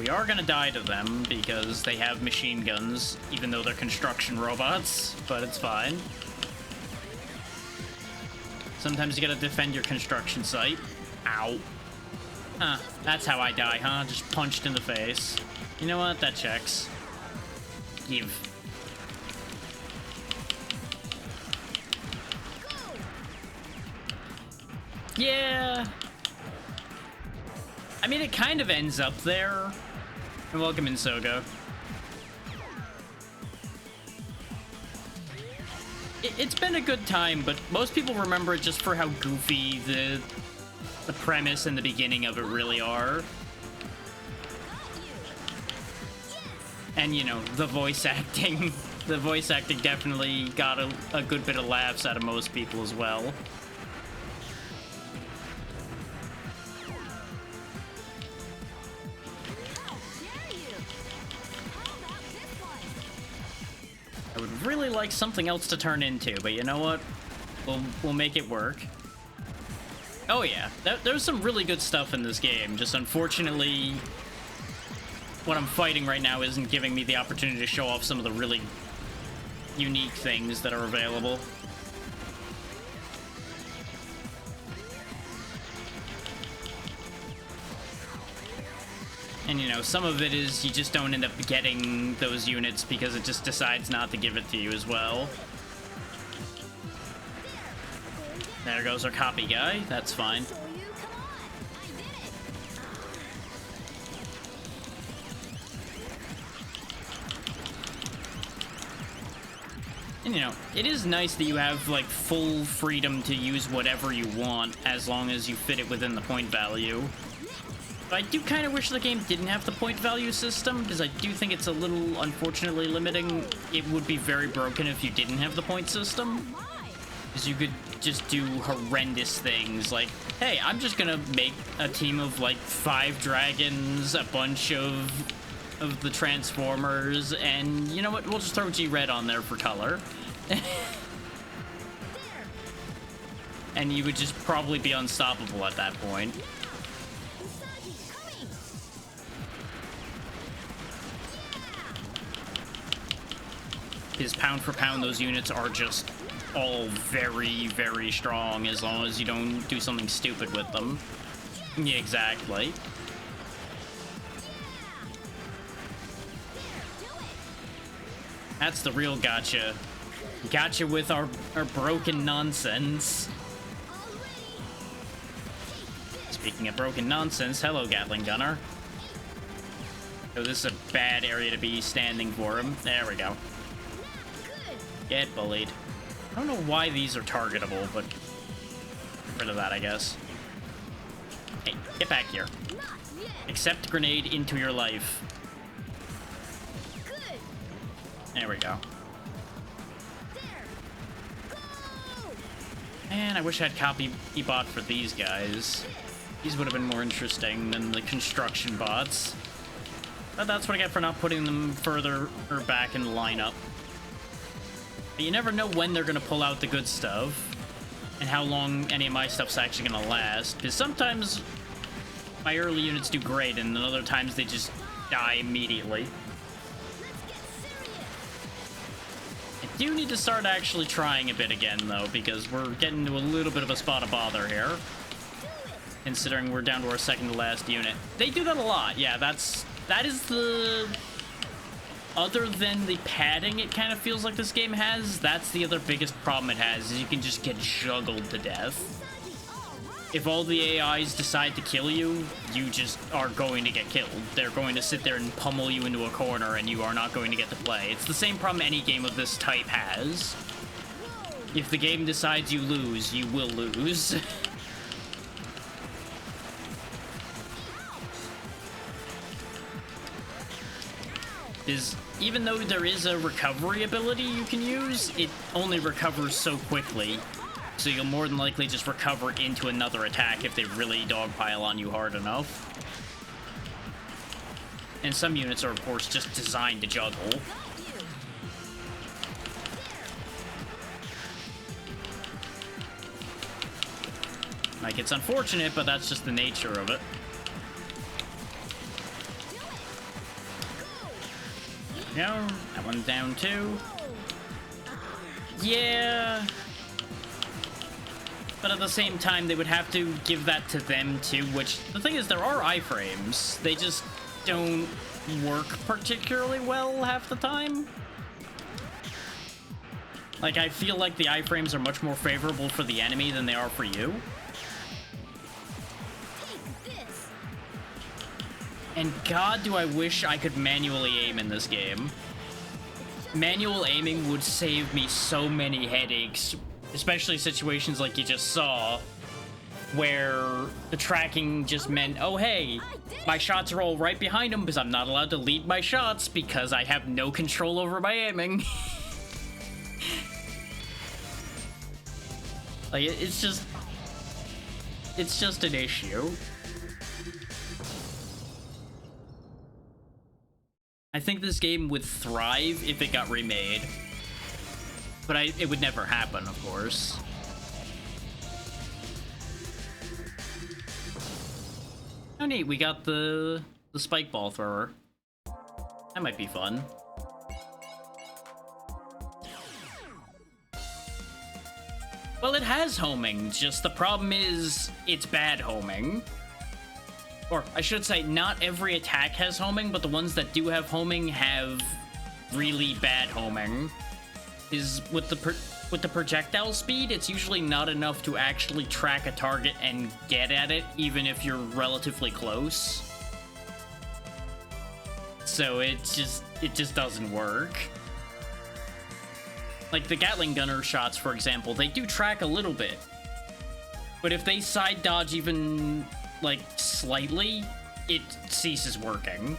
We are gonna die to them because they have machine guns, even though they're construction robots, but it's fine. Sometimes you gotta defend your construction site. Ow. Huh, that's how I die, huh? Just punched in the face. You know what? That checks. Give. Yeah. I mean, it kind of ends up there. And welcome in, Sogo. It's been a good time, but most people remember it just for how goofy the premise and the beginning of it really are. And, you know, the voice acting. The voice acting definitely got a good bit of laughs out of most people as well. I would really like something else to turn into, but you know what? We'll make it work. Oh yeah, there's some really good stuff in this game. Just unfortunately, what I'm fighting right now isn't giving me the opportunity to show off some of the really unique things that are available. And, you know, some of it is you just don't end up getting those units because it just decides not to give it to you as well. There goes our copy guy. That's fine. And, you know, it is nice that you have, like, full freedom to use whatever you want as long as you fit it within the point value. But I do kind of wish the game didn't have the point value system, because I do think it's a little unfortunately limiting. It would be very broken if you didn't have the point system. Because you could just do horrendous things, like, hey, I'm just gonna make a team of, like, 5 dragons, a bunch of the Transformers, and you know what? We'll just throw G-Red on there for color. And you would just probably be unstoppable at that point. Because pound for pound, those units are just all very, very strong as long as you don't do something stupid with them. Yeah, exactly. That's the real gotcha. Gotcha with our broken nonsense. Speaking of broken nonsense, hello, Gatling Gunner. Oh, this is a bad area to be standing for him. There we go. Get bullied. I don't know why these are targetable, but get rid of that, I guess. Hey, get back here. Accept grenade into your life. There we go. Man, I wish I had copy bot for these guys. These would have been more interesting than the construction bots. But that's what I get for not putting them further or back in the lineup. But you never know when they're gonna pull out the good stuff and how long any of my stuff's actually gonna last. Because sometimes my early units do great, and then other times they just die immediately. I do need to start actually trying a bit again, though, because we're getting into a little bit of a spot of bother here. Considering we're down to our second to last unit. They do that a lot, yeah, that is the... Other than the padding it kind of feels like this game has, that's the other biggest problem it has, is you can just get juggled to death. If all the AIs decide to kill you, you just are going to get killed. They're going to sit there and pummel you into a corner, and you are not going to get to play. It's the same problem any game of this type has. If the game decides you lose, you will lose. Even though there is a recovery ability you can use, it only recovers so quickly. So you'll more than likely just recover into another attack if they really dogpile on you hard enough. And some units are, of course, just designed to juggle. Like, it's unfortunate, but that's just the nature of it. No, that one's down too. Yeah. But at the same time, they would have to give that to them too, which, the thing is, there are iframes. They just don't work particularly well half the time. Like, I feel like the iframes are much more favorable for the enemy than they are for you. And God, do I wish I could manually aim in this game. Manual aiming would save me so many headaches, especially situations like you just saw, where the tracking just meant, oh hey, my shots roll right behind him because I'm not allowed to lead my shots because I have no control over my aiming. Like, it's just an issue. I think this game would thrive if it got remade. But it would never happen, of course. Oh neat, we got the spike ball thrower. That might be fun. Well, it has homing, just the problem is it's bad homing. Or, I should say, not every attack has homing, but the ones that do have homing have really bad homing. With the projectile speed, it's usually not enough to actually track a target and get at it, even if you're relatively close. So it just doesn't work. Like the Gatling gunner shots, for example, they do track a little bit. But if they side dodge even, like, slightly, it ceases working.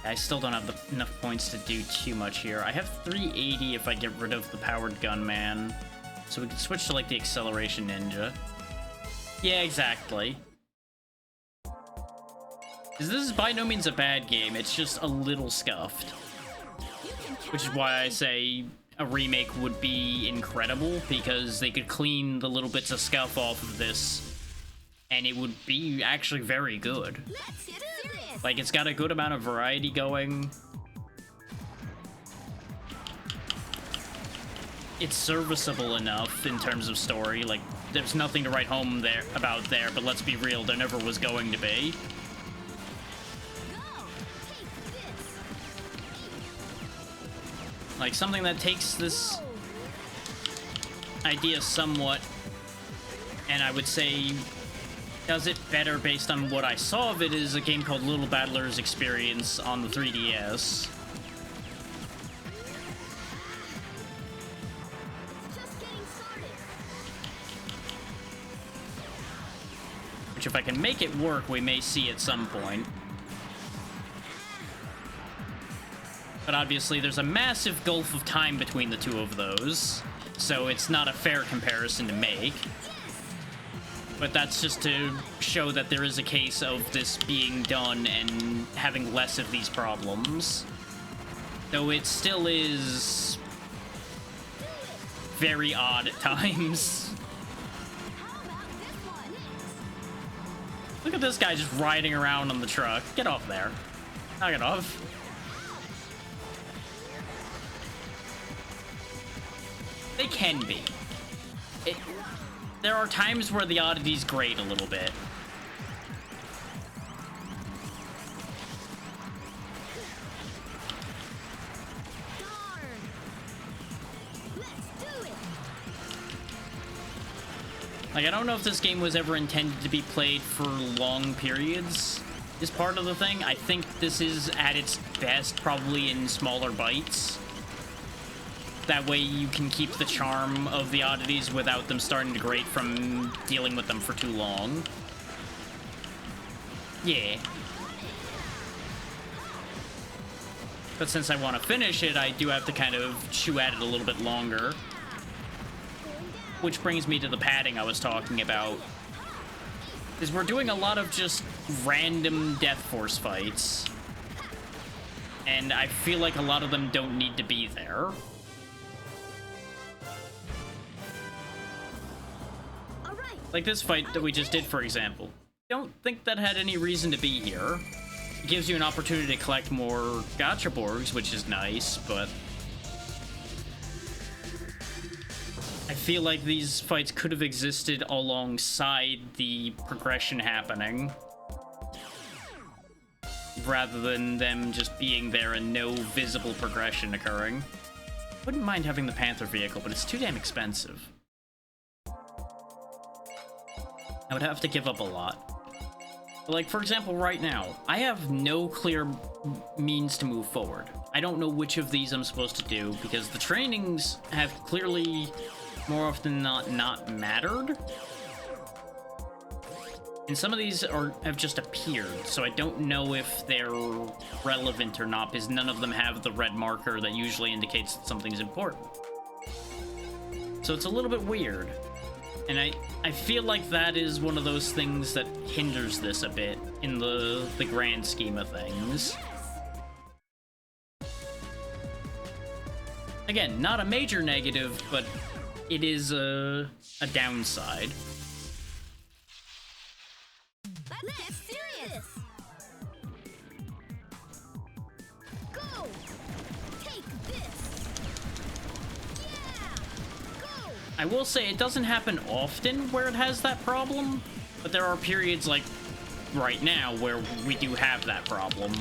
I still don't have enough points to do too much here. I have 380 if I get rid of the powered gunman. So we can switch to, like, the acceleration ninja. Yeah, exactly. This is by no means a bad game, it's just a little scuffed. Which is why I say a remake would be incredible, because they could clean the little bits of scuff off of this, and it would be actually very good. Like, it's got a good amount of variety going. It's serviceable enough in terms of story. Like, there's nothing to write home about there, but let's be real, there never was going to be. Like, something that takes this idea somewhat, and I would say does it better based on what I saw of it, is a game called Little Battlers Experience on the 3DS. Which, if I can make it work, we may see at some point. But obviously there's a massive gulf of time between the two of those, so it's not a fair comparison to make. But that's just to show that there is a case of this being done and having less of these problems. Though it still is very odd at times. How about this one? Look at this guy just riding around on the truck. Get off there. Knock it off. They can be. There are times where the oddities grate a little bit. Darn. Let's do it. Like, I don't know if this game was ever intended to be played for long periods, is part of the thing. I think this is at its best probably in smaller bites. That way you can keep the charm of the oddities without them starting to grate from dealing with them for too long. Yeah. But since I want to finish it, I do have to kind of chew at it a little bit longer. Which brings me to the padding I was talking about. Is we're doing a lot of just random Death Force fights. And I feel like a lot of them don't need to be there. Like this fight that we just did, for example. Don't think that had any reason to be here. It gives you an opportunity to collect more Gachaborgs, which is nice, but I feel like these fights could have existed alongside the progression happening, rather than them just being there and no visible progression occurring. Wouldn't mind having the Panther vehicle, but it's too damn expensive. I would have to give up a lot. But like, for example, right now, I have no clear means to move forward. I don't know which of these I'm supposed to do, because the trainings have clearly, more often than not mattered. And some of these have just appeared, so I don't know if they're relevant or not, because none of them have the red marker that usually indicates that something's important. So it's a little bit weird. And I feel like that is one of those things that hinders this a bit in the grand scheme of things. Again, not a major negative, but it is a downside. Let's get serious. Go. Take this. Yeah. Go. I will say it doesn't happen often where it has that problem, but there are periods like right now where we do have that problem,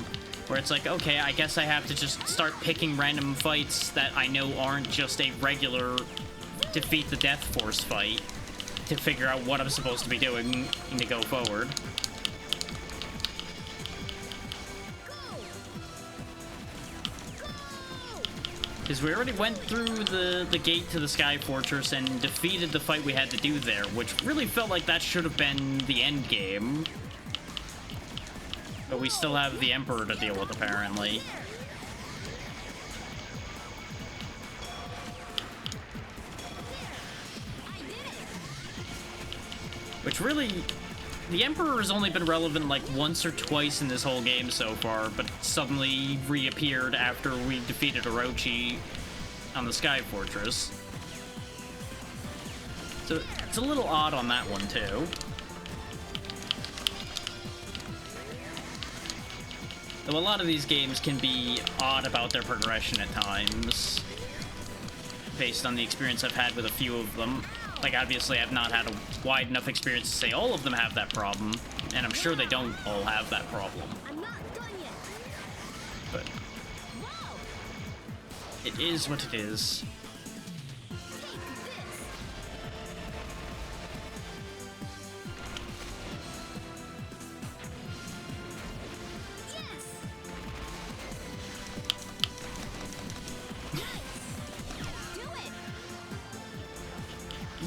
where it's like, okay, I guess I have to just start picking random fights that I know aren't just a regular defeat the Death Force fight to figure out what I'm supposed to be doing to go forward. Because we already went through the gate to the Sky Fortress and defeated the fight we had to do there, which really felt like that should have been the end game. But we still have the Emperor to deal with, apparently. Which really... The Emperor has only been relevant like once or twice in this whole game so far, but suddenly reappeared after we defeated Orochi on the Sky Fortress. So it's a little odd on that one too. Though a lot of these games can be odd about their progression at times, based on the experience I've had with a few of them. Like, obviously, I've not had a wide enough experience to say all of them have that problem, and I'm sure they don't all have that problem. I'm not done yet. But it is what it is.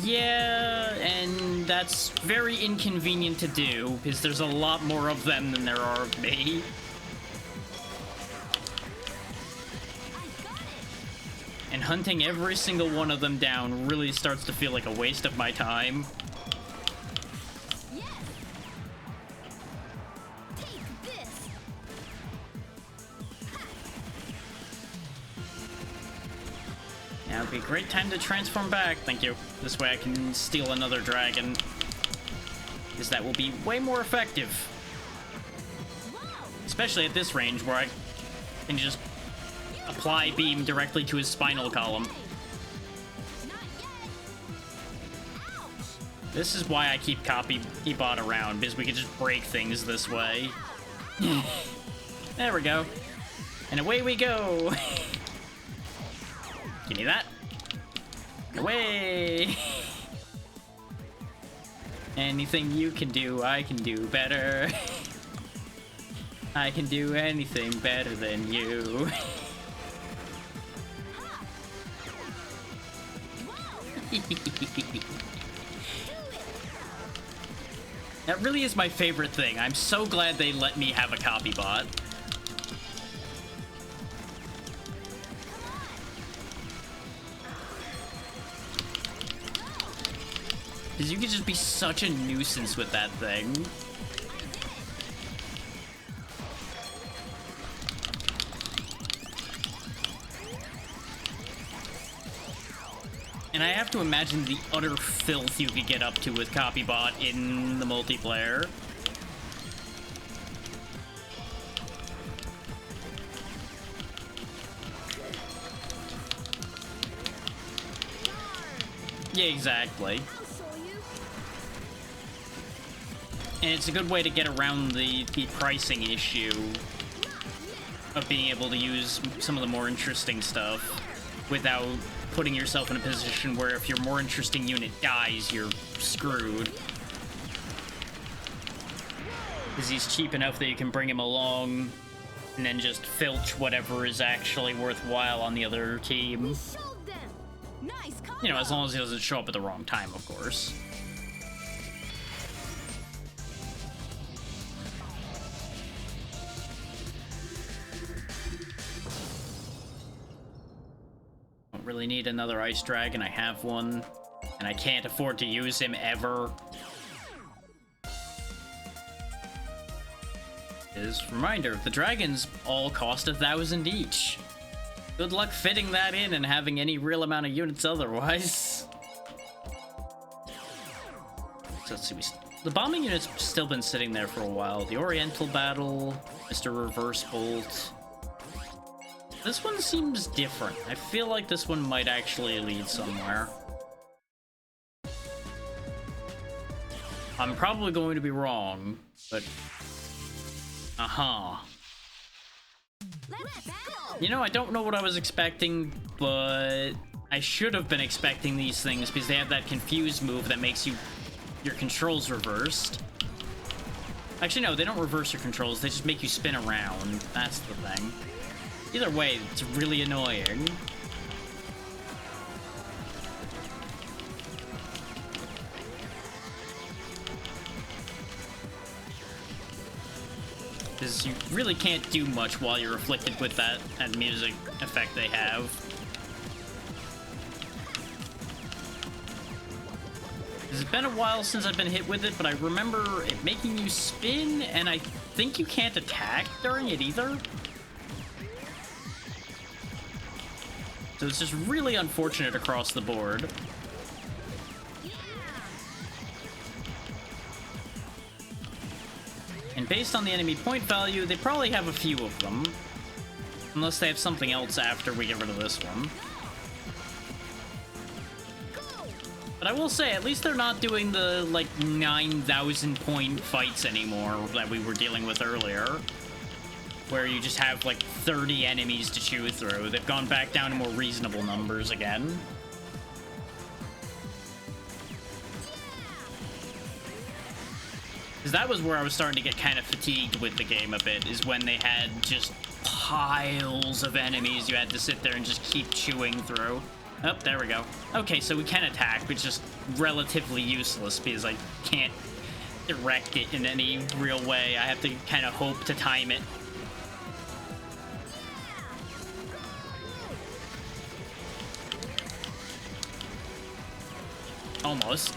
Yeah, and that's very inconvenient to do, because there's a lot more of them than there are of me. And hunting every single one of them down really starts to feel like a waste of my time. Now would be a great time to transform back. Thank you. This way I can steal another dragon. Because that will be way more effective. Especially at this range where I can just apply beam directly to his spinal column. This is why I keep Copybot around, because we can just break things this way. There we go. And away we go. Give me that. Away. Anything you can do, I can do better. I can do anything better than you. That really is my favorite thing. I'm so glad they let me have a Copybot. Because you could just be such a nuisance with that thing. And I have to imagine the utter filth you could get up to with Copybot in the multiplayer. Yeah, exactly. And it's a good way to get around the pricing issue of being able to use some of the more interesting stuff without putting yourself in a position where if your more interesting unit dies, you're screwed. Because he's cheap enough that you can bring him along and then just filch whatever is actually worthwhile on the other team. You know, as long as he doesn't show up at the wrong time, of course. Don't really need another ice dragon. I have one, and I can't afford to use him ever. Reminder, the dragons all cost 1,000 each. Good luck fitting that in and having any real amount of units otherwise. So let's see, the bombing unit's still been sitting there for a while. The Oriental Battle, Mr. Reverse Bolt. This one seems different. I feel like this one might actually lead somewhere. I'm probably going to be wrong, but... You know, I don't know what I was expecting, but I should have been expecting these things because they have that confuse move that makes your controls reversed. Actually, no, they don't reverse your controls. They just make you spin around. That's the thing. Either way, it's really annoying. Because you really can't do much while you're afflicted with that music effect they have. It's been a while since I've been hit with it, but I remember it making you spin, and I think you can't attack during it either. So it's just really unfortunate across the board. And based on the enemy point value, they probably have a few of them. Unless they have something else after we get rid of this one. But I will say, at least they're not doing the, like, 9,000 point fights anymore that we were dealing with earlier. Where you just have, like, 30 enemies to chew through. They've gone back down to more reasonable numbers again. Because that was where I was starting to get kind of fatigued with the game a bit, is when they had just piles of enemies you had to sit there and just keep chewing through. Oh, there we go. Okay, so we can attack, but just relatively useless because I can't direct it in any real way. I have to kind of hope to time it. Almost.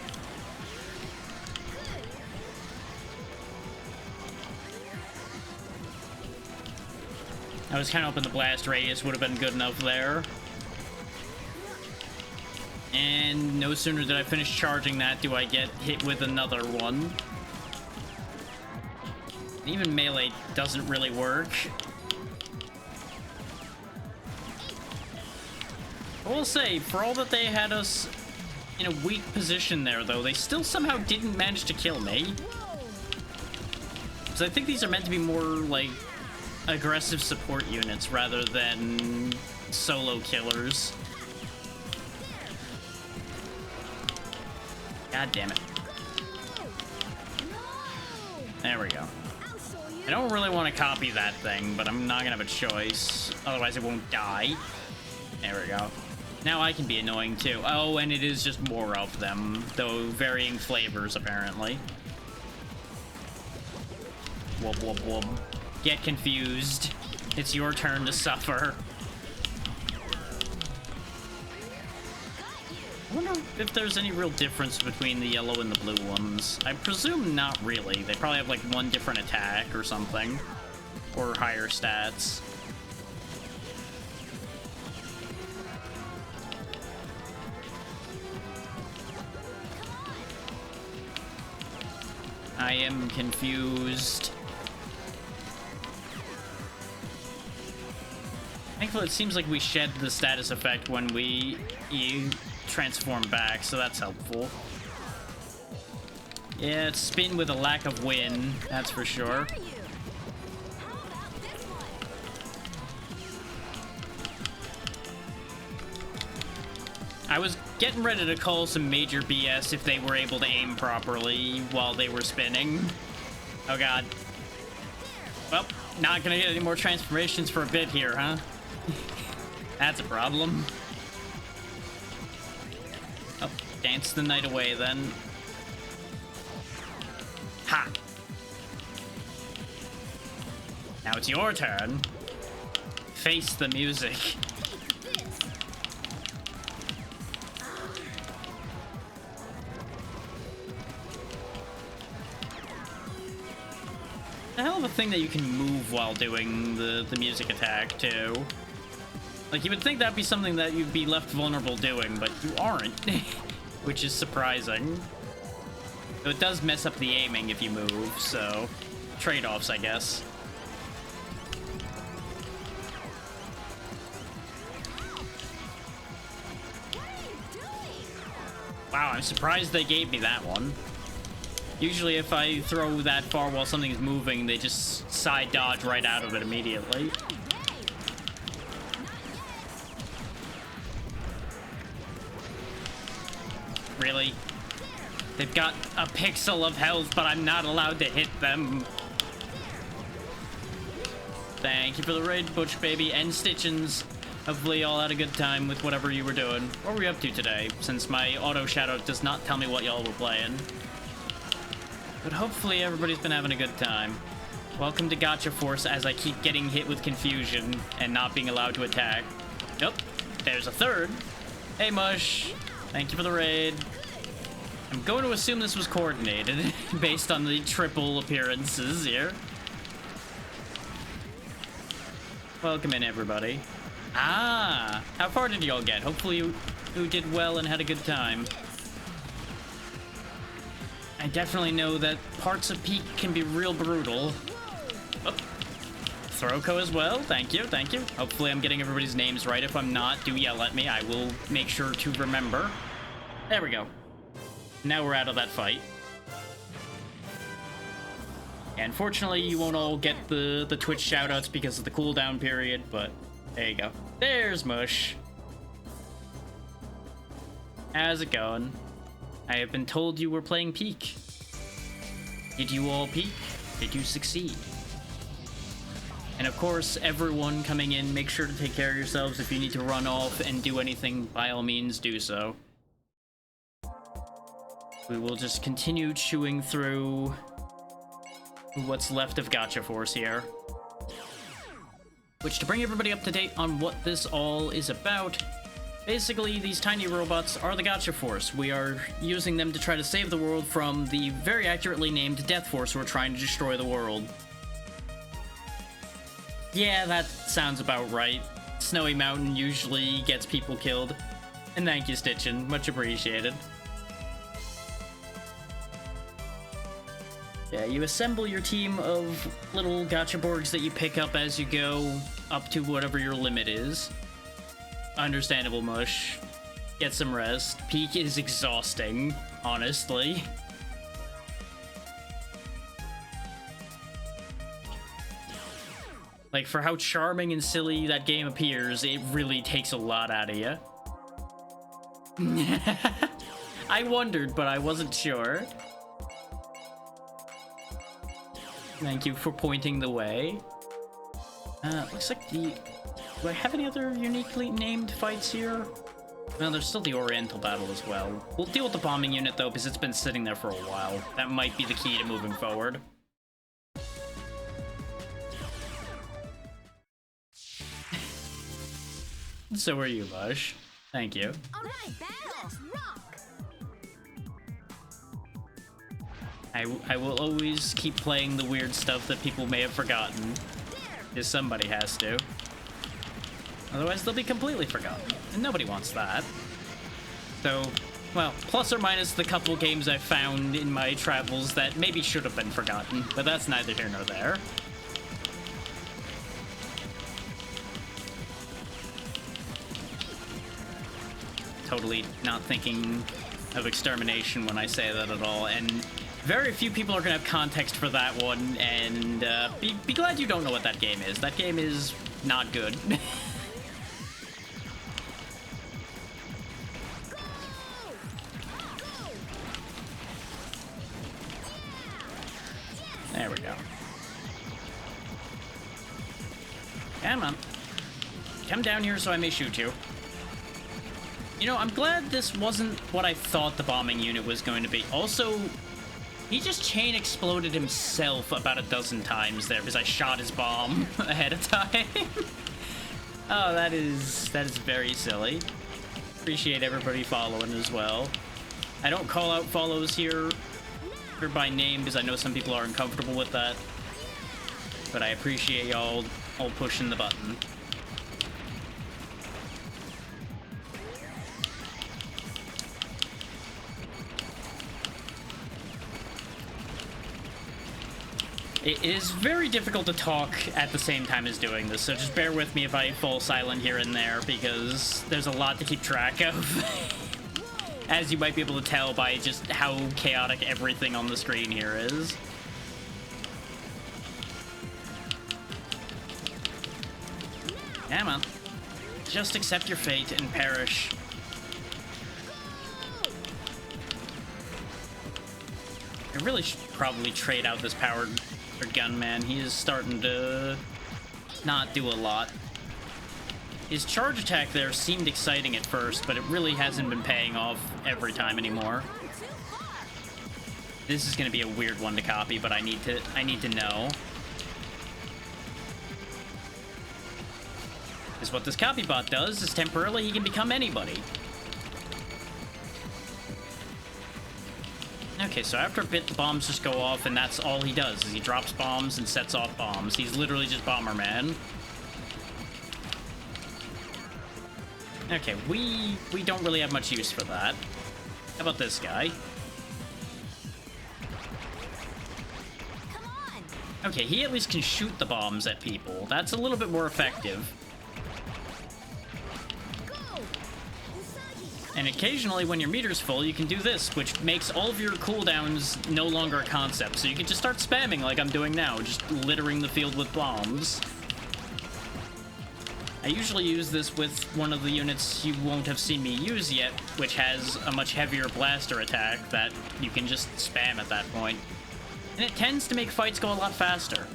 I was kind of hoping the blast radius would have been good enough there. And no sooner did I finish charging that do I get hit with another one. Even melee doesn't really work. I will say, for all that they had us in a weak position there, though, they still somehow didn't manage to kill me. Because I think these are meant to be more, like, aggressive support units rather than solo killers. God damn it. There we go. I don't really want to copy that thing, but I'm not gonna have a choice. Otherwise it won't die. There we go. Now I can be annoying too. Oh, and it is just more of them, though varying flavors apparently. Whoop, whoop, whoop. Get confused. It's your turn to suffer. I wonder if there's any real difference between the yellow and the blue ones. I presume not really. They probably have like one different attack or something. Or higher stats. I am confused. Thankfully, it seems like we shed the status effect when we transform back, so that's helpful. Yeah, it's spin with a lack of win, that's for sure. I was getting ready to call some major BS if they were able to aim properly while they were spinning. Oh god. Well, not gonna get any more transformations for a bit here, huh? That's a problem. Oh, dance the night away then. Ha! Now it's your turn. Face the music. The hell of a thing that you can move while doing the music attack, too. Like, you would think that'd be something that you'd be left vulnerable doing, but you aren't. Which is surprising. Though it does mess up the aiming if you move, so... trade-offs, I guess. Wow, I'm surprised they gave me that one. Usually if I throw that far while something's moving, they just side dodge right out of it immediately. Really? They've got a pixel of health, but I'm not allowed to hit them. Thank you for the raid, Butch Baby and Stitchins. Hopefully y'all had a good time with whatever you were doing. What were we up to today, since my auto shadow does not tell me what y'all were playing. But hopefully everybody's been having a good time. Welcome to Gotcha Force as I keep getting hit with confusion and not being allowed to attack. Nope, there's a third. Hey Mush, thank you for the raid. I'm going to assume this was coordinated based on the triple appearances here. Welcome in everybody. Ah, how far did y'all get? Hopefully you did well and had a good time. I definitely know that parts of Peak can be real brutal. Oh. Throko as well. Thank you, thank you. Hopefully I'm getting everybody's names right. If I'm not, do yell at me. I will make sure to remember. There we go. Now we're out of that fight. And fortunately, you won't all get the Twitch shoutouts because of the cooldown period, but there you go. There's Mush. How's it going? I have been told you were playing Peak. Did you all peak? Did you succeed? And of course, everyone coming in, make sure to take care of yourselves. If you need to run off and do anything, by all means, do so. We will just continue chewing through what's left of Gotcha Force here. Which, to bring everybody up to date on what this all is about, basically, these tiny robots are the Gotcha Force. We are using them to try to save the world from the very accurately named Death Force who are trying to destroy the world. Yeah, that sounds about right. Snowy Mountain usually gets people killed. And thank you, Stitchin. Much appreciated. Yeah, you assemble your team of little Gachaborgs that you pick up as you go up to whatever your limit is. Understandable, Mush. Get some rest. Peak is exhausting, honestly. Like, for how charming and silly that game appears, it really takes a lot out of you. I wondered, but I wasn't sure. Thank you for pointing the way. Looks like the... Do I have any other uniquely named fights here? No, there's still the Oriental battle as well. We'll deal with the bombing unit, though, because it's been sitting there for a while. That might be the key to moving forward. So are you, Mush. Thank you. Alright, let's rock! I will always keep playing the weird stuff that people may have forgotten. Because somebody has to. Otherwise, they'll be completely forgotten. And nobody wants that. So, well, plus or minus the couple games I've found in my travels that maybe should have been forgotten. But that's neither here nor there. Totally not thinking of extermination when I say that at all, and very few people are gonna have context for that one, and be glad you don't know what that game is. That game is not good. There we go. Come on. Come down here so I may shoot you. You know, I'm glad this wasn't what I thought the bombing unit was going to be. Also, he just chain exploded himself about a dozen times there because I shot his bomb ahead of time. Oh, that is very silly. Appreciate everybody following as well. I don't call out follows here by name because I know some people are uncomfortable with that. But I appreciate y'all all pushing the button. It is very difficult to talk at the same time as doing this, so just bear with me if I fall silent here and there, because there's a lot to keep track of. As you might be able to tell by just how chaotic everything on the screen here is. Come on. Just accept your fate and perish. I really should probably trade out this powered gunman. He is starting to not do a lot. His charge attack there seemed exciting at first, but it really hasn't been paying off every time anymore. This is going to be a weird one to copy, but I need to know. Because what this copy bot does is temporarily he can become anybody. Okay, so after a bit, the bombs just go off, and that's all he does, is he drops bombs and sets off bombs. He's literally just Bomberman. Okay, we don't really have much use for that. How about this guy? Come on! Okay, he at least can shoot the bombs at people. That's a little bit more effective. And occasionally, when your meter's full, you can do this, which makes all of your cooldowns no longer a concept. So you can just start spamming like I'm doing now, just littering the field with bombs. I usually use this with one of the units you won't have seen me use yet, which has a much heavier blaster attack that you can just spam at that point. And it tends to make fights go a lot faster.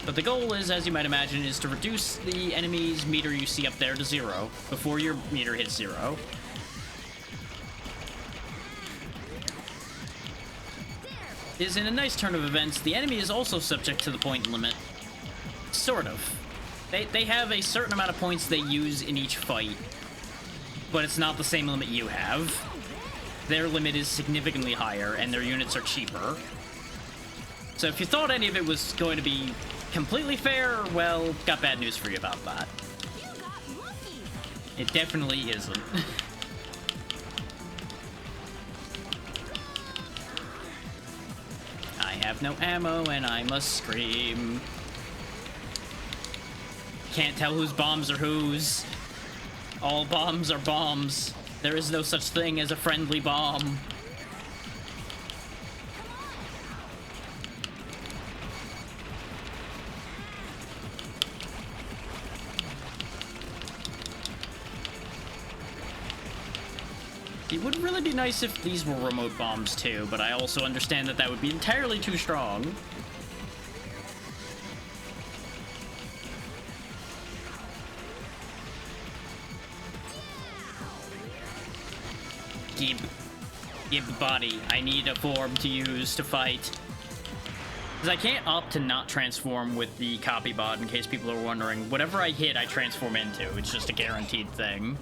But the goal is, as you might imagine, is to reduce the enemy's meter you see up there to 0 before your meter hits 0. Is in a nice turn of events, the enemy is also subject to the point limit. Sort of. They have a certain amount of points they use in each fight, but it's not the same limit you have. Their limit is significantly higher, and their units are cheaper. So if you thought any of it was going to be completely fair, well, got bad news for you about that. You got lucky! It definitely isn't. I have no ammo and I must scream. Can't tell whose bombs are whose. All bombs are bombs. There is no such thing as a friendly bomb. It would really be nice if these were remote bombs too, but I also understand that that would be entirely too strong. Gib body. I need a form to use to fight. Because I can't opt to not transform with the copy bot, in case people are wondering. Whatever I hit, I transform into. It's just a guaranteed thing.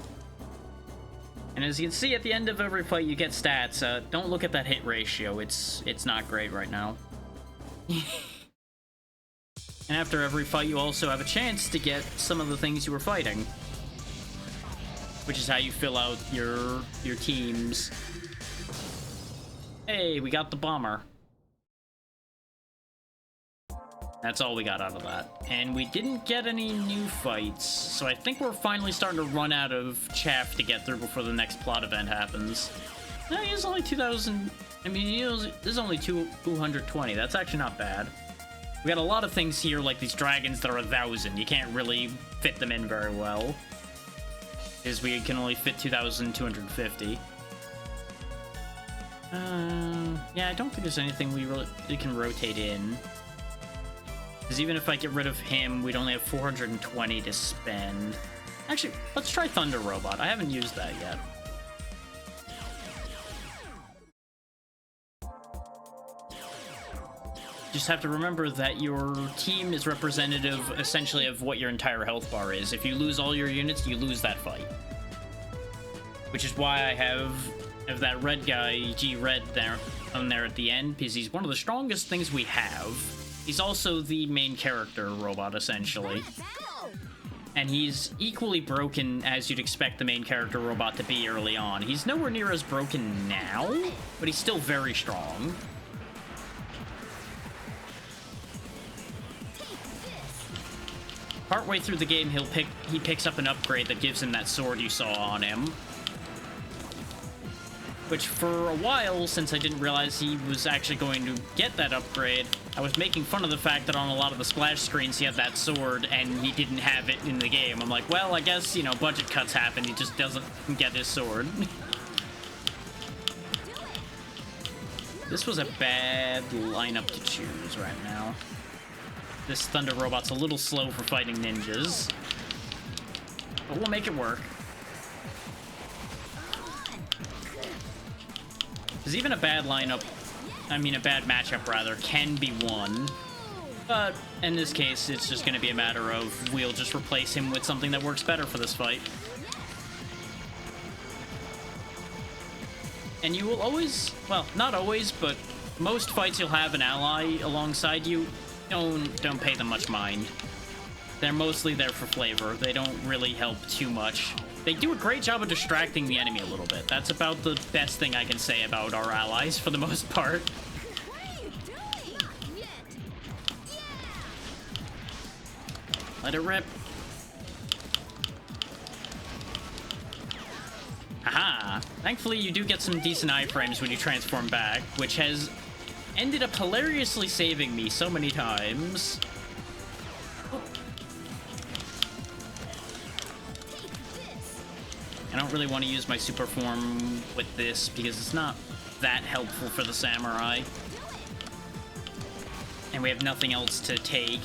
And as you can see at the end of every fight, you get stats. Don't look at that hit ratio. It's not great right now. And after every fight, you also have a chance to get some of the things you were fighting, which is how you fill out your teams. Hey, we got the bomber. That's all we got out of that. And we didn't get any new fights, so I think we're finally starting to run out of chaff to get through before the next plot event happens. No, it's only 2,000... I mean, this is only 220. That's actually not bad. We got a lot of things here, like these dragons that are 1,000. You can't really fit them in very well, because we can only fit 2,250. Yeah, I don't think there's anything we really can rotate in. Because even if I get rid of him, we'd only have 420 to spend. Actually, let's try Thunder Robot. I haven't used that yet. Just have to remember that your team is representative, essentially, of what your entire health bar is. If you lose all your units, you lose that fight. Which is why I have that red guy, G-Red, there at the end, because he's one of the strongest things we have. He's also the main character robot, essentially. And he's equally broken as you'd expect the main character robot to be early on. He's nowhere near as broken now, but he's still very strong. Partway through the game, he picks up an upgrade that gives him that sword you saw on him. Which, for a while, since I didn't realize he was actually going to get that upgrade, I was making fun of the fact that on a lot of the splash screens he had that sword and he didn't have it in the game. I'm like, well, I guess, you know, budget cuts happen. He just doesn't get his sword. This was a bad lineup to choose right now. This Thunder Robot's a little slow for fighting ninjas, but we'll make it work. Because even a bad lineup, I mean a bad matchup rather, can be won. But in this case, it's just going to be a matter of we'll just replace him with something that works better for this fight. And you will always, well, not always, but most fights you'll have an ally alongside you. Don't pay them much mind. They're mostly there for flavor. They don't really help too much. They do a great job of distracting the enemy a little bit. That's about the best thing I can say about our allies for the most part. Let it rip. Aha! Thankfully, you do get some decent iframes when you transform back, which has ended up hilariously saving me so many times. I don't really want to use my super form with this because it's not that helpful for the samurai. And we have nothing else to take.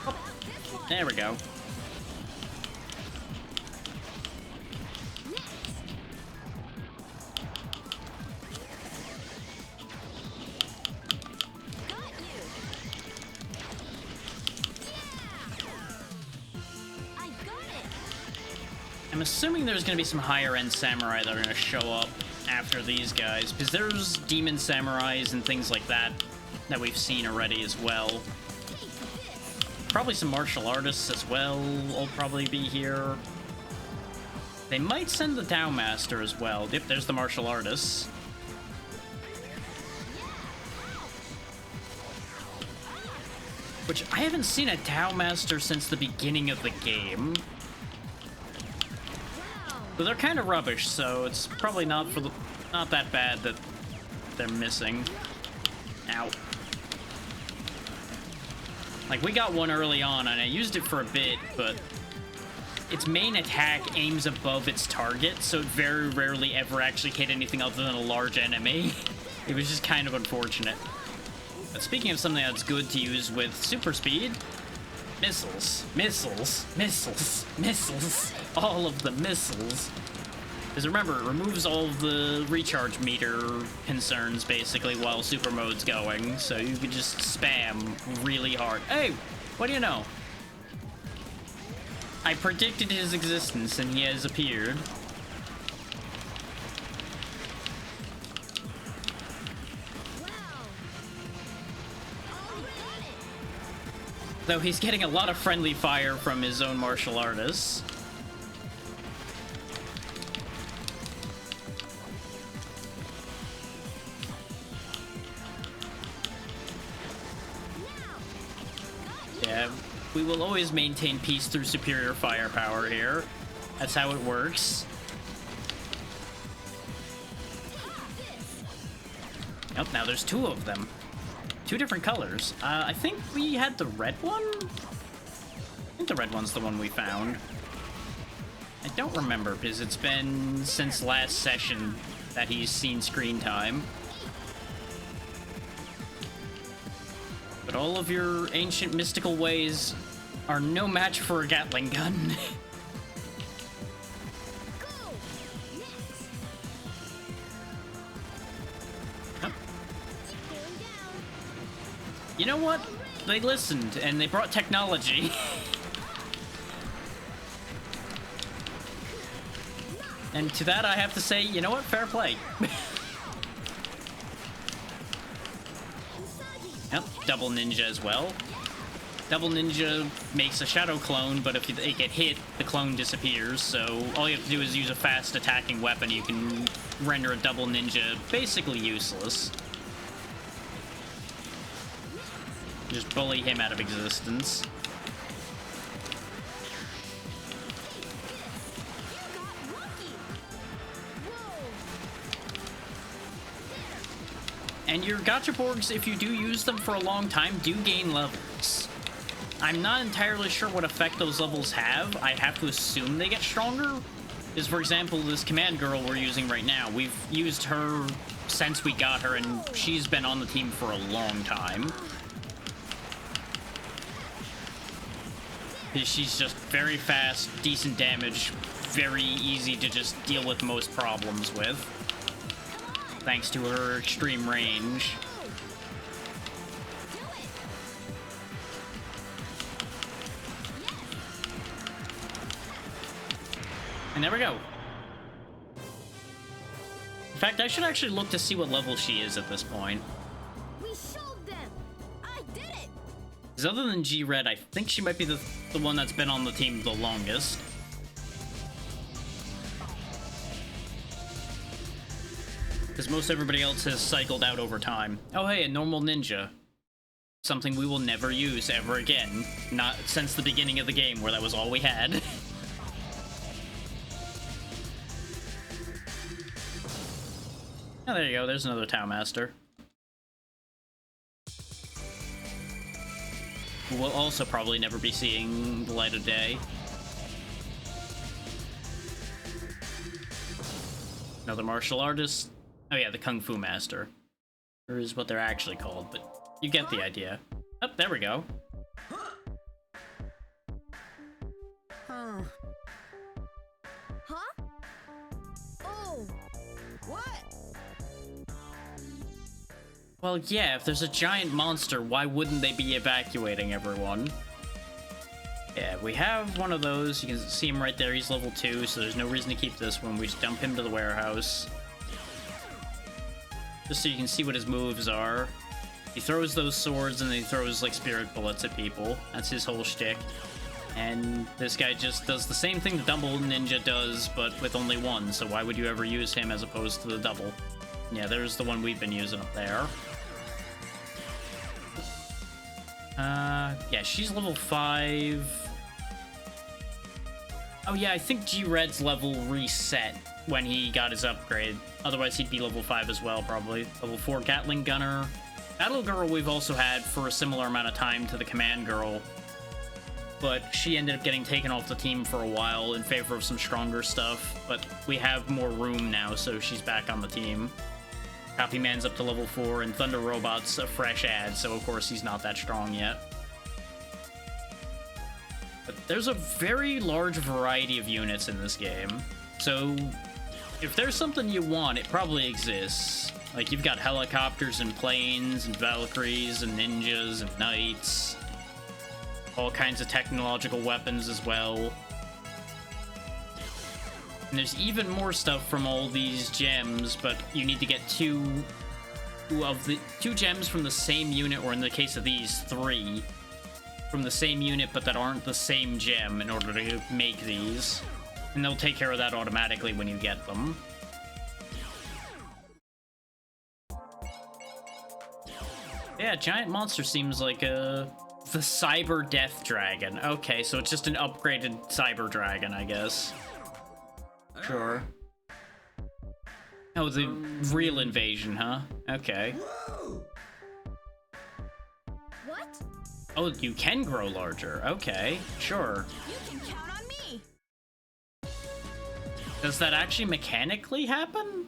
Oh, there we go. I'm assuming there's going to be some higher-end samurai that are going to show up after these guys, because there's demon samurais and things like that that we've seen already as well. Probably some martial artists as well will probably be here. They might send the Tao Master as well. Yep, there's the martial artists. Which, I haven't seen a Tao Master since the beginning of the game. But they're kind of rubbish, so it's probably not that bad that they're missing. Ow. Like, we got one early on, and I used it for a bit, but its main attack aims above its target, so it very rarely ever actually hit anything other than a large enemy. It was just kind of unfortunate. But speaking of something that's good to use with super speed, missiles, missiles, missiles, missiles, all of the missiles. Because remember, it removes all of the recharge meter concerns, basically, while super mode's going, so you can just spam really hard. Hey, what do you know? I predicted his existence, and he has appeared. Though he's getting a lot of friendly fire from his own martial artists. Yeah, we will always maintain peace through superior firepower here. That's how it works. Oh, now there's two of them. Two different colors. I think we had the red one? I think the red one's the one we found. I don't remember, because it's been since last session that he's seen screen time. But all of your ancient mystical ways are no match for a Gatling gun. You know what? They listened, and they brought technology. And to that, I have to say, you know what? Fair play. Yep, double ninja as well. Double ninja makes a shadow clone, but if they get hit, the clone disappears, so all you have to do is use a fast attacking weapon. You can render a double ninja basically useless. Just bully him out of existence. And your Gachaborgs, if you do use them for a long time, do gain levels. I'm not entirely sure what effect those levels have. I have to assume they get stronger. Because, for example, this command girl we're using right now, we've used her since we got her, and she's been on the team for a long time. She's just very fast, decent damage, very easy to just deal with most problems with, thanks to her extreme range. And there we go. In fact, I should actually look to see what level she is at this point. Because other than G-Red, I think she might be the one that's been on the team the longest. Because most everybody else has cycled out over time. Oh hey, a normal ninja. Something we will never use ever again. Not since the beginning of the game, where that was all we had. Oh, there you go, there's another Tao Master. We'll also probably never be seeing the light of day. Another martial artist. Oh yeah, the Kung Fu Master. Or is what they're actually called, but you get the idea. Oh, there we go. Huh? Oh! What? Well, yeah, if there's a giant monster, why wouldn't they be evacuating everyone? Yeah, we have one of those. You can see him right there. He's level 2, so there's no reason to keep this one. We just dump him to the warehouse. Just so you can see what his moves are. He throws those swords and then he throws like spirit bullets at people. That's his whole shtick. And this guy just does the same thing the double ninja does, but with only one. So why would you ever use him as opposed to the double? Yeah, there's the one we've been using up there. Yeah, she's level 5. Oh yeah, I think G-Red's level reset when he got his upgrade. Otherwise, he'd be level 5 as well, probably. Level 4 Gatling Gunner. Battle Girl we've also had for a similar amount of time to the Command Girl. But she ended up getting taken off the team for a while in favor of some stronger stuff. But we have more room now, so she's back on the team. Copy Man's up to level 4, and Thunder Robot's a fresh add, so of course he's not that strong yet. But there's a very large variety of units in this game, so if there's something you want, it probably exists. Like, you've got helicopters and planes and Valkyries and ninjas and knights. All kinds of technological weapons as well. And there's even more stuff from all these gems, but you need to get two gems from the same unit, or in the case of these, 3 from the same unit, but that aren't the same gem in order to make these. And they'll take care of that automatically when you get them. Yeah, Giant Monster seems like the Cyber Death Dragon. Okay, so it's just an upgraded Cyber Dragon, I guess. Sure. Oh, the real invasion, huh? Okay. What? Oh, you can grow larger. Okay, sure. You can count on me. Does that actually mechanically happen?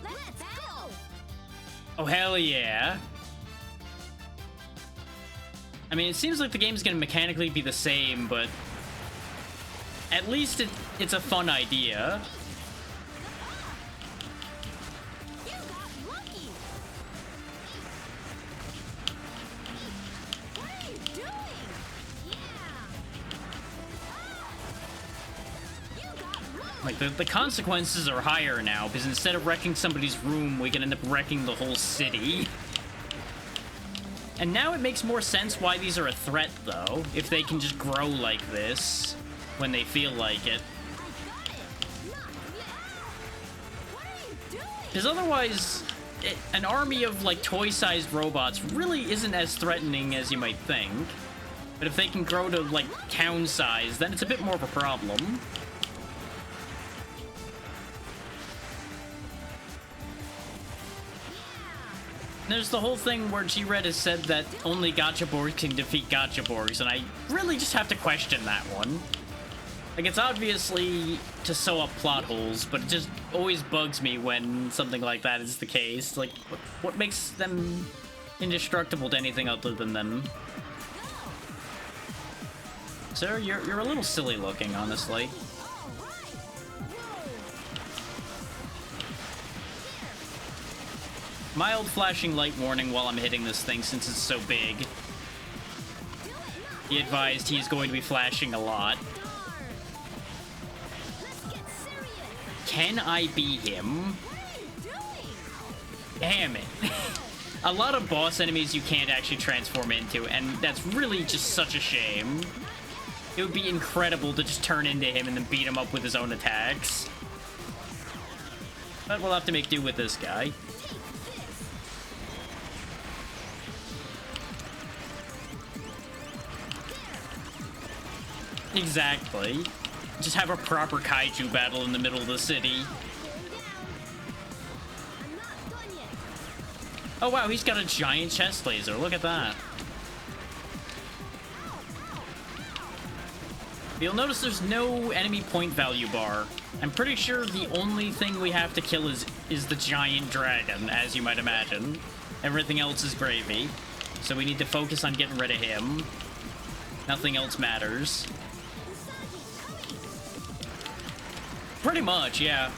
Let's go. Oh, hell yeah. I mean, it seems like the game's gonna mechanically be the same, but at least it's a fun idea. You got lucky. What are you doing? Yeah. You got lucky. Like, the consequences are higher now, because instead of wrecking somebody's room, we can end up wrecking the whole city. And now it makes more sense why these are a threat, though, if they can just grow like this when they feel like it. Because otherwise, an army of, like, toy-sized robots really isn't as threatening as you might think. But if they can grow to, like, town size, then it's a bit more of a problem. There's the whole thing where G-Red has said that only Gachaborgs can defeat Gachaborgs, and I really just have to question that one. Like, it's obviously to sew up plot holes, but it just always bugs me when something like that is the case. Like, what makes them indestructible to anything other than them? Sir, you're a little silly looking, honestly. Mild flashing light warning while I'm hitting this thing since it's so big. He advised he's going to be flashing a lot. Can I be him? Damn it. A lot of boss enemies you can't actually transform into, and that's really just such a shame. It would be incredible to just turn into him and then beat him up with his own attacks. But we'll have to make do with this guy. Exactly. Just have a proper kaiju battle in the middle of the city. Oh wow, he's got a giant chest laser. Look at that. You'll notice there's no enemy point value bar. I'm pretty sure the only thing we have to kill is the giant dragon, as you might imagine. Everything else is gravy. So we need to focus on getting rid of him. Nothing else matters. Pretty much, yeah.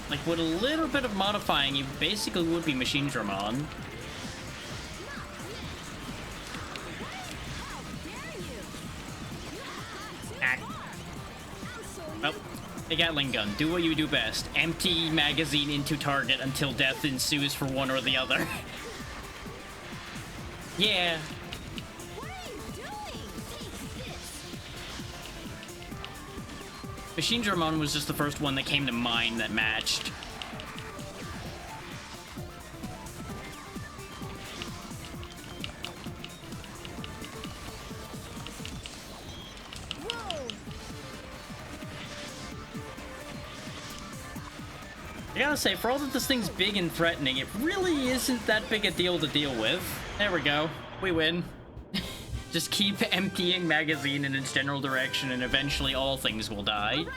Like, with a little bit of modifying, you basically would be Machine Dramon. The Gatling gun. Do what you do best. Empty magazine into target until death ensues for one or the other. Yeah. What are you doing? Take this. Machine Dramon was just the first one that came to mind that matched. Whoa! I gotta say, for all that this thing's big and threatening, it really isn't that big a deal to deal with. There we go. We win. Just keep emptying magazine in its general direction, and eventually all things will die. All right.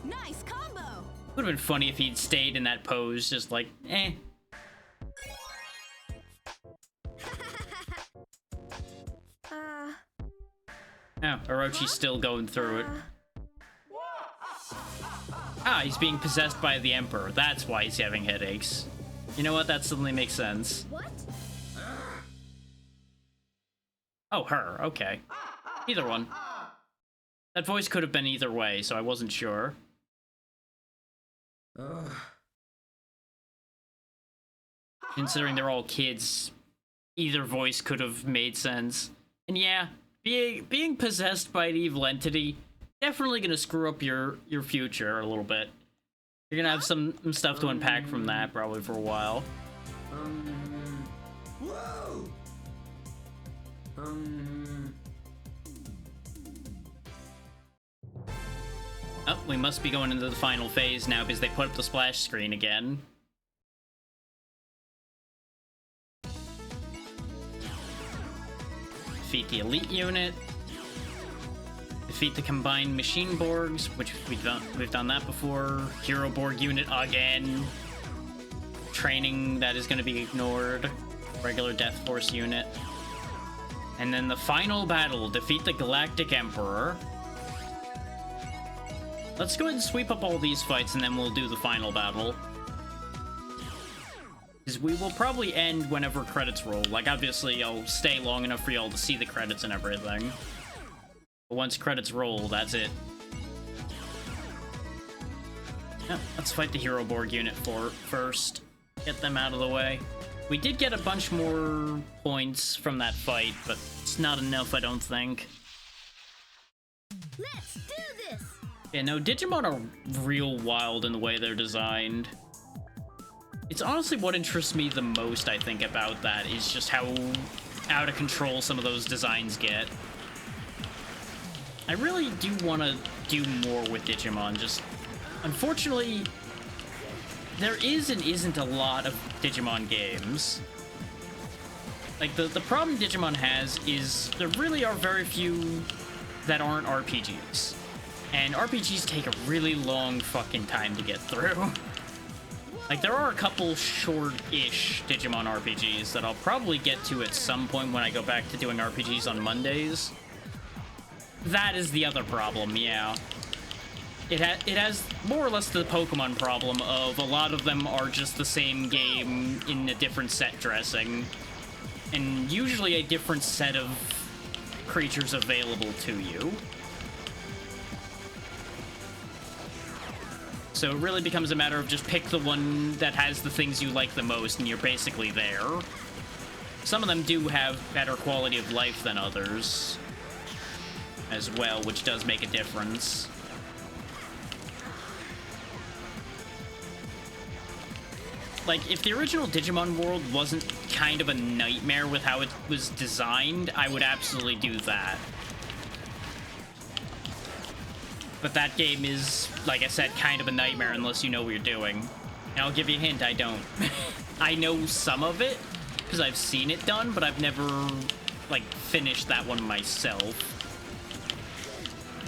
Nice combo. Would have been funny if he'd stayed in that pose, just like, eh. Oh, Orochi's still going through it. Ah, he's being possessed by the Emperor. That's why he's having headaches. You know what? That suddenly makes sense. What? Oh, her. Okay. Either one. That voice could have been either way, so I wasn't sure. Considering they're all kids, either voice could have made sense. And yeah, being possessed by an evil entity, definitely gonna screw up your future a little bit. You're gonna have some stuff to unpack from that probably for a while. Whoa! Oh, we must be going into the final phase now because they put up the splash screen again. Defeat the elite unit. Defeat the combined machine Borgs, which we've done that before. Hero Borg unit again. Training that is going to be ignored. Regular Death Force unit. And then the final battle, defeat the Galactic Emperor. Let's go ahead and sweep up all these fights and then we'll do the final battle. Because we will probably end whenever credits roll. Like, obviously, I'll stay long enough for y'all to see the credits and everything. But once credits roll, that's it. Yeah, let's fight the Hero Borg unit first. Get them out of the way. We did get a bunch more points from that fight, but it's not enough, I don't think. Let's do this! Yeah, no, Digimon are real wild in the way they're designed. It's honestly what interests me the most, I think, about that, is just how out of control some of those designs get. I really do want to do more with Digimon, just... Unfortunately, there is and isn't a lot of Digimon games. Like, the problem Digimon has is there really are very few that aren't RPGs. And RPGs take a really long fucking time to get through. Like, there are a couple short-ish Digimon RPGs that I'll probably get to at some point when I go back to doing RPGs on Mondays. That is the other problem, yeah. It has more or less the Pokemon problem of a lot of them are just the same game in a different set dressing. And usually a different set of creatures available to you. So it really becomes a matter of just pick the one that has the things you like the most and you're basically there. Some of them do have better quality of life than others as well, which does make a difference. Like, if the original Digimon world wasn't kind of a nightmare with how it was designed, I would absolutely do that. But that game is, like I said, kind of a nightmare unless you know what you're doing. And I'll give you a hint, I don't. I know some of it, because I've seen it done, but I've never, like, finished that one myself.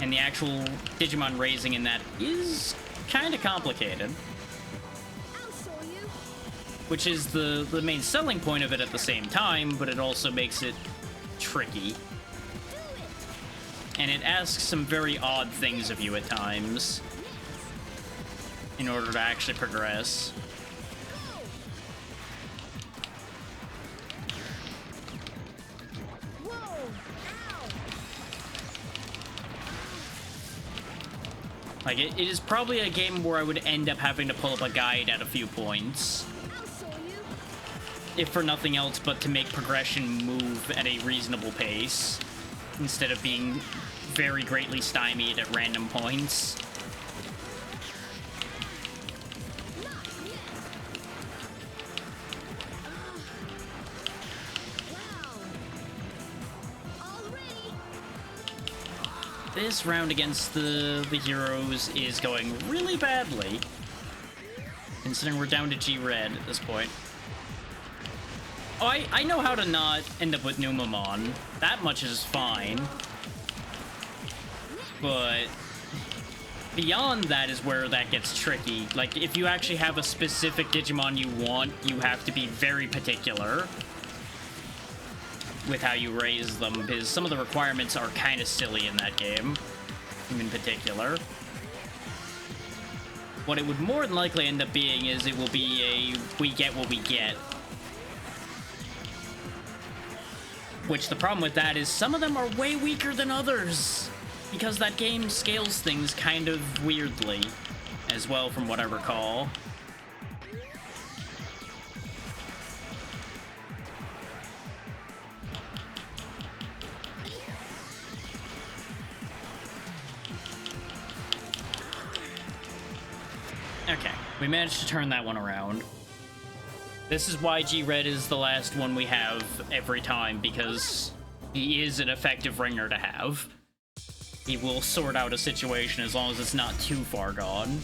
And the actual Digimon raising in that is kind of complicated. Which is the main selling point of it at the same time, but it also makes it tricky. And it asks some very odd things of you at times in order to actually progress. Like, it is probably a game where I would end up having to pull up a guide at a few points. I'll show you. If for nothing else but to make progression move at a reasonable pace, instead of being very greatly stymied at random points. This round against the heroes is going really badly, considering we're down to G-Red at this point. Oh, I know how to not end up with Numamon. That much is fine. But beyond that is where that gets tricky. Like, if you actually have a specific Digimon you want, you have to be very particular with how you raise them, because some of the requirements are kind of silly in that game, in particular. What it would more than likely end up being is it will be a we get what we get. Which the problem with that is some of them are way weaker than others, because that game scales things kind of weirdly as well, from what I recall. Okay, we managed to turn that one around. This is why G-Red is the last one we have every time, because he is an effective ringer to have. He will sort out a situation as long as it's not too far gone.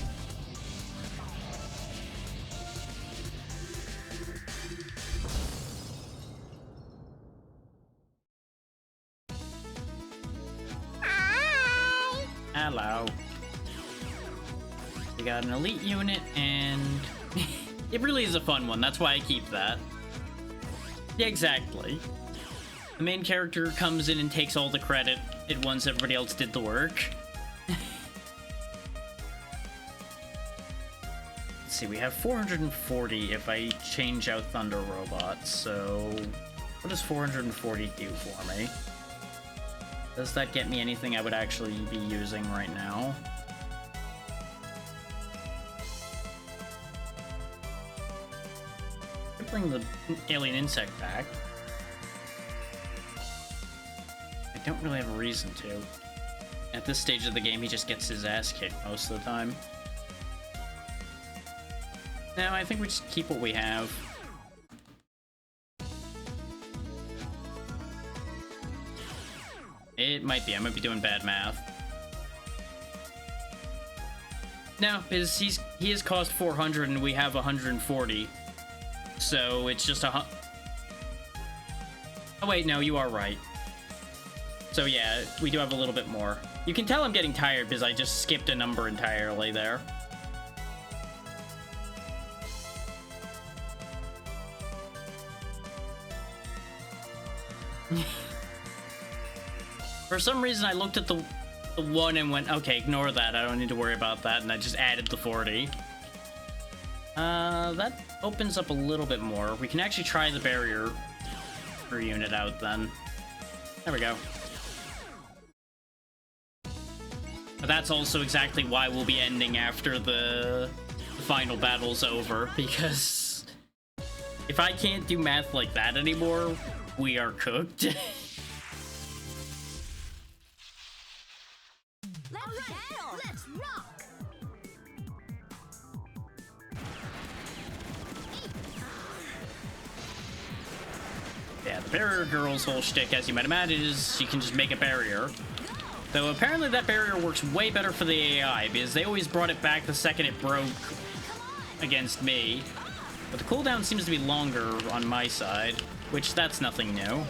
Hi! Hello. We got an elite unit, and it really is a fun one. That's why I keep that. Yeah, exactly. The main character comes in and takes all the credit at once everybody else did the work. Let's see, we have 440 if I change out Thunder Robots, so what does 440 do for me? Does that get me anything I would actually be using right now? Bring the alien insect back. I don't really have a reason to. At this stage of the game, he just gets his ass kicked most of the time. No, I think we just keep what we have. It might be. I might be doing bad math. No, because he has cost 400 and we have 140. So it's just a... Oh wait, no, you are right. So yeah, we do have a little bit more. You can tell I'm getting tired because I just skipped a number entirely there. For some reason, I looked at the 1 and went, okay, ignore that. I don't need to worry about that. And I just added the 40. That opens up a little bit more. We can actually try the barrier per unit out then. There we go. But that's also exactly why we'll be ending after the final battle's over, because if I can't do math like that anymore, we are cooked. Let's rock! Yeah, the barrier girl's whole shtick, as you might imagine, is she can just make a barrier. Though apparently that barrier works way better for the AI, because they always brought it back the second it broke against me. But the cooldown seems to be longer on my side, which that's nothing new.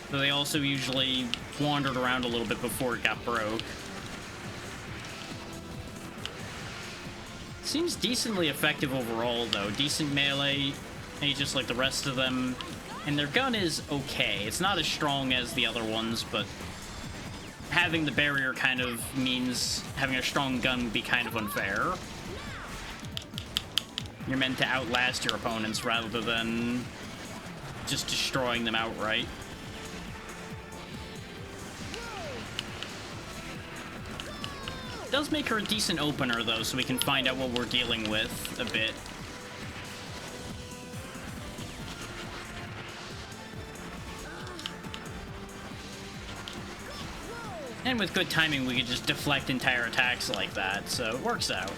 Though they also usually wandered around a little bit before it got broke. Seems decently effective overall, though. Decent melee, just like the rest of them. And their gun is okay. It's not as strong as the other ones, but having the barrier kind of means having a strong gun would be kind of unfair. You're meant to outlast your opponents rather than just destroying them outright. does make her a decent opener, though, so we can find out what we're dealing with a bit. And with good timing, we could just deflect entire attacks like that, so it works out.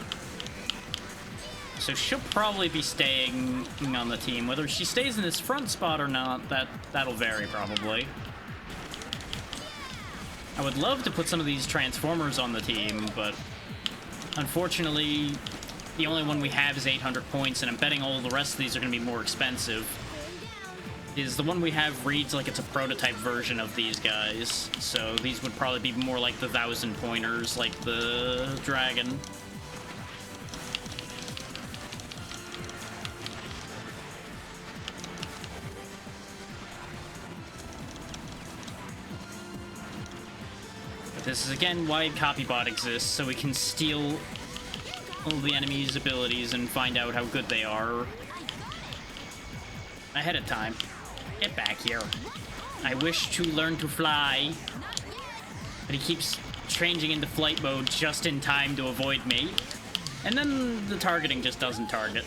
So she'll probably be staying on the team. Whether she stays in this front spot or not, that'll vary probably. I would love to put some of these Transformers on the team, but unfortunately, the only one we have is 800 points, and I'm betting all the rest of these are going to be more expensive. The one we have reads like it's a prototype version of these guys, so these would probably be more like the 1,000 pointers, like the Dragon. This is again why Copybot exists, so we can steal all the enemy's abilities and find out how good they are ahead of time. Get back here. I wish to learn to fly, but he keeps changing into flight mode just in time to avoid me. And then the targeting just doesn't target.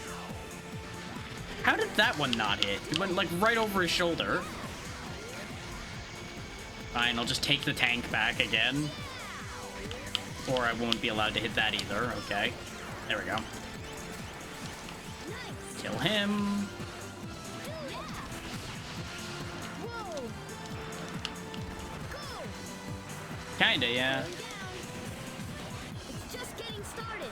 How did that one not hit? It went like right over his shoulder. Fine, I'll just take the tank back again. Or I won't be allowed to hit that either. Okay. There we go. Kill him. Kinda, yeah. It's just getting started.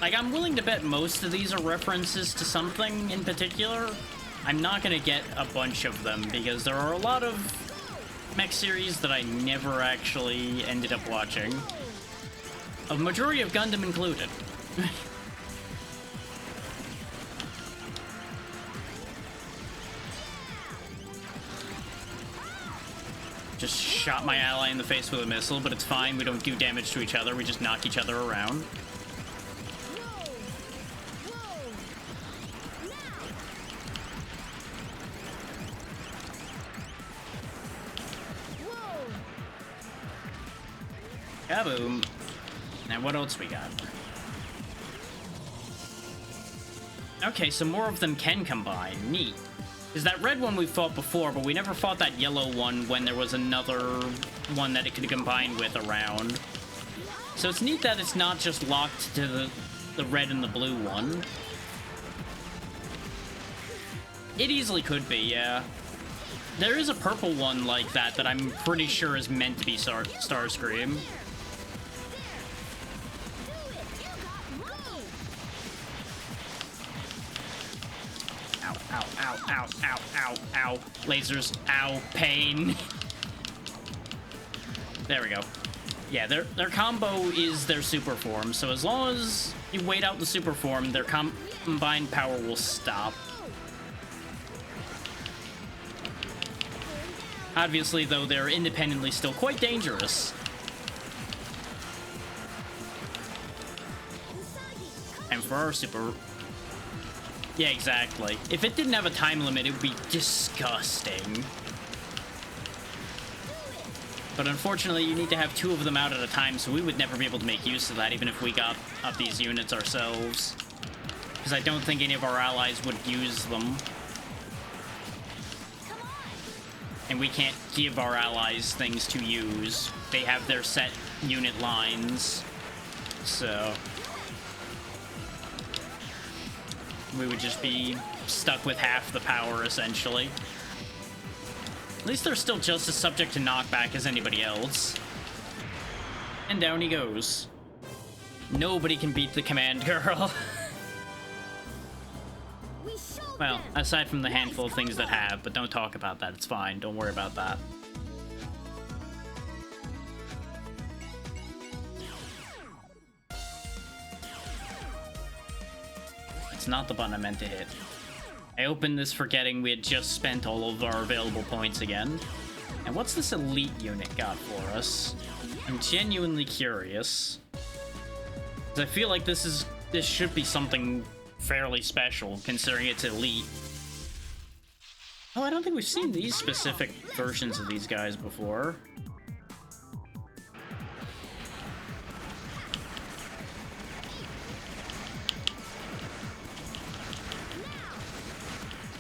Like, I'm willing to bet most of these are references to something in particular. I'm not gonna get a bunch of them because there are a lot of mech series that I never actually ended up watching. A majority of Gundam included. Just shot my ally in the face with a missile, but it's fine. We don't do damage to each other. We just knock each other around. Kaboom. Now what else we got? Okay, so more of them can combine. Neat. Is that red one we fought before, but we never fought that yellow one when there was another one that it could combine with around. So it's neat that it's not just locked to the red and the blue one. It easily could be, yeah. There is a purple one like that I'm pretty sure is meant to be Starscream. Ow, ow, ow, ow, ow, ow, ow. Lasers, ow, pain. There we go. Yeah, their combo is their super form, so as long as you wait out the super form, their combined power will stop. Obviously, though, they're independently still quite dangerous. And for our super... Yeah, exactly. If it didn't have a time limit, it would be disgusting. But unfortunately, you need to have 2 of them out at a time, so we would never be able to make use of that, even if we got up these units ourselves. Because I don't think any of our allies would use them. And we can't give our allies things to use. They have their set unit lines. So... we would just be stuck with half the power, essentially. At least they're still just as subject to knockback as anybody else. And down he goes. Nobody can beat the command girl. Well, aside from the handful of things that have, but don't talk about that. It's fine. Don't worry about that. It's not the button I meant to hit. I opened this forgetting we had just spent all of our available points again. And what's this elite unit got for us? I'm genuinely curious. 'Cause I feel like this should be something fairly special, considering it's elite. Oh, I don't think we've seen these specific versions of these guys before.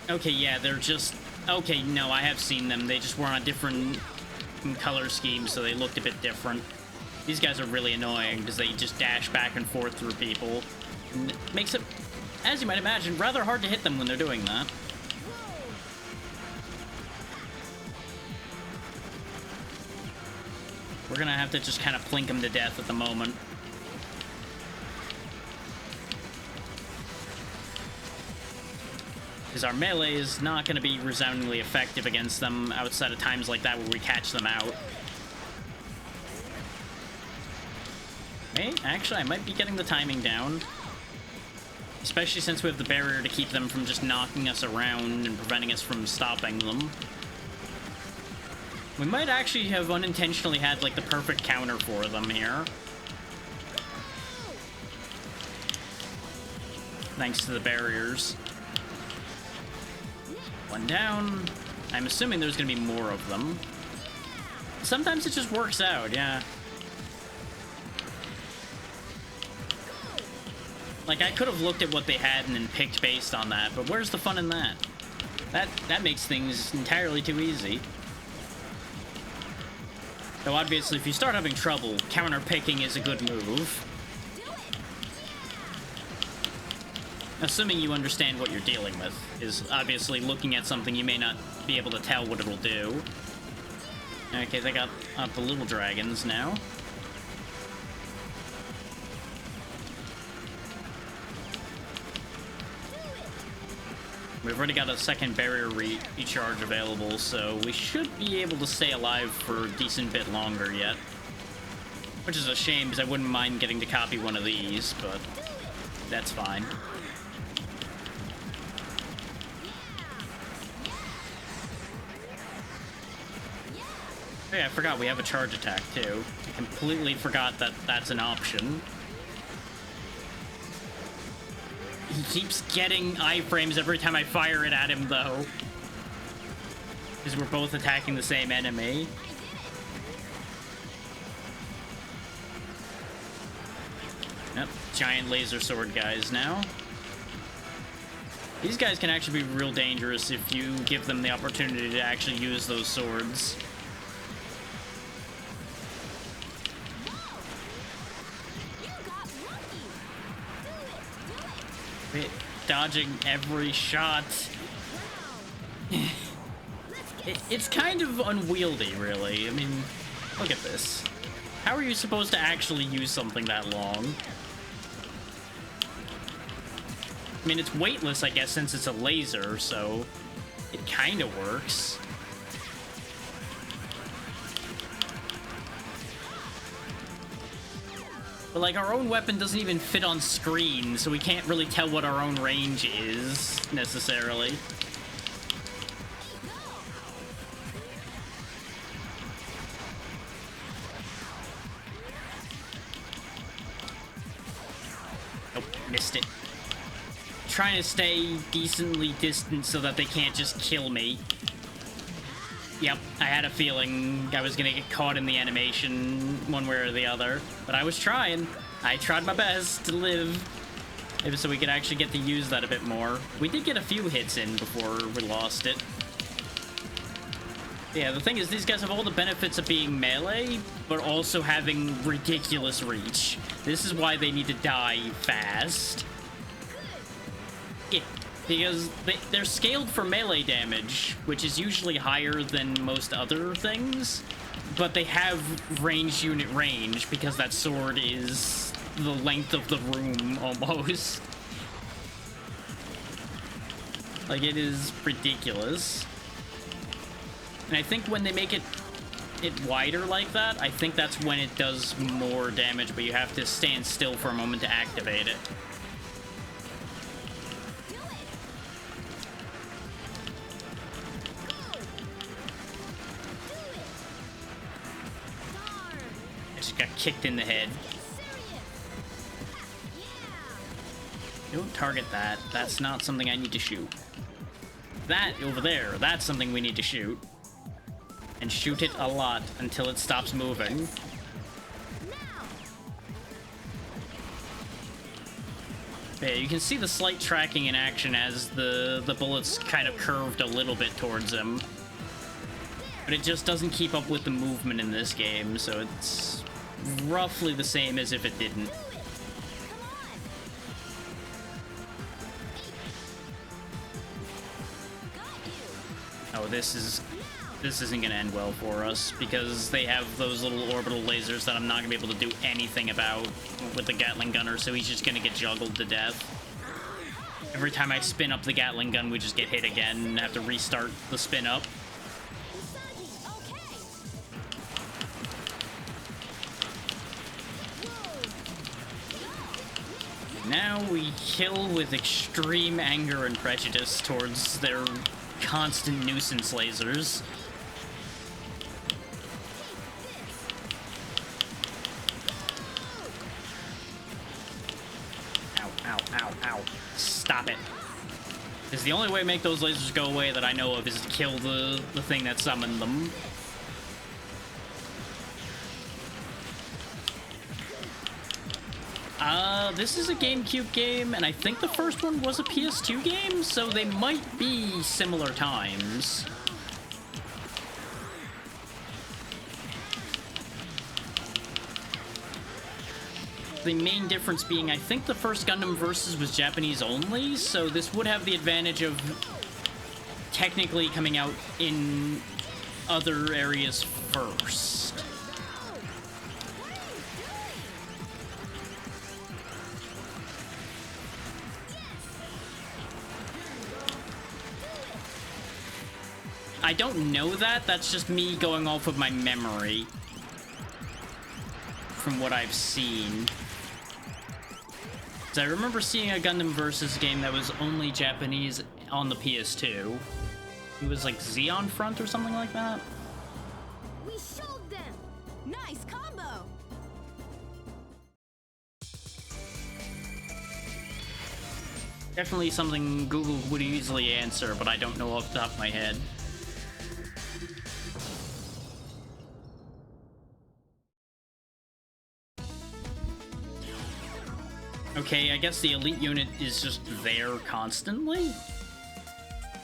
Okay, yeah, they're just... Okay, no, I have seen them. They just were on a different color scheme, so they looked a bit different. These guys are really annoying because they just dash back and forth through people. And it makes it, as you might imagine, rather hard to hit them when they're doing that. We're gonna have to just kind of plink them to death at the moment. Because our melee is not going to be resoundingly effective against them outside of times like that where we catch them out. Hey, actually, I might be getting the timing down. Especially since we have the barrier to keep them from just knocking us around and preventing us from stopping them. We might actually have unintentionally had, like, the perfect counter for them here. Thanks to the barriers. One down. I'm assuming there's gonna be more of them. Sometimes it just works out, yeah. Like, I could have looked at what they had and then picked based on that, but where's the fun in that? That makes things entirely too easy. Though obviously, if you start having trouble, counter-picking is a good move. Assuming you understand what you're dealing with, is obviously looking at something you may not be able to tell what it'll do. Okay, they got up the little dragons now. We've already got a second barrier recharge available, so we should be able to stay alive for a decent bit longer yet. Which is a shame, because I wouldn't mind getting to copy one of these, but that's fine. Hey, I forgot we have a charge attack, too. I completely forgot that that's an option. He keeps getting iframes every time I fire it at him, though. Because we're both attacking the same enemy. Yep, giant laser sword guys now. These guys can actually be real dangerous if you give them the opportunity to actually use those swords. Dodging every shot. It's kind of unwieldy, really. I mean, look at this. How are you supposed to actually use something that long? I mean, it's weightless, I guess, since it's a laser, so it kind of works. But, like, our own weapon doesn't even fit on screen, so we can't really tell what our own range is, necessarily. Nope, missed it. Trying to stay decently distant so that they can't just kill me. Yep, I had a feeling I was gonna get caught in the animation one way or the other, but I was trying. I tried my best to live, maybe so we could actually get to use that a bit more. We did get a few hits in before we lost it. Yeah, the thing is, these guys have all the benefits of being melee, but also having ridiculous reach. This is why they need to die fast. Yeah. Because they're scaled for melee damage, which is usually higher than most other things, but they have ranged unit range because that sword is the length of the room, almost. Like, it is ridiculous. And I think when they make it wider like that, I think that's when it does more damage, but you have to stand still for a moment to activate it. Got kicked in the head. Don't target that. That's not something I need to shoot. that over there, that's something we need to shoot. And shoot it a lot until it stops moving. Yeah, you can see the slight tracking in action as the bullets kind of curved a little bit towards him. But it just doesn't keep up with the movement in this game, so it's roughly the same as if it didn't. Oh, this isn't gonna end well for us, because they have those little orbital lasers that I'm not gonna be able to do anything about with the Gatling gunner, so he's just gonna get juggled to death. Every time I spin up the Gatling gun, we just get hit again and have to restart the spin up. Now we kill with extreme anger and prejudice towards their constant nuisance lasers. Ow, ow, ow, ow. Stop it. Because the only way to make those lasers go away that I know of is to kill the thing that summoned them. This is a GameCube game, and I think the first one was a PS2 game, so they might be similar times. The main difference being, I think the first Gundam Versus was Japanese only, so this would have the advantage of technically coming out in other areas first. I don't know that. That's just me going off of my memory from what I've seen. So I remember seeing a Gundam Versus game that was only Japanese on the PS2. It was like Xeon Front or something like that. We showed them. Nice combo. Definitely something Google would easily answer, but I don't know off the top of my head. Okay, I guess the elite unit is just there constantly?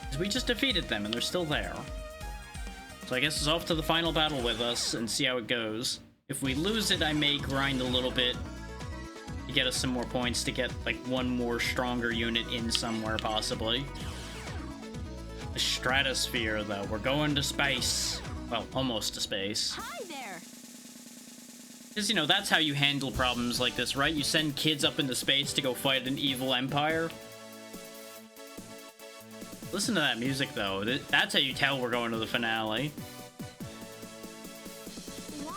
'Cause we just defeated them and they're still there. So I guess it's off to the final battle with us and see how it goes. If we lose it, I may grind a little bit to get us some more points to get like one more stronger unit in somewhere possibly. The stratosphere though, we're going to space. Well, almost to space. Hi there. Because, you know, that's how you handle problems like this, right? You send kids up into space to go fight an evil empire. Listen to that music, though. That's how you tell we're going to the finale. Why?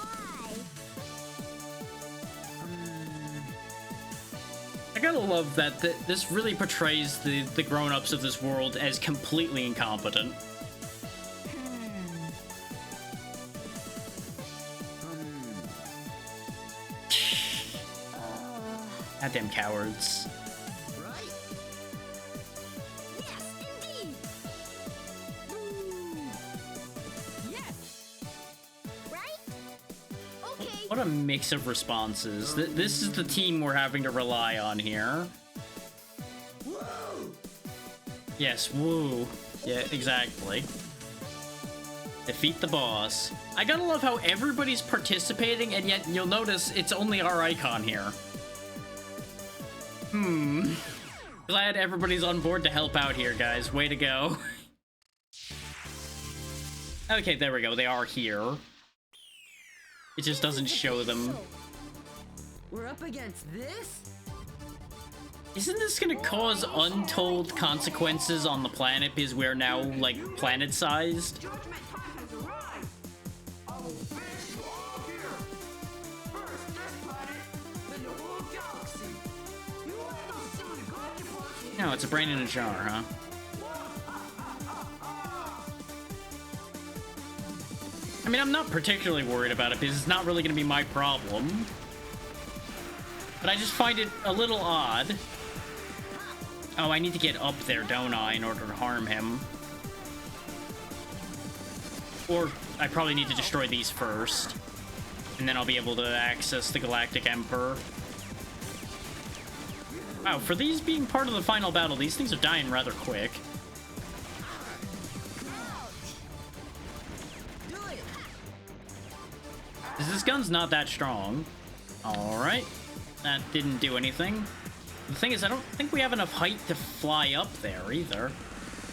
I gotta love that this really portrays the grown-ups of this world as completely incompetent. Goddamn cowards. Right? Yes, indeed. Yes. Right? Okay. What a mix of responses. This is the team we're having to rely on here. Whoa! Yes, woo. Yeah, exactly. Defeat the boss. I gotta love how everybody's participating, and yet you'll notice it's only our icon here. Glad everybody's on board to help out here, guys. Way to go. Okay, there we go. They are here. It just doesn't show them. We're up against this? Isn't this gonna cause untold consequences on the planet because we're now, like, planet-sized? Judgment time has arrived! I will finish you all here! First this planet, then the whole galaxy! You want to see the Galactic Force? No, it's a brain in a jar, huh? I mean, I'm not particularly worried about it because it's not really gonna be my problem. But I just find it a little odd. Oh, I need to get up there, don't I, in order to harm him. Or I probably need to destroy these first. And then I'll be able to access the Galactic Emperor. Wow, for these being part of the final battle, these things are dying rather quick. This gun's not that strong. Alright. That didn't do anything. The thing is, I don't think we have enough height to fly up there either.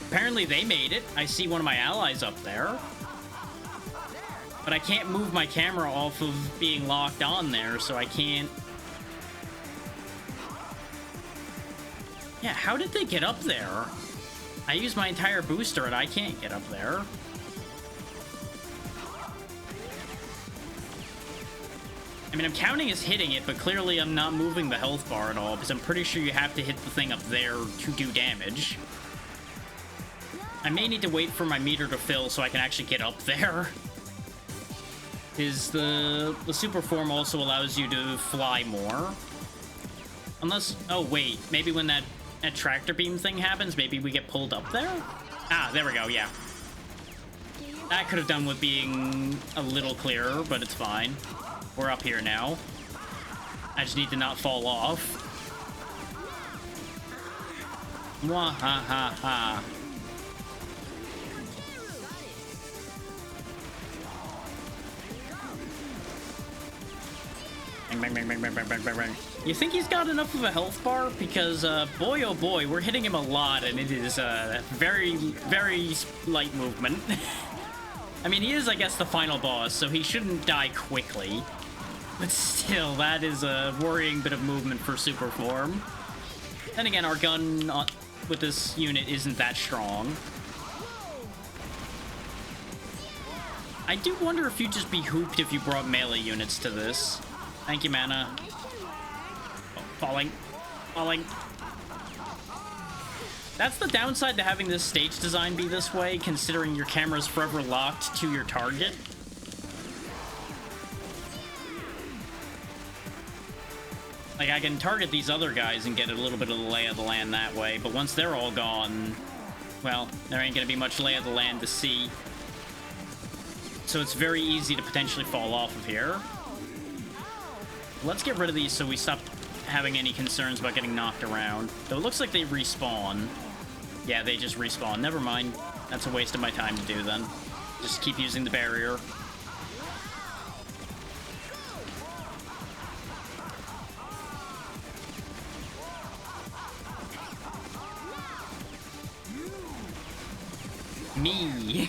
Apparently they made it. I see one of my allies up there. But I can't move my camera off of being locked on there, so I can't... Yeah, how did they get up there? I used my entire booster and I can't get up there. I mean, I'm counting as hitting it, but clearly I'm not moving the health bar at all, because I'm pretty sure you have to hit the thing up there to do damage. I may need to wait for my meter to fill so I can actually get up there. Is the super form also allows you to fly more. Unless, oh wait, maybe when that tractor beam thing happens, maybe we get pulled up there? Ah, there we go, yeah. That could have done with being a little clearer, but it's fine. We're up here now. I just need to not fall off. Mwah ha ha ha. Bang, bang, bang, bang, bang, bang, bang, bang, bang. You think he's got enough of a health bar? Because, boy oh boy, we're hitting him a lot, and it is, very, very light movement. I mean, he is, I guess, the final boss, so he shouldn't die quickly. But still, that is a worrying bit of movement for super form. Then again, our gun with this unit isn't that strong. I do wonder if you'd just be hooped if you brought melee units to this. Thank you, mana. Oh, falling. Falling. That's the downside to having this stage design be this way, considering your camera's forever locked to your target. Like, I can target these other guys and get a little bit of the lay of the land that way, but once they're all gone, well, there ain't gonna be much lay of the land to see. So it's very easy to potentially fall off of here. Let's get rid of these so we stop having any concerns about getting knocked around. Though it looks like they respawn. Yeah, they just respawn. Never mind. That's a waste of my time to do then. Just keep using the barrier. Me.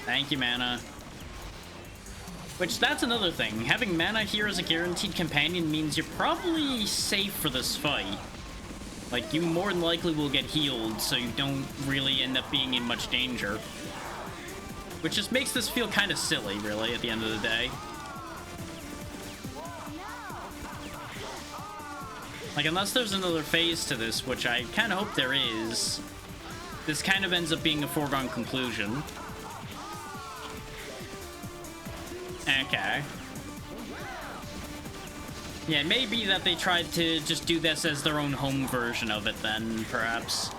Thank you, mana. Which, that's another thing. Having mana here as a guaranteed companion means you're probably safe for this fight. Like, you more than likely will get healed, so you don't really end up being in much danger. Which just makes this feel kind of silly, really, at the end of the day. Like, unless there's another phase to this, which I kind of hope there is, this kind of ends up being a foregone conclusion. Okay. Yeah, it may be that they tried to just do this as their own home version of it then, perhaps.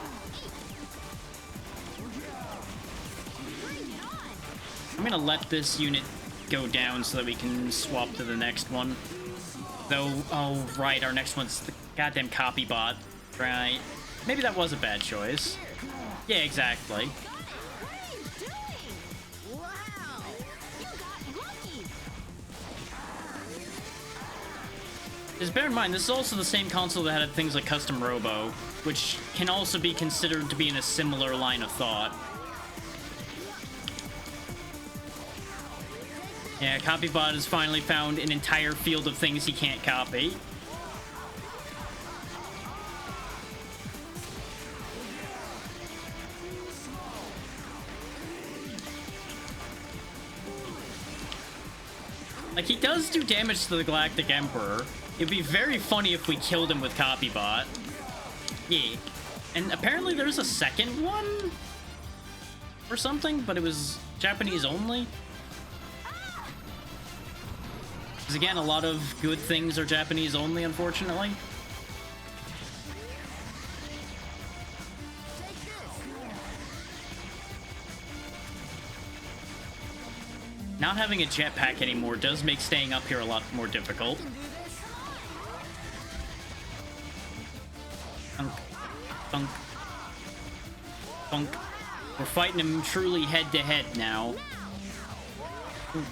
I'm gonna let this unit go down so that we can swap to the next one. Though, oh, right, our next one's the goddamn copy bot. Right. Maybe that was a bad choice. Yeah, exactly. Just bear in mind, this is also the same console that had things like Custom Robo, which can also be considered to be in a similar line of thought. Yeah, CopyBot has finally found an entire field of things he can't copy. Like, he does do damage to the Galactic Emperor. It'd be very funny if we killed him with CopyBot. Yeah. And apparently there's a second one? Or something, but it was Japanese only? Because again, a lot of good things are Japanese only, unfortunately. Not having a jetpack anymore does make staying up here a lot more difficult. Thunk. Thunk. Thunk. We're fighting him truly head-to-head now. Thunk.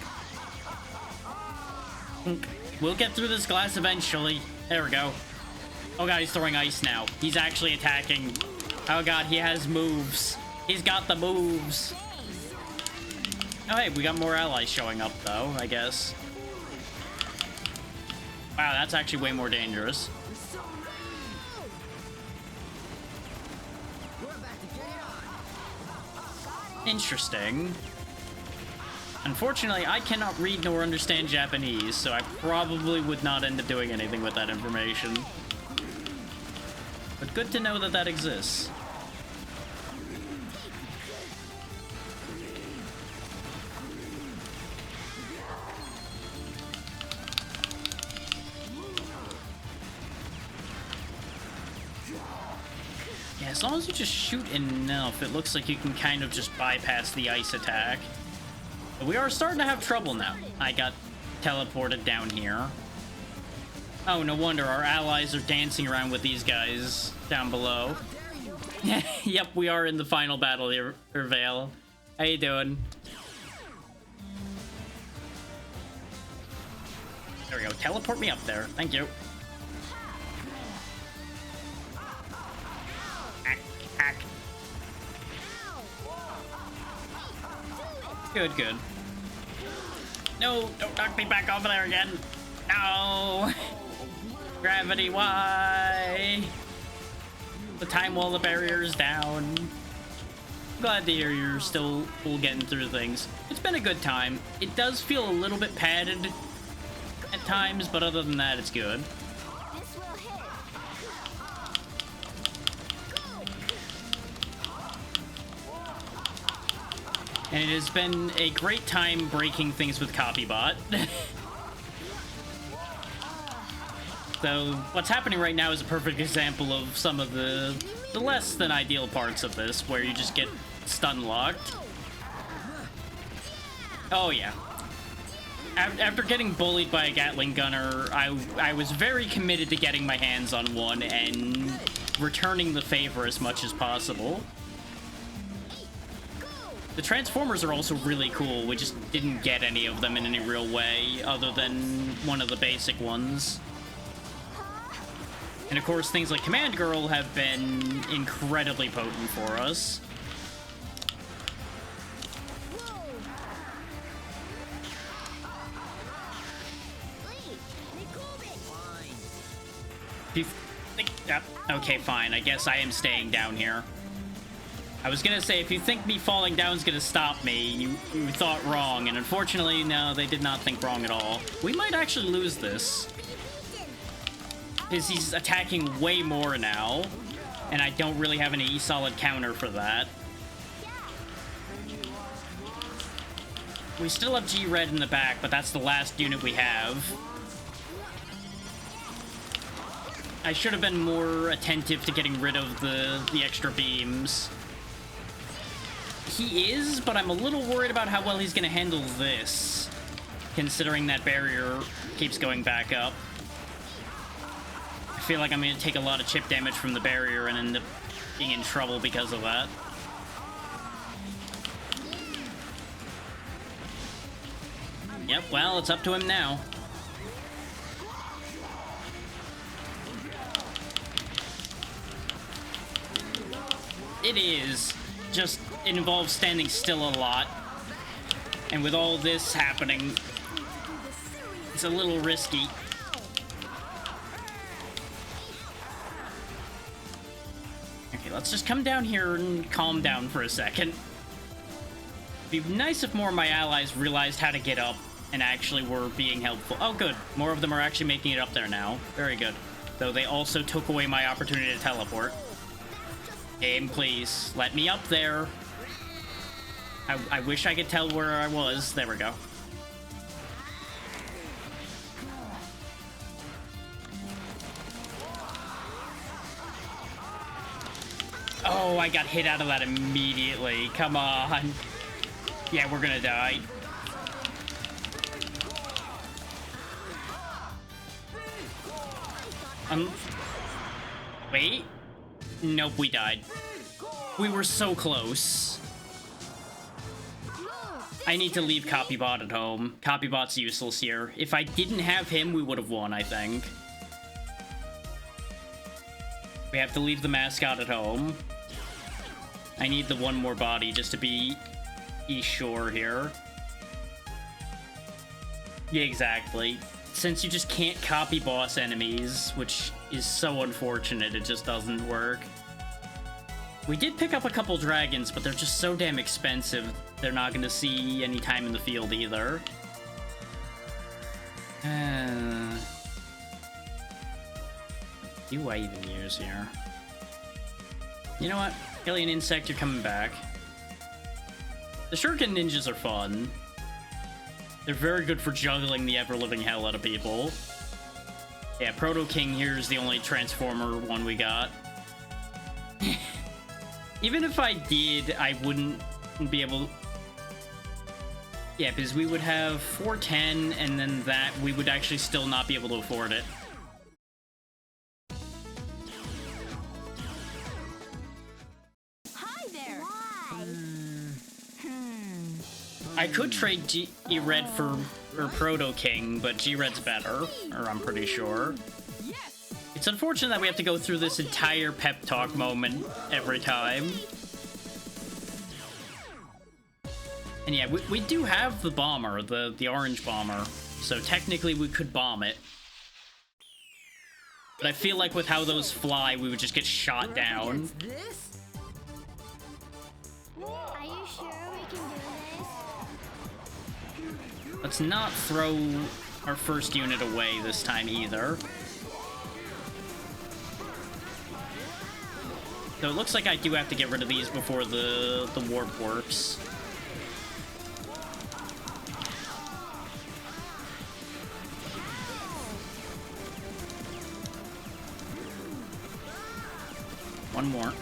Thunk. We'll get through this glass eventually. There we go. Oh god, he's throwing ice now. He's actually attacking. Oh god, he has moves. He's got the moves. Oh hey, we got more allies showing up though, I guess. Wow, that's actually way more dangerous. Interesting. Unfortunately, I cannot read nor understand Japanese, so I probably would not end up doing anything with that information. But good to know that that exists. Yeah, as long as you just shoot enough, it looks like you can kind of just bypass the ice attack. But we are starting to have trouble now. I got teleported down here. Oh, no wonder our allies are dancing around with these guys down below. Yep, we are in the final battle here, Vale. How you doing? There we go. Teleport me up there. Thank you. Hack. Good, good. No, don't knock me back over there again. No. Gravity, why? The time while the barrier is down. Glad to hear you're still getting through things. It's been a good time. It does feel a little bit padded at times, but other than that, it's good. This will hit. And it has been a great time breaking things with Copybot. So what's happening right now is a perfect example of some of the less than ideal parts of this, where you just get stun locked. Oh yeah. After getting bullied by a Gatling gunner, I was very committed to getting my hands on one and returning the favor as much as possible. The Transformers are also really cool. We just didn't get any of them in any real way, other than one of the basic ones. And of course, things like Command Girl have been incredibly potent for us. Do you think... okay, fine. I guess I am staying down here. I was gonna say, if you think me falling down is gonna stop me, you thought wrong. And unfortunately, no, they did not think wrong at all. We might actually lose this. Because he's attacking way more now. And I don't really have any solid counter for that. We still have G-Red in the back, but that's the last unit we have. I should have been more attentive to getting rid of the extra beams. He is, but I'm a little worried about how well he's going to handle this, considering that barrier keeps going back up. I feel like I'm going to take a lot of chip damage from the barrier and end up being in trouble because of that. Yep, well, it's up to him now. It is. Just, it involves standing still a lot. And with all this happening, it's a little risky. Okay, let's just come down here and calm down for a second. It'd be nice if more of my allies realized how to get up and actually were being helpful. Oh, good. More of them are actually making it up there now. Very good. Though they also took away my opportunity to teleport. Game, please. Let me up there. I wish I could tell where I was. There we go. Oh, I got hit out of that immediately. Come on. Yeah, we're gonna die. Wait. Nope, we died. We were so close. I need to leave Copybot at home. Copybot's useless here. If I didn't have him, we would have won, I think. We have to leave the mascot at home. I need the one more body just to be sure here. Yeah, exactly. Since you just can't copy boss enemies, which is so unfortunate, it just doesn't work. We did pick up a couple dragons, but they're just so damn expensive, they're not going to see any time in the field either. Do I even use here? You know what? Alien Insect, you're coming back. The Shuriken Ninjas are fun. They're very good for juggling the ever-living hell out of people. Yeah, Proto King here is the only Transformer one we got. Even if I did, I wouldn't be able... Yeah, because we would have 410, and then that, we would actually still not be able to afford it. Hi there. I could trade G-Red for Proto King, but G-Red's better, or I'm pretty sure. Yes. It's unfortunate that we have to go through this entire pep talk moment every time. And yeah, we do have the bomber, the orange bomber, so technically we could bomb it. But I feel like with how those fly, we would just get shot down. This? Are you sure we can do this? Let's not throw our first unit away this time either. So it looks like I do have to get rid of these before the warp works. One more.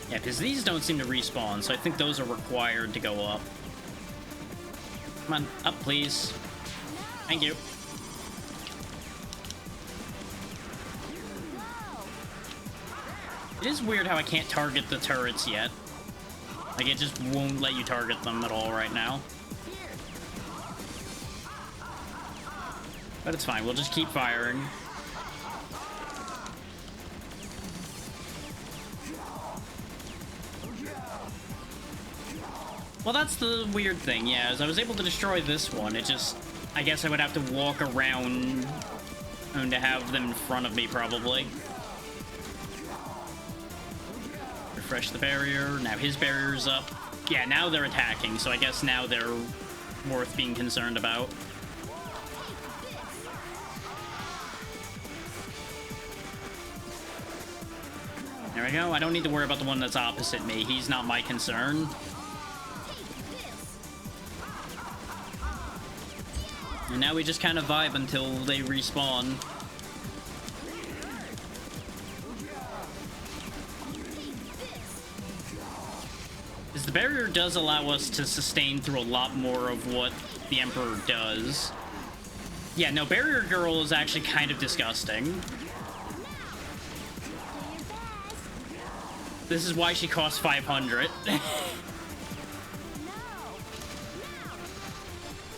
Yeah, because these don't seem to respawn, so I think those are required to go up. Come on, up please. Thank you. It is weird how I can't target the turrets yet. Like, it just won't let you target them at all right now. But it's fine, we'll just keep firing. Well, that's the weird thing, yeah, as I was able to destroy this one, it just... I guess I would have to walk around and to have them in front of me, probably. Refresh the barrier. Now his barrier's up. Yeah, now they're attacking, so I guess now they're worth being concerned about. There we go. I don't need to worry about the one that's opposite me. He's not my concern. And now we just kind of vibe until they respawn. Because the barrier does allow us to sustain through a lot more of what the Emperor does. Yeah, no, Barrier Girl is actually kind of disgusting. This is why she costs 500.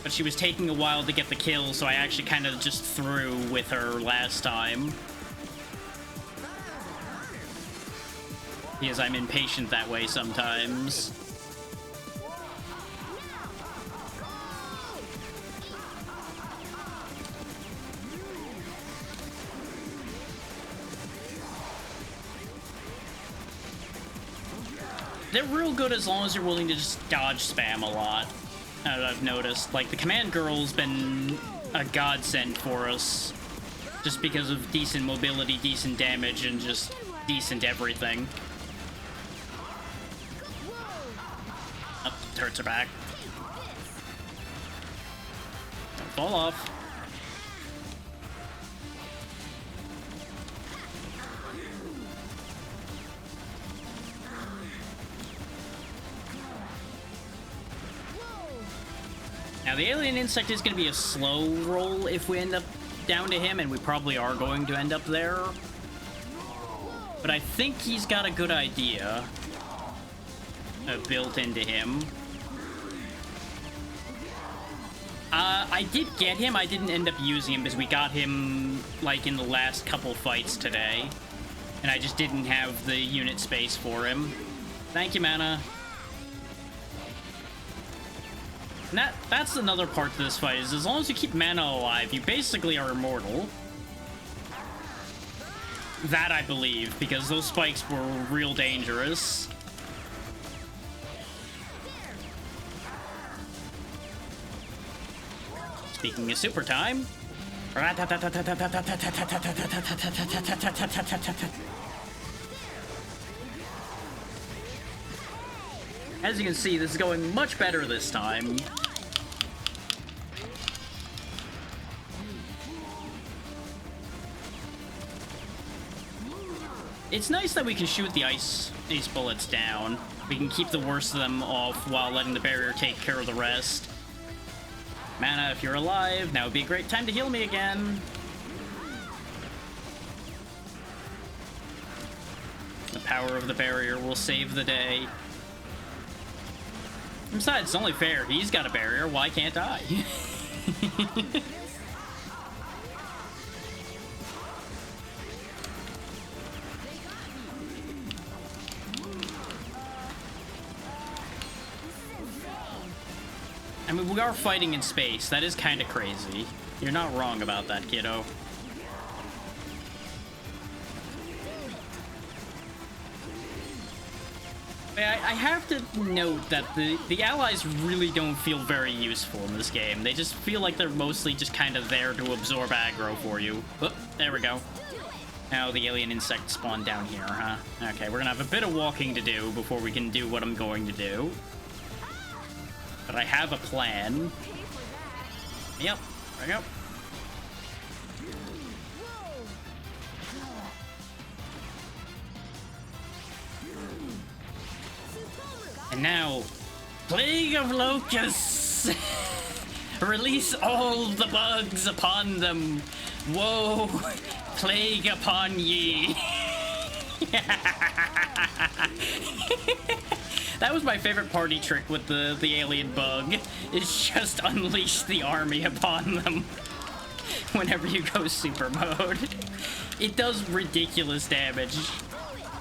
But she was taking a while to get the kill, so I actually kind of just threw with her last time. Because I'm impatient that way sometimes. They're real good as long as you're willing to just dodge spam a lot. I've noticed. Like, the Command Girl's been a godsend for us. Just because of decent mobility, decent damage, and just decent everything. Oh, turrets are back. Don't fall off. Now, the Alien Insect is going to be a slow roll if we end up down to him, and we probably are going to end up there. But I think he's got a good idea built into him. I did get him. I didn't end up using him because we got him, like, in the last couple fights today. And I just didn't have the unit space for him. Thank you, Mana. And that's another part to this fight, is as long as you keep Mana alive, you basically are immortal. That I believe, because those spikes were real dangerous. Speaking of super time. As you can see, this is going much better this time. It's nice that we can shoot the ice bullets down. We can keep the worst of them off while letting the barrier take care of the rest. Mana, if you're alive, now would be a great time to heal me again. The power of the barrier will save the day. Besides, it's only fair. He's got a barrier. Why can't I? I mean, we are fighting in space. That is kind of crazy. You're not wrong about that, kiddo. I have to note that the allies really don't feel very useful in this game. They just feel like they're mostly just kind of there to absorb aggro for you. Oh, there we go. Now the alien insect spawned down here, huh? Okay, we're gonna have a bit of walking to do before we can do what I'm going to do. But I have a plan. Yep, there we go. And now, Plague of Locusts! Release all the bugs upon them! Woe, plague upon ye! That was my favorite party trick with the alien bug, is just unleash the army upon them whenever you go super mode. It does ridiculous damage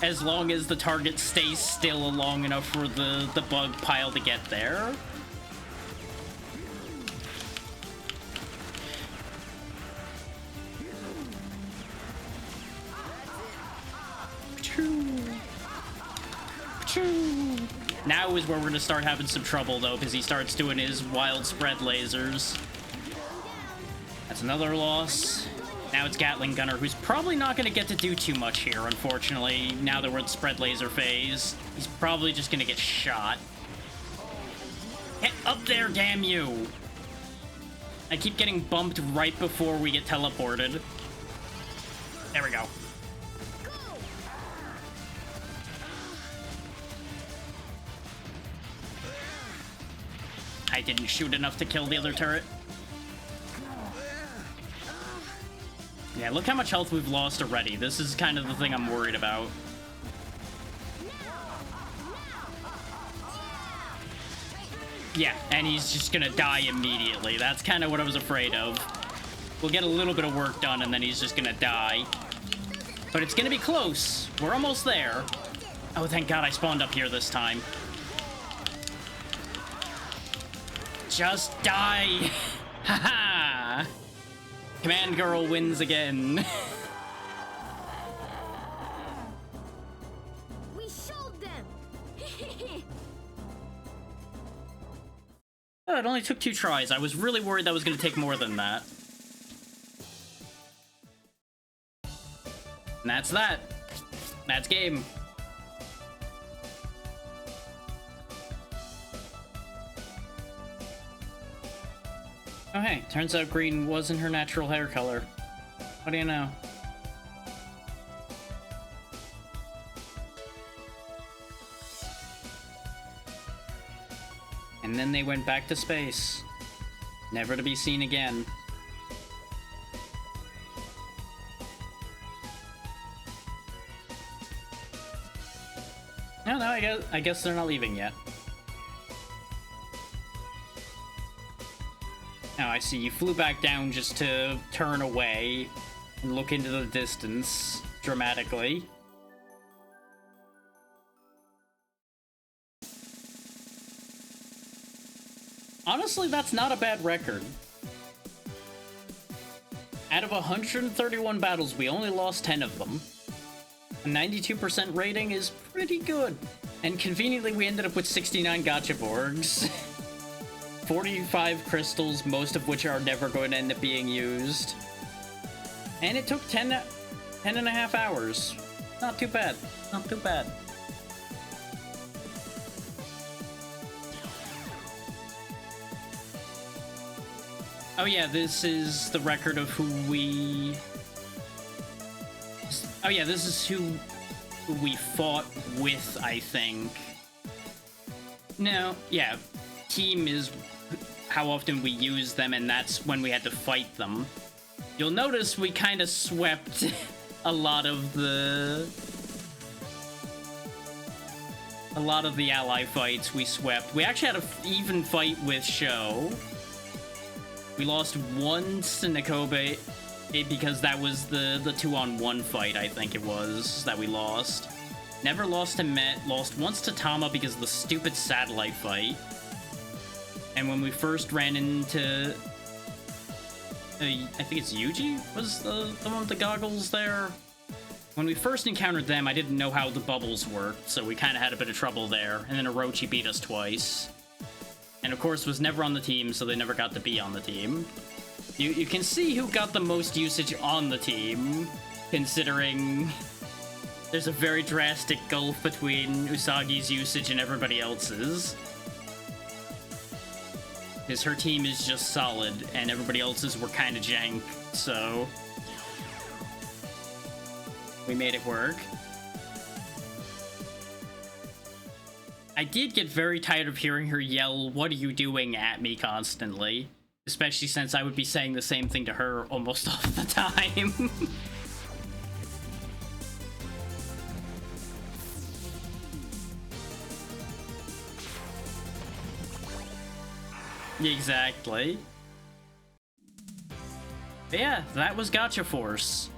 as long as the target stays still long enough for the bug pile to get there. Now is where we're gonna start having some trouble though, because he starts doing his wild spread lasers. That's another loss. Now it's Gatling Gunner, who's probably not gonna get to do too much here, unfortunately. Now that we're in spread laser phase, he's probably just gonna get shot. Get up there, damn you! I keep getting bumped right before we get teleported. There we go. I didn't shoot enough to kill the other turret. Yeah, look how much health we've lost already. This is kind of the thing I'm worried about. Yeah, and he's just gonna die immediately. That's kind of what I was afraid of. We'll get a little bit of work done and then he's just gonna die. But it's gonna be close. We're almost there. Oh, thank God I spawned up here this time. Just die! Haha! Command Girl wins again. We showed them. Oh, it only took 2 tries. I was really worried that was going to take more than that. And that's that. That's game. Oh hey, turns out green wasn't her natural hair color. What do you know? And then they went back to space. Never to be seen again. No, I guess they're not leaving yet. Now I see you flew back down just to turn away and look into the distance dramatically. Honestly, that's not a bad record. Out of 131 battles, we only lost 10 of them. A 92% rating is pretty good. And conveniently, we ended up with 69 Gachaborgs. 45 crystals, most of which are never going to end up being used. And it took 10 and a half hours. Not too bad. Not too bad. Oh yeah, this is the record of who we... Oh yeah, this is who we fought with, I think. No, yeah. Team is how often we use them, and that's when we had to fight them. You'll notice we kind of swept a lot of the ally fights we swept. We actually had an even fight with Sho. We lost once to Nakobe because that was the 2-on-1 fight, I think it was, that we lost. Never lost to Met, lost once to Tama because of the stupid satellite fight. And when we first ran into... I think it's Yuji was the one with the goggles there. When we first encountered them, I didn't know how the bubbles worked, so we kind of had a bit of trouble there. And then Orochi beat us twice. And of course was never on the team, so they never got to be on the team. You can see who got the most usage on the team, considering there's a very drastic gulf between Usagi's usage and everybody else's. Because her team is just solid, and everybody else's were kind of jank, so we made it work. I did get very tired of hearing her yell, "What are you doing?" at me constantly. Especially since I would be saying the same thing to her almost all the time. Exactly. But yeah, that was Gacha Force.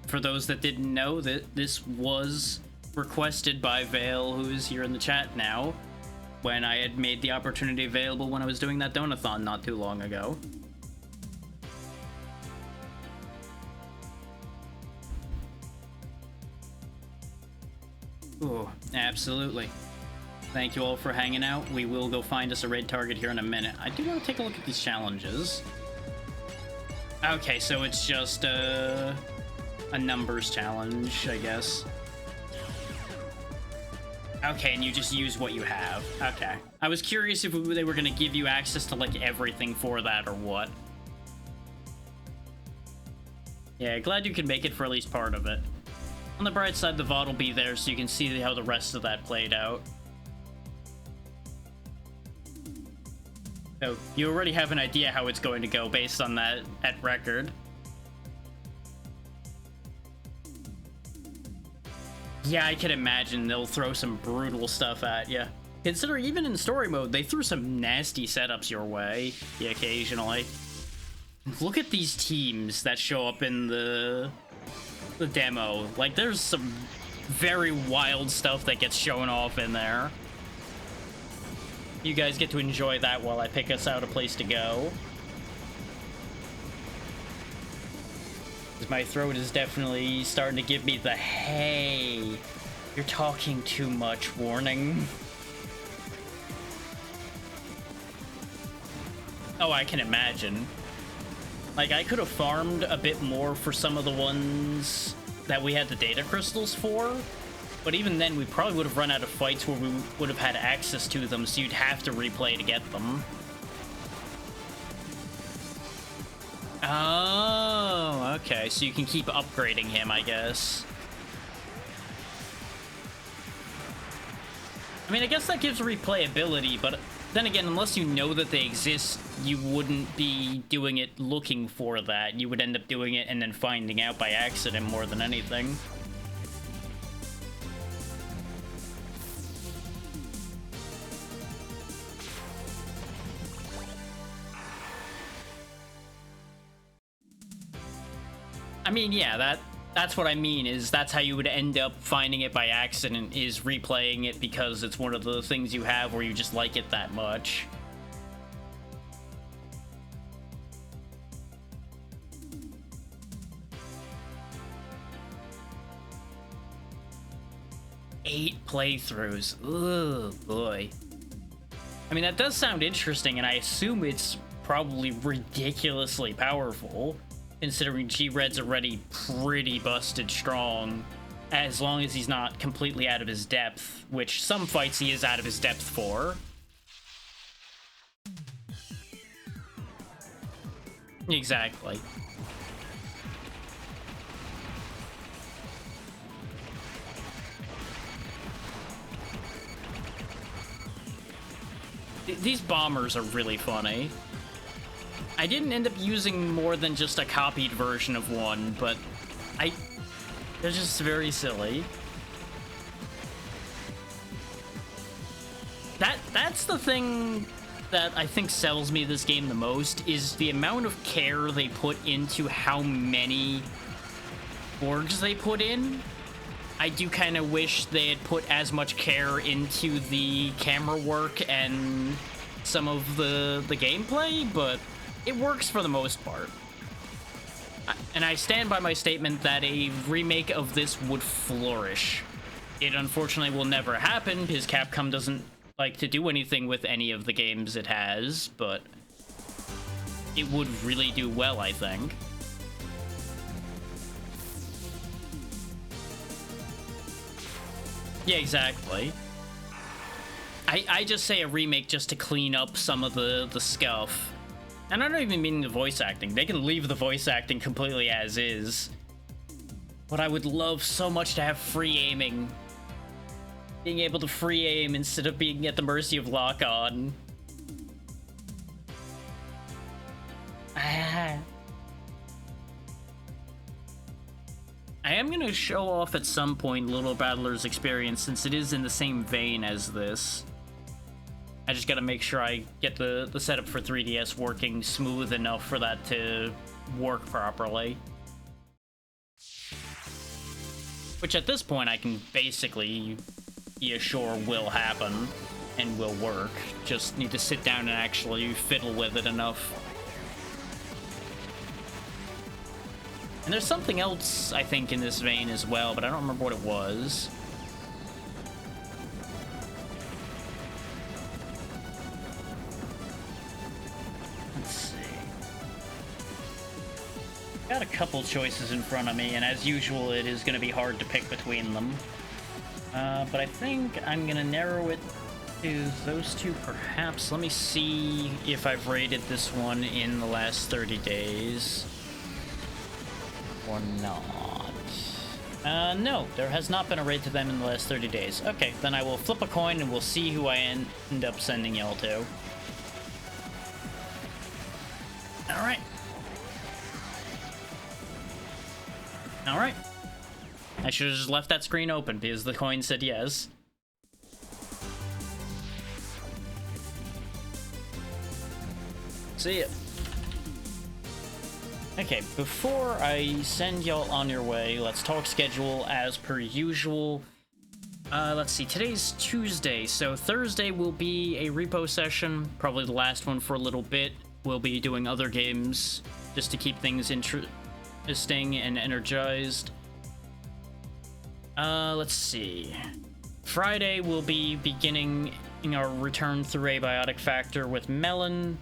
For those that didn't know, that this was requested by Vale, who is here in the chat now, when I had made the opportunity available when I was doing that Donathon not too long ago. Ooh, absolutely. Thank you all for hanging out. We will go find us a raid target here in a minute. I do want to take a look at these challenges. Okay, so it's just a numbers challenge, I guess. Okay, and you just use what you have. Okay. I was curious if they were going to give you access to, like, everything for that or what. Yeah, glad you could make it for at least part of it. On the bright side, the VOD will be there so you can see how the rest of that played out. So, you already have an idea how it's going to go based on that record. Yeah, I can imagine they'll throw some brutal stuff at you. Consider even in story mode, they threw some nasty setups your way, occasionally. Look at these teams that show up in the demo. Like, there's some very wild stuff that gets shown off in there. You guys get to enjoy that while I pick us out a place to go. My throat is definitely starting to give me the "hey, you're talking too much" warning. Oh, I can imagine. Like, I could have farmed a bit more for some of the ones that we had the data crystals for, but even then we probably would have run out of fights where we would have had access to them, so you'd have to replay to get them. Oh, okay, so you can keep upgrading him, I guess. I mean, I guess that gives replayability, but then again, unless you know that they exist, you wouldn't be doing it looking for that. You would end up doing it and then finding out by accident more than anything. I mean, yeah, that's what I mean, is that's how you would end up finding it by accident, is replaying it because it's one of the things you have where you just like it that much. Eight playthroughs. Oh boy. I mean, that does sound interesting, and I assume it's probably ridiculously powerful, considering G-Red's already pretty busted strong, as long as he's not completely out of his depth, which some fights he is out of his depth for. Exactly. These bombers are really funny. I didn't end up using more than just a copied version of one, but they're just very silly. That's the thing that I think sells me this game the most, is the amount of care they put into how many orgs they put in. I do kind of wish they had put as much care into the camera work and some of the gameplay, but it works for the most part. And I stand by my statement that a remake of this would flourish. It unfortunately will never happen because Capcom doesn't like to do anything with any of the games it has, but it would really do well, I think. Yeah, exactly. I just say a remake just to clean up some of the scuff. And I don't even mean the voice acting. They can leave the voice acting completely as is. But I would love so much to have free aiming. Being able to free aim instead of being at the mercy of lock-on. I am going to show off at some point Little Battler's experience, since it is in the same vein as this. I just got to make sure I get the setup for 3DS working smooth enough for that to work properly. Which at this point I can basically be assured will happen and will work. Just need to sit down and actually fiddle with it enough. And there's something else, I think, in this vein as well, but I don't remember what it was. Let's see. Got a couple choices in front of me, and as usual, it is going to be hard to pick between them. But I think I'm going to narrow it to those two, perhaps. Let me see if I've rated this one in the last 30 days. Or not. No, there has not been a raid to them in the last 30 days. Okay, then I will flip a coin and we'll see who I end up sending y'all to. Alright. Alright. I should have just left that screen open because the coin said yes. See ya. Okay, before I send y'all on your way, let's talk schedule as per usual. Let's see, today's Tuesday, so Thursday will be a repo session, probably the last one for a little bit. We'll be doing other games just to keep things interesting and energized. Let's see. Friday we'll be beginning our return through Abiotic Factor with Melon.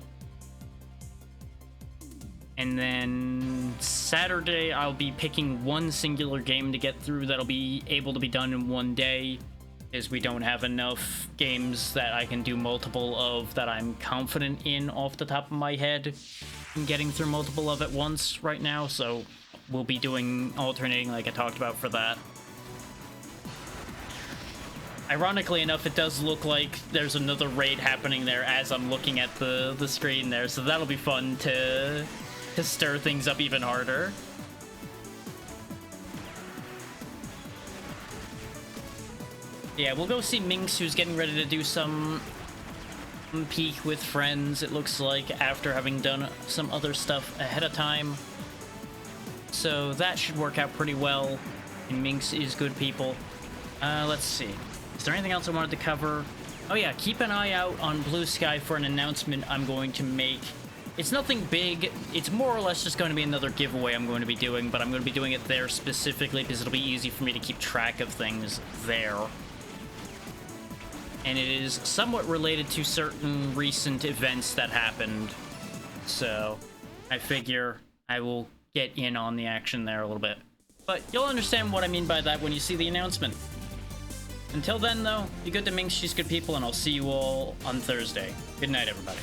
And then Saturday, I'll be picking one singular game to get through that'll be able to be done in one day, as we don't have enough games that I can do multiple of that I'm confident in off the top of my head in getting through multiple of at once right now, so we'll be doing alternating like I talked about for that. Ironically enough, it does look like there's another raid happening there as I'm looking at the screen there, so that'll be fun to stir things up even harder. Yeah, we'll go see Minx, who's getting ready to do some peak with friends, it looks like, after having done some other stuff ahead of time. So so that should work out pretty well. And Minx is good people. Let's see. Is there anything else I wanted to cover? Oh yeah, keep an eye out on Blue Sky for an announcement I'm going to make. It's nothing big. It's more or less just going to be another giveaway I'm going to be doing, but I'm going to be doing it there specifically because it'll be easy for me to keep track of things there. And it is somewhat related to certain recent events that happened. So I figure I will get in on the action there a little bit. But you'll understand what I mean by that when you see the announcement. Until then, though, be good to Minx, she's good people, and I'll see you all on Thursday. Good night, everybody.